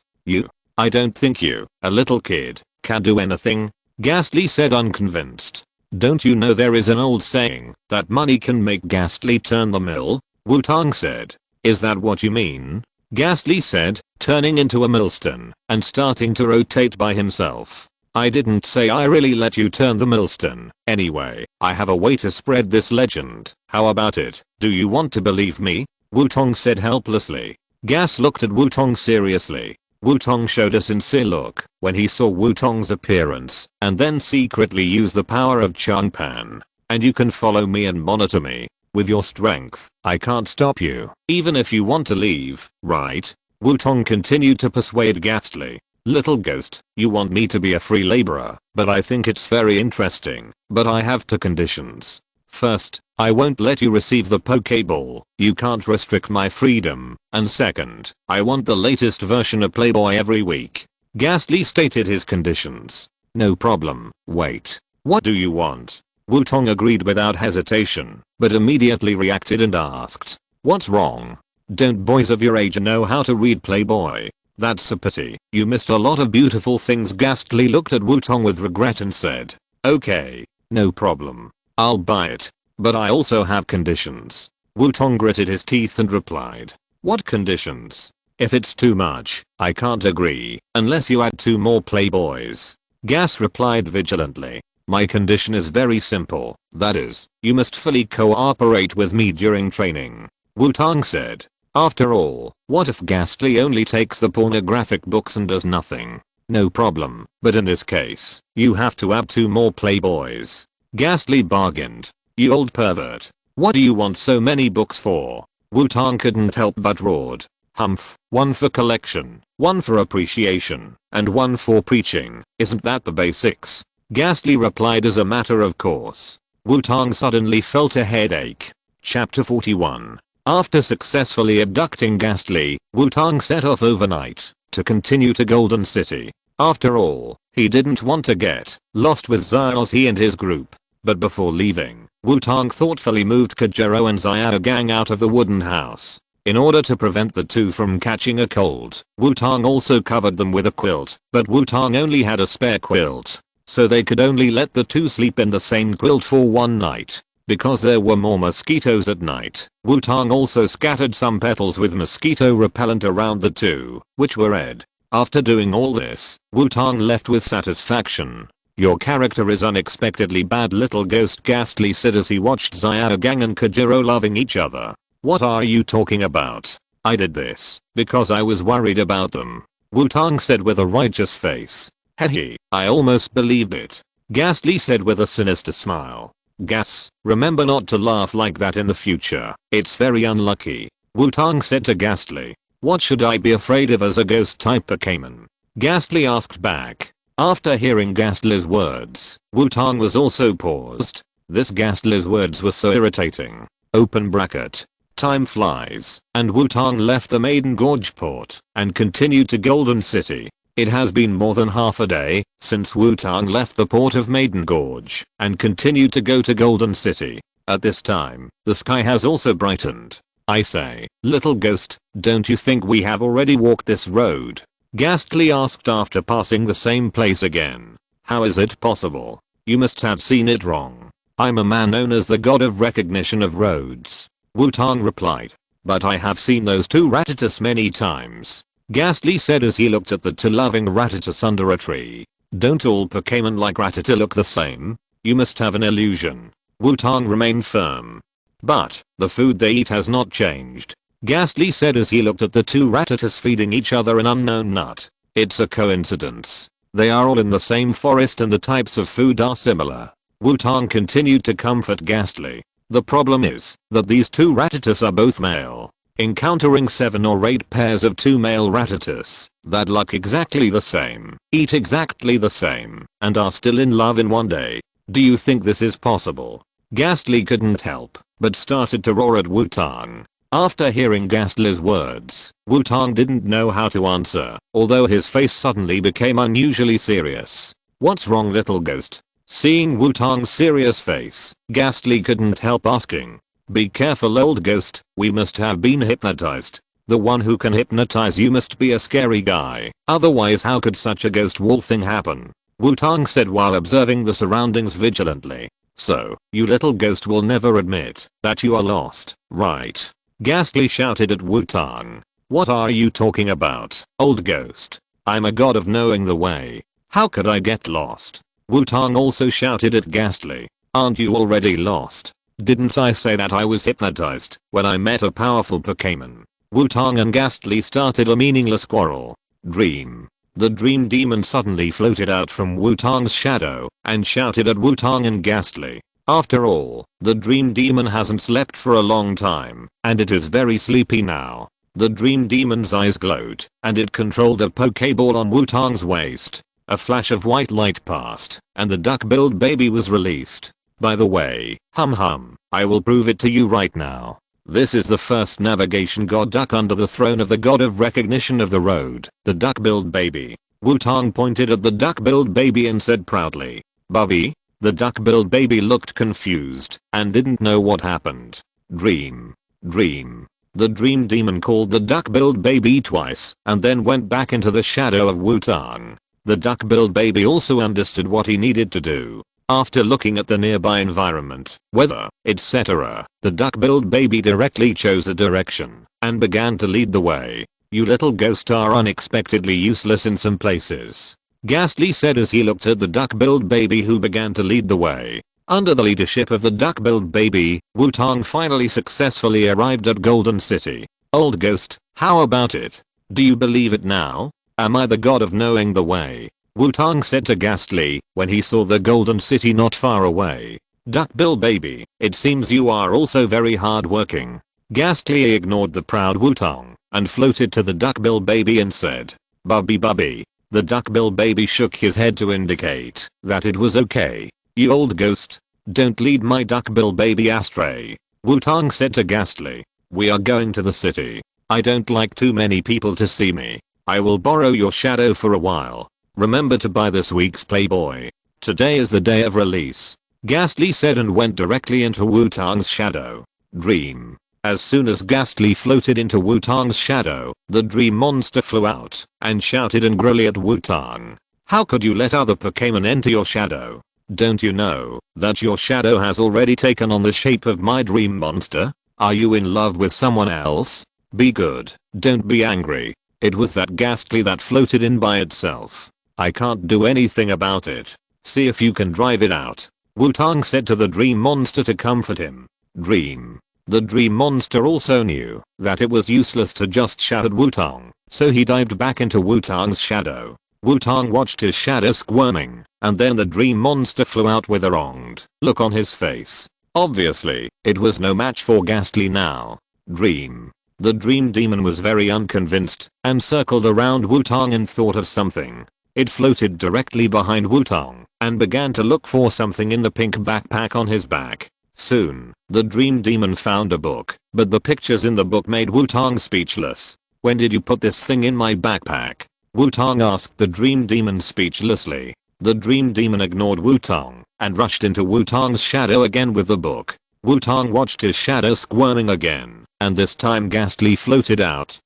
I don't think you, a little kid, can do anything. Ghastly said unconvinced. Don't you know there is an old saying that money can make Ghastly turn the mill? Wutong said. Is that what you mean? Ghastly said, turning into a millstone and starting to rotate by himself. I didn't say I really let you turn the millstone. Anyway, I have a way to spread this legend. How about it? Do you want to believe me? Wutong said helplessly. Gas looked at Wutong seriously. Wutong showed a sincere look when he saw Wutong's appearance and then secretly used the power of Changpan. And you can follow me and monitor me. With your strength, I can't stop you, even if you want to leave, right? Wutong continued to persuade Ghastly. Little ghost, you want me to be a free laborer, but I think it's very interesting, but I have two conditions. First, I won't let you receive the Pokéball, you can't restrict my freedom, and second, I want the latest version of Playboy every week. Ghastly stated his conditions. No problem, wait. What do you want? Wutong agreed without hesitation, but immediately reacted and asked. What's wrong? Don't boys of your age know how to read Playboy? That's a pity, you missed a lot of beautiful things. Ghastly looked at Wutong with regret and said. Okay, no problem. I'll buy it. But I also have conditions. Wutong gritted his teeth and replied. What conditions? If it's too much, I can't agree, unless you add 2 more Playboys. Gas replied vigilantly. My condition is very simple, that is, you must fully cooperate with me during training. Wutong said. After all, what if Ghastly only takes the pornographic books and does nothing? No problem, but in this case, you have to add 2 more Playboys. Ghastly bargained. You old pervert. What do you want so many books for? Wutong couldn't help but roared. Humph, 1 for collection, 1 for appreciation, and 1 for preaching. Isn't that the basics? Ghastly replied as a matter of course. Wutong suddenly felt a headache. Chapter 41. After successfully abducting Ghastly, Wutong set off overnight to continue to Golden City. After all, he didn't want to get lost with Xiaozhi and his group. But before leaving, Wutong thoughtfully moved Kajiro and Xiaogang out of the wooden house. In order to prevent the two from catching a cold, Wutong also covered them with a quilt, but Wutong only had a spare quilt, so they could only let the two sleep in the same quilt for 1 night. Because there were more mosquitoes at night, Wutong also scattered some petals with mosquito repellent around the two, which were red. After doing all this, Wutong left with satisfaction. Your character is unexpectedly bad, little ghost, Ghastly said as he watched Xiaogang and Kajiro loving each other. What are you talking about? I did this because I was worried about them. Wutong said with a righteous face. Hehe, I almost believed it. Ghastly said with a sinister smile. Gas, remember not to laugh like that in the future. It's very unlucky. Wutong said to Ghastly. What should I be afraid of as a ghost type Pokémon? Ghastly asked back. After hearing Ghastly's words, Wutong was also paused. This Ghastly's words were so irritating. Open bracket. Time flies, and Wutong left the Maiden Gorge port and continued to Golden City. It has been more than half a day since Wutong left the port of Maiden Gorge and continued to go to Golden City. At this time, the sky has also brightened. I say, little ghost, don't you think we have already walked this road? Ghastly asked after passing the same place again. How is it possible? You must have seen it wrong. I'm a man known as the god of recognition of roads. Wutong replied. But I have seen those two Rattatas many times. Ghastly said as he looked at the two loving Rattatas under a tree. Don't all Pokémon like Rattata look the same? You must have an illusion. Wutong remained firm. But, the food they eat has not changed. Ghastly said as he looked at the two Rattatas feeding each other an unknown nut. It's a coincidence. They are all in the same forest and the types of food are similar. Wutong continued to comfort Ghastly. The problem is that these two Rattatas are both male. Encountering 7 or 8 pairs of 2 male Rattatas that look exactly the same, eat exactly the same, and are still in love in one day. Do you think this is possible? Ghastly couldn't help but started to roar at Wutong. After hearing Ghastly's words, Wutong didn't know how to answer, although his face suddenly became unusually serious. What's wrong, little ghost? Seeing Wutong's serious face, Ghastly couldn't help asking. Be careful, old ghost, we must have been hypnotized. The one who can hypnotize you must be a scary guy, otherwise how could such a ghost wall thing happen? Wutong said while observing the surroundings vigilantly. So, you little ghost will never admit that you are lost, right? Ghastly shouted at Wutong. What are you talking about, old ghost? I'm a god of knowing the way. How could I get lost? Wutong also shouted at Ghastly. Aren't you already lost? Didn't I say that I was hypnotized when I met a powerful Pokémon? Wutong and Ghastly started a meaningless quarrel. Dream. The dream demon suddenly floated out from Wutong's shadow and shouted at Wutong and Ghastly. After all, the dream demon hasn't slept for a long time, and it is very sleepy now. The dream demon's eyes glowed, and it controlled a Pokéball on Wutong's waist. A flash of white light passed, and the duck-billed baby was released. By the way, I will prove it to you right now. This is the first navigation god duck under the throne of the god of recognition of the road, the duck-billed baby. Wutong pointed at the duck-billed baby and said proudly, Bubby? The duck-billed baby looked confused and didn't know what happened. Dream. The dream demon called the duck-billed baby twice and then went back into the shadow of Wutong. The duck-billed baby also understood what he needed to do. After looking at the nearby environment, weather, etc., the duck-billed baby directly chose a direction and began to lead the way. You little ghost are unexpectedly useless in some places. Ghastly said as he looked at the duck-billed baby who began to lead the way. Under the leadership of the duck-billed baby, Wutong finally successfully arrived at Golden City. Old ghost, how about it? Do you believe it now? Am I the god of knowing the way? Wutong said to Ghastly when he saw the Golden City not far away. Duck-billed baby, it seems you are also very hard-working. Ghastly ignored the proud Wutong and floated to the duck-billed baby and said, Bubby. The duck-billed baby shook his head to indicate that it was okay. You old ghost, don't lead my duck-billed baby astray. Wutong said to Ghastly, we are going to the city. I don't like too many people to see me. I will borrow your shadow for a while. Remember to buy this week's Playboy. Today is the day of release. Ghastly said and went directly into Wutong's shadow. Dream. As soon as Ghastly floated into Wutong's shadow, the dream monster flew out and shouted angrily at Wutong. How could you let other Pokémon enter your shadow? Don't you know that your shadow has already taken on the shape of my dream monster? Are you in love with someone else? Be good, don't be angry. It was that Ghastly that floated in by itself. I can't do anything about it. See if you can drive it out. Wutong said to the dream monster to comfort him. Dream. The dream monster also knew that it was useless to just shout at Wutong, so he dived back into Wutong's shadow. Wutong watched his shadow squirming, and then the dream monster flew out with a wronged look on his face. Obviously, it was no match for Ghastly now. Dream. The dream demon was very unconvinced and circled around Wutong and thought of something. It floated directly behind Wutong and began to look for something in the pink backpack on his back. Soon, the dream demon found a book, but the pictures in the book made Wutong speechless. "When did you put this thing in my backpack?" Wutong asked the dream demon speechlessly. The dream demon ignored Wutong and rushed into Wutong's shadow again with the book. Wutong watched his shadow squirming again, and this time Ghastly floated out.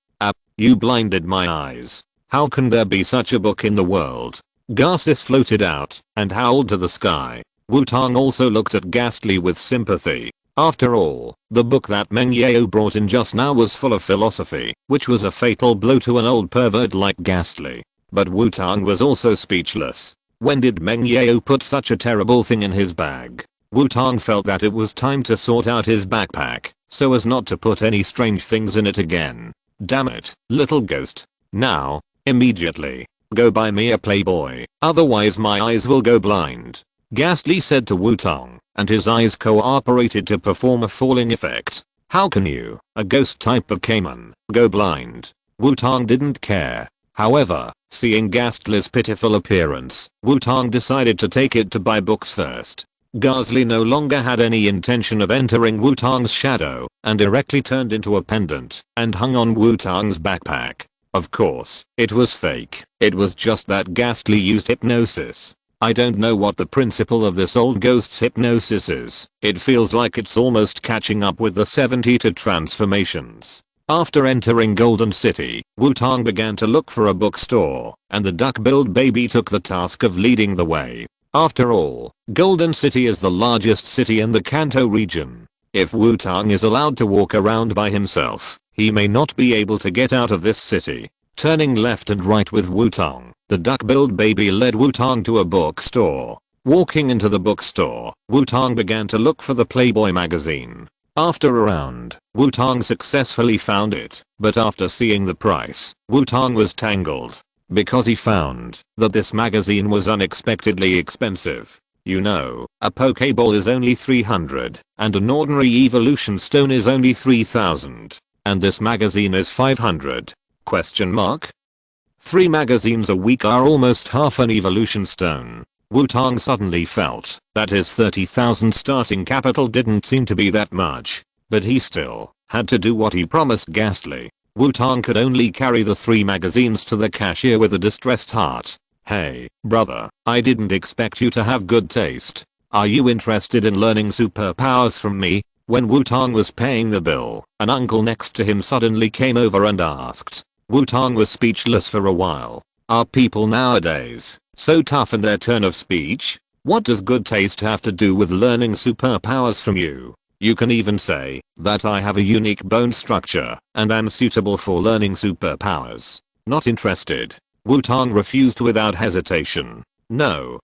You blinded my eyes. How can there be such a book in the world?" Garcis floated out and howled to the sky. Wutong also looked at Ghastly with sympathy. After all, the book that Meng Yao brought in just now was full of philosophy, which was a fatal blow to an old pervert like Ghastly. But Wutong was also speechless. When did Meng Yao put such a terrible thing in his bag? Wutong felt that it was time to sort out his backpack, so as not to put any strange things in it again. Damn it, little ghost. Now, immediately, go buy me a Playboy, otherwise my eyes will go blind. Ghastly said to Wutong, and his eyes cooperated to perform a falling effect. How can you, a ghost type Pokémon, go blind? Wutong didn't care. However, seeing Ghastly's pitiful appearance, Wutong decided to take it to buy books first. Ghastly no longer had any intention of entering Wutong's shadow and directly turned into a pendant and hung on Wutong's backpack. Of course, it was fake. It was just that Ghastly used hypnosis. I don't know what the principle of this old ghost's hypnosis is. It feels like it's almost catching up with the 72 transformations. After entering Golden City, Wutong began to look for a bookstore, and the duck-billed baby took the task of leading the way. After all, Golden City is the largest city in the Kanto region. If Wutong is allowed to walk around by himself, he may not be able to get out of this city. Turning left and right with Wutong, the duck-billed baby led Wutong to a bookstore. Walking into the bookstore, Wutong began to look for the Playboy magazine. After a round, Wutong successfully found it, but after seeing the price, Wutong was tangled. Because he found that this magazine was unexpectedly expensive. You know, a Pokeball is only 300, and an ordinary evolution stone is only 3000. And this magazine is 500? Question mark? 3 magazines a week are almost half an evolution stone. Wutong suddenly felt that his 30,000 starting capital didn't seem to be that much, but he still had to do what he promised Ghastly. Wutong could only carry the 3 magazines to the cashier with a distressed heart. "Hey, brother, I didn't expect you to have good taste. Are you interested in learning superpowers from me?" When Wutong was paying the bill, an uncle next to him suddenly came over and asked. Wutong was speechless for a while. Are people nowadays so tough in their turn of speech? What does good taste have to do with learning superpowers from you? You can even say that I have a unique bone structure and am suitable for learning superpowers. Not interested. Wutong refused without hesitation. No,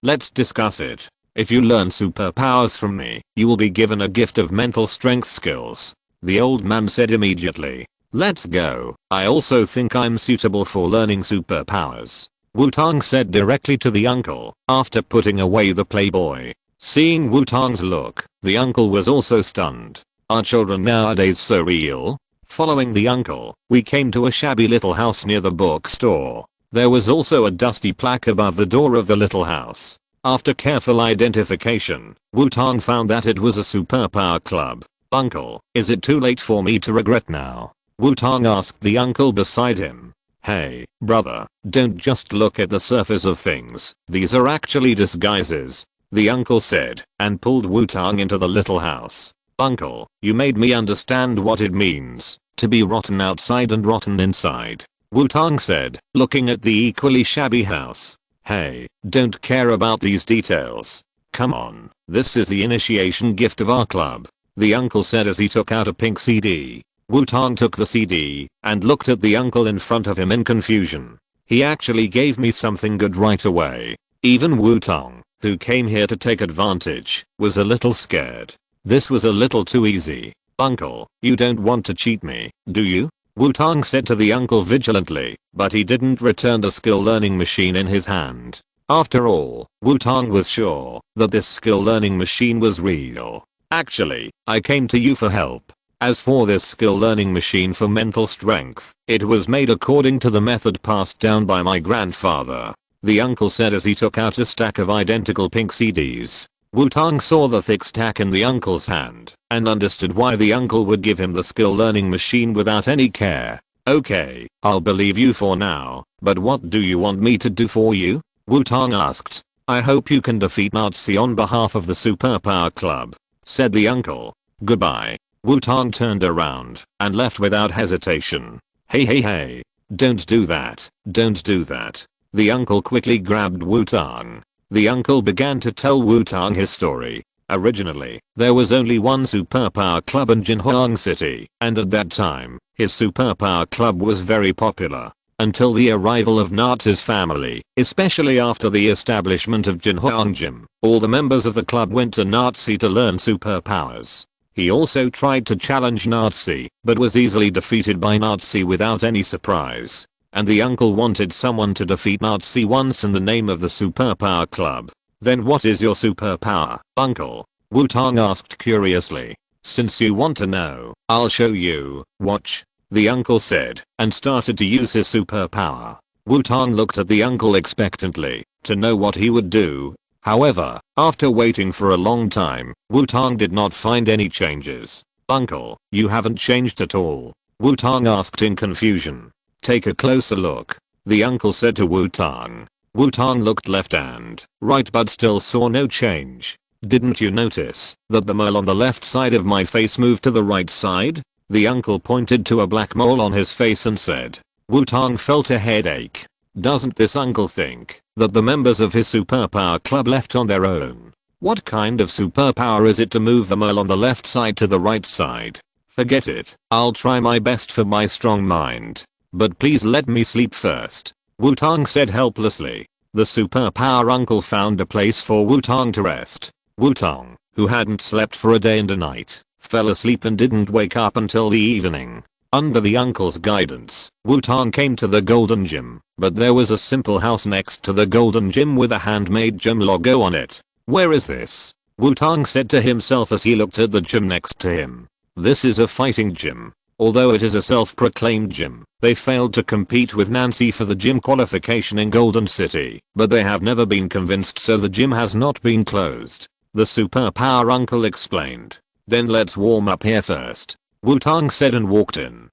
let's discuss it. If you learn superpowers from me, you will be given a gift of mental strength skills. The old man said immediately. Let's go. I also think I'm suitable for learning superpowers. Wutong said directly to the uncle after putting away the Playboy. Seeing Wutong's look, the uncle was also stunned. Are children nowadays so real? Following the uncle, we came to a shabby little house near the bookstore. There was also a dusty plaque above the door of the little house. After careful identification, Wutong found that it was a superpower club. Uncle, is it too late for me to regret now? Wutong asked the uncle beside him. Hey, brother, don't just look at the surface of things. These are actually disguises. The uncle said, and pulled Wutong into the little house. Uncle, you made me understand what it means to be rotten outside and rotten inside. Wutong said, looking at the equally shabby house. Hey, don't care about these details. Come on, this is the initiation gift of our club. The uncle said as he took out a pink CD. Wutong took the CD and looked at the uncle in front of him in confusion. He actually gave me something good right away. Even Wutong, who came here to take advantage, was a little scared. This was a little too easy. Uncle, you don't want to cheat me, do you? Wutong said to the uncle vigilantly, but he didn't return the skill learning machine in his hand. After all, Wutong was sure that this skill learning machine was real. Actually, I came to you for help. As for this skill learning machine for mental strength, it was made according to the method passed down by my grandfather, the uncle said as he took out a stack of identical pink CDs. Wutong saw the thick stack in the uncle's hand and understood why the uncle would give him the skill learning machine without any care. Okay, I'll believe you for now, but what do you want me to do for you? Wutong asked. I hope you can defeat Nazi on behalf of the Superpower Club, said the uncle. Goodbye. Wutong turned around and left without hesitation. Hey, don't do that, don't do that. The uncle quickly grabbed Wutong. The uncle began to tell Wutong his story. Originally, there was only one superpower club in Jinhuang City, and at that time, his superpower club was very popular. Until the arrival of Nazi's family, especially after the establishment of Jinhuang Gym, all the members of the club went to Nazi to learn superpowers. He also tried to challenge Nazi, but was easily defeated by Nazi without any surprise. And the uncle wanted someone to defeat Nazi once in the name of the Superpower Club. Then what is your superpower, uncle? Wutong asked curiously. Since you want to know, I'll show you. Watch, the uncle said, and started to use his superpower. Wutong looked at the uncle expectantly, to know what he would do. However, after waiting for a long time, Wutong did not find any changes. Uncle, you haven't changed at all. Wutong asked in confusion. Take a closer look, the uncle said to Wutong. Wutong looked left and right but still saw no change. Didn't you notice that the mole on the left side of my face moved to the right side? The uncle pointed to a black mole on his face and said. Wutong felt a headache. Doesn't this uncle think that the members of his superpower club left on their own? What kind of superpower is it to move the mole on the left side to the right side? Forget it, I'll try my best for my strong mind. But please let me sleep first. Wutong said helplessly. The superpower uncle found a place for Wutong to rest. Wutong, who hadn't slept for a day and a night, fell asleep and didn't wake up until the evening. Under the uncle's guidance, Wutong came to the Golden Gym, but there was a simple house next to the Golden Gym with a handmade gym logo on it. Where is this? Wutong said to himself as he looked at the gym next to him. This is a fighting gym. Although it is a self-proclaimed gym, they failed to compete with Nancy for the gym qualification in Golden City, but they have never been convinced, so the gym has not been closed. The superpower uncle explained. Then let's warm up here first, Wutong said and walked in.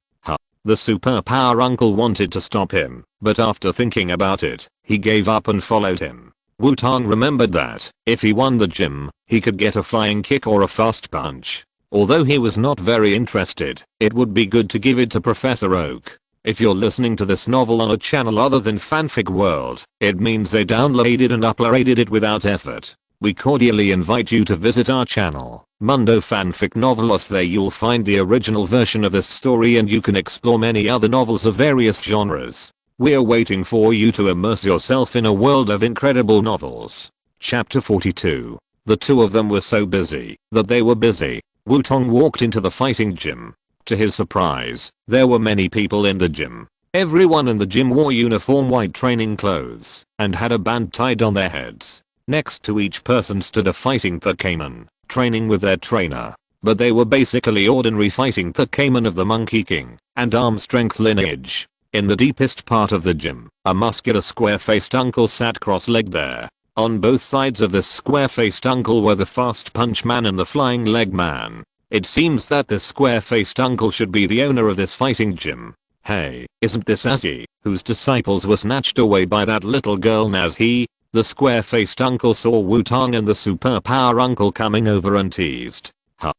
The superpower uncle wanted to stop him, but after thinking about it, he gave up and followed him. Wutong remembered that, if he won the gym, he could get a flying kick or a fast punch. Although he was not very interested, it would be good to give it to Professor Oak. If you're listening to this novel on a channel other than Fanfic World, it means they downloaded and uploaded it without effort. We cordially invite you to visit our channel, Mundo Fanfic Novelos. There you'll find the original version of this story and you can explore many other novels of various genres. We're waiting for you to immerse yourself in a world of incredible novels. Chapter 42. The two of them were so busy that they were busy. Wutong walked into the fighting gym. To his surprise, there were many people in the gym. Everyone in the gym wore uniform white training clothes and had a band tied on their heads. Next to each person stood a fighting Pokémon, training with their trainer. But they were basically ordinary fighting Pokémon of the Monkey King and arm strength lineage. In the deepest part of the gym, a muscular square-faced uncle sat cross-legged there. On both sides of this square-faced uncle were the fast punch man and the flying leg man. It seems that this square-faced uncle should be the owner of this fighting gym. Hey, isn't this Xiaozhi, whose disciples were snatched away by that little girl Xiaozhi? The square-faced uncle saw Wutong and the superpower uncle coming over and teased.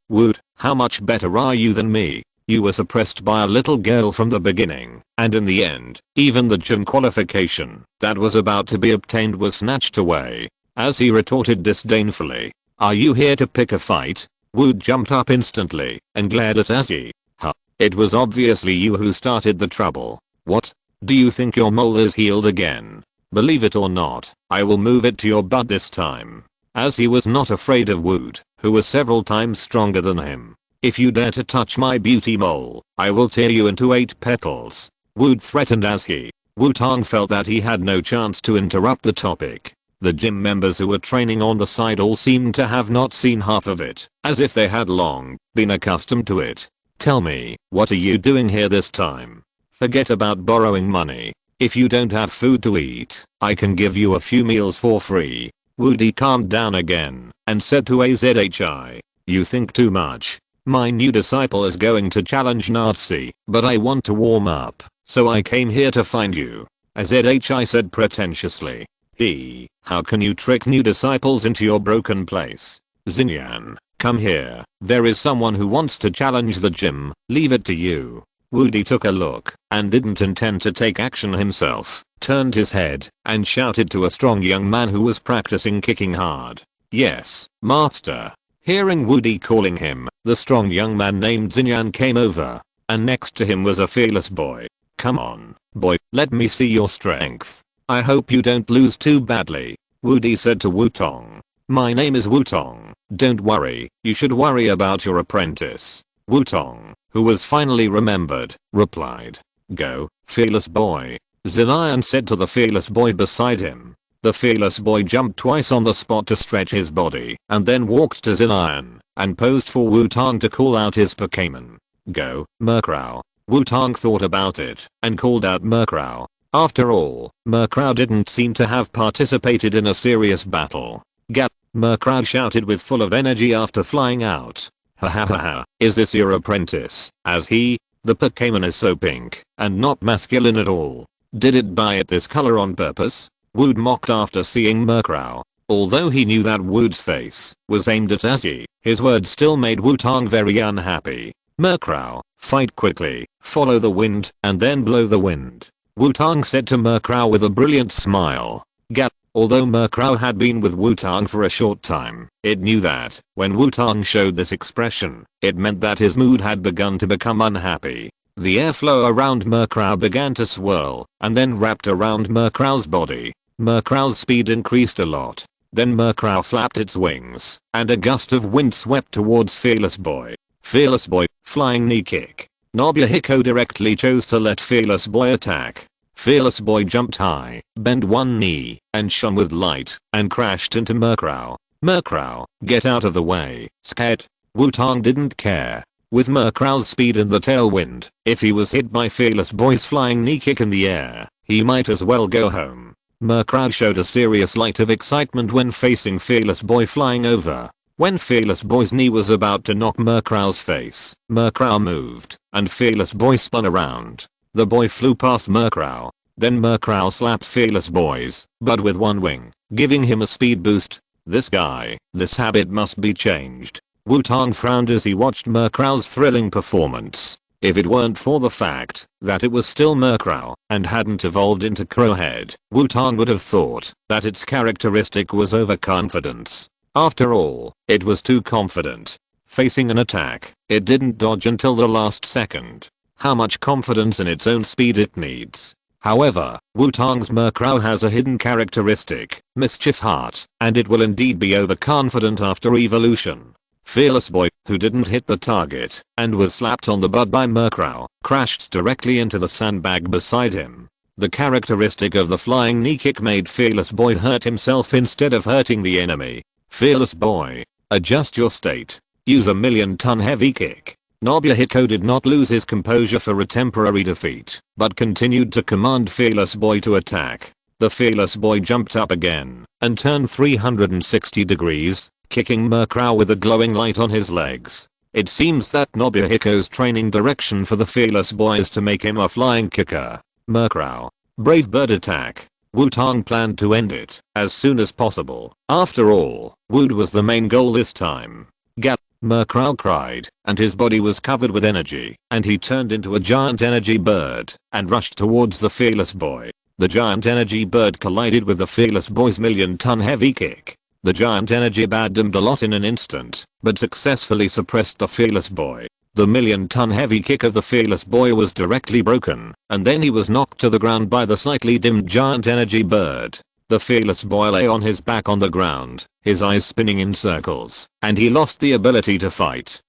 Woot, how much better are you than me? You were suppressed by a little girl from the beginning, and in the end, even the gym qualification that was about to be obtained was snatched away. As he retorted disdainfully, are you here to pick a fight? Woot jumped up instantly and glared at Xiaozhi. It was obviously you who started the trouble. What? Do you think your mole is healed again? Believe it or not, I will move it to your butt this time. Xiaozhi was not afraid of Woot, who was several times stronger than him. If you dare to touch my beauty mole, I will tear you into 8 petals. Woot threatened Xiaozhi. Wutong felt that he had no chance to interrupt the topic. The gym members who were training on the side all seemed to have not seen half of it, as if they had long been accustomed to it. Tell me, what are you doing here this time? Forget about borrowing money. If you don't have food to eat, I can give you a few meals for free. Woody calmed down again and said to Azhi, you think too much. My new disciple is going to challenge Nazi, but I want to warm up, so I came here to find you. Azhi said pretentiously. How can you trick new disciples into your broken place? Xinyan, come here. There is someone who wants to challenge the gym. Leave it to you. Woody took a look and didn't intend to take action himself, turned his head and shouted to a strong young man who was practicing kicking hard. Yes, master. Hearing Woody calling him, the strong young man named Xinyan came over, and next to him was a fearless boy. Come on, boy, let me see your strength. I hope you don't lose too badly. Woody said to Wutong. My name is Wutong. Don't worry, you should worry about your apprentice. Wutong, who was finally remembered, replied. Go, fearless boy. Xinyan said to the fearless boy beside him. The fearless boy jumped twice on the spot to stretch his body and then walked to Xinyan and posed for Wutong to call out his Pokémon. Go, Murkrow. Wutong thought about it and called out Murkrow. After all, Murkrow didn't seem to have participated in a serious battle. Gap, Murkrow shouted with full of energy after flying out. Ha ha ha ha, is this your apprentice? As the Pokémon is so pink and not masculine at all. Did it dye it this color on purpose? Wood mocked after seeing Murkrow. Although he knew that Wood's face was aimed at Azhi, his words still made Wutong very unhappy. Murkrow, fight quickly, follow the wind, and then blow the wind. Wutong said to Murkrow with a brilliant smile. Although Murkrow had been with Wutong for a short time, it knew that when Wutong showed this expression, it meant that his mood had begun to become unhappy. The airflow around Murkrow began to swirl and then wrapped around Murkrow's body. Murkrow's speed increased a lot. Then Murkrow flapped its wings and a gust of wind swept towards Fearless Boy. Fearless Boy, flying knee kick. Nobuhiko directly chose to let Fearless Boy attack. Fearless Boy jumped high, bent one knee, and shone with light, and crashed into Murkrow. Murkrow, get out of the way, scat. Wutong didn't care. With Murkrow's speed and the tailwind, if he was hit by Fearless Boy's flying knee kick in the air, he might as well go home. Murkrow showed a serious light of excitement when facing Fearless Boy flying over. When Fearless Boy's knee was about to knock Murkrow's face, Murkrow moved, and Fearless Boy spun around. The boy flew past Murkrow. Then Murkrow slapped Fearless Boy's butt with one wing, giving him a speed boost. This habit must be changed. Wutong frowned as he watched Murkrow's thrilling performance. If it weren't for the fact that it was still Murkrow and hadn't evolved into Crowhead, Wutong would have thought that its characteristic was overconfidence. After all, it was too confident. Facing an attack, it didn't dodge until the last second. How much confidence in its own speed it needs. However, Wutong's Murkrow has a hidden characteristic, Mischief Heart, and it will indeed be overconfident after evolution. Fearless Boy, who didn't hit the target and was slapped on the butt by Murkrow, crashed directly into the sandbag beside him. The characteristic of the flying knee kick made Fearless Boy hurt himself instead of hurting the enemy. Fearless Boy, adjust your state. Use a million-ton heavy kick. Nobuhiko did not lose his composure for a temporary defeat, but continued to command Fearless Boy to attack. The Fearless Boy jumped up again and turned 360 degrees, kicking Murkrow with a glowing light on his legs. It seems that Nobuhiko's training direction for the Fearless Boy is to make him a flying kicker. Murkrow, Brave Bird attack. Wutong planned to end it as soon as possible. After all, Wood was the main goal this time. Murkrow cried, and his body was covered with energy, and he turned into a giant energy bird and rushed towards the Fearless Boy. The giant energy bird collided with the Fearless Boy's million-ton heavy kick. The giant energy bad-doomed a lot in an instant, but successfully suppressed the Fearless Boy. The million-ton heavy kick of the Fearless Boy was directly broken, and then he was knocked to the ground by the slightly dimmed giant energy bird. The Fearless Boy lay on his back on the ground, his eyes spinning in circles, and he lost the ability to fight.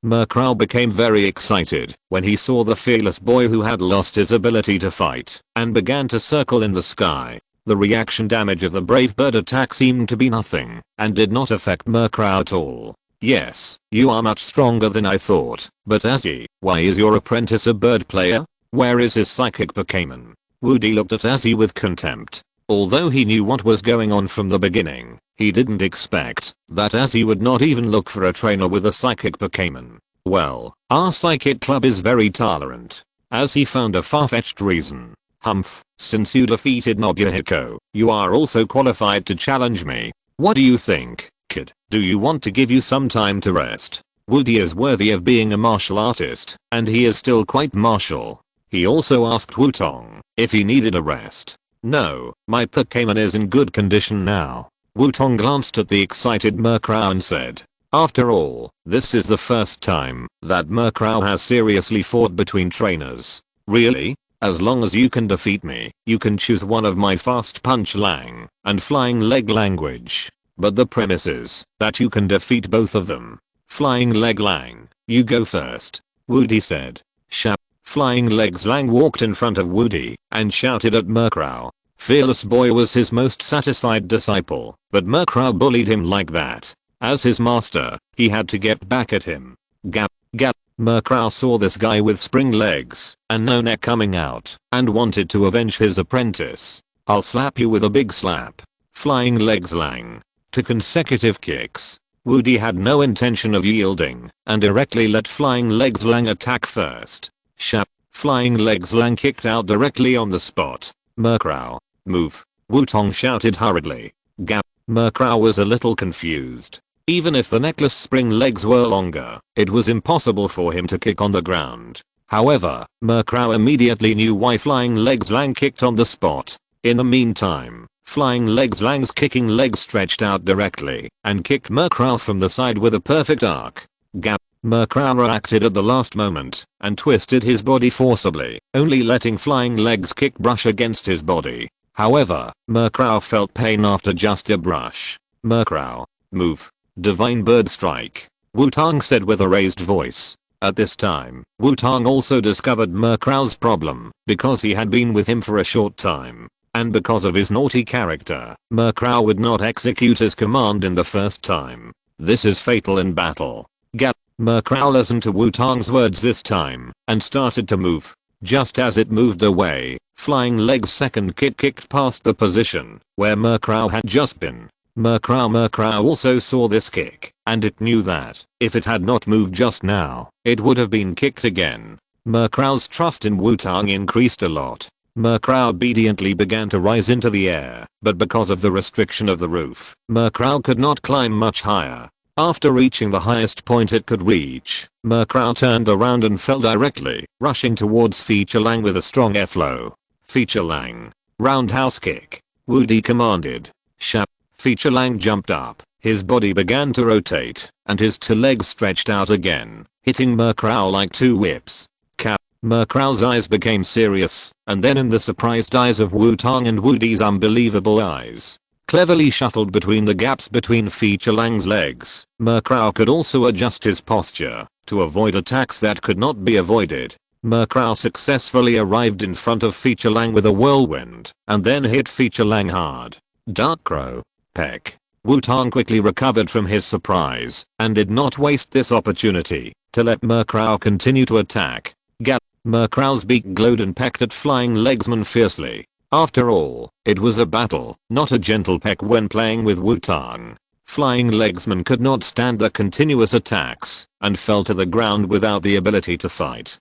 Murkrow became very excited when he saw the Fearless Boy who had lost his ability to fight, and began to circle in the sky. The reaction damage of the Brave Bird attack seemed to be nothing, and did not affect Murkrow at all. Yes, you are much stronger than I thought, but Xiaozhi, why is your apprentice a bird player? Where is his psychic Pokémon? Woody looked at Xiaozhi with contempt. Although he knew what was going on from the beginning, he didn't expect that Xiaozhi would not even look for a trainer with a psychic Pokémon. Well, our psychic club is very tolerant. Xiaozhi found a far-fetched reason. Humph, since you defeated Nobuhiko, you are also qualified to challenge me. What do you think, kid? Do you want to give you some time to rest? Woody is worthy of being a martial artist, and he is still quite martial. He also asked Wutong if he needed a rest. No, my Pokémon is in good condition now. Wutong glanced at the excited Murkrow and said, after all, this is the first time that Murkrow has seriously fought between trainers. Really? As long as you can defeat me, you can choose one of my fast punch Lang and flying leg language. But the premise is that you can defeat both of them. Flying leg Lang, you go first. Woody said. Flying legs Lang walked in front of Woody and shouted at Murkrow. Fearless Boy was his most satisfied disciple, but Murkrow bullied him like that. As his master, he had to get back at him. Gap. Murkrow saw this guy with spring legs and no neck coming out and wanted to avenge his apprentice. I'll slap you with a big slap. Flying legs Lang. 2 consecutive kicks. Woody had no intention of yielding and directly let Flying legs Lang attack first. Flying legs Lang kicked out directly on the spot. Murkrow, move. Wutong shouted hurriedly. Murkrow was a little confused. Even if the necklace spring legs were longer, it was impossible for him to kick on the ground. However, Murkrow immediately knew why Flying legs Lang kicked on the spot. In the meantime, Flying legs Lang's kicking leg stretched out directly and kicked Murkrow from the side with a perfect arc. Murkrow reacted at the last moment and twisted his body forcibly, only letting Flying legs kick brush against his body. However, Murkrow felt pain after just a brush. Murkrow, move. Divine Bird Strike. Wutong said with a raised voice. At this time, Wutong also discovered Murkrow's problem because he had been with him for a short time. And because of his naughty character, Murkrow would not execute his command in the first time. This is fatal in battle. Murkrow listened to Wutong's words this time and started to move. Just as it moved away, Flying legs second kick kicked past the position where Murkrow had just been. Murkrow also saw this kick, and it knew that if it had not moved just now, it would have been kicked again. Murkrow's trust in Wutong increased a lot. Murkrow obediently began to rise into the air, but because of the restriction of the roof, Murkrow could not climb much higher. After reaching the highest point it could reach, Murkrow turned around and fell directly, rushing towards Feature Lang with a strong airflow. Feature Lang. Roundhouse kick. Woody commanded. Feature Lang jumped up, his body began to rotate, and his 2 legs stretched out again, hitting Murkrow like 2 whips. Murkrow's eyes became serious, and then in the surprised eyes of Wutong and Woody's unbelievable eyes, cleverly shuttled between the gaps between Feature Lang's legs, Murkrow could also adjust his posture to avoid attacks that could not be avoided. Murkrow successfully arrived in front of Feature Lang with a whirlwind, and then hit Feature Lang hard. Dark Crow. Peck. Wutong quickly recovered from his surprise and did not waste this opportunity to let Murkrow continue to attack. Murkrow's beak glowed and pecked at Flying legsman fiercely. After all, it was a battle, not a gentle peck when playing with Wutong. Flying legsman could not stand the continuous attacks and fell to the ground without the ability to fight.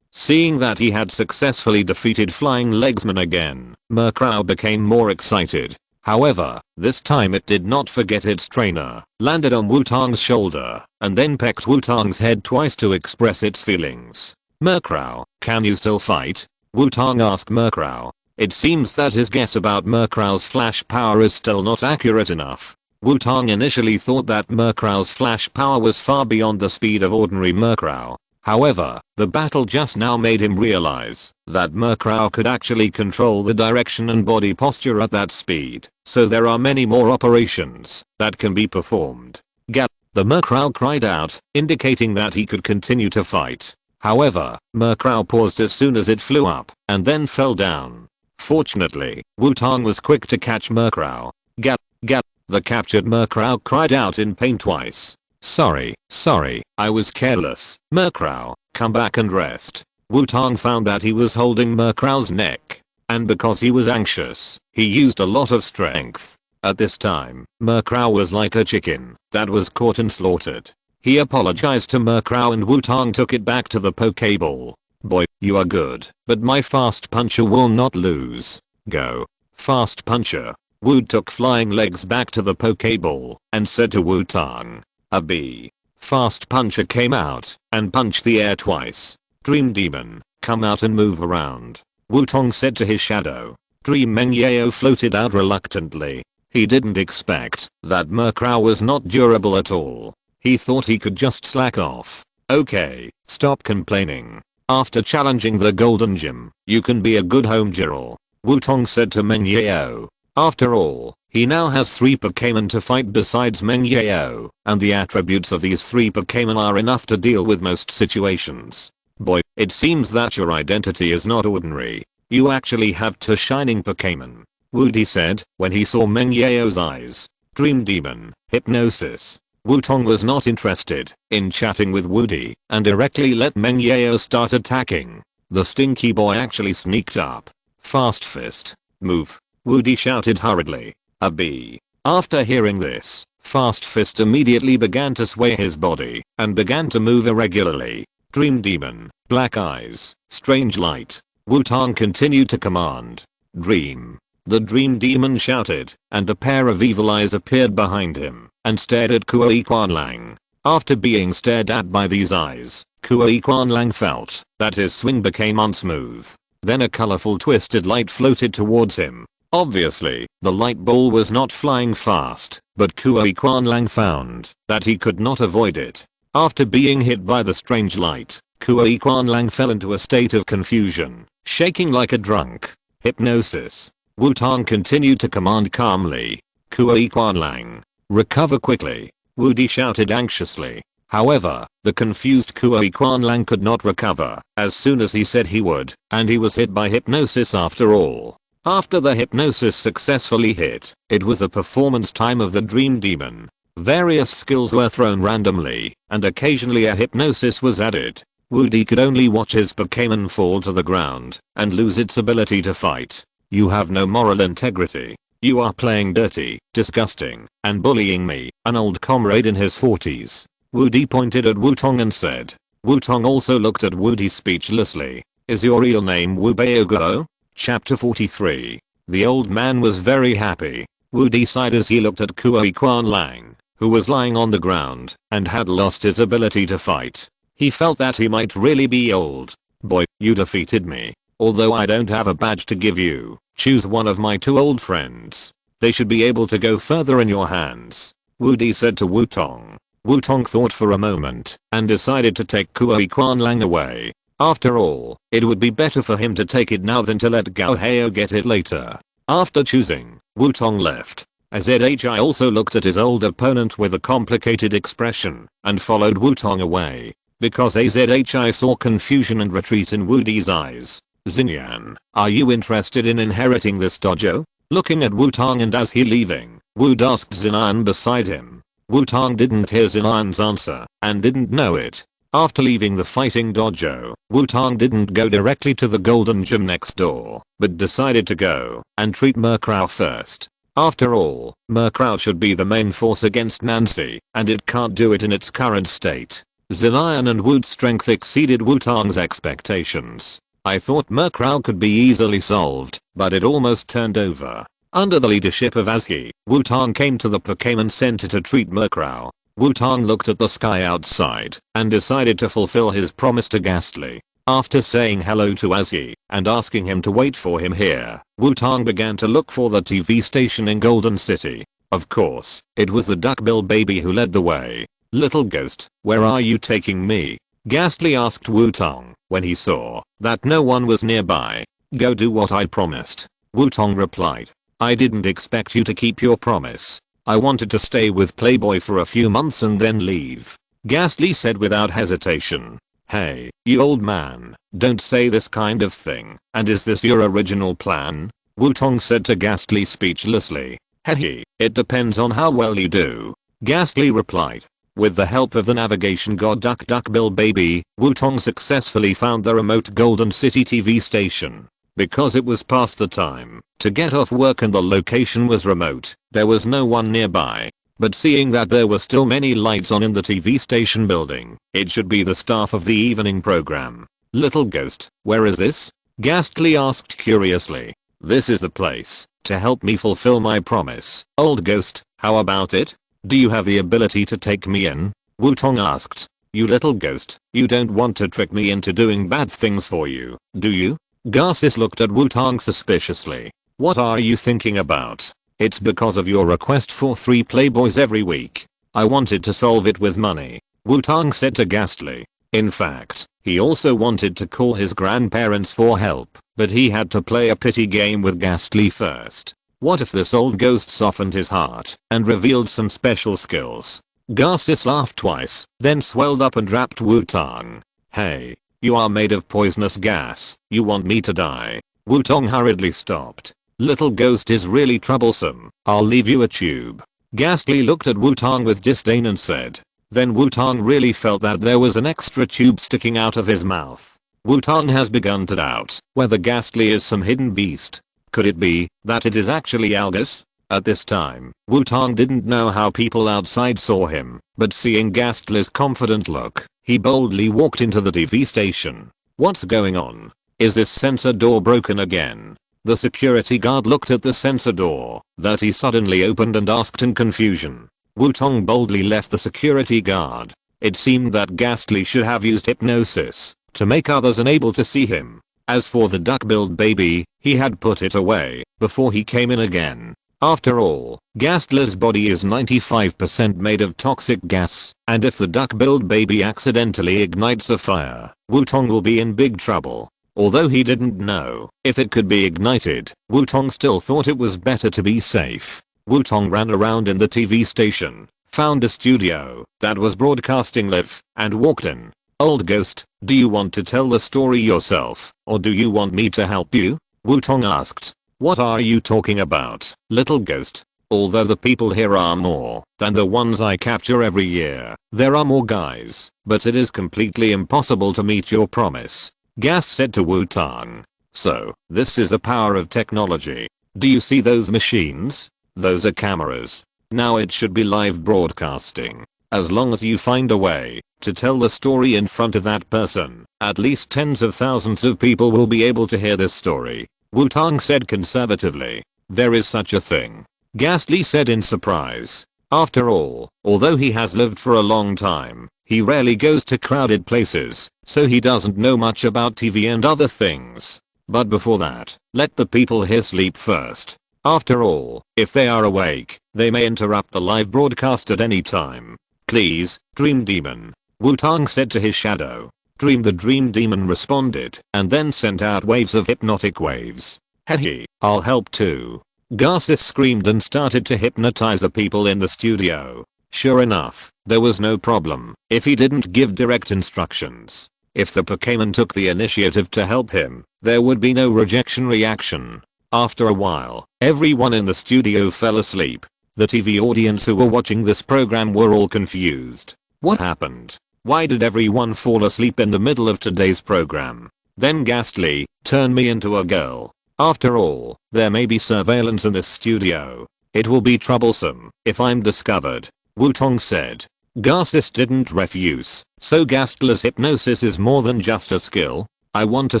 Seeing that he had successfully defeated Flying legsman again, Murkrow became more excited. However, this time it did not forget its trainer, landed on Wutong's shoulder, and then pecked Wutong's head twice to express its feelings. Murkrow, can you still fight? Wutong asked Murkrow. It seems that his guess about Murkrow's flash power is still not accurate enough. Wutong initially thought that Murkrow's flash power was far beyond the speed of ordinary Murkrow. However, the battle just now made him realize that Murkrow could actually control the direction and body posture at that speed, so there are many more operations that can be performed. The Murkrow cried out, indicating that he could continue to fight. However, Murkrow paused as soon as it flew up, and then fell down. Fortunately, Wutong was quick to catch Murkrow. The captured Murkrow cried out in pain twice. Sorry, I was careless. Murkrow, come back and rest. Wutong found that he was holding Murkrow's neck. And because he was anxious, he used a lot of strength. At this time, Murkrow was like a chicken that was caught and slaughtered. He apologized to Murkrow and Wutong took it back to the Pokeball. Boy, you are good, but my fast puncher will not lose. Go. Fast puncher. Woot took flying legs back to the Pokeball and said to Wutong, a bee. Fast puncher came out and punched the air twice. Dream Demon, come out and move around. Wutong said to his shadow. Dream Mengyeo floated out reluctantly. He didn't expect that Murkrow was not durable at all. He thought he could just slack off. Okay, stop complaining. After challenging the Golden Gym, you can be a good home Girl. Wutong said to Mengyeo. After all, he now has 3 Pokémon to fight besides Mengyeo, and the attributes of these 3 Pokémon are enough to deal with most situations. Boy, it seems that your identity is not ordinary. You actually have 2 shining Pokémon. Woody said when he saw Mengyeo's eyes. Dream Demon, Hypnosis. Wutong was not interested in chatting with Woody and directly let Mengyeo start attacking. The stinky boy actually sneaked up. Fast Fist. Move. Woody shouted hurriedly. A bee. After hearing this, Fast Fist immediately began to sway his body and began to move irregularly. Dream Demon, Black Eyes, Strange Light. Wutong continued to command. Dream. The Dream Demon shouted, and a pair of evil eyes appeared behind him and stared at Kui Kwanlang. After being stared at by these eyes, Kui Kwanlang felt that his swing became unsmooth. Then a colorful twisted light floated towards him. Obviously, the light ball was not flying fast, but Kui Kwanlang found that he could not avoid it. After being hit by the strange light, Kui Kwanlang fell into a state of confusion, shaking like a drunk. Hypnosis. Wutong continued to command calmly. Kui Kwanlang, recover quickly. Woody shouted anxiously. However, the confused Kui Kwanlang could not recover as soon as he said he would, and he was hit by hypnosis after all. After the hypnosis successfully hit, it was the performance time of the Dream Demon. Various skills were thrown randomly, and occasionally a hypnosis was added. Woody could only watch his Pokémon fall to the ground and lose its ability to fight. You have no moral integrity. You are playing dirty, disgusting, and bullying me, an old comrade in his 40s. Woody pointed at Wutong and said. Wutong also looked at Woody speechlessly. Is your real name Wubeogo? Chapter 43. The old man was very happy. Woody sighed as he looked at Kui Kwanlang, who was lying on the ground and had lost his ability to fight. He felt that he might really be old. Boy, you defeated me. Although I don't have a badge to give you, choose one of my 2 old friends. They should be able to go further in your hands. Woody said to Wutong. Wutong thought for a moment and decided to take Kui Kwanlang away. After all, it would be better for him to take it now than to let Gao Heo get it later. After choosing, Wutong left. Azhi also looked at his old opponent with a complicated expression and followed Wutong away. Because Azhi saw confusion and retreat in Woody's eyes. Xinyan, are you interested in inheriting this dojo? Looking at Wutong and as he leaving, Wood asked Xinyan beside him. Wutong didn't hear Xinyan's answer and didn't know it. After leaving the fighting dojo, Wutong didn't go directly to the Golden Gym next door, but decided to go and treat Murkrow first. After all, Murkrow should be the main force against Nancy, and it can't do it in its current state. Xinyan and Wood's strength exceeded Wutong's expectations. I thought Murkrow could be easily solved, but it almost turned over. Under the leadership of Azhi, Wutong came to the Pokémon Center to treat Murkrow. Wutong looked at the sky outside and decided to fulfill his promise to Ghastly. After saying hello to Azhi and asking him to wait for him here, Wutong began to look for the TV station in Golden City. Of course, it was the duckbill baby who led the way. Little ghost, where are you taking me? Ghastly asked Wutong when he saw that no one was nearby. Go do what I promised. Wutong replied. I didn't expect you to keep your promise. I wanted to stay with Playboy for a few months and then leave. Ghastly said without hesitation. Hey, you old man, don't say this kind of thing. And is this your original plan? Wutong said to Ghastly speechlessly. Hehe, it depends on how well you do. Ghastly replied. With the help of the navigation god Duck Baby, Wutong successfully found the remote Golden City TV station. Because it was past the time to get off work and the location was remote, there was no one nearby. But seeing that there were still many lights on in the TV station building, it should be the staff of the evening program. Little ghost, where is this? Ghastly asked curiously. This is the place to help me fulfill my promise. Old ghost, how about it? Do you have the ability to take me in? Wutong asked. You little ghost, you don't want to trick me into doing bad things for you, do you? Garcis looked at Wutong suspiciously. What are you thinking about? It's because of your request for 3 playboys every week. I wanted to solve it with money, Wutong said to Ghastly. In fact, he also wanted to call his grandparents for help, but he had to play a pity game with Ghastly first. What if this old ghost softened his heart and revealed some special skills? Garcis laughed twice, then swelled up and rapped Wutong. Hey, you are made of poisonous gas. You want me to die? Wutong hurriedly stopped. Little ghost is really troublesome. I'll leave you a tube. Ghastly looked at Wutong with disdain and said. Then Wutong really felt that there was an extra tube sticking out of his mouth. Wutong has begun to doubt whether Ghastly is some hidden beast. Could it be that it is actually Algus? At this time, Wutong didn't know how people outside saw him, but seeing Ghastly's confident look, he boldly walked into the TV station. What's going on? Is this sensor door broken again? The security guard looked at the sensor door that he suddenly opened and asked in confusion. Wutong boldly left the security guard. It seemed that Ghastly should have used hypnosis to make others unable to see him. As for the duck-billed baby, he had put it away before he came in again. After all, Ghastly's body is 95% made of toxic gas, and if the duck-billed baby accidentally ignites a fire, Wutong will be in big trouble. Although he didn't know if it could be ignited, Wutong still thought it was better to be safe. Wutong ran around in the TV station, found a studio that was broadcasting live, and walked in. Old ghost, do you want to tell the story yourself, or do you want me to help you? Wutong asked. What are you talking about, little ghost? Although the people here are more than the ones I capture every year, there are more guys, but it is completely impossible to meet your promise. Gas said to Wutong. So, this is the power of technology. Do you see those machines? Those are cameras. Now it should be live broadcasting. As long as you find a way to tell the story in front of that person, at least tens of thousands of people will be able to hear this story. Wutong said conservatively. There is such a thing. Ghastly said in surprise. After all, although he has lived for a long time, he rarely goes to crowded places, so he doesn't know much about TV and other things. But before that, let the people here sleep first. After all, if they are awake, they may interrupt the live broadcast at any time. Please, Dream Demon. Wutong said to his shadow. Dream the Dream Demon responded and then sent out waves of hypnotic waves. Hey, I'll help too. Garcis screamed and started to hypnotize the people in the studio. Sure enough, there was no problem if he didn't give direct instructions. If the Pokémon took the initiative to help him, there would be no rejection reaction. After a while, everyone in the studio fell asleep. The TV audience who were watching this program were all confused. What happened? Why did everyone fall asleep in the middle of today's program? Then Ghastly, turn me into a girl. After all, there may be surveillance in this studio. It will be troublesome if I'm discovered, Wutong said. Garcis didn't refuse, so Ghastly's hypnosis is more than just a skill. I want to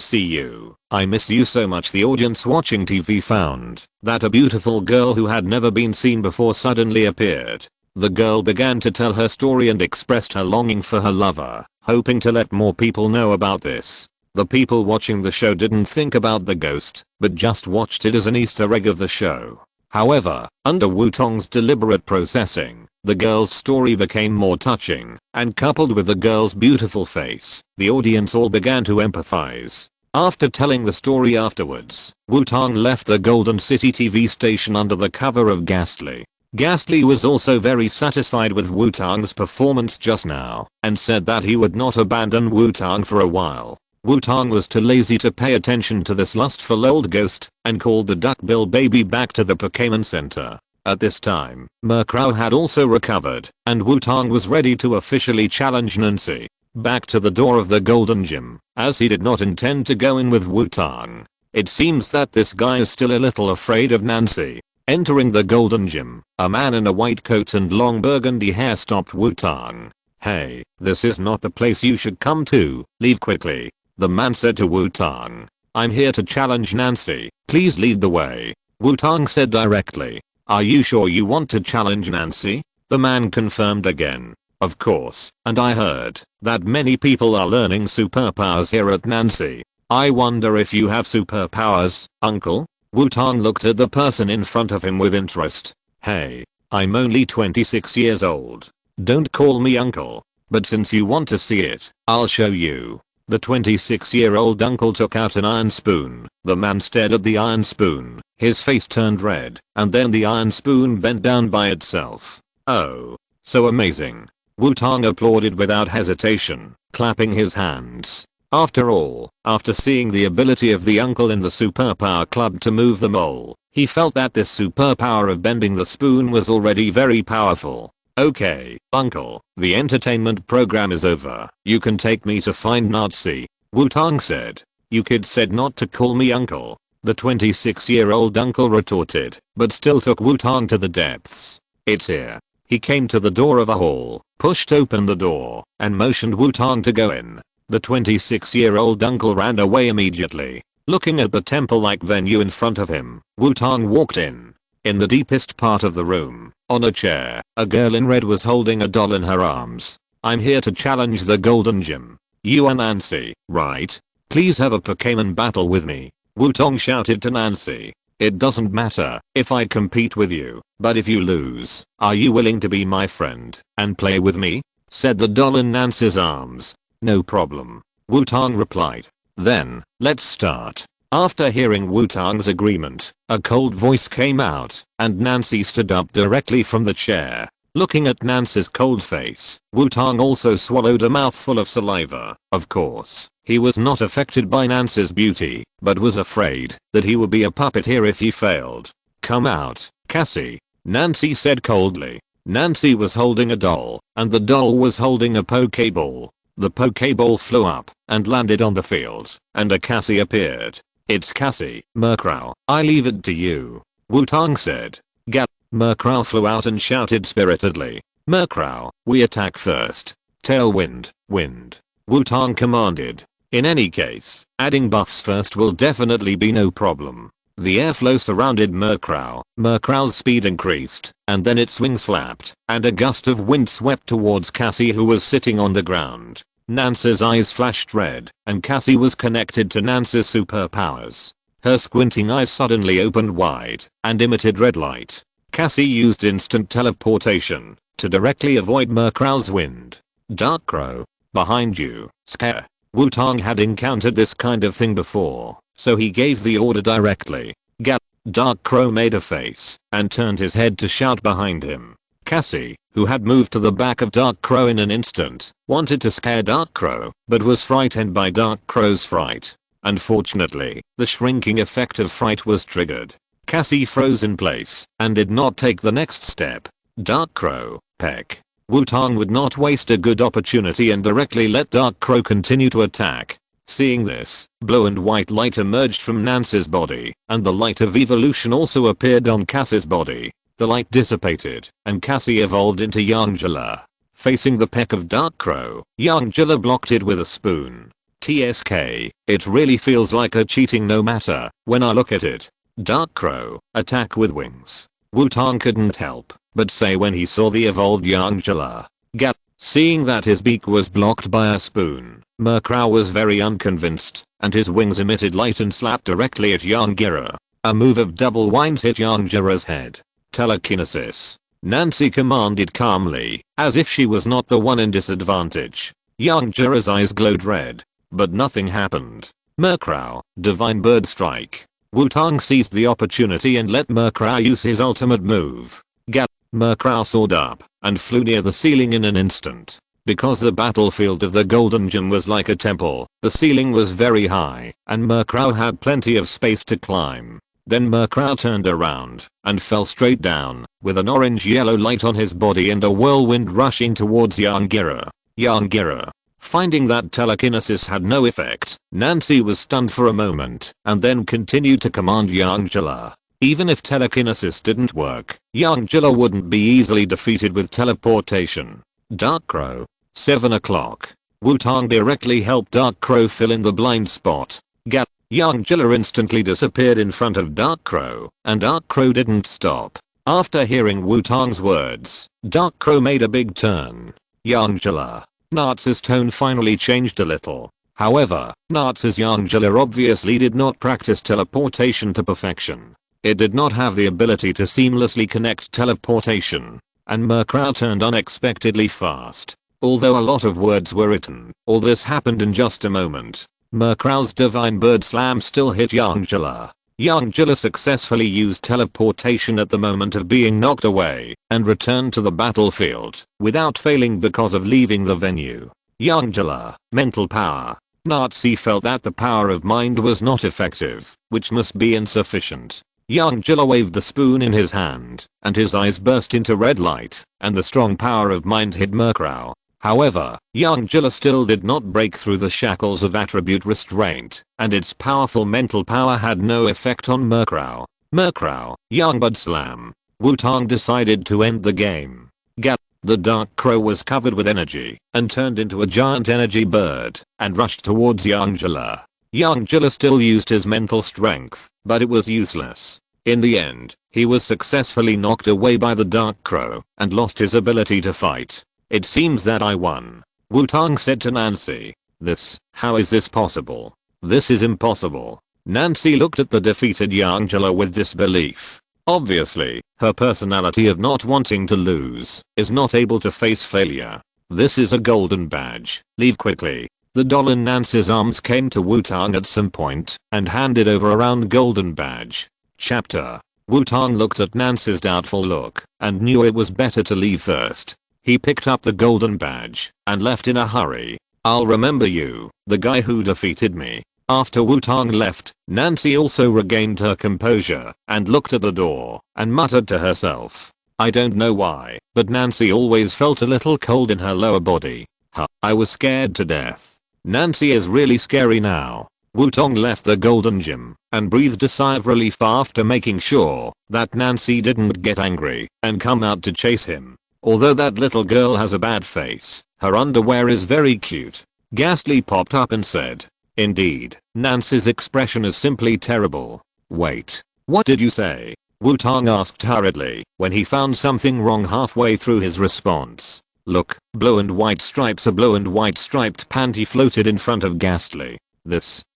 see you. I miss you so much. The audience watching TV found that a beautiful girl who had never been seen before suddenly appeared. The girl began to tell her story and expressed her longing for her lover, hoping to let more people know about this. The people watching the show didn't think about the ghost, but just watched it as an Easter egg of the show. However, under Wutong's deliberate processing, the girl's story became more touching, and coupled with the girl's beautiful face, the audience all began to empathize. After telling the story afterwards, Wutong left the Golden City TV station under the cover of Ghastly. Ghastly was also very satisfied with Wutong's performance just now, and said that he would not abandon Wutong for a while. Wutong was too lazy to pay attention to this lustful old ghost, and called the duck-bill baby back to the Pokémon Center. At this time, Murkrow had also recovered, and Wutong was ready to officially challenge Nancy. Back to the door of the Golden Gym, as he did not intend to go in with Wutong. It seems that this guy is still a little afraid of Nancy. Entering the Golden Gym, a man in a white coat and long burgundy hair stopped Wutong. "Hey, this is not the place you should come to, leave quickly," the man said to Wutong. "I'm here to challenge Nancy, please lead the way," Wutong said directly. "Are you sure you want to challenge Nancy?" The man confirmed again. "Of course, and I heard that many people are learning superpowers here at Nancy. I wonder if you have superpowers, uncle?" Wutong looked at the person in front of him with interest. "Hey, I'm only 26 years old. Don't call me uncle. But since you want to see it, I'll show you." The 26-year-old uncle took out an iron spoon. The man stared at the iron spoon. His face turned red, and then the iron spoon bent down by itself. "Oh, so amazing." Wutong applauded without hesitation, clapping his hands. After all, after seeing the ability of the uncle in the superpower club to move the mole, he felt that this superpower of bending the spoon was already very powerful. "Okay, uncle, the entertainment program is over. You can take me to find Nazi," Wutong said. "You kid said not to call me uncle," the 26-year-old uncle retorted, but still took Wutong to the depths. "It's here." He came to the door of a hall, pushed open the door, and motioned Wutong to go in. The 26-year-old uncle ran away immediately. Looking at the temple-like venue in front of him, Wutong walked in. In the deepest part of the room, on a chair, a girl in red was holding a doll in her arms. "I'm here to challenge the Golden Gym. You are Nancy, right? Please have a Pokémon battle with me," Wutong shouted to Nancy. "It doesn't matter if I compete with you, but if you lose, are you willing to be my friend and play with me?" said the doll in Nancy's arms. "No problem," Wutong replied. "Then, let's start." After hearing Wutong's agreement, a cold voice came out, and Nancy stood up directly from the chair. Looking at Nancy's cold face, Wutong also swallowed a mouthful of saliva. Of course, he was not affected by Nancy's beauty, but was afraid that he would be a puppet here if he failed. "Come out, Cassie," Nancy said coldly. Nancy was holding a doll, and the doll was holding a Pokeball. The Pokeball flew up and landed on the field, and a Cassie appeared. "It's Cassie, Murkrow, I leave it to you," Wutong said. Murkrow flew out and shouted spiritedly, "Murkrow, we attack first. Tailwind, wind," Wutong commanded. In any case, adding buffs first will definitely be no problem. The airflow surrounded Murkrow. Murkrow's speed increased, and then its wings flapped, and a gust of wind swept towards Cassie, who was sitting on the ground. Nancy's eyes flashed red, and Cassie was connected to Nancy's superpowers. Her squinting eyes suddenly opened wide and emitted red light. Cassie used instant teleportation to directly avoid Murkrow's wind. "Darkrow, behind you, scare." Wutong had encountered this kind of thing before, so he gave the order directly. Darkrow made a face and turned his head to shout behind him. Cassie, who had moved to the back of Darkrow in an instant, wanted to scare Darkrow, but was frightened by Darkrow's fright. Unfortunately, the shrinking effect of fright was triggered. Cassie froze in place and did not take the next step. Darkrow, peck. Wutong would not waste a good opportunity and directly let Darkrow continue to attack. Seeing this, blue and white light emerged from Nancy's body, and the light of evolution also appeared on Cassie's body. The light dissipated, and Cassie evolved into Xiaoxia. Facing the peck of Darkrow, Xiaoxia blocked it with a spoon. TSK, it really feels like a cheating no matter when I look at it. Darkrow, attack with wings. Wutong couldn't help but say when he saw the evolved Xiaoxia. Seeing that his beak was blocked by a spoon, Murkrow was very unconvinced, and his wings emitted light and slapped directly at Xiaoxia. A move of double winds hit Xiaoxia's head. Telekinesis. Nancy commanded calmly, as if she was not the one in disadvantage. Xiaoxia's eyes glowed red, but nothing happened. Murkrow, Divine Bird Strike. Wutong seized the opportunity and let Murkrow use his ultimate move. Murkrow soared up and flew near the ceiling in an instant. Because the battlefield of the Golden Gym was like a temple, the ceiling was very high, and Murkrow had plenty of space to climb. Then Murkrow turned around and fell straight down with an orange-yellow light on his body and a whirlwind rushing towards Yangira. Finding that telekinesis had no effect, Nancy was stunned for a moment and then continued to command Yangira. Even if telekinesis didn't work, Yangira wouldn't be easily defeated with teleportation. Dark Crow. 7 o'clock. Wutong directly helped Dark Crow fill in the blind spot. Yangira instantly disappeared in front of Dark Crow, and Dark Crow didn't stop. After hearing Wutong's words, Dark Crow made a big turn. Yangira. Nats's tone finally changed a little. However, Nats's Yangira obviously did not practice teleportation to perfection. It did not have the ability to seamlessly connect teleportation. And Murkrow turned unexpectedly fast. Although a lot of words were written, all this happened in just a moment. Murkrow's Divine Bird Slam still hit Yangira. Yangira successfully used teleportation at the moment of being knocked away and returned to the battlefield without failing because of leaving the venue. Yangira. Mental power. Nazi felt that the power of mind was not effective, which must be insufficient. Yangira waved the spoon in his hand, and his eyes burst into red light, and the strong power of mind hit Murkrow. However, Yangira still did not break through the shackles of attribute restraint, and its powerful mental power had no effect on Murkrow. Young Bud Slam. Wutong decided to end the game. The Dark Crow was covered with energy, and turned into a giant energy bird, and rushed towards Yangira. Yangira still used his mental strength, but it was useless. In the end, he was successfully knocked away by the Dark Crow, and lost his ability to fight. It seems that I won. Wutong said to Nancy. How is this possible? This is impossible. Nancy looked at the defeated Yangira with disbelief. Obviously, her personality of not wanting to lose is not able to face failure. This is a golden badge. Leave quickly. The doll in Nancy's arms came to Wutong at some point and handed over a round golden badge. Chapter. Wutong looked at Nancy's doubtful look and knew it was better to leave first. He picked up the golden badge and left in a hurry. I'll remember you, the guy who defeated me. After Wutong left, Nancy also regained her composure and looked at the door and muttered to herself. I don't know why, but Nancy always felt a little cold in her lower body. I was scared to death. Nancy is really scary now. Wutong left the golden gym and breathed a sigh of relief after making sure that Nancy didn't get angry and come out to chase him. Although that little girl has a bad face, her underwear is very cute. Ghastly popped up and said. Indeed, Nancy's expression is simply terrible. Wait, what did you say? Wutong asked hurriedly when he found something wrong halfway through his response. Look, blue and white stripes. A blue and white striped panty floated in front of Ghastly.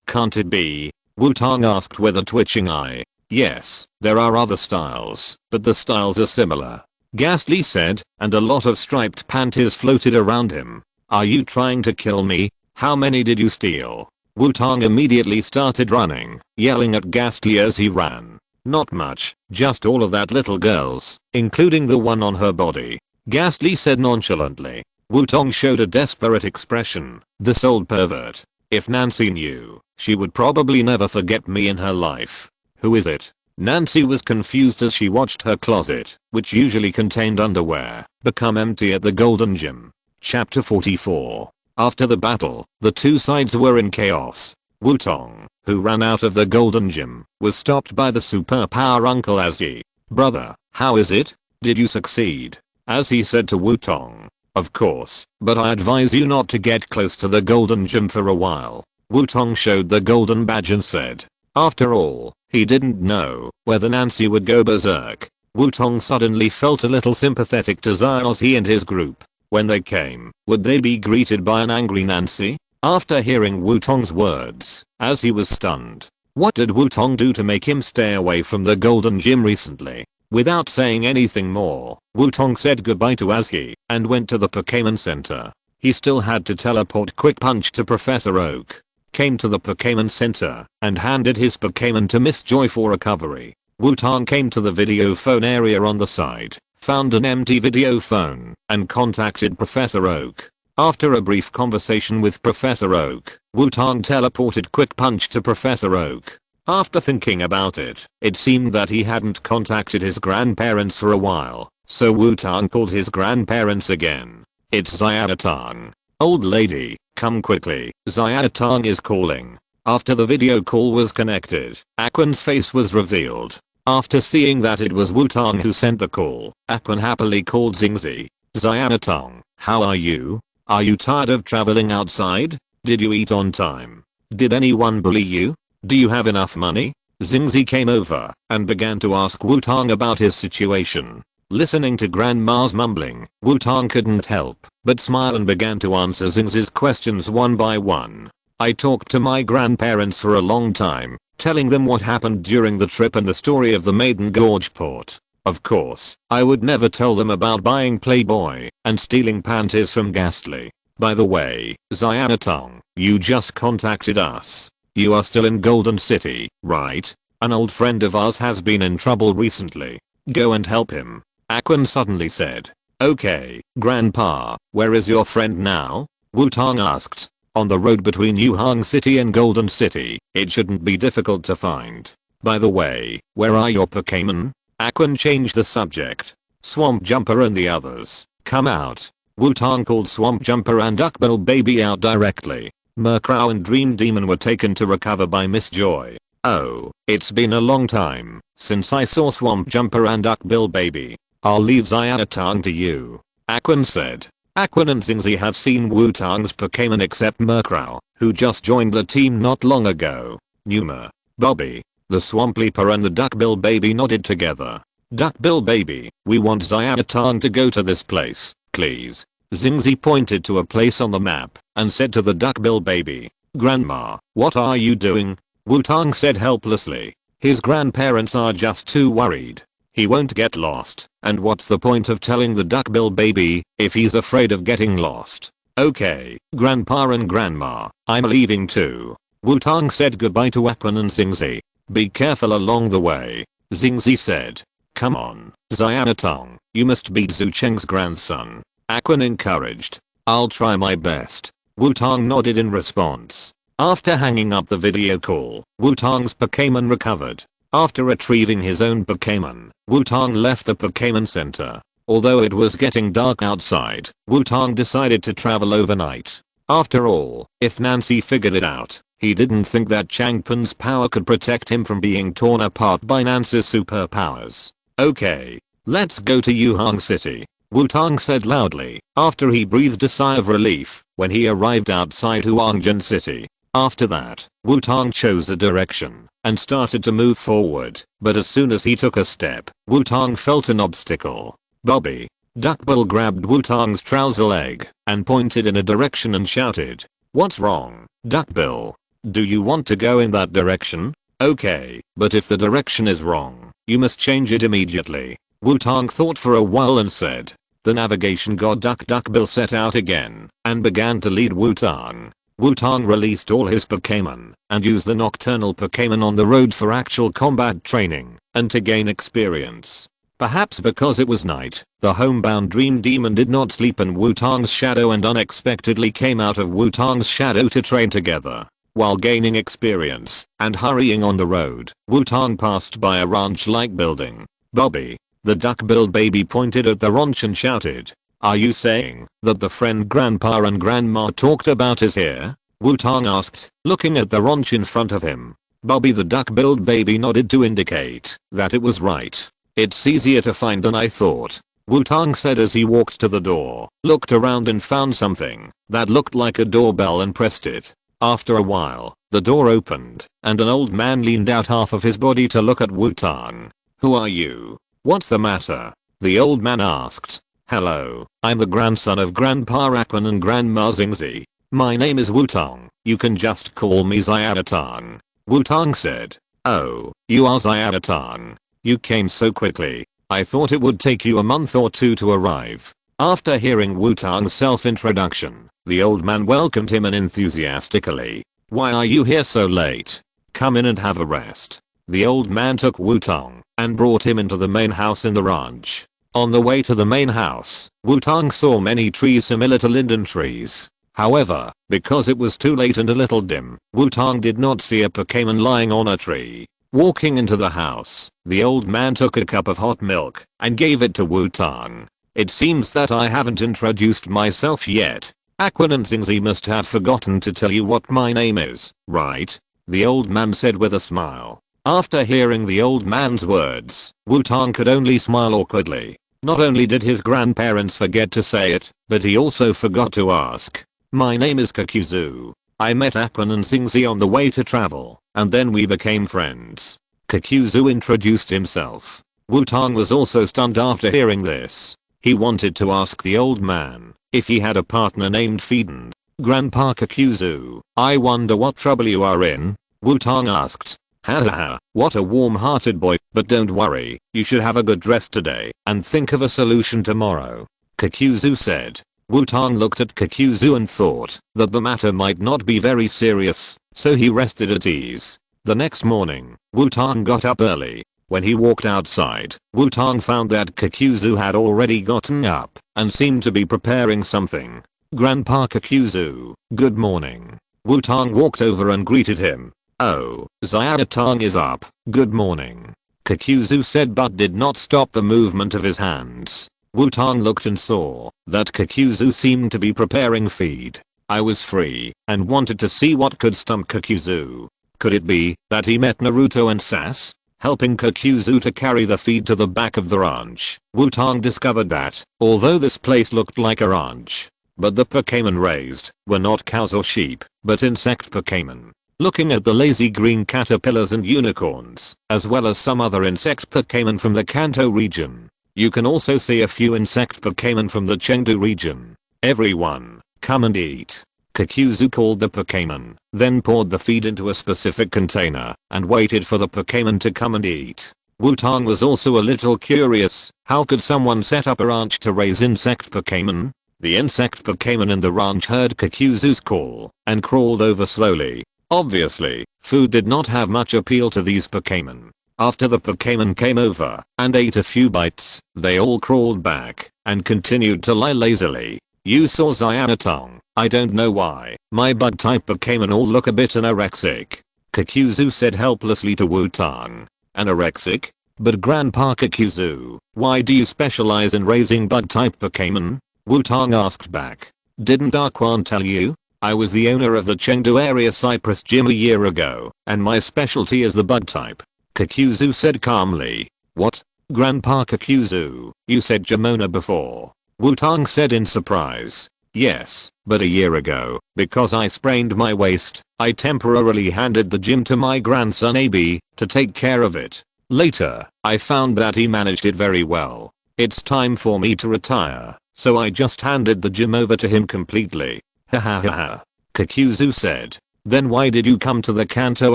Can't it be? Wutong asked with a twitching eye. Yes, there are other styles, but the styles are similar. Ghastly said, and a lot of striped panties floated around him. Are you trying to kill me? How many did you steal? Wutong immediately started running, yelling at Ghastly as he ran. Not much, just all of that little girl's, including the one on her body. Ghastly said nonchalantly. Wutong showed a desperate expression. This old pervert. If Nancy knew, she would probably never forget me in her life. Who is it? Nancy was confused as she watched her closet, which usually contained underwear, become empty at the Golden Gym. Chapter 44. After the battle, the two sides were in chaos. Wutong, who ran out of the Golden Gym, was stopped by the superpower Uncle Xiaozhi. Brother, how is it? Did you succeed? Xiaozhi said to Wutong. Of course, but I advise you not to get close to the Golden Gym for a while. Wutong showed the golden badge and said. After all, he didn't know whether Nancy would go berserk. Wutong suddenly felt a little sympathetic to Xiaoxi and his group. When they came, would they be greeted by an angry Nancy? After hearing Wutong's words, as he was stunned. What did Wutong do to make him stay away from the Golden Gym recently? Without saying anything more, Wutong said goodbye to Xiaozhi and went to the Pokémon Center. He still had to teleport Quick Punch to Professor Oak. Came to the Pokémon Center and handed his Pokémon to Miss Joy for recovery. Wutong came to the video phone area on the side, found an empty video phone, and contacted Professor Oak. After a brief conversation with Professor Oak, Wutong teleported Quick Punch to Professor Oak. After thinking about it, it seemed that he hadn't contacted his grandparents for a while, so Wutong called his grandparents again. It's Xiaotong. Old lady, come quickly, Xiaotong is calling. After the video call was connected, Aquan's face was revealed. After seeing that it was Wutong who sent the call, Aquan happily called Xingzi. Xiaotong, how are you? Are you tired of traveling outside? Did you eat on time? Did anyone bully you? Do you have enough money? Xingzi came over and began to ask Wutong about his situation. Listening to Grandma's mumbling, Wutong couldn't help but smile and began to answer Xingzi's questions one by one. I talked to my grandparents for a long time, telling them what happened during the trip and the story of the Maiden Gorge port. Of course, I would never tell them about buying Playboy and stealing panties from Ghastly. By the way, Xiaotong, you just contacted us. You are still in Golden City, right? An old friend of ours has been in trouble recently. Go and help him. Aquan suddenly said. Okay, Grandpa, where is your friend now? Wutong asked. On the road between Yuhang City and Golden City. It shouldn't be difficult to find. By the way, where are your Pokémon? Aquan changed the subject. Swamp Jumper and the others, come out. Wutong called Swamp Jumper and Duckbill Baby out directly. Murkrow and Dream Demon were taken to recover by Miss Joy. Oh, it's been a long time since I saw Swamp Jumper and Duckbill Baby. I'll leave Xiaotong to you. Aquan said. Aquan and Xingzi have seen Wutong's Pokémon except Murkrow, who just joined the team not long ago. Numa, Bobby, the Swamp Leaper and the Duckbill Baby nodded together. Duckbill Baby, we want Xiaotong to go to this place, please. Xingzi pointed to a place on the map and said to the Duckbill Baby, Grandma, what are you doing? Wutong said helplessly. His grandparents are just too worried. He won't get lost, and what's the point of telling the Duckbill Baby if he's afraid of getting lost? Okay, Grandpa and Grandma, I'm leaving too. Wutong said goodbye to Aquan and Xingzi. Be careful along the way. Xingzi said. Come on, Xiaotong, you must beat Zhu Cheng's grandson. Aquan encouraged. I'll try my best. Wutong nodded in response. After hanging up the video call, Wutong's Pokémon recovered. After retrieving his own Pokémon, Wutong left the Pokémon Center. Although it was getting dark outside, Wutong decided to travel overnight. After all, if Nancy figured it out, he didn't think that Changpen's power could protect him from being torn apart by Nancy's superpowers. Okay, let's go to Yuhang City. Wutong said loudly after he breathed a sigh of relief when he arrived outside Huangjin City. After that, Wutong chose a direction and started to move forward, but as soon as he took a step, Wutong felt an obstacle. Bobby, Duckbill grabbed Wutong's trouser leg and pointed in a direction and shouted, "What's wrong, Duckbill? Do you want to go in that direction? Okay, but if the direction is wrong, you must change it immediately." Wutong thought for a while and said. The navigation god Duckbill set out again and began to lead Wutong. Wutong released all his Pokémon and used the nocturnal Pokémon on the road for actual combat training and to gain experience. Perhaps because it was night, the homebound Dream Demon did not sleep in Wutong's shadow and unexpectedly came out of Wutong's shadow to train together. While gaining experience and hurrying on the road, Wutong passed by a ranch-like building. Bobby, the Duckbill Baby pointed at the ranch and shouted, "Are you saying that the friend Grandpa and Grandma talked about is here?" Wutong asked, looking at the ranch in front of him. Bobby the Duckbill Baby nodded to indicate that it was right. "It's easier to find than I thought," Wutong said as he walked to the door, looked around and found something that looked like a doorbell and pressed it. After a while, the door opened and an old man leaned out half of his body to look at Wutong. "Who are you? What's the matter?" the old man asked. "Hello, I'm the grandson of Grandpa Aquan and Grandma Xingzi. My name is Wutong, you can just call me Xiaotong." Wutong said. "Oh, you are Xiaotong. You came so quickly. I thought it would take you a month or two to arrive." After hearing Wutong's self-introduction, the old man welcomed him and enthusiastically. "Why are you here so late? Come in and have a rest." The old man took Wutong and brought him into the main house in the ranch. On the way to the main house, Wutong saw many trees similar to linden trees. However, because it was too late and a little dim, Wutong did not see a Pokémon lying on a tree. Walking into the house, the old man took a cup of hot milk and gave it to Wutong. It seems that I haven't introduced myself yet. Aquan and Sinnoh must have forgotten to tell you what my name is, right? The old man said with a smile. After hearing the old man's words, Wutong could only smile awkwardly. Not only did his grandparents forget to say it, but he also forgot to ask. My name is Kakuzu. I met Aquan and Sinnoh on the way to travel, and then we became friends. Kakuzu introduced himself. Wutong was also stunned after hearing this. He wanted to ask the old man if he had a partner named Feedend. Grandpa Kakuzu, I wonder what trouble you are in? Wutong asked. Haha, what a warm-hearted boy, but don't worry, you should have a good rest today and think of a solution tomorrow. Kakuzu said. Wutong looked at Kakuzu and thought that the matter might not be very serious, so he rested at ease. The next morning, Wutong got up early. When he walked outside, Wutong found that Kakuzu had already gotten up and seemed to be preparing something. Grandpa Kakuzu, good morning. Wutong walked over and greeted him. Oh, Xiaozhi is up, good morning. Kakuzu said but did not stop the movement of his hands. Wutong looked and saw that Kakuzu seemed to be preparing feed. I was free and wanted to see what could stump Kakuzu. Could it be that he met Naruto and Sas, helping Kakuzu to carry the feed to the back of the ranch? Wutong discovered that, although this place looked like a ranch, but the Pokémon raised were not cows or sheep, but insect Pokémon. Looking at the lazy green caterpillars and unicorns, as well as some other insect Pokémon from the Kanto region, you can also see a few insect Pokémon from the Chengdu region. Everyone, come and eat. Kakuzu called the Pokémon, then poured the feed into a specific container, and waited for the Pokémon to come and eat. Wutong was also a little curious, how could someone set up a ranch to raise insect Pokémon? The insect Pokémon in the ranch heard Kakuzu's call, and crawled over slowly. Obviously, food did not have much appeal to these Pokémon. After the Pokémon came over and ate a few bites, they all crawled back and continued to lie lazily. You saw Xiaozhi. I don't know why, my bug-type Pokémon all look a bit anorexic. Kakuzu said helplessly to Wutong. Anorexic? But Grandpa Kakuzu, why do you specialize in raising bug-type Pokémon? Wutong asked back. Didn't Aquan tell you? I was the owner of the Chengdu area Cypress Gym a year ago, and my specialty is the bug type. Kakuzu said calmly. What? Grandpa Kakuzu, you said Gymona before. Wutong said in surprise. Yes, but a year ago, because I sprained my waist, I temporarily handed the gym to my grandson AB to take care of it. Later, I found that he managed it very well. It's time for me to retire, so I just handed the gym over to him completely. Hahaha. Kakuzu said. Then why did you come to the Kanto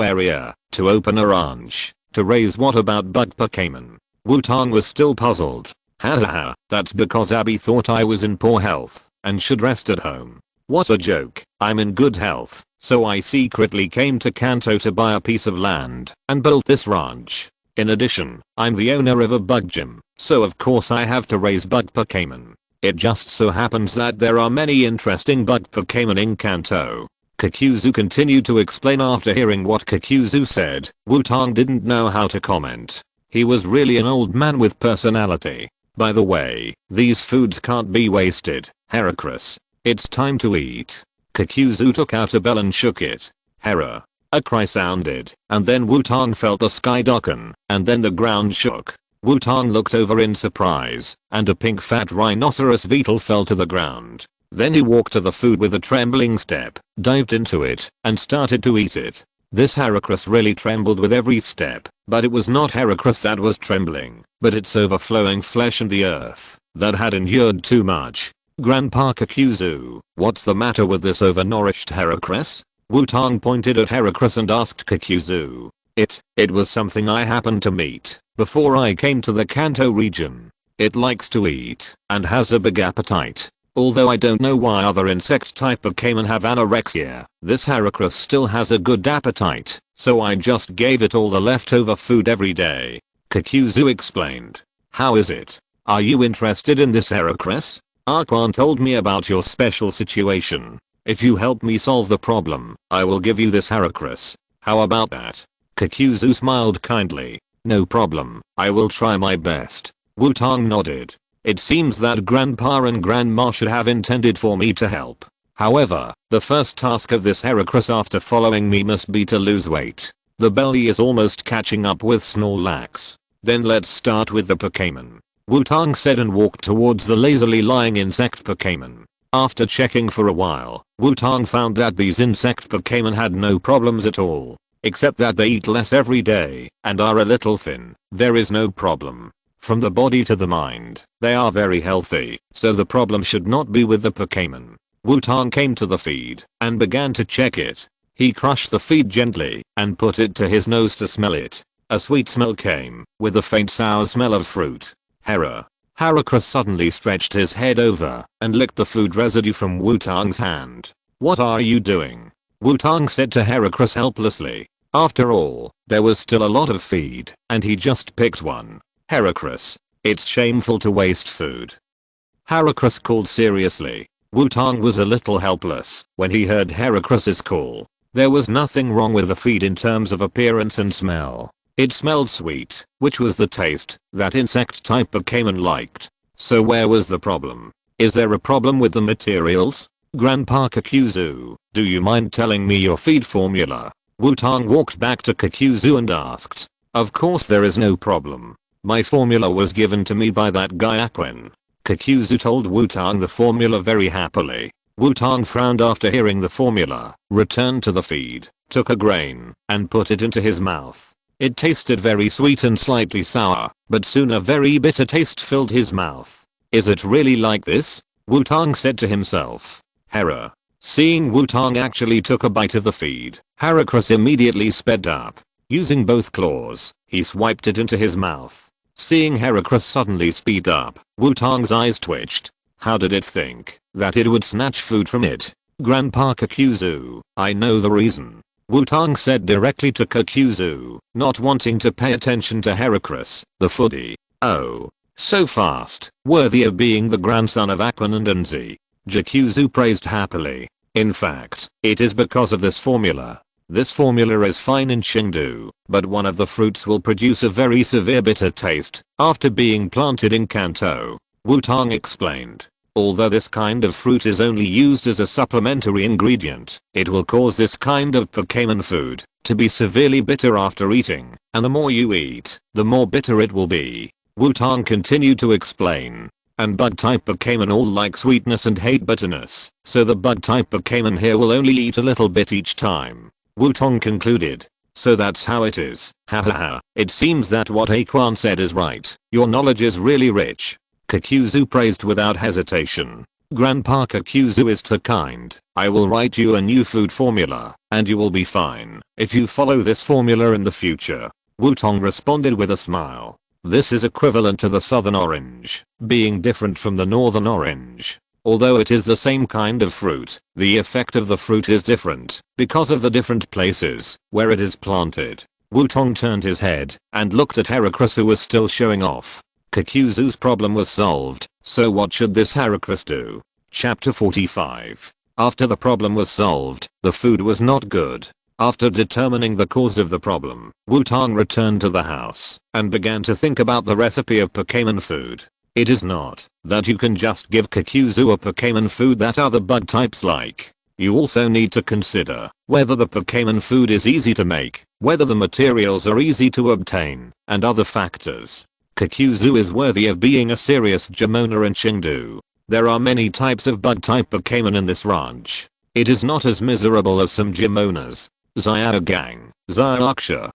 area to open a ranch? To raise what about bug Pokémon? Wutong was still puzzled. Hahaha, that's because Abby thought I was in poor health and should rest at home. What a joke, I'm in good health, so I secretly came to Kanto to buy a piece of land and built this ranch. In addition, I'm the owner of a bug gym, so of course I have to raise bug Pokémon. It just so happens that there are many interesting bug Pokémon in Kanto. Kakuzu continued to explain. After hearing what Kakuzu said, Wutong didn't know how to comment. He was really an old man with personality. By the way, these foods can't be wasted. Heracross, it's time to eat. Kakuzu took out a bell and shook it. Hera. A cry sounded, and then Wutong felt the sky darken, and then the ground shook. Wutong looked over in surprise, and a pink fat rhinoceros beetle fell to the ground. Then he walked to the food with a trembling step, dived into it, and started to eat it. This Heracross really trembled with every step, but it was not Heracross that was trembling, but its overflowing flesh and the earth that had endured too much. Grandpa Kakuzu, what's the matter with this overnourished Heracross? Wutong pointed at Heracross and asked Kakuzu. It was something I happened to meet before I came to the Kanto region. It likes to eat and has a big appetite. Although I don't know why other insect type Pokémon have anorexia, this Heracross still has a good appetite, so I just gave it all the leftover food every day. Kakuzu explained. How is it? Are you interested in this Heracross? Aquan told me about your special situation. If you help me solve the problem, I will give you this Heracross. How about that? Kakuzu smiled kindly. No problem, I will try my best. Wutong nodded. It seems that Grandpa and Grandma should have intended for me to help. However, the first task of this Heracross after following me must be to lose weight. The belly is almost catching up with Snorlax. Then let's start with the Pokémon. Wutong said and walked towards the lazily lying insect Pokémon. After checking for a while, Wutong found that these insect Pokémon had no problems at all. Except that they eat less every day and are a little thin. There is no problem. From the body to the mind, they are very healthy, so the problem should not be with the Pokémon. Wutong came to the feed and began to check it. He crushed the feed gently and put it to his nose to smell it. A sweet smell came, with a faint sour smell of fruit. Heracross suddenly stretched his head over and licked the food residue from Wutong's hand. What are you doing? Wutong said to Heracross helplessly. After all, there was still a lot of feed, and he just picked one. Heracross, it's shameful to waste food. Heracross called seriously. Wutong was a little helpless when he heard Heracross's call. There was nothing wrong with the feed in terms of appearance and smell. It smelled sweet, which was the taste that insect type Pokémon liked. So where was the problem? Is there a problem with the materials? Grandpa Kakuzu, do you mind telling me your feed formula? Wutong walked back to Kakuzu and asked. Of course there is no problem. My formula was given to me by that guy Aquin. Kakuzu told Wutong the formula very happily. Wutong frowned after hearing the formula, returned to the feed, took a grain, and put it into his mouth. It tasted very sweet and slightly sour, but soon a very bitter taste filled his mouth. Is it really like this? Wutong said to himself. Seeing Wutong actually took a bite of the feed, Heracross immediately sped up. Using both claws, he swiped it into his mouth. Seeing Heracross suddenly speed up, Wutong's eyes twitched. How did it think that it would snatch food from it? Grandpa Kakuzu, I know the reason. Wutong said directly to Kakuzu, not wanting to pay attention to Heracross, the foodie. Oh, so fast, worthy of being the grandson of Aquin and Enzi. Kakuzu praised happily. In fact, it is because of this formula. This formula is fine in Chengdu, but one of the fruits will produce a very severe bitter taste after being planted in Kanto. Wutong explained. Although this kind of fruit is only used as a supplementary ingredient, it will cause this kind of Pokémon food to be severely bitter after eating, and the more you eat, the more bitter it will be. Wutong continued to explain. And bug-type Pokémon all like sweetness and hate bitterness, so the bug-type Pokémon here will only eat a little bit each time. Wutong concluded. So that's how it is. Hahaha. It seems that what Aquan said is right. Your knowledge is really rich. Kakuzu praised without hesitation. Grandpa Kakuzu is too kind. I will write you a new food formula, and you will be fine if you follow this formula in the future. Wutong responded with a smile. This is equivalent to the southern orange, being different from the northern orange. Although it is the same kind of fruit, the effect of the fruit is different because of the different places where it is planted. Wutong turned his head and looked at Heracross, who was still showing off. Kakuzu's problem was solved, so what should this Heracross do? Chapter 45. After the problem was solved, the food was not good. After determining the cause of the problem, Wutong returned to the house and began to think about the recipe of Pokémon food. It is not that you can just give Kakuzu a Pokémon food that other bug types like. You also need to consider whether the Pokémon food is easy to make, whether the materials are easy to obtain, and other factors. Kakuzu is worthy of being a serious gym owner in Chengdu. There are many types of bug type Pokémon in this ranch. It is not as miserable as some gym owners. Xiaoxia.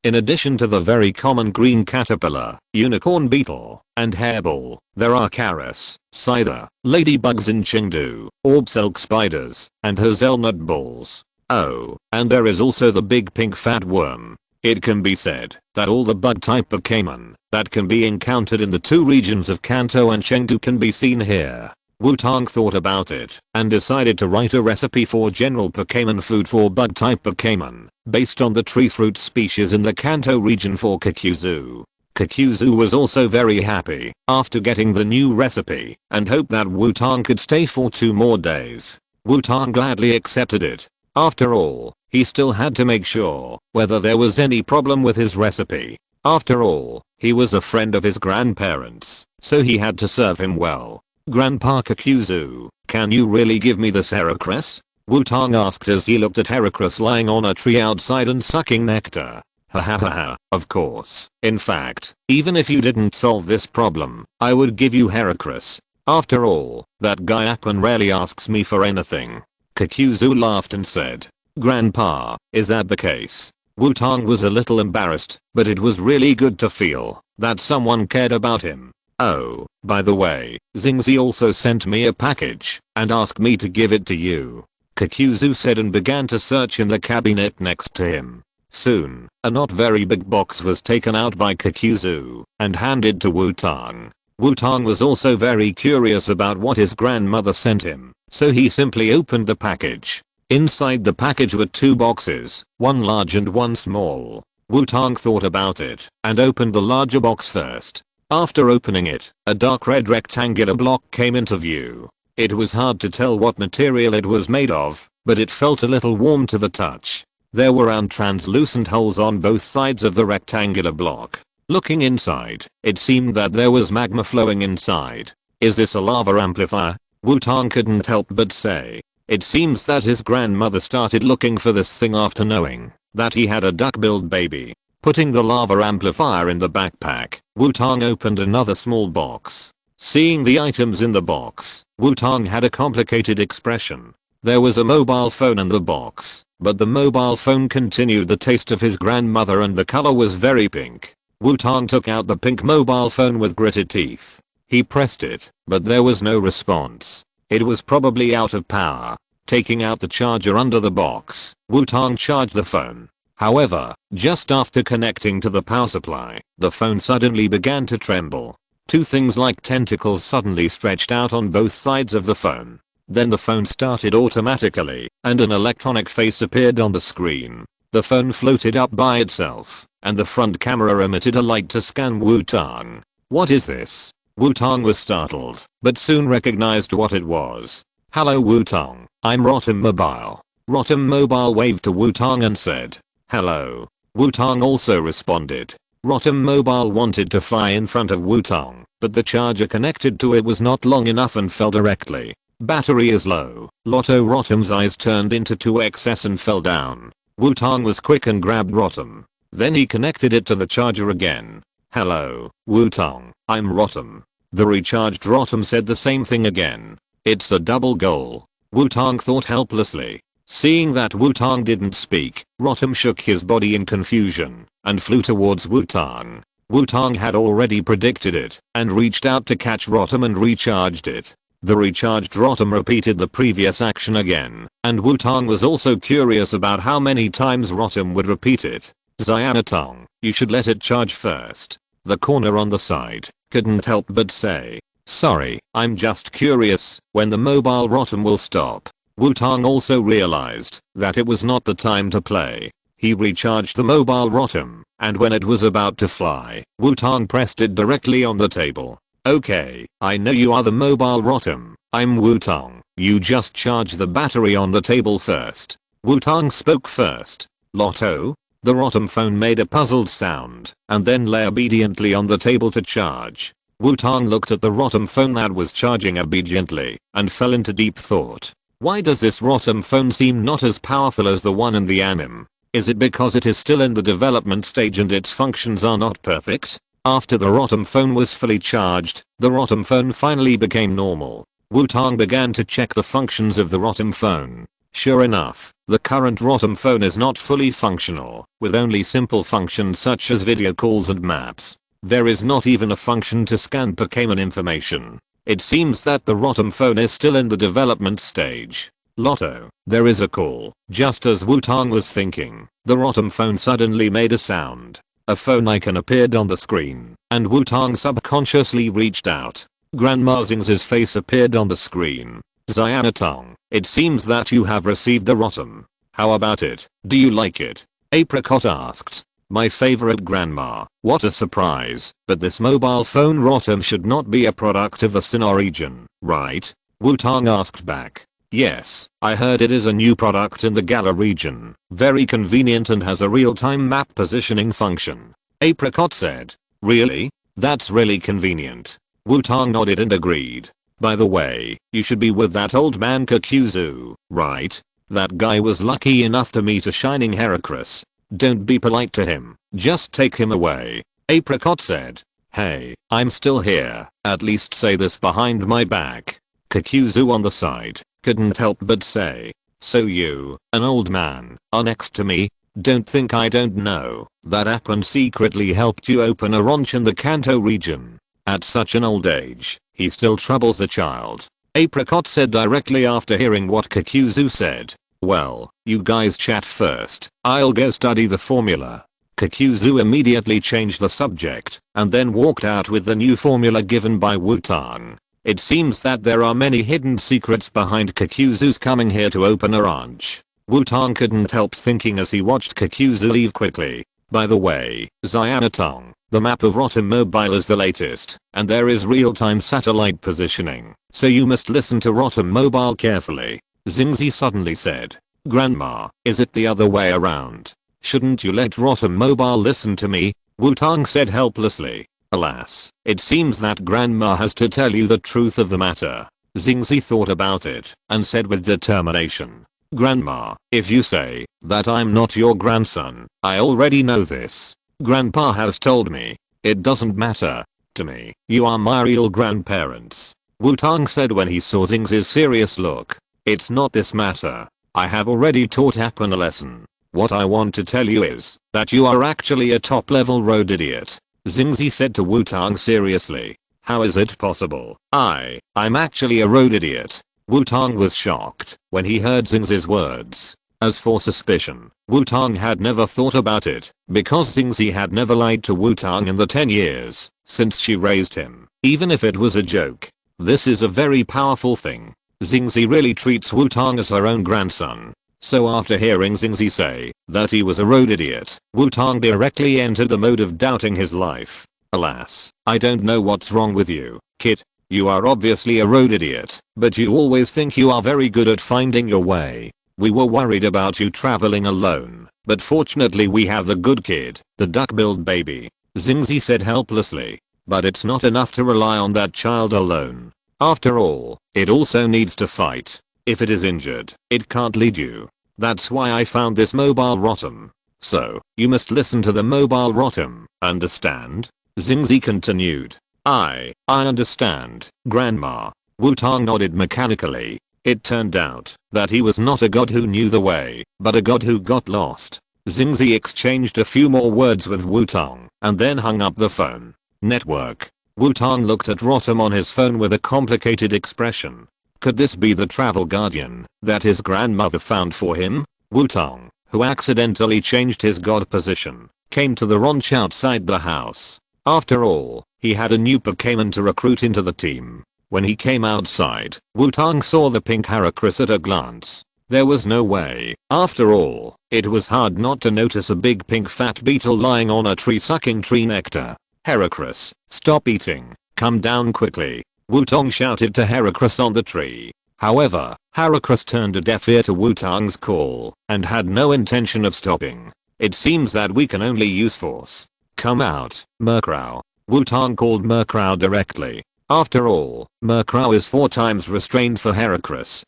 In addition to the very common green caterpillar, unicorn beetle, and hairball, there are Karas, scyther, ladybugs in Chengdu, orb silk spiders, and hazelnut balls. Oh, and there is also the big pink fat worm. It can be said that all the bug type Pokémon that can be encountered in the two regions of Kanto and Chengdu can be seen here. Wutong thought about it and decided to write a recipe for general Pokémon food for bug type Pokémon based on the tree fruit species in the Kanto region for Kakuzu. Kakuzu was also very happy after getting the new recipe and hoped that Wutong could stay for 2 more days. Wutong gladly accepted it. After all, he still had to make sure whether there was any problem with his recipe. After all, he was a friend of his grandparents, so he had to serve him well. Grandpa Kakuzu, can you really give me this Heracross? Wutong asked as he looked at Heracross lying on a tree outside and sucking nectar. Ha, of course. In fact, even if you didn't solve this problem, I would give you Heracross. After all, that guy Akon rarely asks me for anything. Kakuzu laughed and said, Grandpa, is that the case? Wutong was a little embarrassed, but it was really good to feel that someone cared about him. Oh, by the way, Xingzi also sent me a package and asked me to give it to you. Kakuzu said and began to search in the cabinet next to him. Soon, a not very big box was taken out by Kakuzu and handed to Wutong. Wutong was also very curious about what his grandmother sent him, so he simply opened the package. Inside the package were 2 boxes, one large and one small. Wutong thought about it and opened the larger box first. After opening it, a dark red rectangular block came into view. It was hard to tell what material it was made of, but it felt a little warm to the touch. There were round translucent holes on both sides of the rectangular block. Looking inside, it seemed that there was magma flowing inside. Is this a lava amplifier? Wutong couldn't help but say. It seems that his grandmother started looking for this thing after knowing that he had a duck-billed baby. Putting the lava amplifier in the backpack, Wutong opened another small box. Seeing the items in the box, Wutong had a complicated expression. There was a mobile phone in the box, but the mobile phone continued the taste of his grandmother and the color was very pink. Wutong took out the pink mobile phone with gritted teeth. He pressed it, but there was no response. It was probably out of power. Taking out the charger under the box, Wutong charged the phone. However, just after connecting to the power supply, the phone suddenly began to tremble. 2 things like tentacles suddenly stretched out on both sides of the phone. Then the phone started automatically, and an electronic face appeared on the screen. The phone floated up by itself, and the front camera emitted a light to scan Wutong. What is this? Wutong was startled, but soon recognized what it was. Hello Wutong, I'm Rotom Mobile. Rotom Mobile waved to Wutong and said, hello. Wutong also responded. Rotom Mobile wanted to fly in front of Wutong, but the charger connected to it was not long enough and fell directly. Battery is low. Lotto Rotom's eyes turned into 2XS and fell down. Wutong was quick and grabbed Rotom. Then he connected it to the charger again. Hello, Wutong, I'm Rotom. The recharged Rotom said the same thing again. It's a double goal. Wutong thought helplessly. Seeing that Wutong didn't speak, Rotom shook his body in confusion and flew towards Wutong. Wutong had already predicted it and reached out to catch Rotom and recharged it. The recharged Rotom repeated the previous action again, and Wutong was also curious about how many times Rotom would repeat it. Xiaozhi, you should let it charge first. The corner on the side couldn't help but say, sorry, I'm just curious when the mobile Rotom will stop. Wutong also realized that it was not the time to play. He recharged the mobile Rotom, and when it was about to fly, Wutong pressed it directly on the table. Okay, I know you are the mobile Rotom. I'm Wutong. You just charge the battery on the table first. Wutong spoke first. Lotto? The Rotom phone made a puzzled sound and then lay obediently on the table to charge. Wutong looked at the Rotom phone that was charging obediently and fell into deep thought. Why does this Rotom phone seem not as powerful as the one in the anime? Is it because it is still in the development stage and its functions are not perfect? After the Rotom phone was fully charged, the Rotom phone finally became normal. Wutong began to check the functions of the Rotom phone. Sure enough, the current Rotom phone is not fully functional, with only simple functions such as video calls and maps. There is not even a function to scan Pokémon information. It seems that the Rotom phone is still in the development stage. Lotto, there is a call. Just as Wutong was thinking, the Rotom phone suddenly made a sound. A phone icon appeared on the screen, and Wutong subconsciously reached out. Grandma Xing's face appeared on the screen. Xiaozhi, it seems that you have received the Rotom. How about it? Do you like it? Apricot asked. My favorite grandma. What a surprise. But this mobile phone Rotom should not be a product of the Sinnoh region, right? Wutong asked back. Yes, I heard it is a new product in the Galar region. Very convenient and has a real-time map positioning function. Apricot said. Really? That's really convenient. Wutong nodded and agreed. By the way, you should be with that old man Kakuzu, right? That guy was lucky enough to meet a shining Heracross. Don't be polite to him, just take him away. Apricot said. Hey, I'm still here, at least say this behind my back. Kakuzu on the side couldn't help but say. So you, an old man, are next to me? Don't think I don't know that Aquan secretly helped you open a ranch in the Kanto region. At such an old age, he still troubles the child. Apricot said directly after hearing what Kakuzu said. Well, you guys chat first, I'll go study the formula. Kakuzu immediately changed the subject and then walked out with the new formula given by Wutong. It seems that there are many hidden secrets behind Kakuzu's coming here to open a ranch. Wutong couldn't help thinking as he watched Kakuzu leave quickly. By the way, Xianatong, the map of Rotom Mobile is the latest, and there is real-time satellite positioning, so you must listen to Rotom Mobile carefully. Xingzi suddenly said. Grandma, is it the other way around? Shouldn't you let Rotom Mobile listen to me? Wutong said helplessly. Alas, it seems that Grandma has to tell you the truth of the matter. Xingzi thought about it and said with determination. Grandma, if you say that I'm not your grandson, I already know this. Grandpa has told me. It doesn't matter to me. You are my real grandparents. Wutong said when he saw Xingzi's serious look. It's not this matter. I have already taught Aquan a lesson. What I want to tell you is that you are actually a top-level road idiot. Xingzi said to Wutong seriously. How is it possible? I'm actually a road idiot. Wutong was shocked when he heard Xingzi's words. As for suspicion, Wutong had never thought about it because Xingzi had never lied to Wutong in the 10 years since she raised him, even if it was a joke. This is a very powerful thing. Xingzi really treats Wutong as her own grandson. So after hearing Xingzi say that he was a road idiot, Wutong directly entered the mode of doubting his life. Alas, I don't know what's wrong with you, kid. You are obviously a road idiot, but you always think you are very good at finding your way. We were worried about you traveling alone, but fortunately we have the good kid, the duck-billed baby. Xingzi said helplessly. But it's not enough to rely on that child alone. After all, it also needs to fight. If it is injured, it can't lead you. That's why I found this mobile Rotom. So, you must listen to the mobile Rotom, understand? Xingzi continued. I understand, Grandma. Wutong nodded mechanically. It turned out that he was not a god who knew the way, but a god who got lost. Xingzi exchanged a few more words with Wutong, and then hung up the phone. Network. Wutong looked at Rotom on his phone with a complicated expression. Could this be the travel guardian that his grandmother found for him? Wutong, who accidentally changed his god position, came to the ranch outside the house. After all, he had a new Pokémon to recruit into the team. When he came outside, Wutong saw the pink Heracross at a glance. There was no way. After all, it was hard not to notice a big pink fat beetle lying on a tree sucking tree nectar. Heracross, stop eating. Come down quickly. Wutong shouted to Heracross on the tree. However, Heracross turned a deaf ear to Wutong's call and had no intention of stopping. It seems that we can only use force. Come out, Murkrow. Wutong called Murkrow directly. After all, Murkrow is 4 times restrained for Heracross.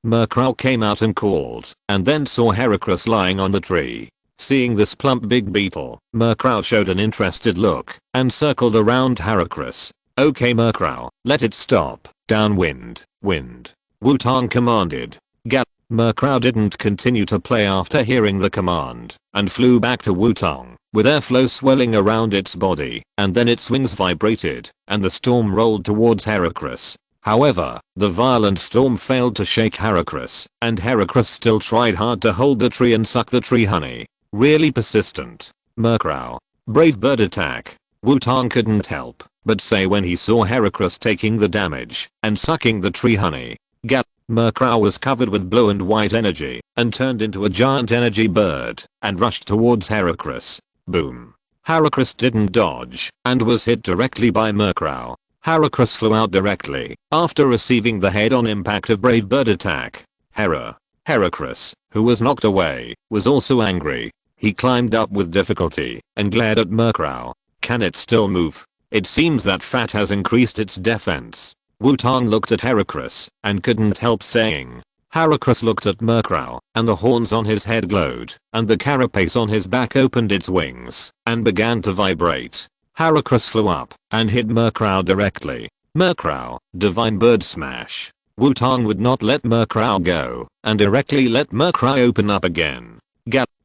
Murkrow came out and called, and then saw Heracross lying on the tree. Seeing this plump big beetle, Murkrow showed an interested look and circled around Heracross. Okay Murkrow, let it stop. Downwind, wind. Wutong commanded. Murkrow didn't continue to play after hearing the command, and flew back to Wutong, with airflow swelling around its body, and then its wings vibrated, and the storm rolled towards Heracross. However, the violent storm failed to shake Heracross, and Heracross still tried hard to hold the tree and suck the tree honey. Really persistent. Murkrow. Brave bird attack. Wutong couldn't help but say when he saw Heracross taking the damage and sucking the tree honey. Murkrow was covered with blue and white energy and turned into a giant energy bird and rushed towards Heracross. Boom. Heracross didn't dodge and was hit directly by Murkrow. Heracross flew out directly after receiving the head-on impact of Brave Bird attack. Heracross, who was knocked away, was also angry. He climbed up with difficulty and glared at Murkrow. Can it still move? It seems that fat has increased its defense. Wutong looked at Heracross and couldn't help saying. Heracross looked at Murkrow, and the horns on his head glowed, and the carapace on his back opened its wings and began to vibrate. Heracross flew up and hit Murkrow directly. Murkrow, Divine Bird Smash. Wutong would not let Murkrow go and directly let Murkrow open up again.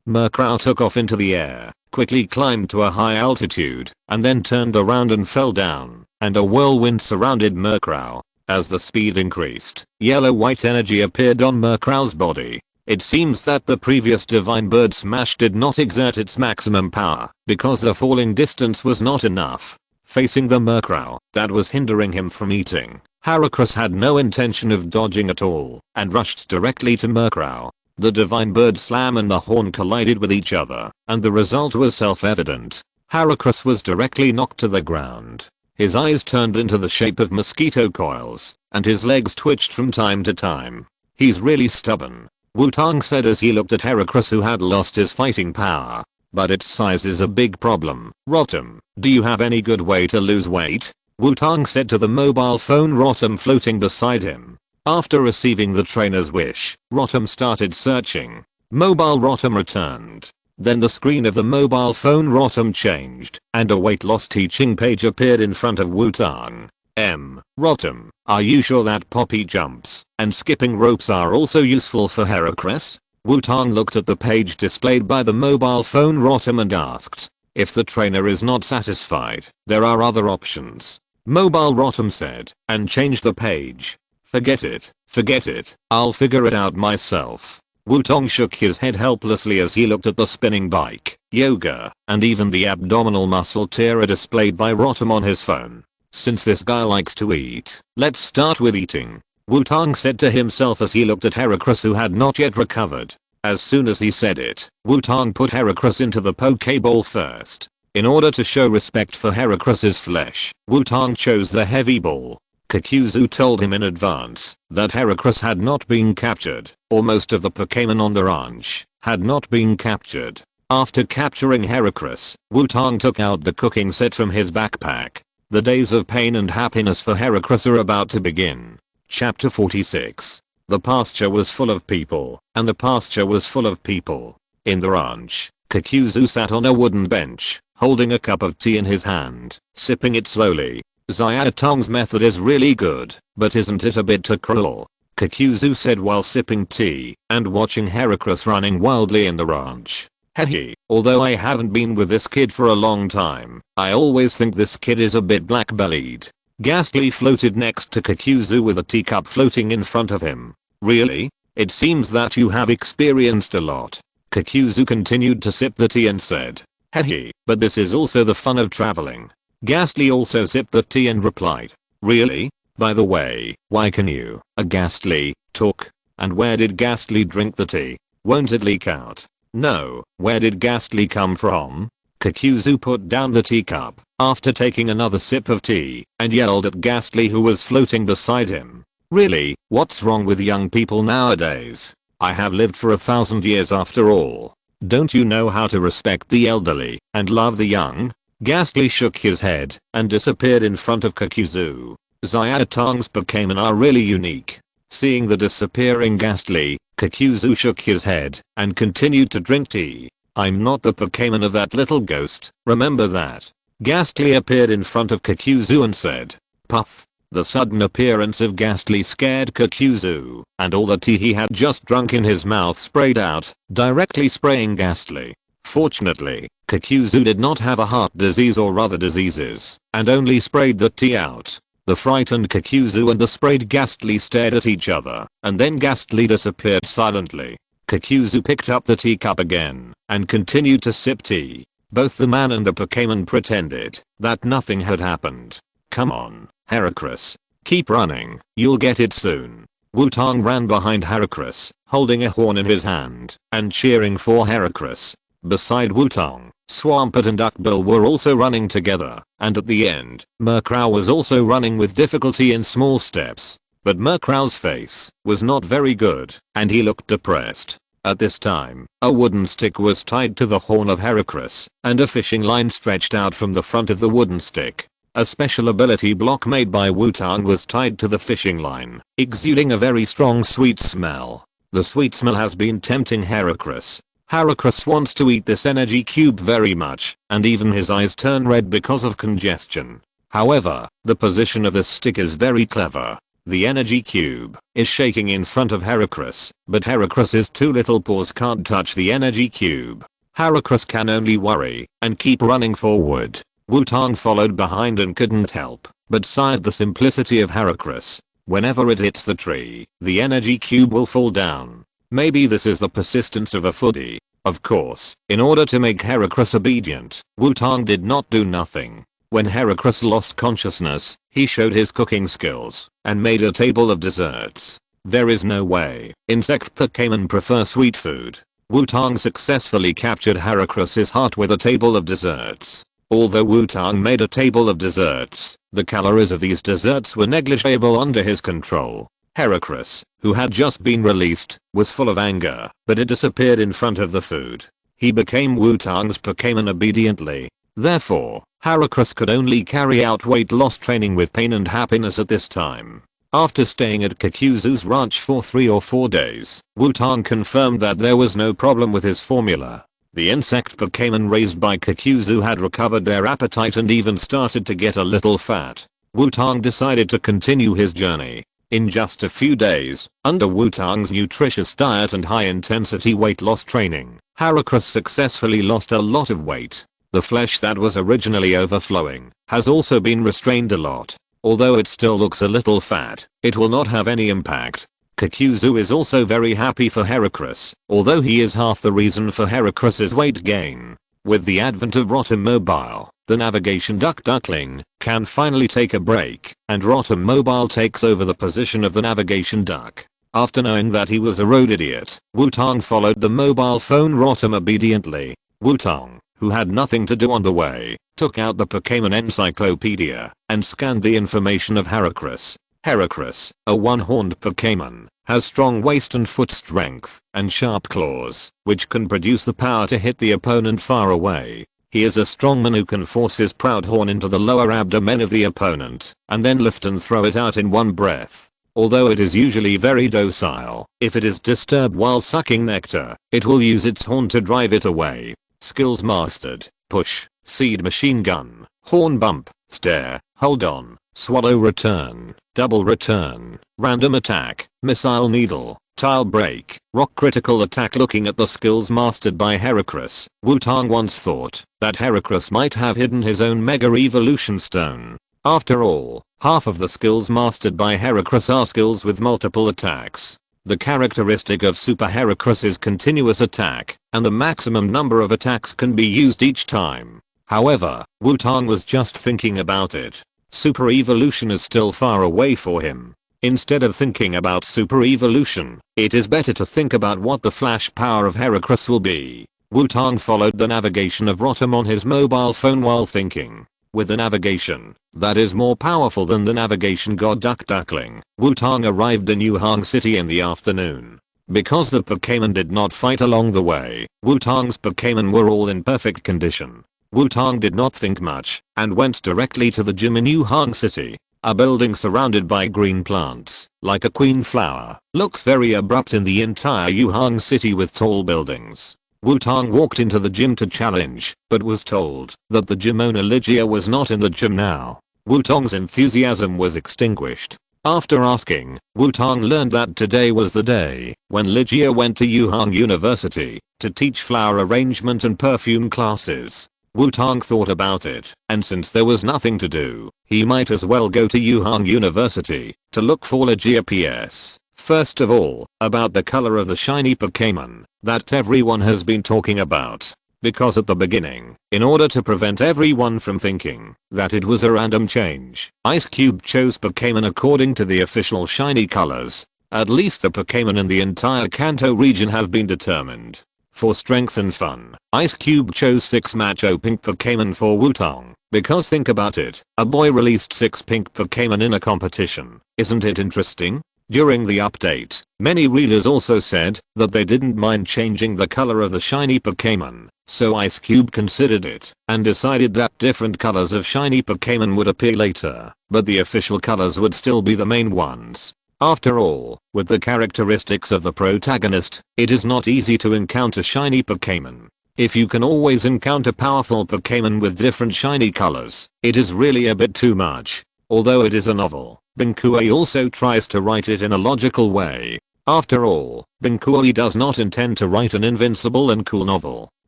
Murkrow took off into the air, quickly climbed to a high altitude, and then turned around and fell down, and a whirlwind surrounded Murkrow. As the speed increased, yellow-white energy appeared on Murkrow's body. It seems that the previous Divine Bird Smash did not exert its maximum power because the falling distance was not enough. Facing the Murkrow that was hindering him from eating, Heracross had no intention of dodging at all and rushed directly to Murkrow. The Divine Bird Slam and the horn collided with each other, and the result was self-evident. Heracross was directly knocked to the ground. His eyes turned into the shape of mosquito coils, and his legs twitched from time to time. He's really stubborn, Wutong said as he looked at Heracross, who had lost his fighting power. But its size is a big problem. Rotom, do you have any good way to lose weight? Wutong said to the mobile phone Rotom floating beside him. After receiving the trainer's wish, Rotom started searching. Mobile Rotom returned. Then the screen of the mobile phone Rotom changed, and a weight loss teaching page appeared in front of Wutong. Rotom, are you sure that poppy jumps and skipping ropes are also useful for Heracross? Wutong looked at the page displayed by the mobile phone Rotom and asked. If the trainer is not satisfied, there are other options. Mobile Rotom said, and changed the page. Forget it, I'll figure it out myself. Wutong shook his head helplessly as he looked at the spinning bike, yoga, and even the abdominal muscle tear displayed by Rotom on his phone. Since this guy likes to eat, let's start with eating, Wutong said to himself as he looked at Heracross, who had not yet recovered. As soon as he said it, Wutong put Heracross into the Pokeball first. In order to show respect for Heracross's flesh, Wutong chose the heavy ball. Kakuzu told him in advance that Heracross had not been captured, or most of the Pokémon on the ranch had not been captured. After capturing Heracross, Wutong took out the cooking set from his backpack. The days of pain and happiness for Heracross are about to begin. Chapter 46. The pasture was full of people, and the pasture was full of people. In the ranch, Kakuzu sat on a wooden bench, holding a cup of tea in his hand, sipping it slowly. Xiaotong's method is really good, but isn't it a bit too cruel? Kakuzu said while sipping tea and watching Heracross running wildly in the ranch. Hehe, although I haven't been with this kid for a long time, I always think this kid is a bit black-bellied. Ghastly floated next to Kakuzu with a teacup floating in front of him. Really? It seems that you have experienced a lot. Kakuzu continued to sip the tea and said. Hehe, but this is also the fun of traveling. Ghastly also sipped the tea and replied. Really? By the way, why can you, Ghastly, talk? And where did Ghastly drink the tea? Won't it leak out? No, where did Ghastly come from? Kakuzu put down the teacup after taking another sip of tea and yelled at Ghastly, who was floating beside him. Really, what's wrong with young people nowadays? I have lived for 1,000 years after all. Don't you know how to respect the elderly and love the young? Ghastly shook his head and disappeared in front of Kakuzu. Xiaotong's Pokémon are really unique. Seeing the disappearing Ghastly, Kakuzu shook his head and continued to drink tea. I'm not the Pokémon of that little ghost, remember that. Ghastly appeared in front of Kakuzu and said. Puff. The sudden appearance of Ghastly scared Kakuzu, and all the tea he had just drunk in his mouth sprayed out, directly spraying Ghastly. Fortunately, Kakuzu did not have a heart disease or other diseases, and only sprayed the tea out. The frightened Kakuzu and the sprayed Ghastly stared at each other, and then Ghastly disappeared silently. Kakuzu picked up the teacup again, and continued to sip tea. Both the man and the Pokémon pretended that nothing had happened. Come on, Heracross. Keep running, you'll get it soon. Wutong ran behind Heracross, holding a horn in his hand, and cheering for Heracross. Beside Wutong, Swampert and Duckbill were also running together, and at the end, Murkrow was also running with difficulty in small steps. But Murkrow's face was not very good, and he looked depressed. At this time, a wooden stick was tied to the horn of Heracross, and a fishing line stretched out from the front of the wooden stick. A special ability block made by Wutong was tied to the fishing line, exuding a very strong sweet smell. The sweet smell has been tempting Heracross. Heracross wants to eat this energy cube very much, and even his eyes turn red because of congestion. However, the position of this stick is very clever. The energy cube is shaking in front of Heracross, but Heracross's two little paws can't touch the energy cube. Heracross can only worry and keep running forward. Wutong followed behind and couldn't help but sigh at the simplicity of Heracross. Whenever it hits the tree, the energy cube will fall down. Maybe this is the persistence of a foodie. Of course, in order to make Heracross obedient, Wutong did not do nothing. When Heracross lost consciousness, he showed his cooking skills and made a table of desserts. There is no way insect Pokémon prefer sweet food. Wutong successfully captured Heracross's heart with a table of desserts. Although Wutong made a table of desserts, the calories of these desserts were negligible under his control. Heracross, who had just been released, was full of anger, but it disappeared in front of the food. He became Wutong's Pokémon obediently. Therefore, Heracross could only carry out weight loss training with pain and happiness at this time. After staying at Kakuzu's ranch for 3 or 4 days, Wutong confirmed that there was no problem with his formula. The insect Pokémon raised by Kakuzu had recovered their appetite and even started to get a little fat. Wutong decided to continue his journey. In just a few days, under Wutong's nutritious diet and high-intensity weight loss training, Heracross successfully lost a lot of weight. The flesh that was originally overflowing has also been restrained a lot. Although it still looks a little fat, it will not have any impact. Kakuzu is also very happy for Heracross, although he is half the reason for Heracross's weight gain. With the advent of Rotom Mobile, the navigation duckling can finally take a break, and Rotom Mobile takes over the position of the navigation duck. After knowing that he was a road idiot, Wutong followed the mobile phone Rotom obediently. Wutong, who had nothing to do on the way, took out the Pokémon encyclopedia and scanned the information of Heracross. Heracross, a one-horned Pokémon, has strong waist and foot strength and sharp claws, which can produce the power to hit the opponent far away. He is a strongman who can force his proud horn into the lower abdomen of the opponent and then lift and throw it out in one breath. Although it is usually very docile, if it is disturbed while sucking nectar, it will use its horn to drive it away. Skills mastered: push, seed machine gun, horn bump, stare, hold on, swallow return, double return, random attack, missile needle, tile break, rock critical attack. Looking at the skills mastered by Heracross, Wutong once thought that Heracross might have hidden his own Mega Evolution Stone. After all, half of the skills mastered by Heracross are skills with multiple attacks. The characteristic of Super Heracross is continuous attack, and the maximum number of attacks can be used each time. However, Wutong was just thinking about it. Super Evolution is still far away for him. Instead of thinking about Super Evolution, it is better to think about what the flash power of Heracross will be. Wutong followed the navigation of Rotom on his mobile phone while thinking. With the navigation that is more powerful than the navigation god duckling, Wutong arrived in Yuhang City in the afternoon. Because the Pokémon did not fight along the way, Wutong's Pokémon were all in perfect condition. Wutong did not think much and went directly to the gym in Yuhang City. A building surrounded by green plants, like a queen flower, looks very abrupt in the entire Yuhang City with tall buildings. Wutong walked into the gym to challenge, but was told that the gym owner Ligia was not in the gym now. Wutong's enthusiasm was extinguished. After asking, Wutong learned that today was the day when Ligia went to Yuhang University to teach flower arrangement and perfume classes. Wutong thought about it, and since there was nothing to do, he might as well go to Yuhang University to look for Ligia. PS. First of all, about the color of the shiny Pokémon that everyone has been talking about. Because at the beginning, in order to prevent everyone from thinking that it was a random change, Ice Cube chose Pokémon according to the official shiny colors. At least the Pokémon in the entire Kanto region have been determined. For strength and fun, Ice Cube chose 6 macho pink Pokémon for Wutong. Because think about it, a boy released 6 pink Pokémon in a competition. Isn't it interesting? During the update, many readers also said that they didn't mind changing the color of the shiny Pokémon, so Ice Cube considered it and decided that different colors of shiny Pokémon would appear later, but the official colors would still be the main ones. After all, with the characteristics of the protagonist, it is not easy to encounter shiny Pokémon. If you can always encounter powerful Pokémon with different shiny colors, it is really a bit too much. Although it is a novel, Benkui also tries to write it in a logical way. After all, Benkui does not intend to write an invincible and cool novel.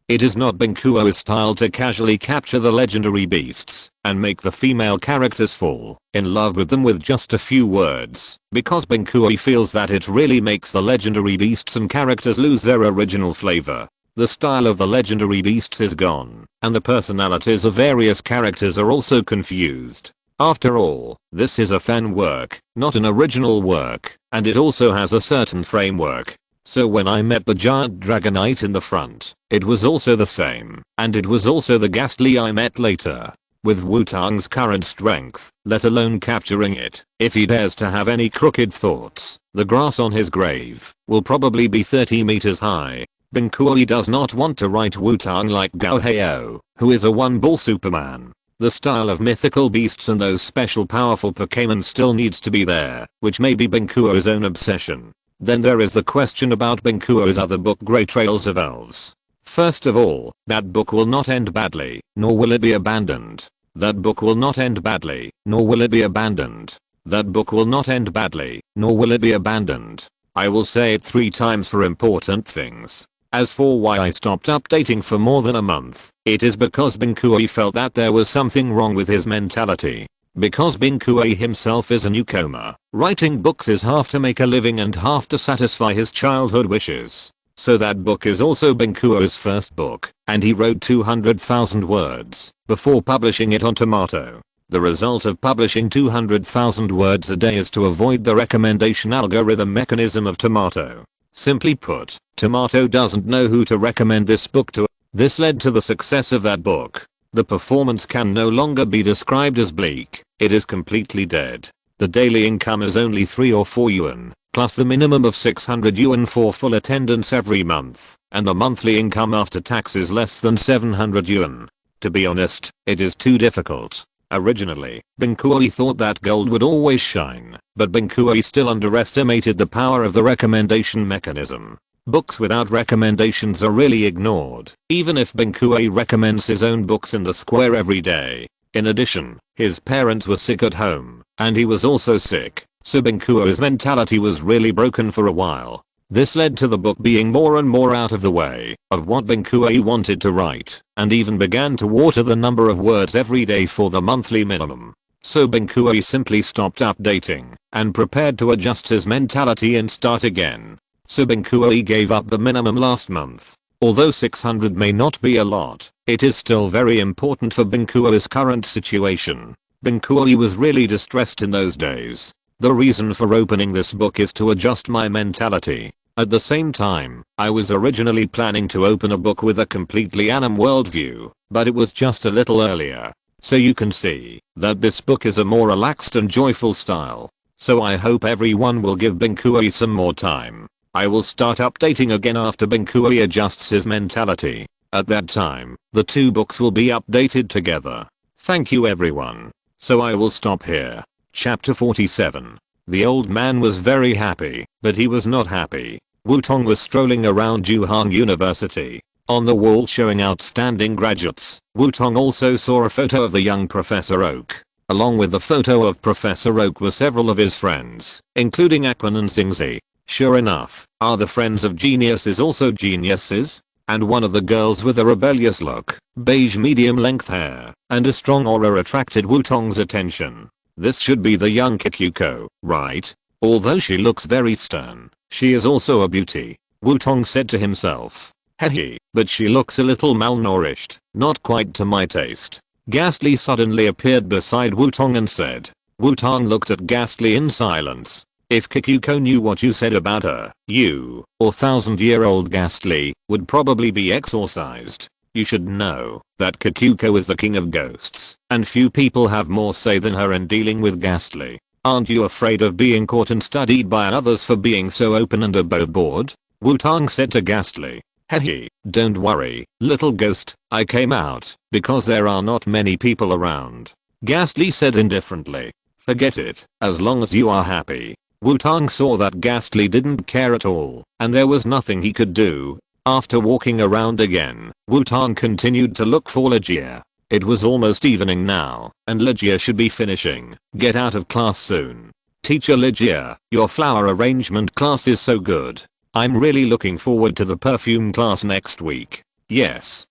It is not Benkui's style to casually capture the legendary beasts and make the female characters fall in love with them with just a few words, because Benkui feels that it really makes the legendary beasts and characters lose their original flavor. The style of the legendary beasts is gone, and the personalities of various characters are also confused. After all, this is a fan work, not an original work, and it also has a certain framework. So when I met the giant Dragonite in the front, it was also the same, and it was also the Ghastly I met later. With Wutong's current strength, let alone capturing it, if he dares to have any crooked thoughts, the grass on his grave will probably be 30 meters high. Benkui does not want to write Wutong like Gao Heo, who is a one-ball Superman. The style of mythical beasts and those special powerful Pokémon still needs to be there, which may be Benkui's own obsession. Then there is the question about Benkui's other book Grey Trails of Elves. First of all, that book will not end badly, nor will it be abandoned. That book will not end badly, nor will it be abandoned. That book will not end badly, nor will it be abandoned. I will say it 3 times for important things. As for why I stopped updating for more than a month, it is because Benkui felt that there was something wrong with his mentality. Because Benkui himself is a newcomer, writing books is half to make a living and half to satisfy his childhood wishes. So that book is also Benkui's first book, and he wrote 200,000 words before publishing it on Tomato. The result of publishing 200,000 words a day is to avoid the recommendation algorithm mechanism of Tomato. Simply put, Tomato doesn't know who to recommend this book to. This led to the success of that book. The performance can no longer be described as bleak, it is completely dead. The daily income is only 3 or 4 yuan, plus the minimum of 600 yuan for full attendance every month, and the monthly income after tax is less than 700 yuan. To be honest, it is too difficult. Originally, Benkui thought that gold would always shine, but Benkui still underestimated the power of the recommendation mechanism. Books without recommendations are really ignored, even if Benkui recommends his own books in the square every day. In addition, his parents were sick at home, and he was also sick, so Benkui's mentality was really broken for a while. This led to the book being more and more out of the way of what Benkui wanted to write, and even began to water the number of words every day for the monthly minimum. So Benkui simply stopped updating and prepared to adjust his mentality and start again. So Benkui gave up the minimum last month. Although 600 may not be a lot, it is still very important for Benkui's current situation. Benkui was really distressed in those days. The reason for opening this book is to adjust my mentality. At the same time, I was originally planning to open a book with a completely anime worldview, but it was just a little earlier. So you can see that this book is a more relaxed and joyful style. So I hope everyone will give Benkui some more time. I will start updating again after Benkui adjusts his mentality. At that time, the 2 books will be updated together. Thank you everyone. So I will stop here. Chapter 47. The old man was very happy, but he was not happy. Wutong was strolling around Juhang University. On the wall showing outstanding graduates, Wutong also saw a photo of the young Professor Oak. Along with the photo of Professor Oak were several of his friends, including Kanto and Sinnoh. Sure enough, are the friends of geniuses also geniuses? And one of the girls with a rebellious look, beige medium-length hair, and a strong aura attracted Wutong's attention. This should be the young Kikuko, right? Although she looks very stern, she is also a beauty, Wutong said to himself. Hehe, but she looks a little malnourished, not quite to my taste. Ghastly suddenly appeared beside Wutong and said. Wutong looked at Ghastly in silence. If Kikuko knew what you said about her, you, or 1,000-year-old Ghastly, would probably be exorcised. You should know that Kikuko is the king of ghosts, and few people have more say than her in dealing with Ghastly. Aren't you afraid of being caught and studied by others for being so open and above board? Wutong said to Ghastly. Hehe, don't worry, little ghost, I came out because there are not many people around. Ghastly said indifferently. Forget it, as long as you are happy. Wutong saw that Ghastly didn't care at all, and there was nothing he could do. After walking around again, Wutong continued to look for Legia. It was almost evening now, and Legia should be finishing. Get out of class soon. Teacher Legia, your flower arrangement class is so good. I'm really looking forward to the perfume class next week. Yes,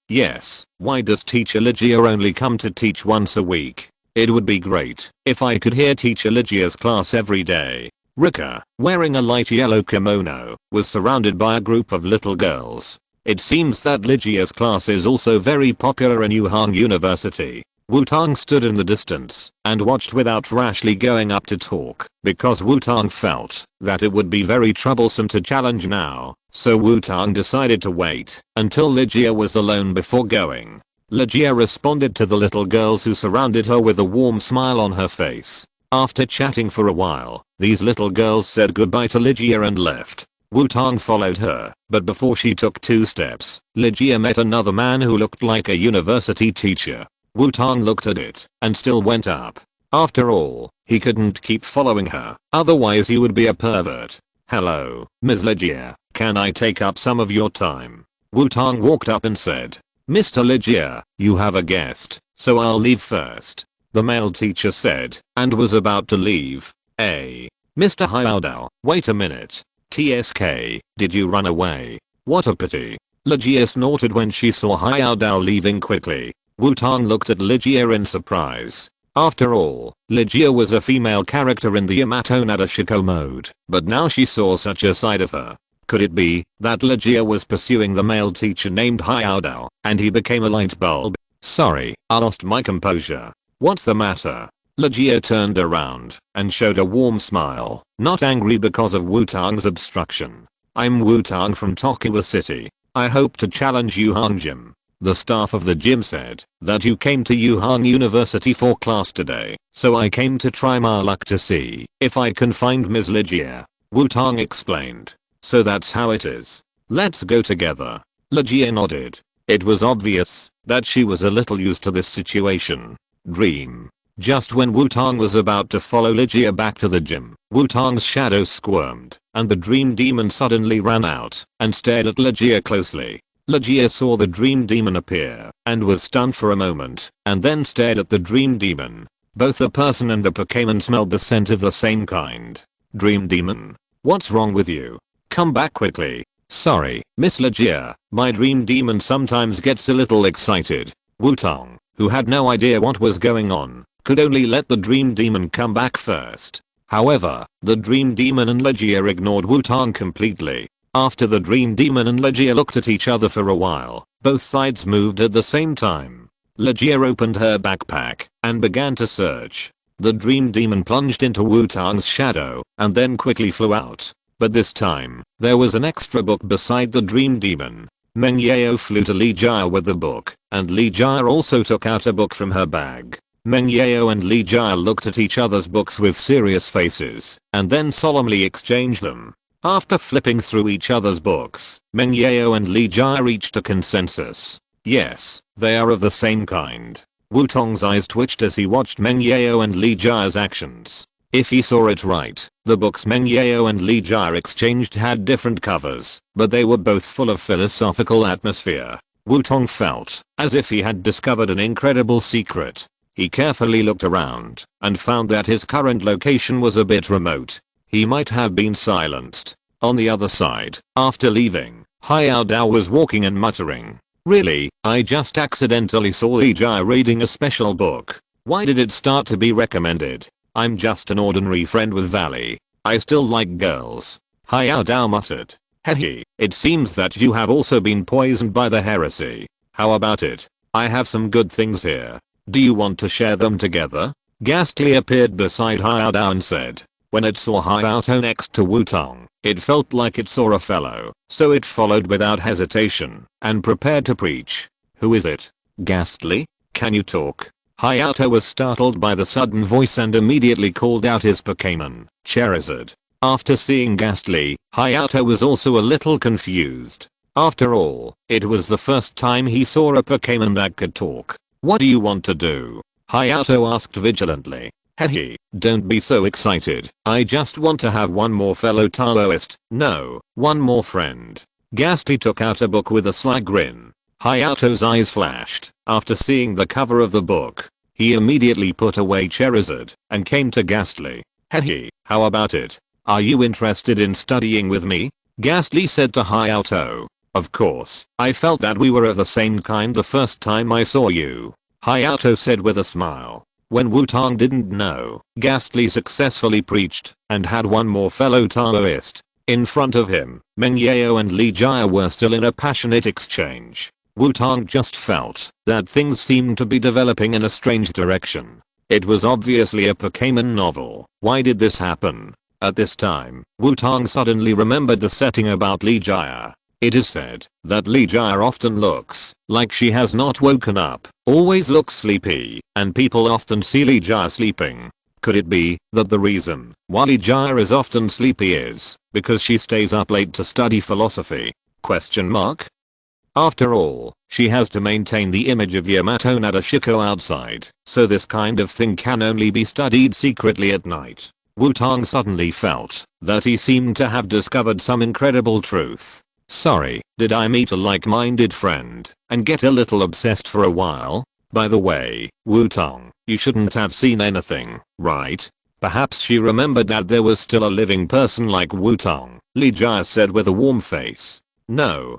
why does Teacher Legia only come to teach once a week? It would be great if I could hear Teacher Legia's class every day. Rika, wearing a light yellow kimono, was surrounded by a group of little girls. It seems that Legia's class is also very popular in Yuhang University. Wutong stood in the distance and watched without rashly going up to talk, because Wutong felt that it would be very troublesome to challenge now, so Wutong decided to wait until Legia was alone before going. Legia responded to the little girls who surrounded her with a warm smile on her face. After chatting for a while, these little girls said goodbye to Legia and left. Wutong followed her, but before she took 2 steps, Legia met another man who looked like a university teacher. Wutong looked at it and still went up. After all, he couldn't keep following her, otherwise he would be a pervert. Hello, Ms. Legia, can I take up some of your time? Wutong walked up and said, Mr. Legia, you have a guest, so I'll leave first. The male teacher said, and was about to leave. Mr. Xiaodao, wait a minute. TSK, did you run away? What a pity. Legia snorted when she saw Xiaodao leaving quickly. Wutong looked at Legia in surprise. After all, Legia was a female character in the Yamato Nadeshiko mode, but now she saw such a side of her. Could it be that Legia was pursuing the male teacher named Xiaodao, and he became a light bulb? Sorry, I lost my composure. What's the matter? Legia turned around and showed a warm smile, not angry because of Wutong's obstruction. I'm Wutong from Tokiwa City. I hope to challenge Yuhang Gym. The staff of the gym said that you came to Yuhang University for class today, so I came to try my luck to see if I can find Ms. Legia. Wutong explained. So that's how it is. Let's go together. Legia nodded. It was obvious that she was a little used to this situation. Dream. Just when Wutong was about to follow Legia back to the gym, Wutong's shadow squirmed, and the dream demon suddenly ran out and stared at Legia closely. Legia saw the dream demon appear and was stunned for a moment, and then stared at the dream demon. Both the person and the Pokémon smelled the scent of the same kind. Dream demon. What's wrong with you? Come back quickly. Sorry, Miss Legia, my dream demon sometimes gets a little excited. Wutong, who had no idea what was going on, could only let the dream demon come back first. However, the dream demon and Legia ignored Wutong completely. After the dream demon and Legia looked at each other for a while, both sides moved at the same time. Legia opened her backpack and began to search. The dream demon plunged into Wutong's shadow and then quickly flew out. But this time, there was an extra book beside the dream demon. Meng Yao flew to Li Jia with the book, and Li Jia also took out a book from her bag. Meng Yao and Li Jia looked at each other's books with serious faces, and then solemnly exchanged them. After flipping through each other's books, Meng Yao and Li Jia reached a consensus. Yes, they are of the same kind. Wutong's eyes twitched as he watched Meng Yao and Li Jia's actions. If he saw it right, the books Meng Yao and Li Jia exchanged had different covers, but they were both full of philosophical atmosphere. Wutong felt as if he had discovered an incredible secret. He carefully looked around and found that his current location was a bit remote. He might have been silenced. On the other side, after leaving, Xiaodao was walking and muttering. Really, I just accidentally saw Li Jia reading a special book. Why did it start to be recommended? I'm just an ordinary friend with Valley. I still like girls. Xiaodao muttered. Hehe, it seems that you have also been poisoned by the heresy. How about it? I have some good things here. Do you want to share them together? Ghastly appeared beside Xiaodao and said. When it saw Hayato next to Wutong, it felt like it saw a fellow, so it followed without hesitation and prepared to preach. "Who is it? Ghastly? Can you talk?" Hayato was startled by the sudden voice and immediately called out his Pokémon, Charizard. After seeing Ghastly, Hayato was also a little confused. After all, it was the first time he saw a Pokémon that could talk. "What do you want to do?" Hayato asked vigilantly. "Hehe, don't be so excited. I just want to have one more fellow Taoist, no, one more friend." Ghastly took out a book with a sly grin. Hayato's eyes flashed. After seeing the cover of the book, he immediately put away Charizard and came to Ghastly. "Hehe, how about it? Are you interested in studying with me?" Ghastly said to Hayato. "Of course, I felt that we were of the same kind the first time I saw you," Hayato said with a smile. When Wutong didn't know, Ghastly successfully preached and had one more fellow Taoist. In front of him, Meng Yao and Li Jia were still in a passionate exchange. Wutong just felt that things seemed to be developing in a strange direction. It was obviously a Pokémon novel. Why did this happen? At this time, Wutong suddenly remembered the setting about Li Jia. It is said that Li Jia often looks like she has not woken up, always looks sleepy, and people often see Li Jia sleeping. Could it be that the reason why Li Jia is often sleepy is because she stays up late to study philosophy? Question mark? After all, she has to maintain the image of Yamato Nadeshiko outside, so this kind of thing can only be studied secretly at night. Wutong suddenly felt that he seemed to have discovered some incredible truth. "Sorry, did I meet a like-minded friend and get a little obsessed for a while? By the way, Wutong, you shouldn't have seen anything, right?" Perhaps she remembered that there was still a living person like Wutong, Li Jia said with a warm face. No,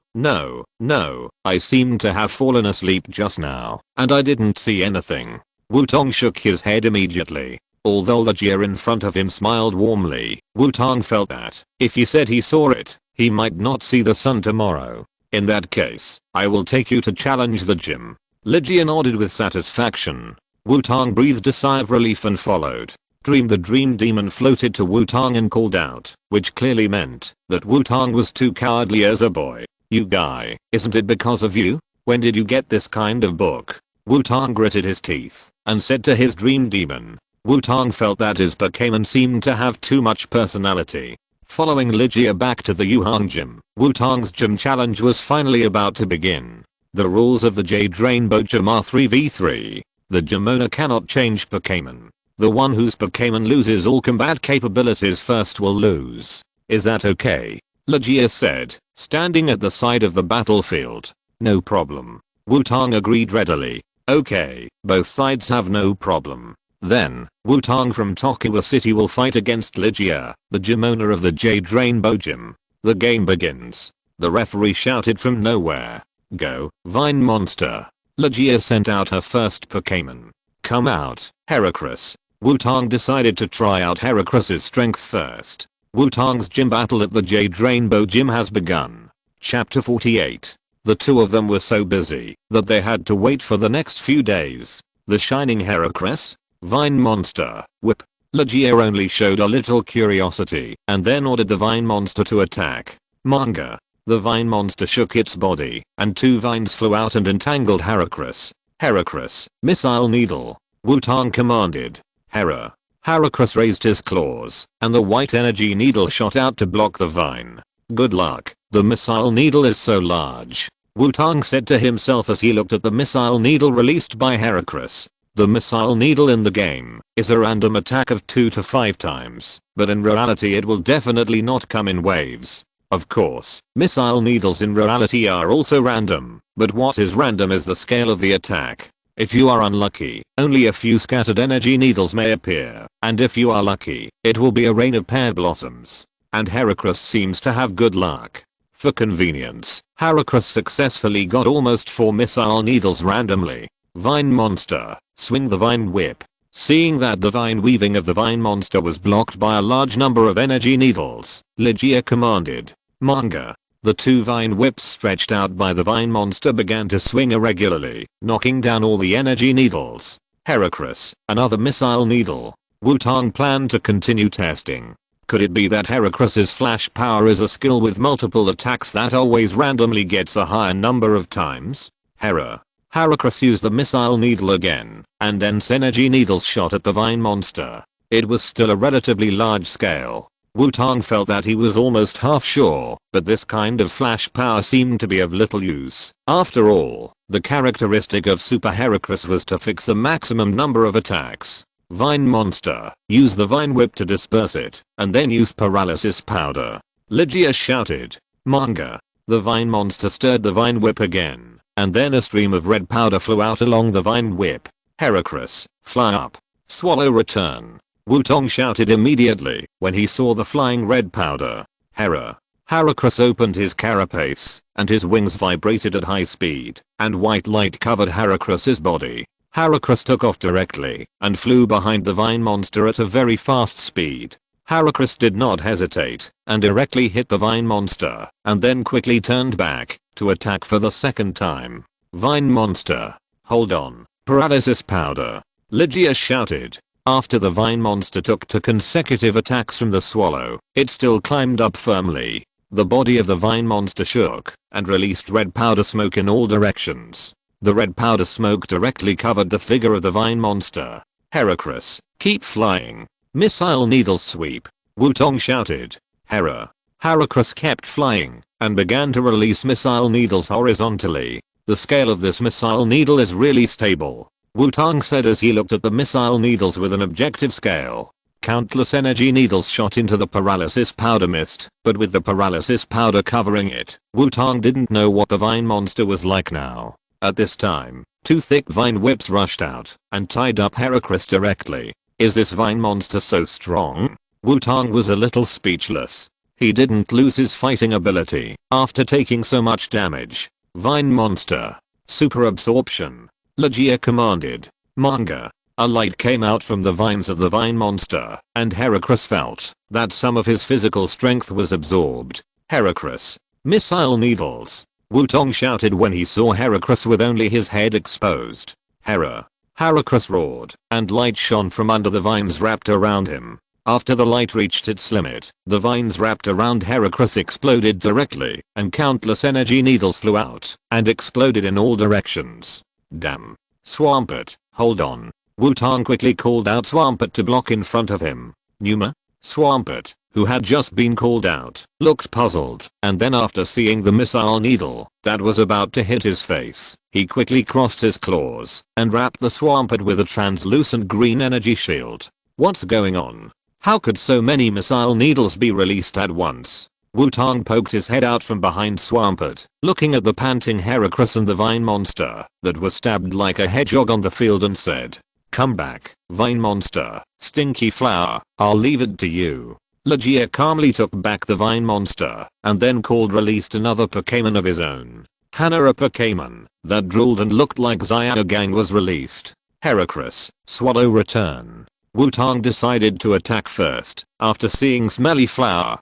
I seemed to have fallen asleep just now, and I didn't see anything." Wutong shook his head immediately. Although Li Jia in front of him smiled warmly, Wutong felt that if he said he saw it, he might not see the sun tomorrow. "In that case, I will take you to challenge the gym." Li Jia nodded with satisfaction. Wutong breathed a sigh of relief and followed. The Dream Demon floated to Wutong and called out, which clearly meant that Wutong was too cowardly as a boy. "You guy, isn't it because of you? When did you get this kind of book?" Wutong gritted his teeth and said to his Dream Demon. Wutong felt that his Pokémon seemed to have too much personality. Following Li Jia back to the Yuhang gym, Wutong's gym challenge was finally about to begin. The rules of the Jade Rainbow Gym are 3v3. The gym owner cannot change Pokémon. The one whose Pokémon loses all combat capabilities first will lose. "Is that okay?" Li Jia said, standing at the side of the battlefield. "No problem." Wutong agreed readily. "Okay, both sides have no problem. Then, Wutong from Tokiwa City will fight against Li Jia, the gym owner of the Jade Rainbow Gym. The game begins." The referee shouted from nowhere. "Go, Vine Monster." Li Jia sent out her first Pokémon. "Come out, Heracross." Wutong decided to try out Heracross's strength first. Wutong's gym battle at the Jade Rainbow Gym has begun. Chapter 48. The two of them were so busy that they had to wait for the next few days. The shining Heracross? Vine Monster, Whip. Li Jia only showed a little curiosity and then ordered the Vine Monster to attack. Manga. The Vine Monster shook its body and two vines flew out and entangled Heracross. "Heracross, Missile Needle." Wutong commanded. Heracross raised his claws, and the white energy needle shot out to block the vine. "Good luck, the missile needle is so large," Wutong said to himself as he looked at the missile needle released by Heracross. The missile needle in the game is a random attack of 2 to 5 times, but in reality it will definitely not come in waves. Of course, missile needles in reality are also random, but what is random is the scale of the attack. If you are unlucky, only a few scattered energy needles may appear, and if you are lucky, it will be a rain of pear blossoms. And Heracross seems to have good luck. For convenience, Heracross successfully got almost 4 missile needles randomly. Vine Monster, swing the Vine Whip. Seeing that the vine weaving of the Vine Monster was blocked by a large number of energy needles, Li Jia commanded. Manga. The two vine whips stretched out by the Vine Monster began to swing irregularly, knocking down all the energy needles. Heracross, another missile needle. Wutong planned to continue testing. Could it be that Heracross's flash power is a skill with multiple attacks that always randomly gets a higher number of times? Heracross used the missile needle again, and dense energy needles shot at the vine monster. It was still a relatively large scale. Wutong felt that he was almost half sure, but this kind of flash power seemed to be of little use. After all, the characteristic of Super Heracross was to fix the maximum number of attacks. Vine monster, use the vine whip to disperse it, and then use paralysis powder. Lygia shouted. Manga. The vine monster stirred the vine whip again, and then a stream of red powder flew out along the vine whip. Heracross, fly up. Swallow return. Wutong shouted immediately when he saw the flying red powder. Heracross opened his carapace, and his wings vibrated at high speed, and white light covered Heracross's body. Heracross took off directly, and flew behind the vine monster at a very fast speed. Heracross did not hesitate, and directly hit the vine monster, and then quickly turned back, to attack for the second time. Vine monster. Hold on. Paralysis powder. Lygia shouted. After the vine monster took 2 consecutive attacks from the swallow, it still climbed up firmly. The body of the vine monster shook, and released red powder smoke in all directions. The red powder smoke directly covered the figure of the vine monster. Heracross, keep flying. Missile needle sweep. Wutong shouted. Heracross kept flying, and began to release missile needles horizontally. The scale of this missile needle is really stable, Wutong said as he looked at the missile needles with an objective scale. Countless energy needles shot into the paralysis powder mist, but with the paralysis powder covering it, Wutong didn't know what the vine monster was like now. At this time, 2 thick vine whips rushed out, and tied up Heracross directly. Is this vine monster so strong? Wutong was a little speechless. He didn't lose his fighting ability after taking so much damage. Vine monster. Super absorption. Lygia commanded. Manga. A light came out from the vines of the vine monster, and Heracross felt that some of his physical strength was absorbed. Heracross. Missile needles. Wutong shouted when he saw Heracross with only his head exposed. Heracross roared, and light shone from under the vines wrapped around him. After the light reached its limit, the vines wrapped around Heracross exploded directly, and countless energy needles flew out and exploded in all directions. Damn. Swampert, hold on. Wutong quickly called out Swampert to block in front of him. Numa? Swampert, who had just been called out, looked puzzled, and then after seeing the missile needle that was about to hit his face, he quickly crossed his claws and wrapped the Swampert with a translucent green energy shield. What's going on? How could so many missile needles be released at once? Wutong poked his head out from behind Swampert, looking at the panting Heracross and the vine monster that was stabbed like a hedgehog on the field and said, "Come back, vine monster, stinky flower, I'll leave it to you." Lygia calmly took back the vine monster and then released another Pokémon of his own. Hanna, a Pokémon that drooled and looked like Xiaogang, was released. Heracross, swallow return. Wutong decided to attack first after seeing Smelly Flower.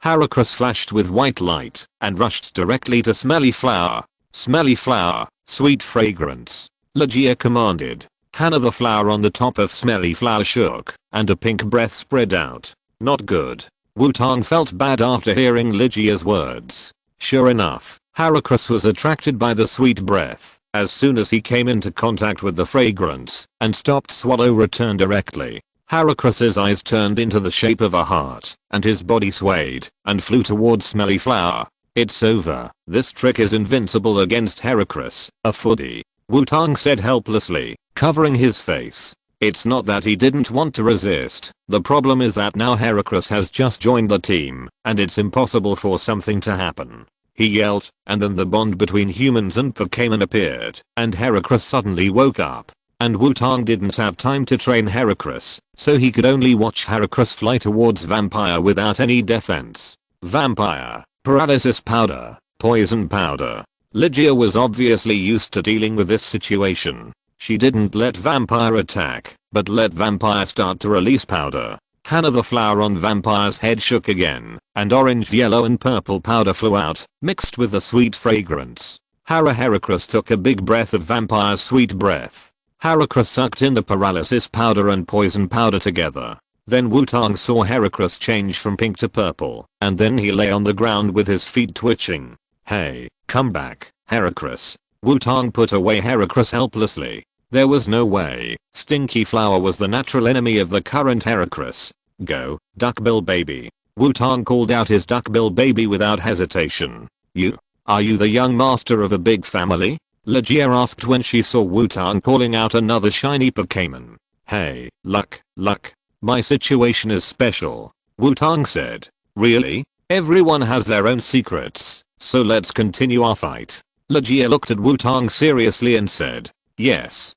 Heracross flashed with white light and rushed directly to Smelly Flower. Smelly Flower, sweet fragrance. Lygia commanded. Hanna, the flower on the top of Smelly Flower shook, and a pink breath spread out. Not good. Wutong felt bad after hearing Lygia's words. Sure enough, Heracross was attracted by the sweet breath as soon as he came into contact with the fragrance, and stopped swallow return directly. Heracross's eyes turned into the shape of a heart, and his body swayed and flew towards Smelly Flower. It's over. This trick is invincible against Heracross, a foodie. Wutong said helplessly, covering his face. It's not that he didn't want to resist. The problem is that now Heracross has just joined the team, and it's impossible for something to happen. He yelled, and then the bond between humans and Pokémon appeared, and Heracross suddenly woke up. And Wutong didn't have time to train Heracross, so he could only watch Heracross fly towards Vampire without any defense. Vampire, paralysis powder, poison powder. Lygia was obviously used to dealing with this situation. She didn't let Vampire attack, but let Vampire start to release powder. Hanna, the flower on Vampire's head shook again, and orange, yellow and purple powder flew out, mixed with the sweet fragrance. Heracross took a big breath of Vampire's sweet breath. Heracross sucked in the paralysis powder and poison powder together. Then Wutong saw Heracross change from pink to purple, and then he lay on the ground with his feet twitching. Hey, come back, Heracross. Wutong put away Heracross helplessly. There was no way. Stinky Flower was the natural enemy of the current Heracross. Go, Duckbill baby. Wutong called out his Duckbill baby without hesitation. Are you the young master of a big family? Legia asked when she saw Wutong calling out another shiny Pokémon. Hey, Luck. My situation is special. Wutong said. Really? Everyone has their own secrets, so let's continue our fight. Legia looked at Wutong seriously and said. Yes,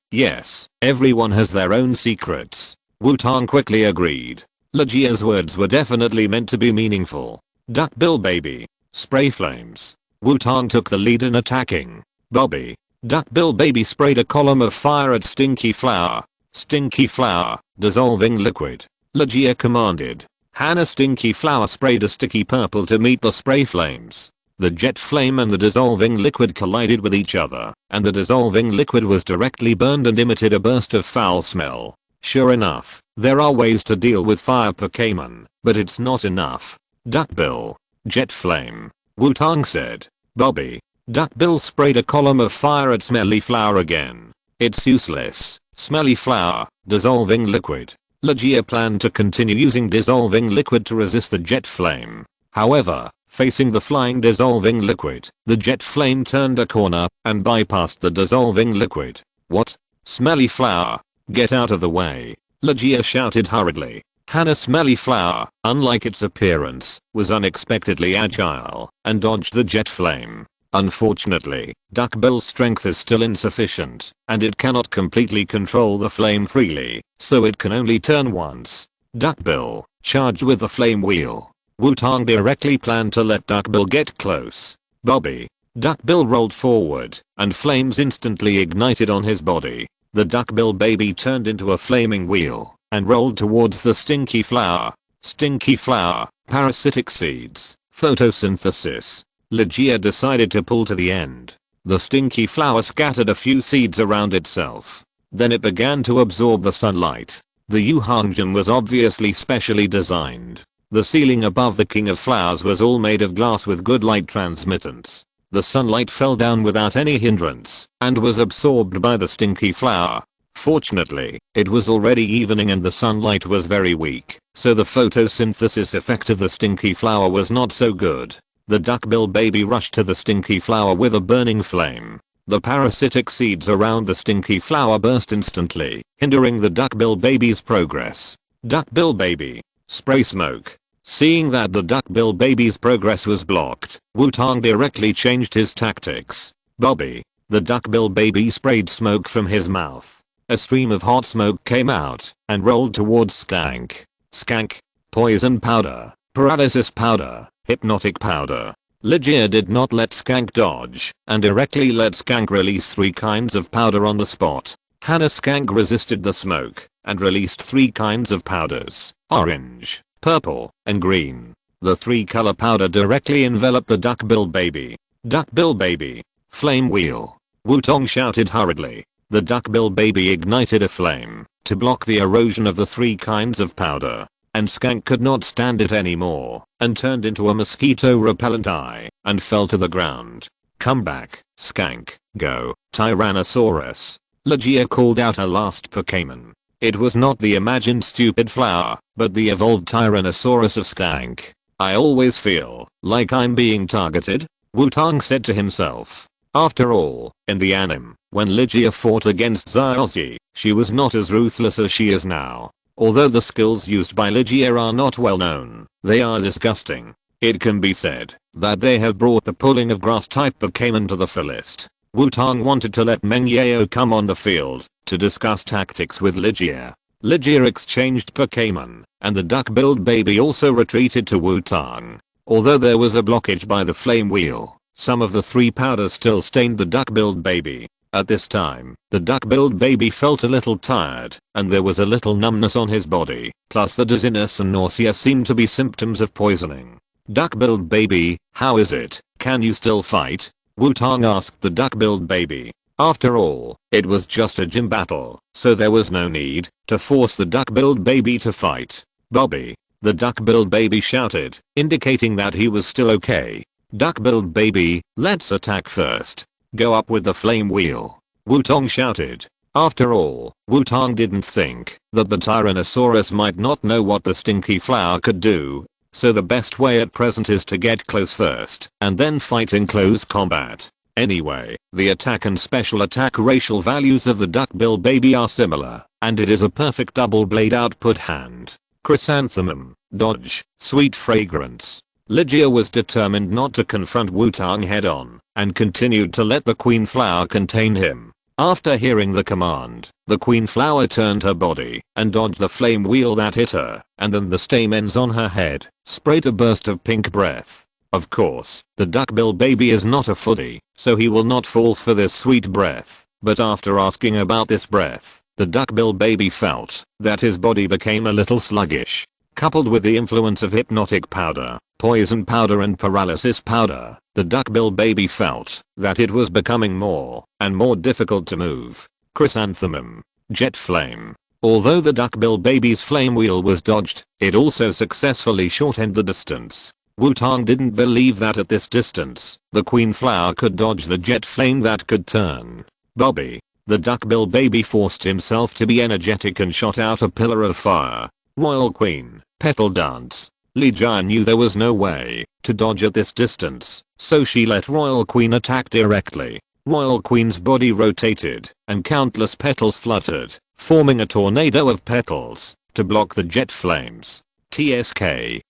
everyone has their own secrets. Wutong quickly agreed. Legia's words were definitely meant to be meaningful. Duckbill baby. Spray flames. Wutong took the lead in attacking. Bobby. Duckbill baby sprayed a column of fire at Stinky Flower. Stinky Flower, dissolving liquid. Legia commanded. Hannah Stinky Flower sprayed a sticky purple to meet the spray flames. The jet flame and the dissolving liquid collided with each other, and the dissolving liquid was directly burned and emitted a burst of foul smell. Sure enough, there are ways to deal with fire Pokémon, but it's not enough. Duckbill. Jet flame. Wutong said. Bobby. Duckbill sprayed a column of fire at Smelly Flower again. It's useless. Smelly Flower, dissolving liquid. Legia planned to continue using dissolving liquid to resist the jet flame. However, facing the flying dissolving liquid, the jet flame turned a corner and bypassed the dissolving liquid. What? Smelly Flower, get out of the way. Legia shouted hurriedly. Hannah Smelly Flower, unlike its appearance, was unexpectedly agile and dodged the jet flame. Unfortunately, Duckbill's strength is still insufficient, and it cannot completely control the flame freely, so it can only turn once. Duckbill, charged with the flame wheel. Wutong directly planned to let Duckbill get close. Bobby. Duckbill rolled forward, and flames instantly ignited on his body. The Duckbill baby turned into a flaming wheel, and rolled towards the Stinky Flower. Stinky Flower, parasitic seeds, photosynthesis. Legia decided to pull to the end. The Stinky Flower scattered a few seeds around itself. Then it began to absorb the sunlight. The Yuhangjin was obviously specially designed. The ceiling above the King of Flowers was all made of glass with good light transmittance. The sunlight fell down without any hindrance and was absorbed by the Stinky Flower. Fortunately, it was already evening and the sunlight was very weak, so the photosynthesis effect of the Stinky Flower was not so good. The Duckbill baby rushed to the Stinky Flower with a burning flame. The parasitic seeds around the Stinky Flower burst instantly, hindering the Duckbill baby's progress. Duckbill baby. Spray smoke. Seeing that the Duckbill baby's progress was blocked, Wutong directly changed his tactics. Bobby. The Duckbill baby sprayed smoke from his mouth. A stream of hot smoke came out and rolled towards Skank. Skank. Poison powder. Paralysis powder. Hypnotic powder. Legia did not let Skank dodge and directly let Skank release 3 kinds of powder on the spot. Hannah Skank resisted the smoke and released 3 kinds of powders: orange, purple, and green. The 3-color powder directly enveloped the Duckbill baby. Duckbill baby. Flame wheel. Wutong shouted hurriedly. The Duckbill baby ignited a flame to block the erosion of the 3 kinds of powder. And Skank could not stand it anymore and turned into a mosquito repellent eye and fell to the ground. Come back, Skank. Go, Tyrannosaurus. Legia called out her last Pokémon. It was not the imagined stupid flower, but the evolved Tyrannosaurus of Skank. I always feel like I'm being targeted, Wutong said to himself. After all, in the anime, when Legia fought against Xiaozhi, she was not as ruthless as she is now. Although the skills used by Legia are not well known, they are disgusting. It can be said that they have brought the pulling of grass type Pokémon to the fullest. Wutong wanted to let Meng Yao come on the field to discuss tactics with Legia. Legia exchanged Pokémon, and the Duck-billed baby also retreated to Wutong. Although there was a blockage by the flame wheel, some of the 3 powders still stained the Duck-billed baby. At this time, the Duck-billed baby felt a little tired, and there was a little numbness on his body, plus the dizziness and nausea seemed to be symptoms of poisoning. Duck-billed baby, how is it? Can you still fight? Wutong asked the Duck-billed baby. After all, it was just a gym battle, so there was no need to force the duck-billed baby to fight. Bobby, the duck-billed baby shouted, indicating that he was still okay. Duck-billed baby, let's attack first. Go up with the flame wheel. Wutong shouted. After all, Wutong didn't think that the Tyrannosaurus might not know what the stinky flower could do. So the best way at present is to get close first and then fight in close combat. Anyway, the attack and special attack racial values of the duck-billed baby are similar, and it is a perfect double blade output hand. Chrysanthemum, dodge, sweet fragrance. Lygia was determined not to confront Wutong head on, and continued to let the queen flower contain him. After hearing the command, the queen flower turned her body and dodged the flame wheel that hit her, and then the stamens on her head sprayed a burst of pink breath. Of course, the duck-billed baby is not a foodie, so he will not fall for this sweet breath, but after asking about this breath, the duck-billed baby felt that his body became a little sluggish. Coupled with the influence of hypnotic powder, poison powder and paralysis powder, the duck-billed baby felt that it was becoming more and more difficult to move. Chrysanthemum, jet flame. Although the duck-billed baby's flame wheel was dodged, it also successfully shortened the distance. Wutong didn't believe that at this distance, the queen flower could dodge the jet flame that could turn. Bobby, the duck-billed baby forced himself to be energetic and shot out a pillar of fire. Royal Queen, petal dance. Lygia knew there was no way to dodge at this distance, so she let Royal Queen attack directly. Royal Queen's body rotated, and countless petals fluttered, forming a tornado of petals to block the jet flames. TSK,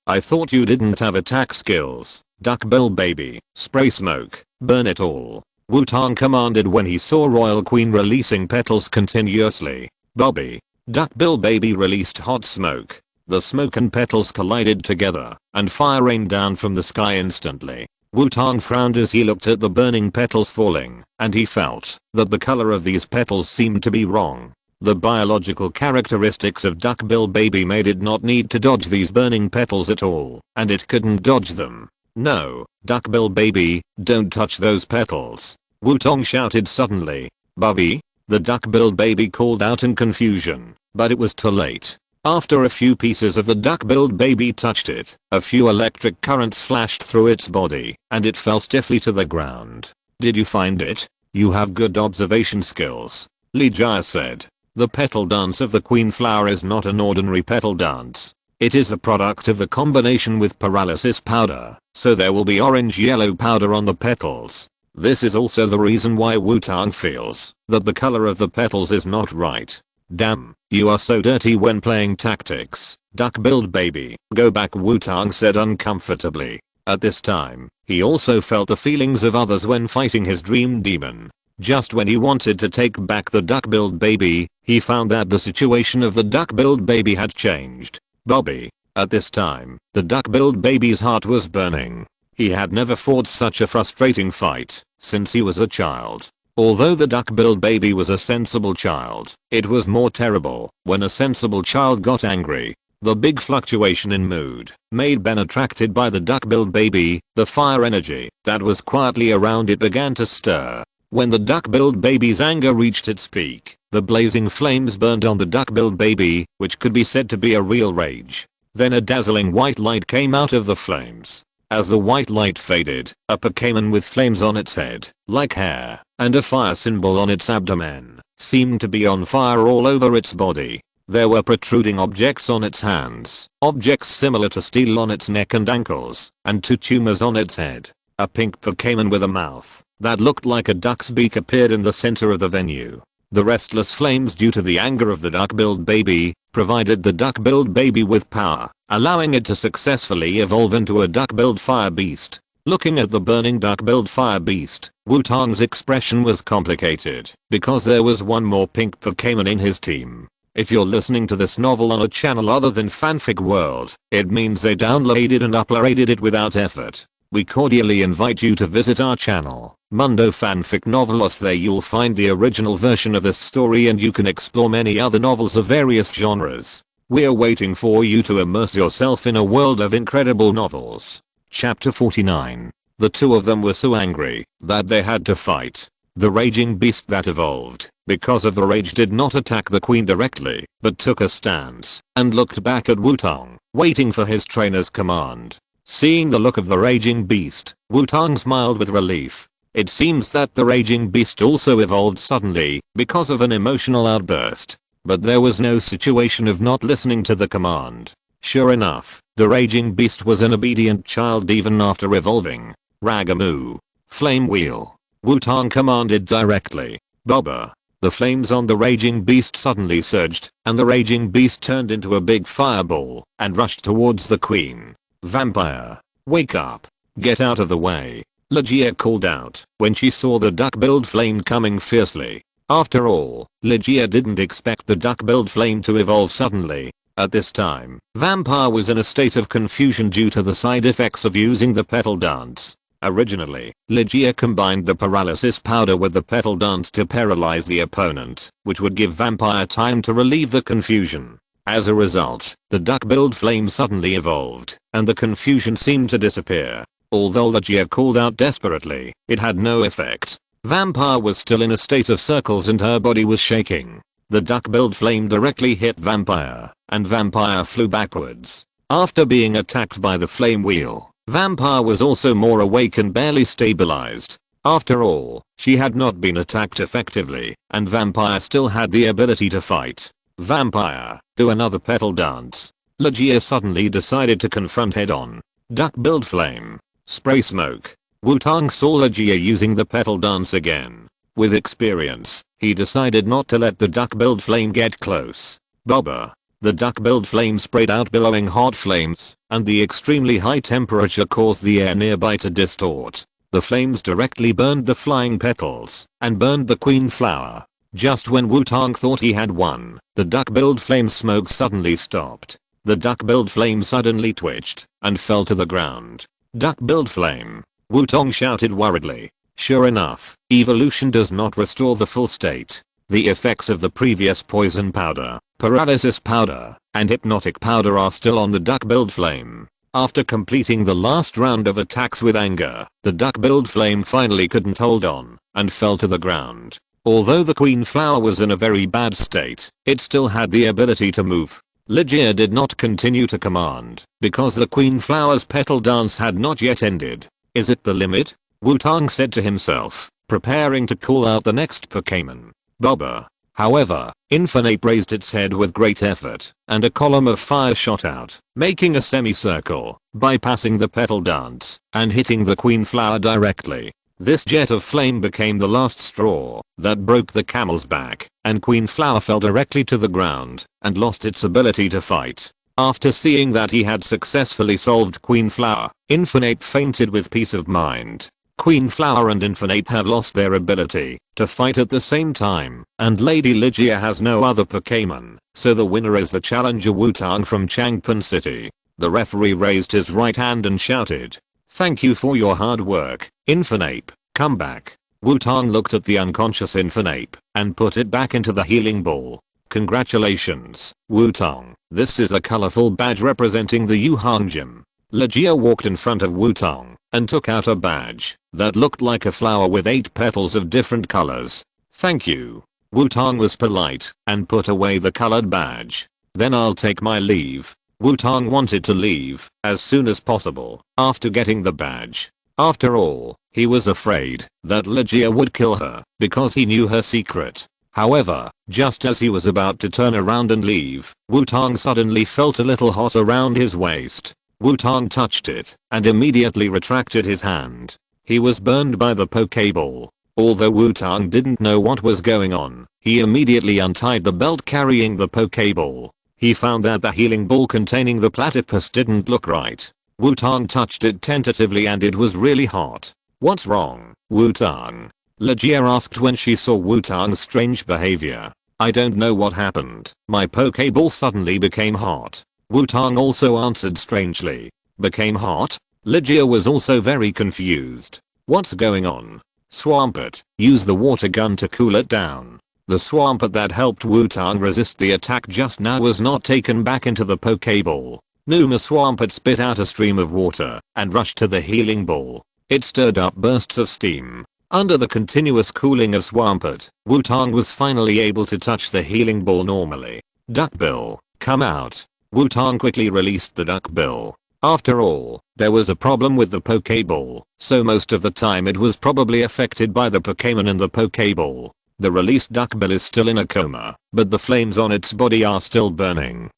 I thought you didn't have attack skills. Duck-billed baby, spray smoke, burn it all. Wutong commanded when he saw Royal Queen releasing petals continuously. Bobby, duck-billed baby released hot smoke. The smoke and petals collided together, and fire rained down from the sky instantly. Wutong frowned as he looked at the burning petals falling, and he felt that the color of these petals seemed to be wrong. The biological characteristics of duck-billed baby made it not need to dodge these burning petals at all, and it couldn't dodge them. No, duck-billed baby, don't touch those petals. Wutong shouted suddenly. Bobby? The duck-billed baby called out in confusion, but it was too late. After a few pieces of the duck-billed baby touched it, a few electric currents flashed through its body, and it fell stiffly to the ground. Did you find it? You have good observation skills. Lygia said. The petal dance of the queen flower is not an ordinary petal dance. It is a product of the combination with paralysis powder, so there will be orange-yellow powder on the petals. This is also the reason why Wutong feels that the color of the petals is not right. Damn, you are so dirty when playing tactics. Duck-billed baby, go back, Wutong said uncomfortably. At this time, he also felt the feelings of others when fighting his dream demon. Just when he wanted to take back the duck-billed baby, he found that the situation of the duck-billed baby had changed. Bobby. At this time, the duck-billed baby's heart was burning. He had never fought such a frustrating fight since he was a child. Although the duck-billed baby was a sensible child, it was more terrible when a sensible child got angry. The big fluctuation in mood made Ben attracted by the duck-billed baby. The fire energy that was quietly around it began to stir. When the duck-billed baby's anger reached its peak, the blazing flames burned on the duck-billed baby, which could be said to be a real rage. Then a dazzling white light came out of the flames. As the white light faded, a Pokémon with flames on its head, like hair, and a fire symbol on its abdomen, seemed to be on fire all over its body. There were protruding objects on its hands, objects similar to steel on its neck and ankles, and 2 tumors on its head. A pink Pokémon with a mouth that looked like a duck's beak appeared in the center of the venue. The restless flames due to the anger of the duck-billed baby provided the duck-billed baby with power, allowing it to successfully evolve into a duck-billed fire beast. Looking at the burning duck-billed fire beast, Wutong's expression was complicated because there was one more pink Pokémon in his team. If you're listening to this novel on a channel other than Fanfic World, it means they downloaded and uploaded it without effort. We cordially invite you to visit our channel, Mundo Fanfic Novelos. There you'll find the original version of this story and you can explore many other novels of various genres. We're waiting for you to immerse yourself in a world of incredible novels. Chapter 49. The two of them were so angry that they had to fight. The raging beast that evolved because of the rage did not attack the queen directly, but took a stance and looked back at Wutong, waiting for his trainer's command. Seeing the look of the raging beast, Wutong smiled with relief. It seems that the raging beast also evolved suddenly because of an emotional outburst. But there was no situation of not listening to the command. Sure enough, the raging beast was an obedient child even after evolving. Ragamoo. Flame wheel. Wutong commanded directly. Bobber. The flames on the raging beast suddenly surged, and the raging beast turned into a big fireball and rushed towards the queen. Vampire. Wake up. Get out of the way. Legia called out when she saw the duck-billed flame coming fiercely. After all, Legia didn't expect the duck-billed flame to evolve suddenly. At this time, Vampire was in a state of confusion due to the side effects of using the petal dance. Originally, Legia combined the paralysis powder with the petal dance to paralyze the opponent, which would give Vampire time to relieve the confusion. As a result, the duck-billed flame suddenly evolved, and the confusion seemed to disappear. Although Legia called out desperately, it had no effect. Vampire was still in a state of circles and her body was shaking. The duck-billed flame directly hit Vampire, and Vampire flew backwards. After being attacked by the flame wheel, Vampire was also more awake and barely stabilized. After all, she had not been attacked effectively, and Vampire still had the ability to fight. Vampire, do another petal dance. Legia suddenly decided to confront head-on. Duck-billed flame. Spray smoke. Wutong saw Legia using the petal dance again. With experience, he decided not to let the duck-billed flame get close. Bobber. The duck-billed flame sprayed out billowing hot flames, and the extremely high temperature caused the air nearby to distort. The flames directly burned the flying petals, and burned the queen flower. Just when Wutong thought he had won, the duck-billed flame smoke suddenly stopped. The duck-billed flame suddenly twitched, and fell to the ground. Duck-billed flame. Wutong shouted worriedly. Sure enough, evolution does not restore the full state. The effects of the previous poison powder, paralysis powder, and hypnotic powder are still on the duck-billed flame. After completing the last round of attacks with anger, the duck-billed flame finally couldn't hold on, and fell to the ground. Although the queen flower was in a very bad state, it still had the ability to move. Legia did not continue to command, because the queen flower's petal dance had not yet ended. Is it the limit? Wutong said to himself, preparing to call out the next Pokémon. Bobber. However, Infinite raised its head with great effort, and a column of fire shot out, making a semicircle, bypassing the petal dance, and hitting the queen flower directly. This jet of flame became the last straw that broke the camel's back, and queen flower fell directly to the ground, and lost its ability to fight. After seeing that he had successfully solved queen flower, Infinite fainted with peace of mind. Queen Flower and Infinite have lost their ability to fight at the same time, and Lady Legia has no other Pokémon, so the winner is the challenger Wutong from Changpon City. The referee raised his right hand and shouted, "Thank you for your hard work, Infinite, come back." Wutong looked at the unconscious Infinite and put it back into the healing ball. Congratulations, Wutong, this is a colorful badge representing the Yuhang Gym. Legia walked in front of Wutong and took out a badge that looked like a flower with 8 petals of different colors. Thank you. Wutong was polite and put away the colored badge. Then I'll take my leave. Wutong wanted to leave as soon as possible after getting the badge. After all, he was afraid that Legia would kill her because he knew her secret. However, just as he was about to turn around and leave, Wutong suddenly felt a little hot around his waist. Wutong touched it and immediately retracted his hand. He was burned by the Pokeball. Although Wutong didn't know what was going on, he immediately untied the belt carrying the Pokeball. He found that the healing ball containing the platypus didn't look right. Wutong touched it tentatively and it was really hot. What's wrong, Wutong? Legia asked when she saw Wutong's strange behavior. I don't know what happened. My Pokeball suddenly became hot. Wutong also answered strangely. Became hot? Legia was also very confused. What's going on? Swampert, use the water gun to cool it down. The Swampert that helped Wutong resist the attack just now was not taken back into the Pokeball. Numa Swampert spit out a stream of water and rushed to the healing ball. It stirred up bursts of steam. Under the continuous cooling of Swampert, Wutong was finally able to touch the healing ball normally. Duckbill, come out. Wutong quickly released the duckbill. After all, there was a problem with the Pokeball, so most of the time it was probably affected by the Pokémon in the Pokeball. The released duckbill is still in a coma, but the flames on its body are still burning.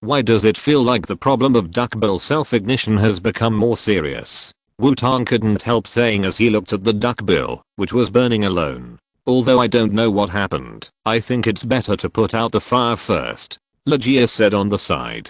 Why does it feel like the problem of duckbill self-ignition has become more serious? Wutong couldn't help saying as he looked at the duckbill, which was burning alone. Although I don't know what happened, I think it's better to put out the fire first. Legia said on the side.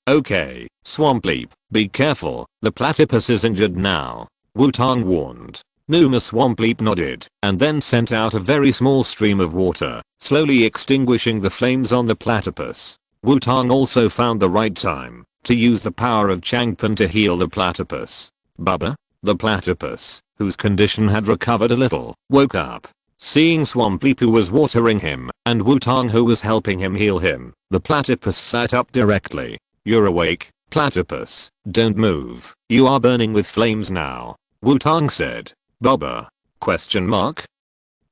Okay, Swampleap, be careful, the platypus is injured now. Wutong warned. Numa Swampleap nodded, and then sent out a very small stream of water, slowly extinguishing the flames on the platypus. Wutong also found the right time to use the power of Changpan to heal the platypus. Bubba, the platypus, whose condition had recovered a little, woke up. Seeing Swampleap who was watering him, and Wutong who was helping him heal him, the platypus sat up directly. You're awake, platypus, don't move, you are burning with flames now, Wutong said. Bubba? Question mark?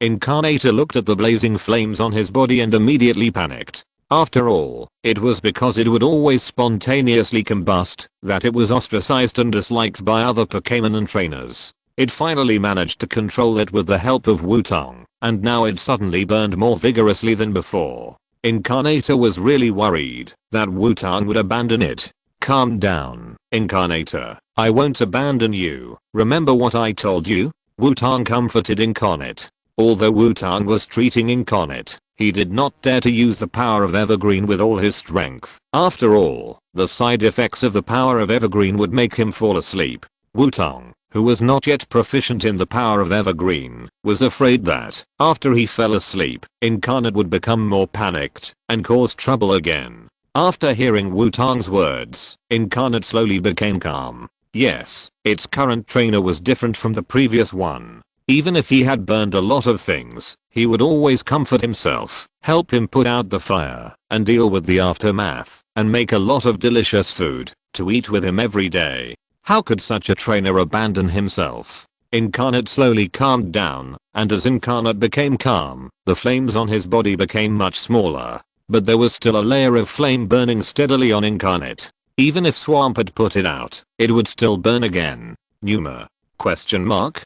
Incarnator looked at the blazing flames on his body and immediately panicked. After all, it was because it would always spontaneously combust that it was ostracized and disliked by other Pokémon and trainers. It finally managed to control it with the help of Wutong, and now it suddenly burned more vigorously than before. Incarnator was really worried that Wutong would abandon it. Calm down, Incarnator. I won't abandon you. Remember what I told you? Wutong comforted Incarnate. Although Wutong was treating Incarnate, he did not dare to use the power of Evergreen with all his strength. After all, the side effects of the power of Evergreen would make him fall asleep. Wutong, who was not yet proficient in the power of Evergreen, was afraid that, after he fell asleep, Incarnate would become more panicked and cause trouble again. After hearing Wutong's words, Incarnate slowly became calm. Yes, its current trainer was different from the previous one. Even if he had burned a lot of things, he would always comfort himself, help him put out the fire, and deal with the aftermath, and make a lot of delicious food to eat with him every day. How could such a trainer abandon himself? Incarnate slowly calmed down, and as Incarnate became calm, the flames on his body became much smaller. But there was still a layer of flame burning steadily on Incarnate. Even if Swamp had put it out, it would still burn again. Numa? Question mark?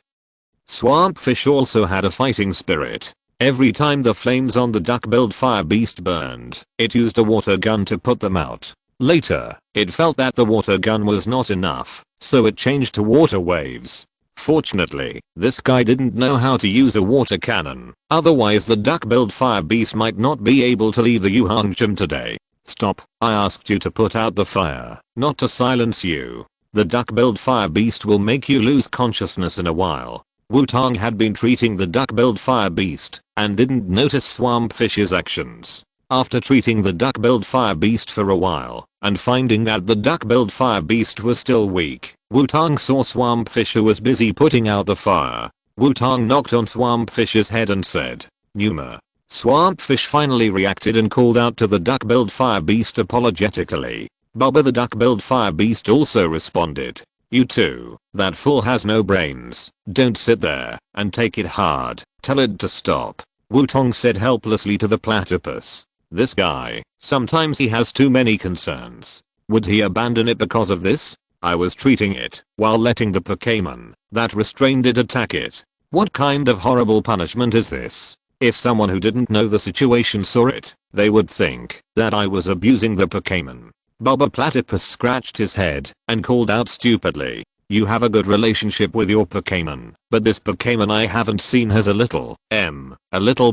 Swampfish also had a fighting spirit. Every time the flames on the duck-billed fire beast burned, it used a water gun to put them out. Later, it felt that the water gun was not enough, so it changed to water waves. Fortunately, this guy didn't know how to use a water cannon, otherwise the duck-billed fire beast might not be able to leave the Yuhang gym today. Stop, I asked you to put out the fire, not to silence you. The duck-billed fire beast will make you lose consciousness in a while. Wutong had been treating the duck-billed fire beast and didn't notice Swampfish's actions. After treating the duck-billed fire beast for a while and finding that the duck-billed fire beast was still weak, Wutong saw Swampfish who was busy putting out the fire. Wutong knocked on Swampfish's head and said, Numa. Swampfish finally reacted and called out to the duck-billed fire beast apologetically. Bubba the duck-billed fire beast also responded. You too, that fool has no brains, don't sit there and take it hard, tell it to stop. Wutong said helplessly to the platypus. This guy, sometimes he has too many concerns. Would he abandon it because of this? I was treating it while letting the Pokémon that restrained it attack it. What kind of horrible punishment is this? If someone who didn't know the situation saw it, they would think that I was abusing the Pokémon. Bubba Platypus scratched his head and called out stupidly. You have a good relationship with your Pokémon, but this Pokémon I haven't seen has a little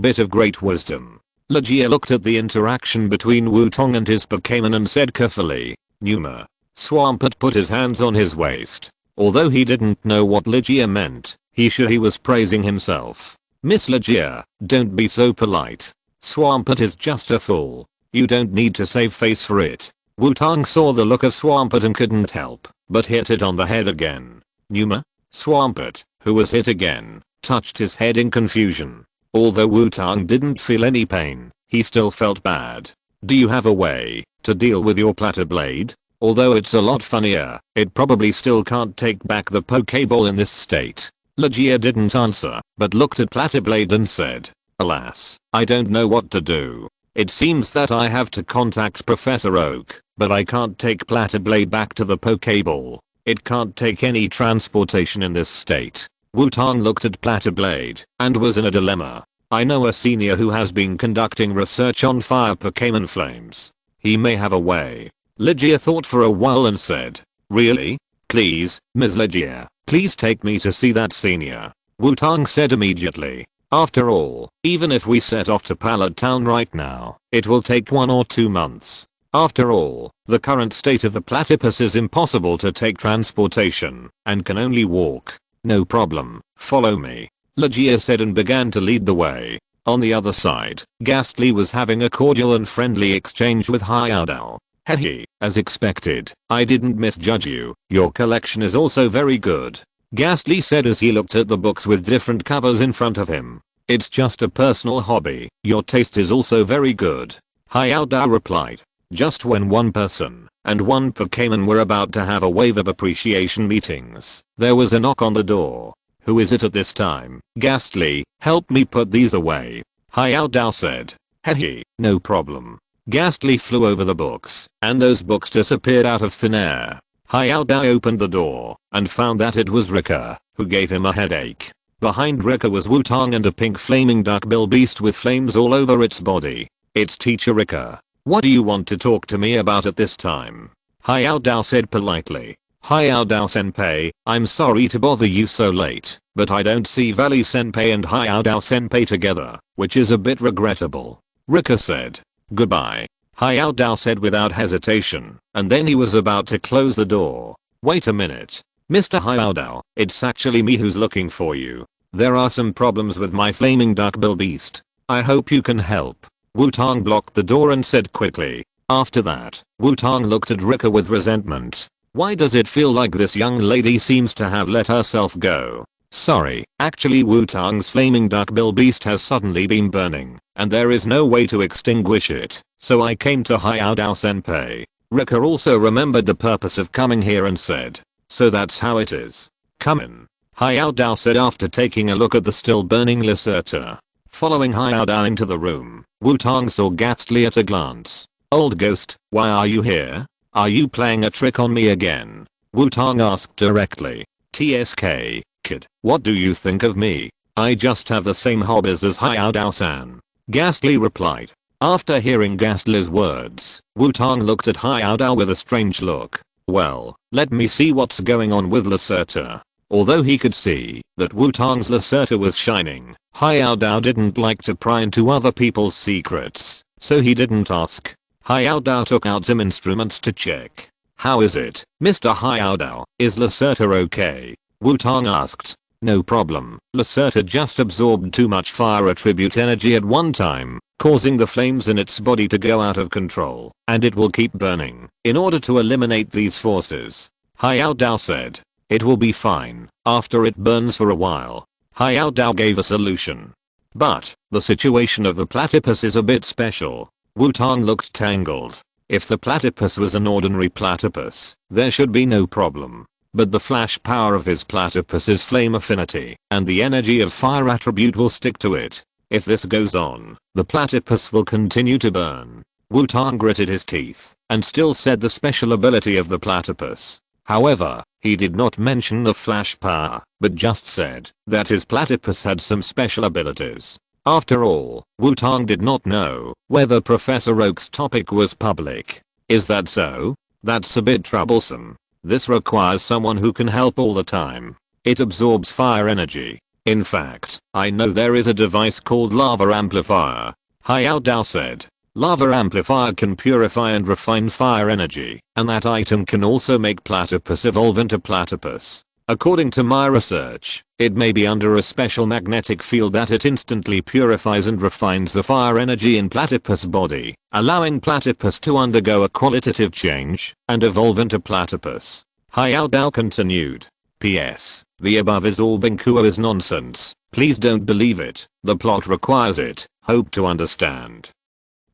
bit of great wisdom. Legia looked at the interaction between Wutong and his Pokémon and said carefully, Numa. Swampert put his hands on his waist. Although he didn't know what Legia meant, he was praising himself. Miss Legia, don't be so polite. Swampert is just a fool. You don't need to save face for it. Wutong saw the look of Swampert and couldn't help but hit it on the head again. Numa? Swampert, who was hit again, touched his head in confusion. Although Wutong didn't feel any pain, he still felt bad. Do you have a way to deal with your Platterblade? Although it's a lot funnier, it probably still can't take back the Pokeball in this state. Legia didn't answer, but looked at Platyblade and said, "Alas, I don't know what to do. It seems that I have to contact Professor Oak, but I can't take Platyblade back to the Pokeball. It can't take any transportation in this state." Wutong looked at Platyblade and was in a dilemma. "I know a senior who has been conducting research on fire Pokémon flames. He may have a way." Legia thought for a while and said, "Really? Please, Ms. Legia, please take me to see that senior." Wutong said immediately. "After all, even if we set off to Pallet Town right now, it will take 1 or 2 months. After all, the current state of the platypus is impossible to take transportation and can only walk." "No problem, follow me," Legia said and began to lead the way. On the other side, Ghastly was having a cordial and friendly exchange with Xiaodao. "Hehe, as expected, I didn't misjudge you. Your collection is also very good," Ghastly said as he looked at the books with different covers in front of him. "It's just a personal hobby. Your taste is also very good," Xiaodao replied. Just when one person and one Pokémon were about to have a wave of appreciation meetings, there was a knock on the door. "Who is it at this time?" "Ghastly, help me put these away," Xiaodao said. "Hehe, no problem." Ghastly flew over the books, and those books disappeared out of thin air. Xiaodao opened the door and found that it was Rika, who gave him a headache. Behind Rika was Wutong and a pink flaming duckbill beast with flames all over its body. "It's Teacher Rika. What do you want to talk to me about at this time?" Xiaodao said politely. "Xiaodao senpai, I'm sorry to bother you so late, but I don't see Valley senpai and Xiaodao senpai together, which is a bit regrettable," Rika said. "Goodbye," Xiaodao said without hesitation, and then he was about to close the door. "Wait a minute. Mr. Xiaodao, it's actually me who's looking for you. There are some problems with my flaming duckbill beast. I hope you can help." Wutong blocked the door and said quickly. After that, Wutong looked at Rika with resentment. "Why does it feel like this young lady seems to have let herself go?" "Sorry, actually Wutong's flaming duckbill beast has suddenly been burning, and there is no way to extinguish it, so I came to Xiaodao senpai." Rika also remembered the purpose of coming here and said, "So that's how it is. Come in," Xiaodao said after taking a look at the still burning Lacerta. Following Xiaodao into the room, Wutong saw Ghastly at a glance. "Old ghost, why are you here? Are you playing a trick on me again?" Wutong asked directly. "TSK, kid, what do you think of me? I just have the same hobbies as Xiaodao-san," Ghastly replied. After hearing Ghastly's words, Wutong looked at Xiaodao with a strange look. "Well, let me see what's going on with Lacerta." Although he could see that Wutong's Lacerta was shining, Xiaodao didn't like to pry into other people's secrets, so he didn't ask. Xiaodao took out some instruments to check. "How is it, Mr. Xiaodao? Is Lacerta okay?" Wutong asked. "No problem. Lacerta just absorbed too much fire attribute energy at one time, causing the flames in its body to go out of control, and it will keep burning. In order to eliminate these forces," Xiaodao said, "it will be fine after it burns for a while." Xiaodao gave a solution. "But the situation of the platypus is a bit special." Wutong looked tangled. If the platypus was an ordinary platypus, there should be no problem. But the flash power of his platypus is flame affinity, and the energy of fire attribute will stick to it. If this goes on, the platypus will continue to burn. Wutong gritted his teeth and still said the special ability of the platypus. However, he did not mention the flash power, but just said that his platypus had some special abilities. After all, Wutong did not know whether Professor Oak's topic was public. Is that so? That's a bit troublesome. This requires someone who can help all the time. It absorbs fire energy. In fact, I know there is a device called Lava Amplifier, Xiaodao said. Lava Amplifier can purify and refine fire energy, and that item can also make Platypus evolve into Platypus. According to my research, it may be under a special magnetic field that it instantly purifies and refines the fire energy in Platypus body, allowing Platypus to undergo a qualitative change and evolve into Platypus. Xiaodao continued. P.S. The above is all Binkuo is nonsense. Please don't believe it. The plot requires it. Hope to understand.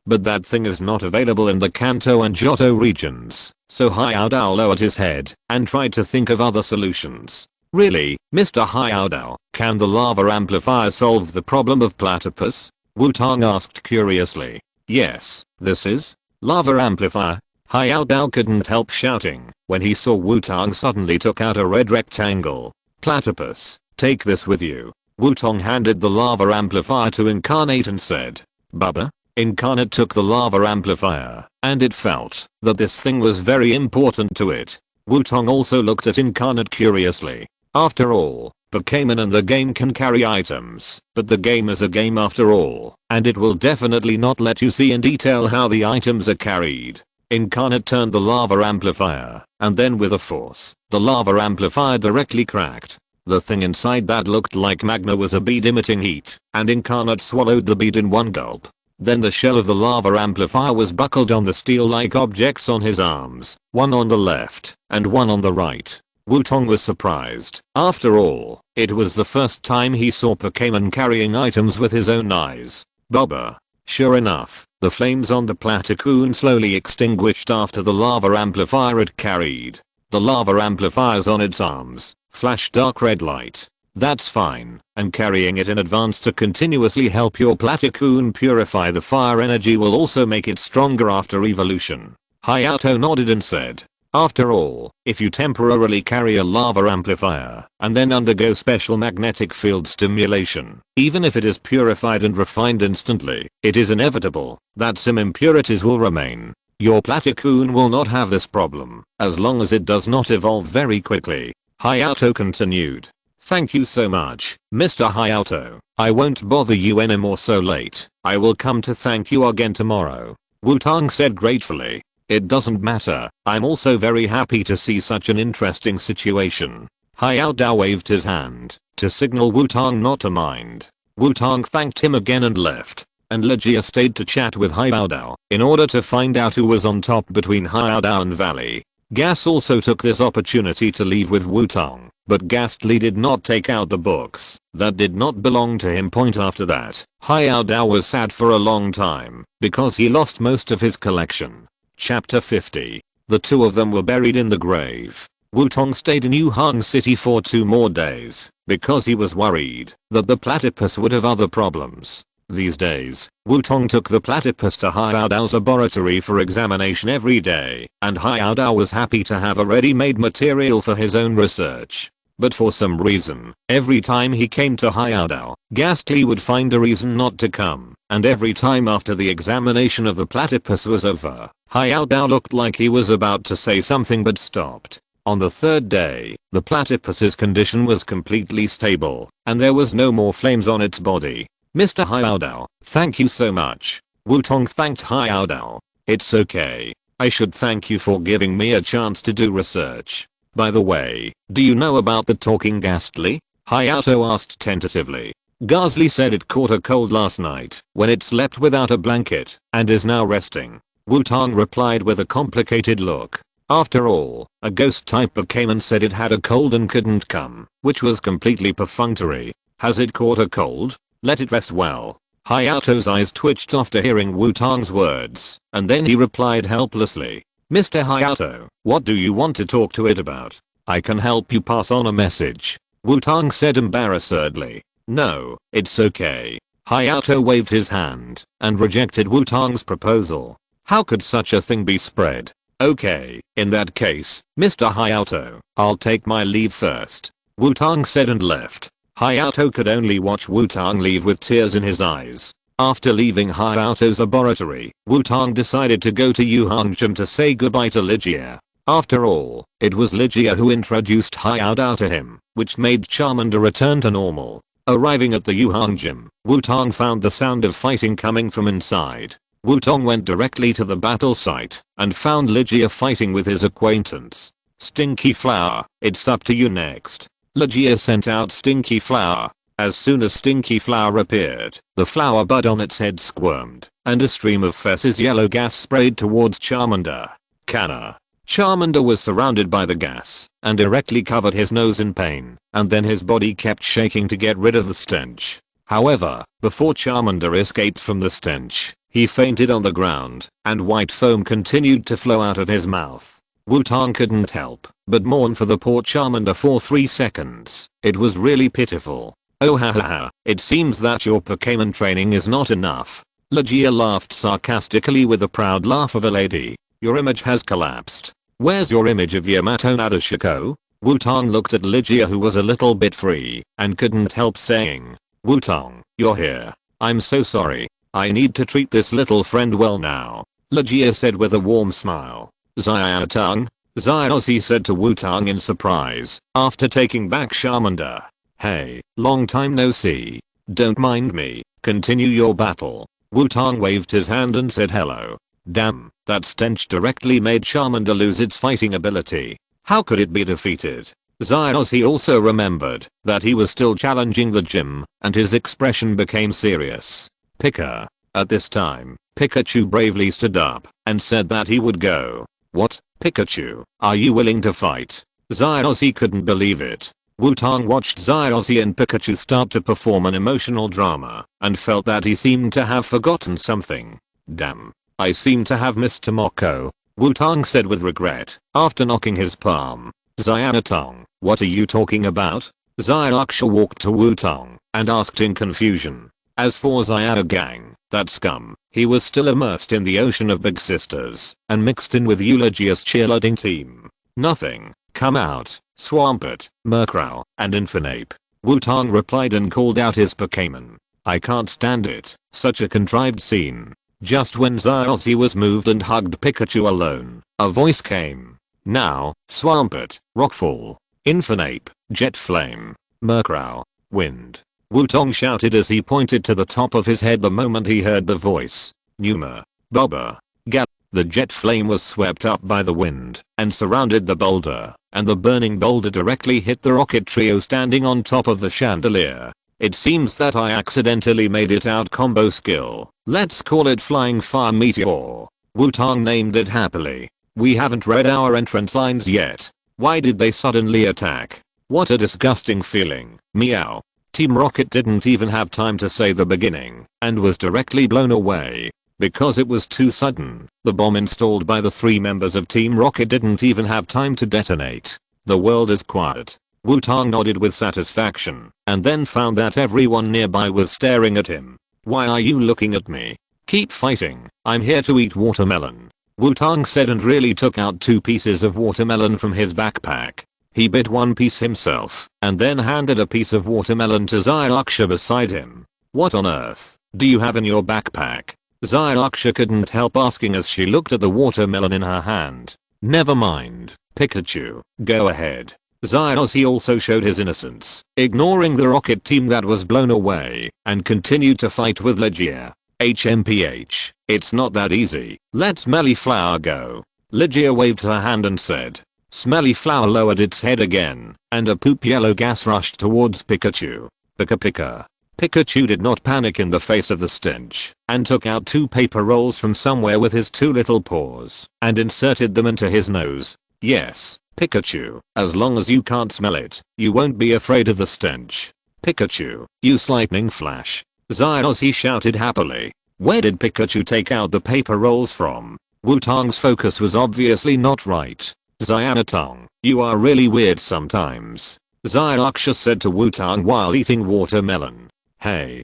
But that thing is not available in the Kanto and Johto regions, so Xiaodao lowered his head and tried to think of other solutions. Really, Mr. Xiaodao, can the lava amplifier solve the problem of platypus? Wutong asked curiously. Yes, this is lava amplifier. Xiaodao couldn't help shouting when he saw Wutong suddenly took out a red rectangle. Platypus, take this with you. Wutong handed the lava amplifier to Incarnate and said, Bubba? Incarnate took the lava amplifier, and it felt that this thing was very important to it. Wutong also looked at Incarnate curiously. After all, Pokémon and the game can carry items, but the game is a game after all, and it will definitely not let you see in detail how the items are carried. Incarnate turned the lava amplifier, and then with a force, the lava amplifier directly cracked. The thing inside that looked like magma was a bead emitting heat, and Incarnate swallowed the bead in one gulp. Then the shell of the lava amplifier was buckled on the steel-like objects on his arms, one on the left, and one on the right. Wutong was surprised. After all, it was the first time he saw Pokémon carrying items with his own eyes. Bubba. Sure enough, the flames on the Platycoon slowly extinguished after the lava amplifier it carried. The lava amplifiers on its arms flashed dark red light. That's fine, and carrying it in advance to continuously help your Platycoon purify the fire energy will also make it stronger after evolution. Hayato nodded and said, after all, if you temporarily carry a lava amplifier and then undergo special magnetic field stimulation, even if it is purified and refined instantly, it is inevitable that some impurities will remain. Your Platycoon will not have this problem, as long as it does not evolve very quickly. Hayato continued. Thank you so much, Mr. Hayato. I won't bother you anymore so late. I will come to thank you again tomorrow. Wutong said gratefully. It doesn't matter, I'm also very happy to see such an interesting situation. Xiaodao waved his hand to signal Wutong not to mind. Wutong thanked him again and left, and Legia stayed to chat with Xiaodao in order to find out who was on top between Xiaodao and Valley. Gas also took this opportunity to leave with Wutong, but Ghastly did not take out the books that did not belong to him. After that, Xiaodao was sad for a long time because he lost most of his collection. Chapter 50. The two of them were buried in the grave. Wutong stayed in Yuhang City for 2 more days because he was worried that the platypus would have other problems. These days, Wutong took the platypus to Xiaodao's laboratory for examination every day, and Xiaodao was happy to have a ready-made material for his own research. But for some reason, every time he came to Xiaodao, Ghastly would find a reason not to come, and every time after the examination of the platypus was over, Xiaodao looked like he was about to say something but stopped. On the 3rd day, the platypus's condition was completely stable, and there was no more flames on its body. Mr. Xiaodao, thank you so much. Wutong thanked Xiaodao. It's okay. I should thank you for giving me a chance to do research. By the way, do you know about the talking Ghastly? Hayato asked tentatively. Ghastly said it caught a cold last night when it slept without a blanket and is now resting. Wutong replied with a complicated look. After all, a ghost type Pokémon said it had a cold and couldn't come, which was completely perfunctory. Has it caught a cold? Let it rest well. Hayato's eyes twitched after hearing Wutong's words, and then he replied helplessly. Mr. Hayato, what do you want to talk to it about? I can help you pass on a message. Wutong said embarrassedly. No, it's okay. Hayato waved his hand and rejected Wutong's proposal. How could such a thing be spread? Okay, in that case, Mr. Hayato, I'll take my leave first. Wutong said and left. Hayato could only watch Wutong leave with tears in his eyes. After leaving Hayato's laboratory, Wutong decided to go to Yuhangjim to say goodbye to Legia. After all, it was Legia who introduced Xiaodao to him, which made Charmander return to normal. Arriving at the Yuhangjim, Wutong found the sound of fighting coming from inside. Wutong went directly to the battle site and found Legia fighting with his acquaintance. Stinky Flower, it's up to you next. Legia sent out Stinky Flower. As soon as Stinky Flower appeared, the flower bud on its head squirmed, and a stream of Fess's yellow gas sprayed towards Charmander. Canna. Charmander was surrounded by the gas, and directly covered his nose in pain, and then his body kept shaking to get rid of the stench. However, before Charmander escaped from the stench, he fainted on the ground, and white foam continued to flow out of his mouth. Wutong couldn't help but mourn for the poor Charmander for 3 seconds. It was really pitiful. Oh ha ha ha, it seems that your Pokémon training is not enough. Legia laughed sarcastically with a proud laugh of a lady. Your image has collapsed. Where's your image of Yamato Nadeshiko? Wutong looked at Legia, who was a little bit free and couldn't help saying, Wutong, you're here. I'm so sorry. I need to treat this little friend well now. Legia said with a warm smile. Xiaotong? Xiaozhi said to Wutong in surprise after taking back Charmander. Hey, long time no see. Don't mind me. Continue your battle. Wutong waved his hand and said hello. Damn, that stench directly made Charmander lose its fighting ability. How could it be defeated? Xiaozhi also remembered that he was still challenging the gym, and his expression became serious. Pika. At this time, Pikachu bravely stood up and said that he would go. What? Pikachu, are you willing to fight? Xiaozhi couldn't believe it. Wutong watched Xiaozhi and Pikachu start to perform an emotional drama and felt that he seemed to have forgotten something. Damn, I seem to have missed Tomoko, Wutong said with regret after knocking his palm. Xiaotong, what are you talking about? Xiaoxia walked to Wutong and asked in confusion. As for Xiaogang, that scum, he was still immersed in the ocean of big sisters and mixed in with Eulogia's cheerleading team. Nothing. Come out, Swampert, Murkrow, and Infernape. Wutong replied and called out his Pokémon. I can't stand it, such a contrived scene. Just when Xiaoxi was moved and hugged Pikachu alone, a voice came. Now, Swampert, Rockfall, Infernape, Jet Flame, Murkrow, Wind. Wutong shouted as he pointed to the top of his head the moment he heard the voice. Numa, Bobber, Gap. The jet flame was swept up by the wind and surrounded the boulder, and the burning boulder directly hit the rocket trio standing on top of the chandelier. It seems that I accidentally made it out combo skill. Let's call it Flying Fire Meteor. Wutong named it happily. We haven't read our entrance lines yet. Why did they suddenly attack? What a disgusting feeling. Meow. Team Rocket didn't even have time to say the beginning and was directly blown away. Because it was too sudden, the bomb installed by the 3 members of Team Rocket didn't even have time to detonate. The world is quiet. Wutong nodded with satisfaction and then found that everyone nearby was staring at him. Why are you looking at me? Keep fighting. I'm here to eat watermelon. Wutong said and really took out 2 pieces of watermelon from his backpack. He bit one piece himself and then handed a piece of watermelon to Xiaoxia beside him. What on earth do you have in your backpack? Xiaoxia couldn't help asking as she looked at the watermelon in her hand. Never mind, Pikachu, go ahead. Xiaoxi also showed his innocence, ignoring the rocket team that was blown away, and continued to fight with Legia. HMPH, it's not that easy. Let Smelly Flower go. Legia waved her hand and said. Smelly Flower lowered its head again, and a poop yellow gas rushed towards Pikachu. Pika Pika. Pikachu did not panic in the face of the stench, and took out 2 paper rolls from somewhere with his 2 little paws, and inserted them into his nose. Yes, Pikachu, as long as you can't smell it, you won't be afraid of the stench. Pikachu, use lightning flash. Xiaoxi shouted happily. Where did Pikachu take out the paper rolls from? Wutong's focus was obviously not right. Xiaotong, you are really weird sometimes. Xiaoxia said to Wutong while eating watermelon. Hey,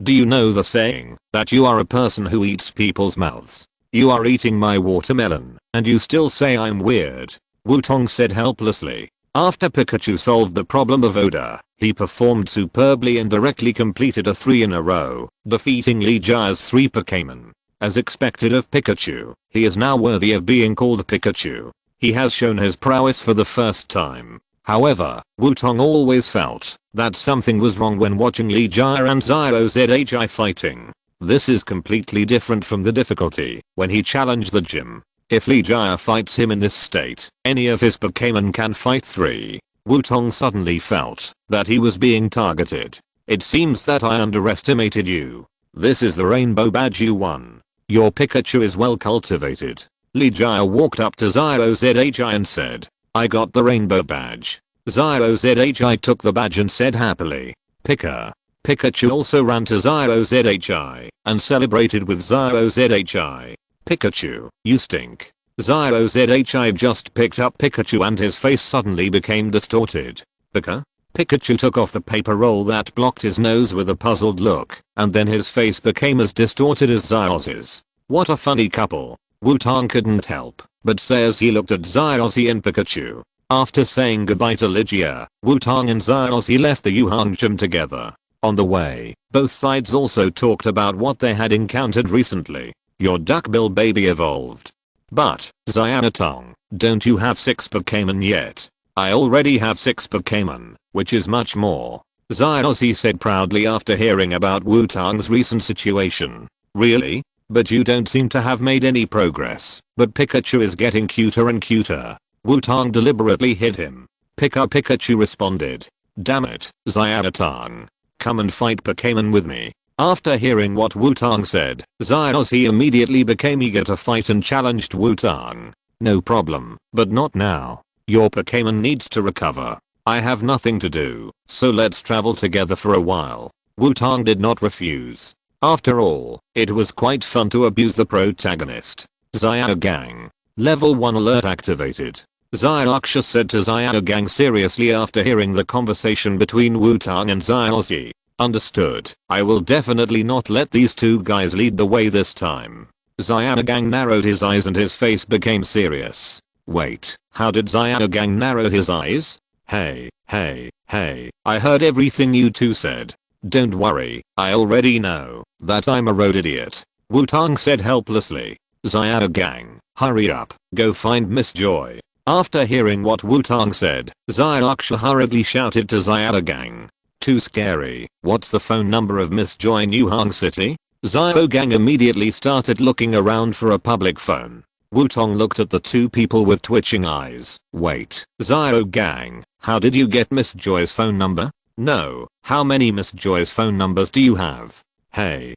do you know the saying that you are a person who eats people's mouths? You are eating my watermelon, and you still say I'm weird. Wutong said helplessly. After Pikachu solved the problem of odor, he performed superbly and directly completed a 3 in a row, defeating Legia's 3 Pokémon. As expected of Pikachu, he is now worthy of being called Pikachu. He has shown his prowess for the first time. However, Wutong always felt that something was wrong when watching Legia and Xiaozhi fighting. This is completely different from the difficulty when he challenged the gym. If Legia fights him in this state, any of his Pokémon can fight 3. Wutong suddenly felt that he was being targeted. It seems that I underestimated you. This is the rainbow badge you won. Your Pikachu is well cultivated. Legia walked up to Xiaozhi and said, I got the rainbow badge. Xiaozhi took the badge and said happily, Pikachu also ran to Xiaozhi and celebrated with Xiaozhi. Pikachu, you stink. Xiao said I've just picked up Pikachu and his face suddenly became distorted. Pikachu took off the paper roll that blocked his nose with a puzzled look, and then his face became as distorted as Xiaoxi's. What a funny couple. Wutong couldn't help but say as he looked at Xiaoxi and Pikachu. After saying goodbye to Ligia, Wutong and Xiaoxi left the Yuhang gym together. On the way, both sides also talked about what they had encountered recently. Your duckbill baby evolved. But, Xiaotong, don't you have 6 Pokémon yet? I already have 6 Pokémon, which is much more. Xiaoxi said proudly after hearing about Wutong's recent situation. Really? But you don't seem to have made any progress. But Pikachu is getting cuter and cuter. Wutong deliberately hit him. Pikachu responded. Damn it, Xiaotong. Come and fight Pokémon with me. After hearing what Wutong said, Xiaoxi immediately became eager to fight and challenged Wutong. No problem, but not now. Your Pokémon needs to recover. I have nothing to do, so let's travel together for a while. Wutong did not refuse. After all, it was quite fun to abuse the protagonist. Xiaogang. Level 1 alert activated. Xiaoxia said to Xiaogang seriously after hearing the conversation between Wutong and Xiaoxi. Understood. I will definitely not let these two guys lead the way this time. Xiaogang narrowed his eyes and his face became serious. Wait, how did Xiaogang narrow his eyes? Hey, I heard everything you two said. Don't worry, I already know that I'm a road idiot. Wutong said helplessly. Xiaogang, hurry up, go find Miss Joy. After hearing what Wutong said, Xiaoxia hurriedly shouted to Xiaogang. Too scary. What's the phone number of Miss Joy in Yuhang City? Xiaogang immediately started looking around for a public phone. Wutong looked at the two people with twitching eyes. Wait, Xiaogang, how did you get Miss Joy's phone number? No, how many Miss Joy's phone numbers do you have? Hey,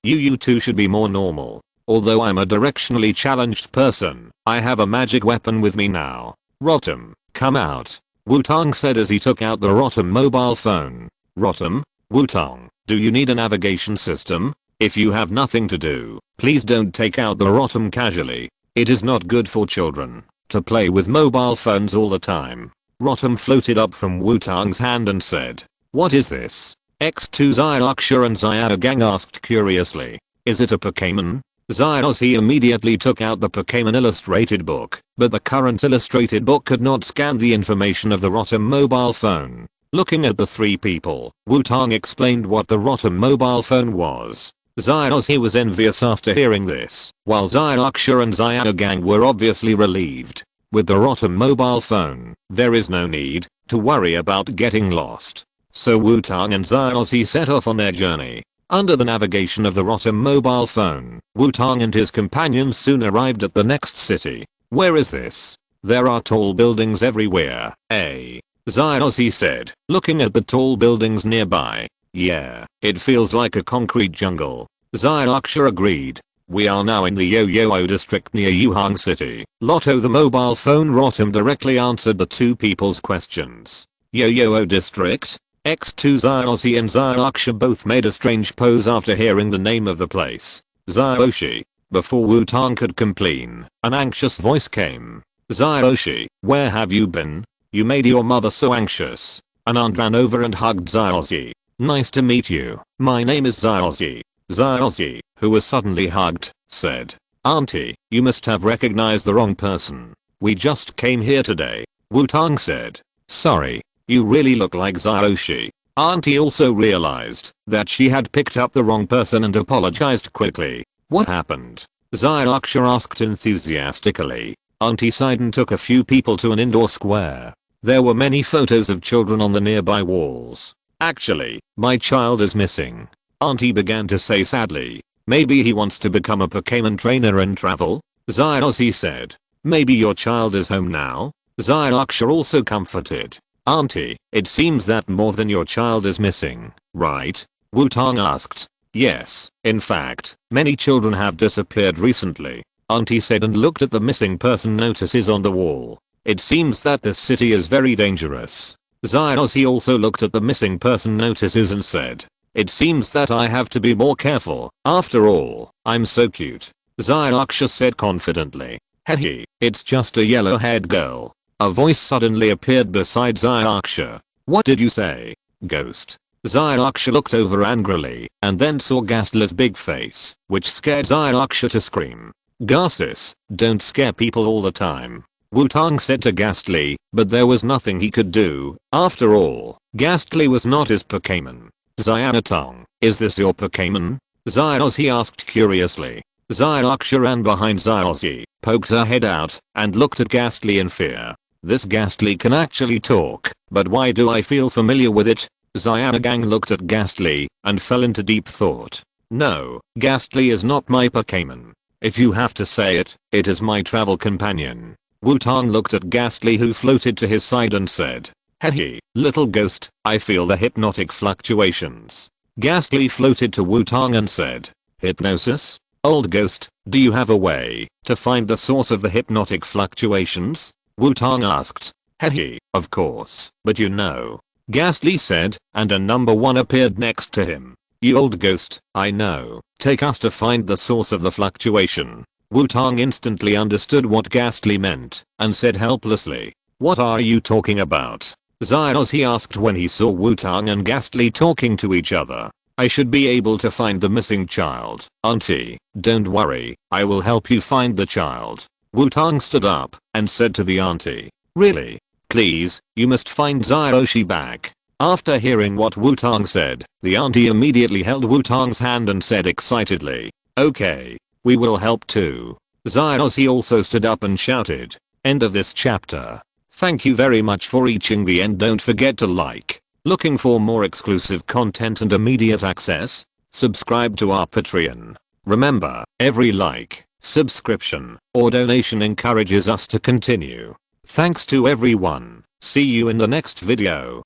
you two should be more normal. Although I'm a directionally challenged person, I have a magic weapon with me now. Rotom, come out. Wutong said as he took out the Rotom mobile phone. Rotom? Wutong, do you need a navigation system? If you have nothing to do, please don't take out the Rotom casually. It is not good for children to play with mobile phones all the time. Rotom floated up from Wutong's hand and said, what is this? X2 Xiaoxia and Xiaogang asked curiously. Is it a Pokémon? Xiaoxi immediately took out the Pokémon illustrated book, but the current illustrated book could not scan the information of the Rotom mobile phone. Looking at the three people, Wutong explained what the Rotom mobile phone was. Xiaoxi was envious after hearing this, while Xiaoxia and Xiaogang were obviously relieved. With the Rotom mobile phone, there is no need to worry about getting lost. So Wutong and Xiaoxi set off on their journey. Under the navigation of the Rotom mobile phone, Wutong and his companions soon arrived at the next city. Where is this? There are tall buildings everywhere, eh? Xiaoxi said, looking at the tall buildings nearby. Yeah, it feels like a concrete jungle. Xiaoxia agreed. We are now in the Yo-Yo district near Yuhang City. Lotto the mobile phone Rotom directly answered the two people's questions. Yo-Yo district? X2 Xiaoxi and Xiaoxia both made a strange pose after hearing the name of the place. Xiaoxi. Before Wutong could complain, an anxious voice came. Xiaoxi, where have you been? You made your mother so anxious. An aunt ran over and hugged Xiaoxi. Nice to meet you. My name is Xiaoxi. Xiaoxi, who was suddenly hugged, said, Auntie, you must have recognized the wrong person. We just came here today. Wutong said. Sorry. You really look like Xiaoxi. Auntie also realized that she had picked up the wrong person and apologized quickly. What happened? Xiaoxia asked enthusiastically. Auntie sighed and took a few people to an indoor square. There were many photos of children on the nearby walls. Actually, my child is missing. Auntie began to say sadly. Maybe he wants to become a Pokémon trainer and travel? Xiaoxi said. Maybe your child is home now? Xiaoxia also comforted. Auntie, it seems that more than your child is missing, right? Wutong asked. Yes, in fact, many children have disappeared recently. Auntie said and looked at the missing person notices on the wall. It seems that this city is very dangerous. Xiaoxi also looked at the missing person notices and said. It seems that I have to be more careful. After all, I'm so cute. Xiaoxia said confidently. Hehe, it's just a yellow-haired girl. A voice suddenly appeared beside Xiaoxia. What did you say, ghost? Xiaoxia looked over angrily and then saw Ghastly's big face, which scared Xiaoxia to scream. Garcis, don't scare people all the time. Wutong said to Ghastly, but there was nothing he could do. After all, Ghastly was not his Pokémon. Xiaotong, is this your Pokémon? Xiaoxi asked curiously. Xiaoxia ran behind Xiaozhi, poked her head out, and looked at Ghastly in fear. This Ghastly can actually talk, but why do I feel familiar with it? Xiaogang looked at Ghastly and fell into deep thought. No, Ghastly is not my Pokémon. If you have to say it, it is my travel companion. Wutong looked at Ghastly, who floated to his side, and said, Hehe, little ghost, I feel the hypnotic fluctuations. Ghastly floated to Wutong and said, Hypnosis? Old ghost, do you have a way to find the source of the hypnotic fluctuations? Wutong asked. Hehe, of course, but you know. Ghastly said, and a number 1 appeared next to him. You old ghost, I know. Take us to find the source of the fluctuation. Wutong instantly understood what Ghastly meant and said helplessly, What are you talking about? Xiaoxi asked when he saw Wutong and Ghastly talking to each other. I should be able to find the missing child, auntie. Don't worry, I will help you find the child. Wutong stood up and said to the auntie, Really? Please, you must find Xiaoxi back. After hearing what Wutong said, the auntie immediately held Wutong's hand and said excitedly, Okay, we will help too. Xiaoxi also stood up and shouted, End of this chapter. Thank you very much for reaching the end. Don't forget to like. Looking for more exclusive content and immediate access? Subscribe to our Patreon. Remember, every like, subscription, or donation encourages us to continue. Thanks to everyone. See you in the next video.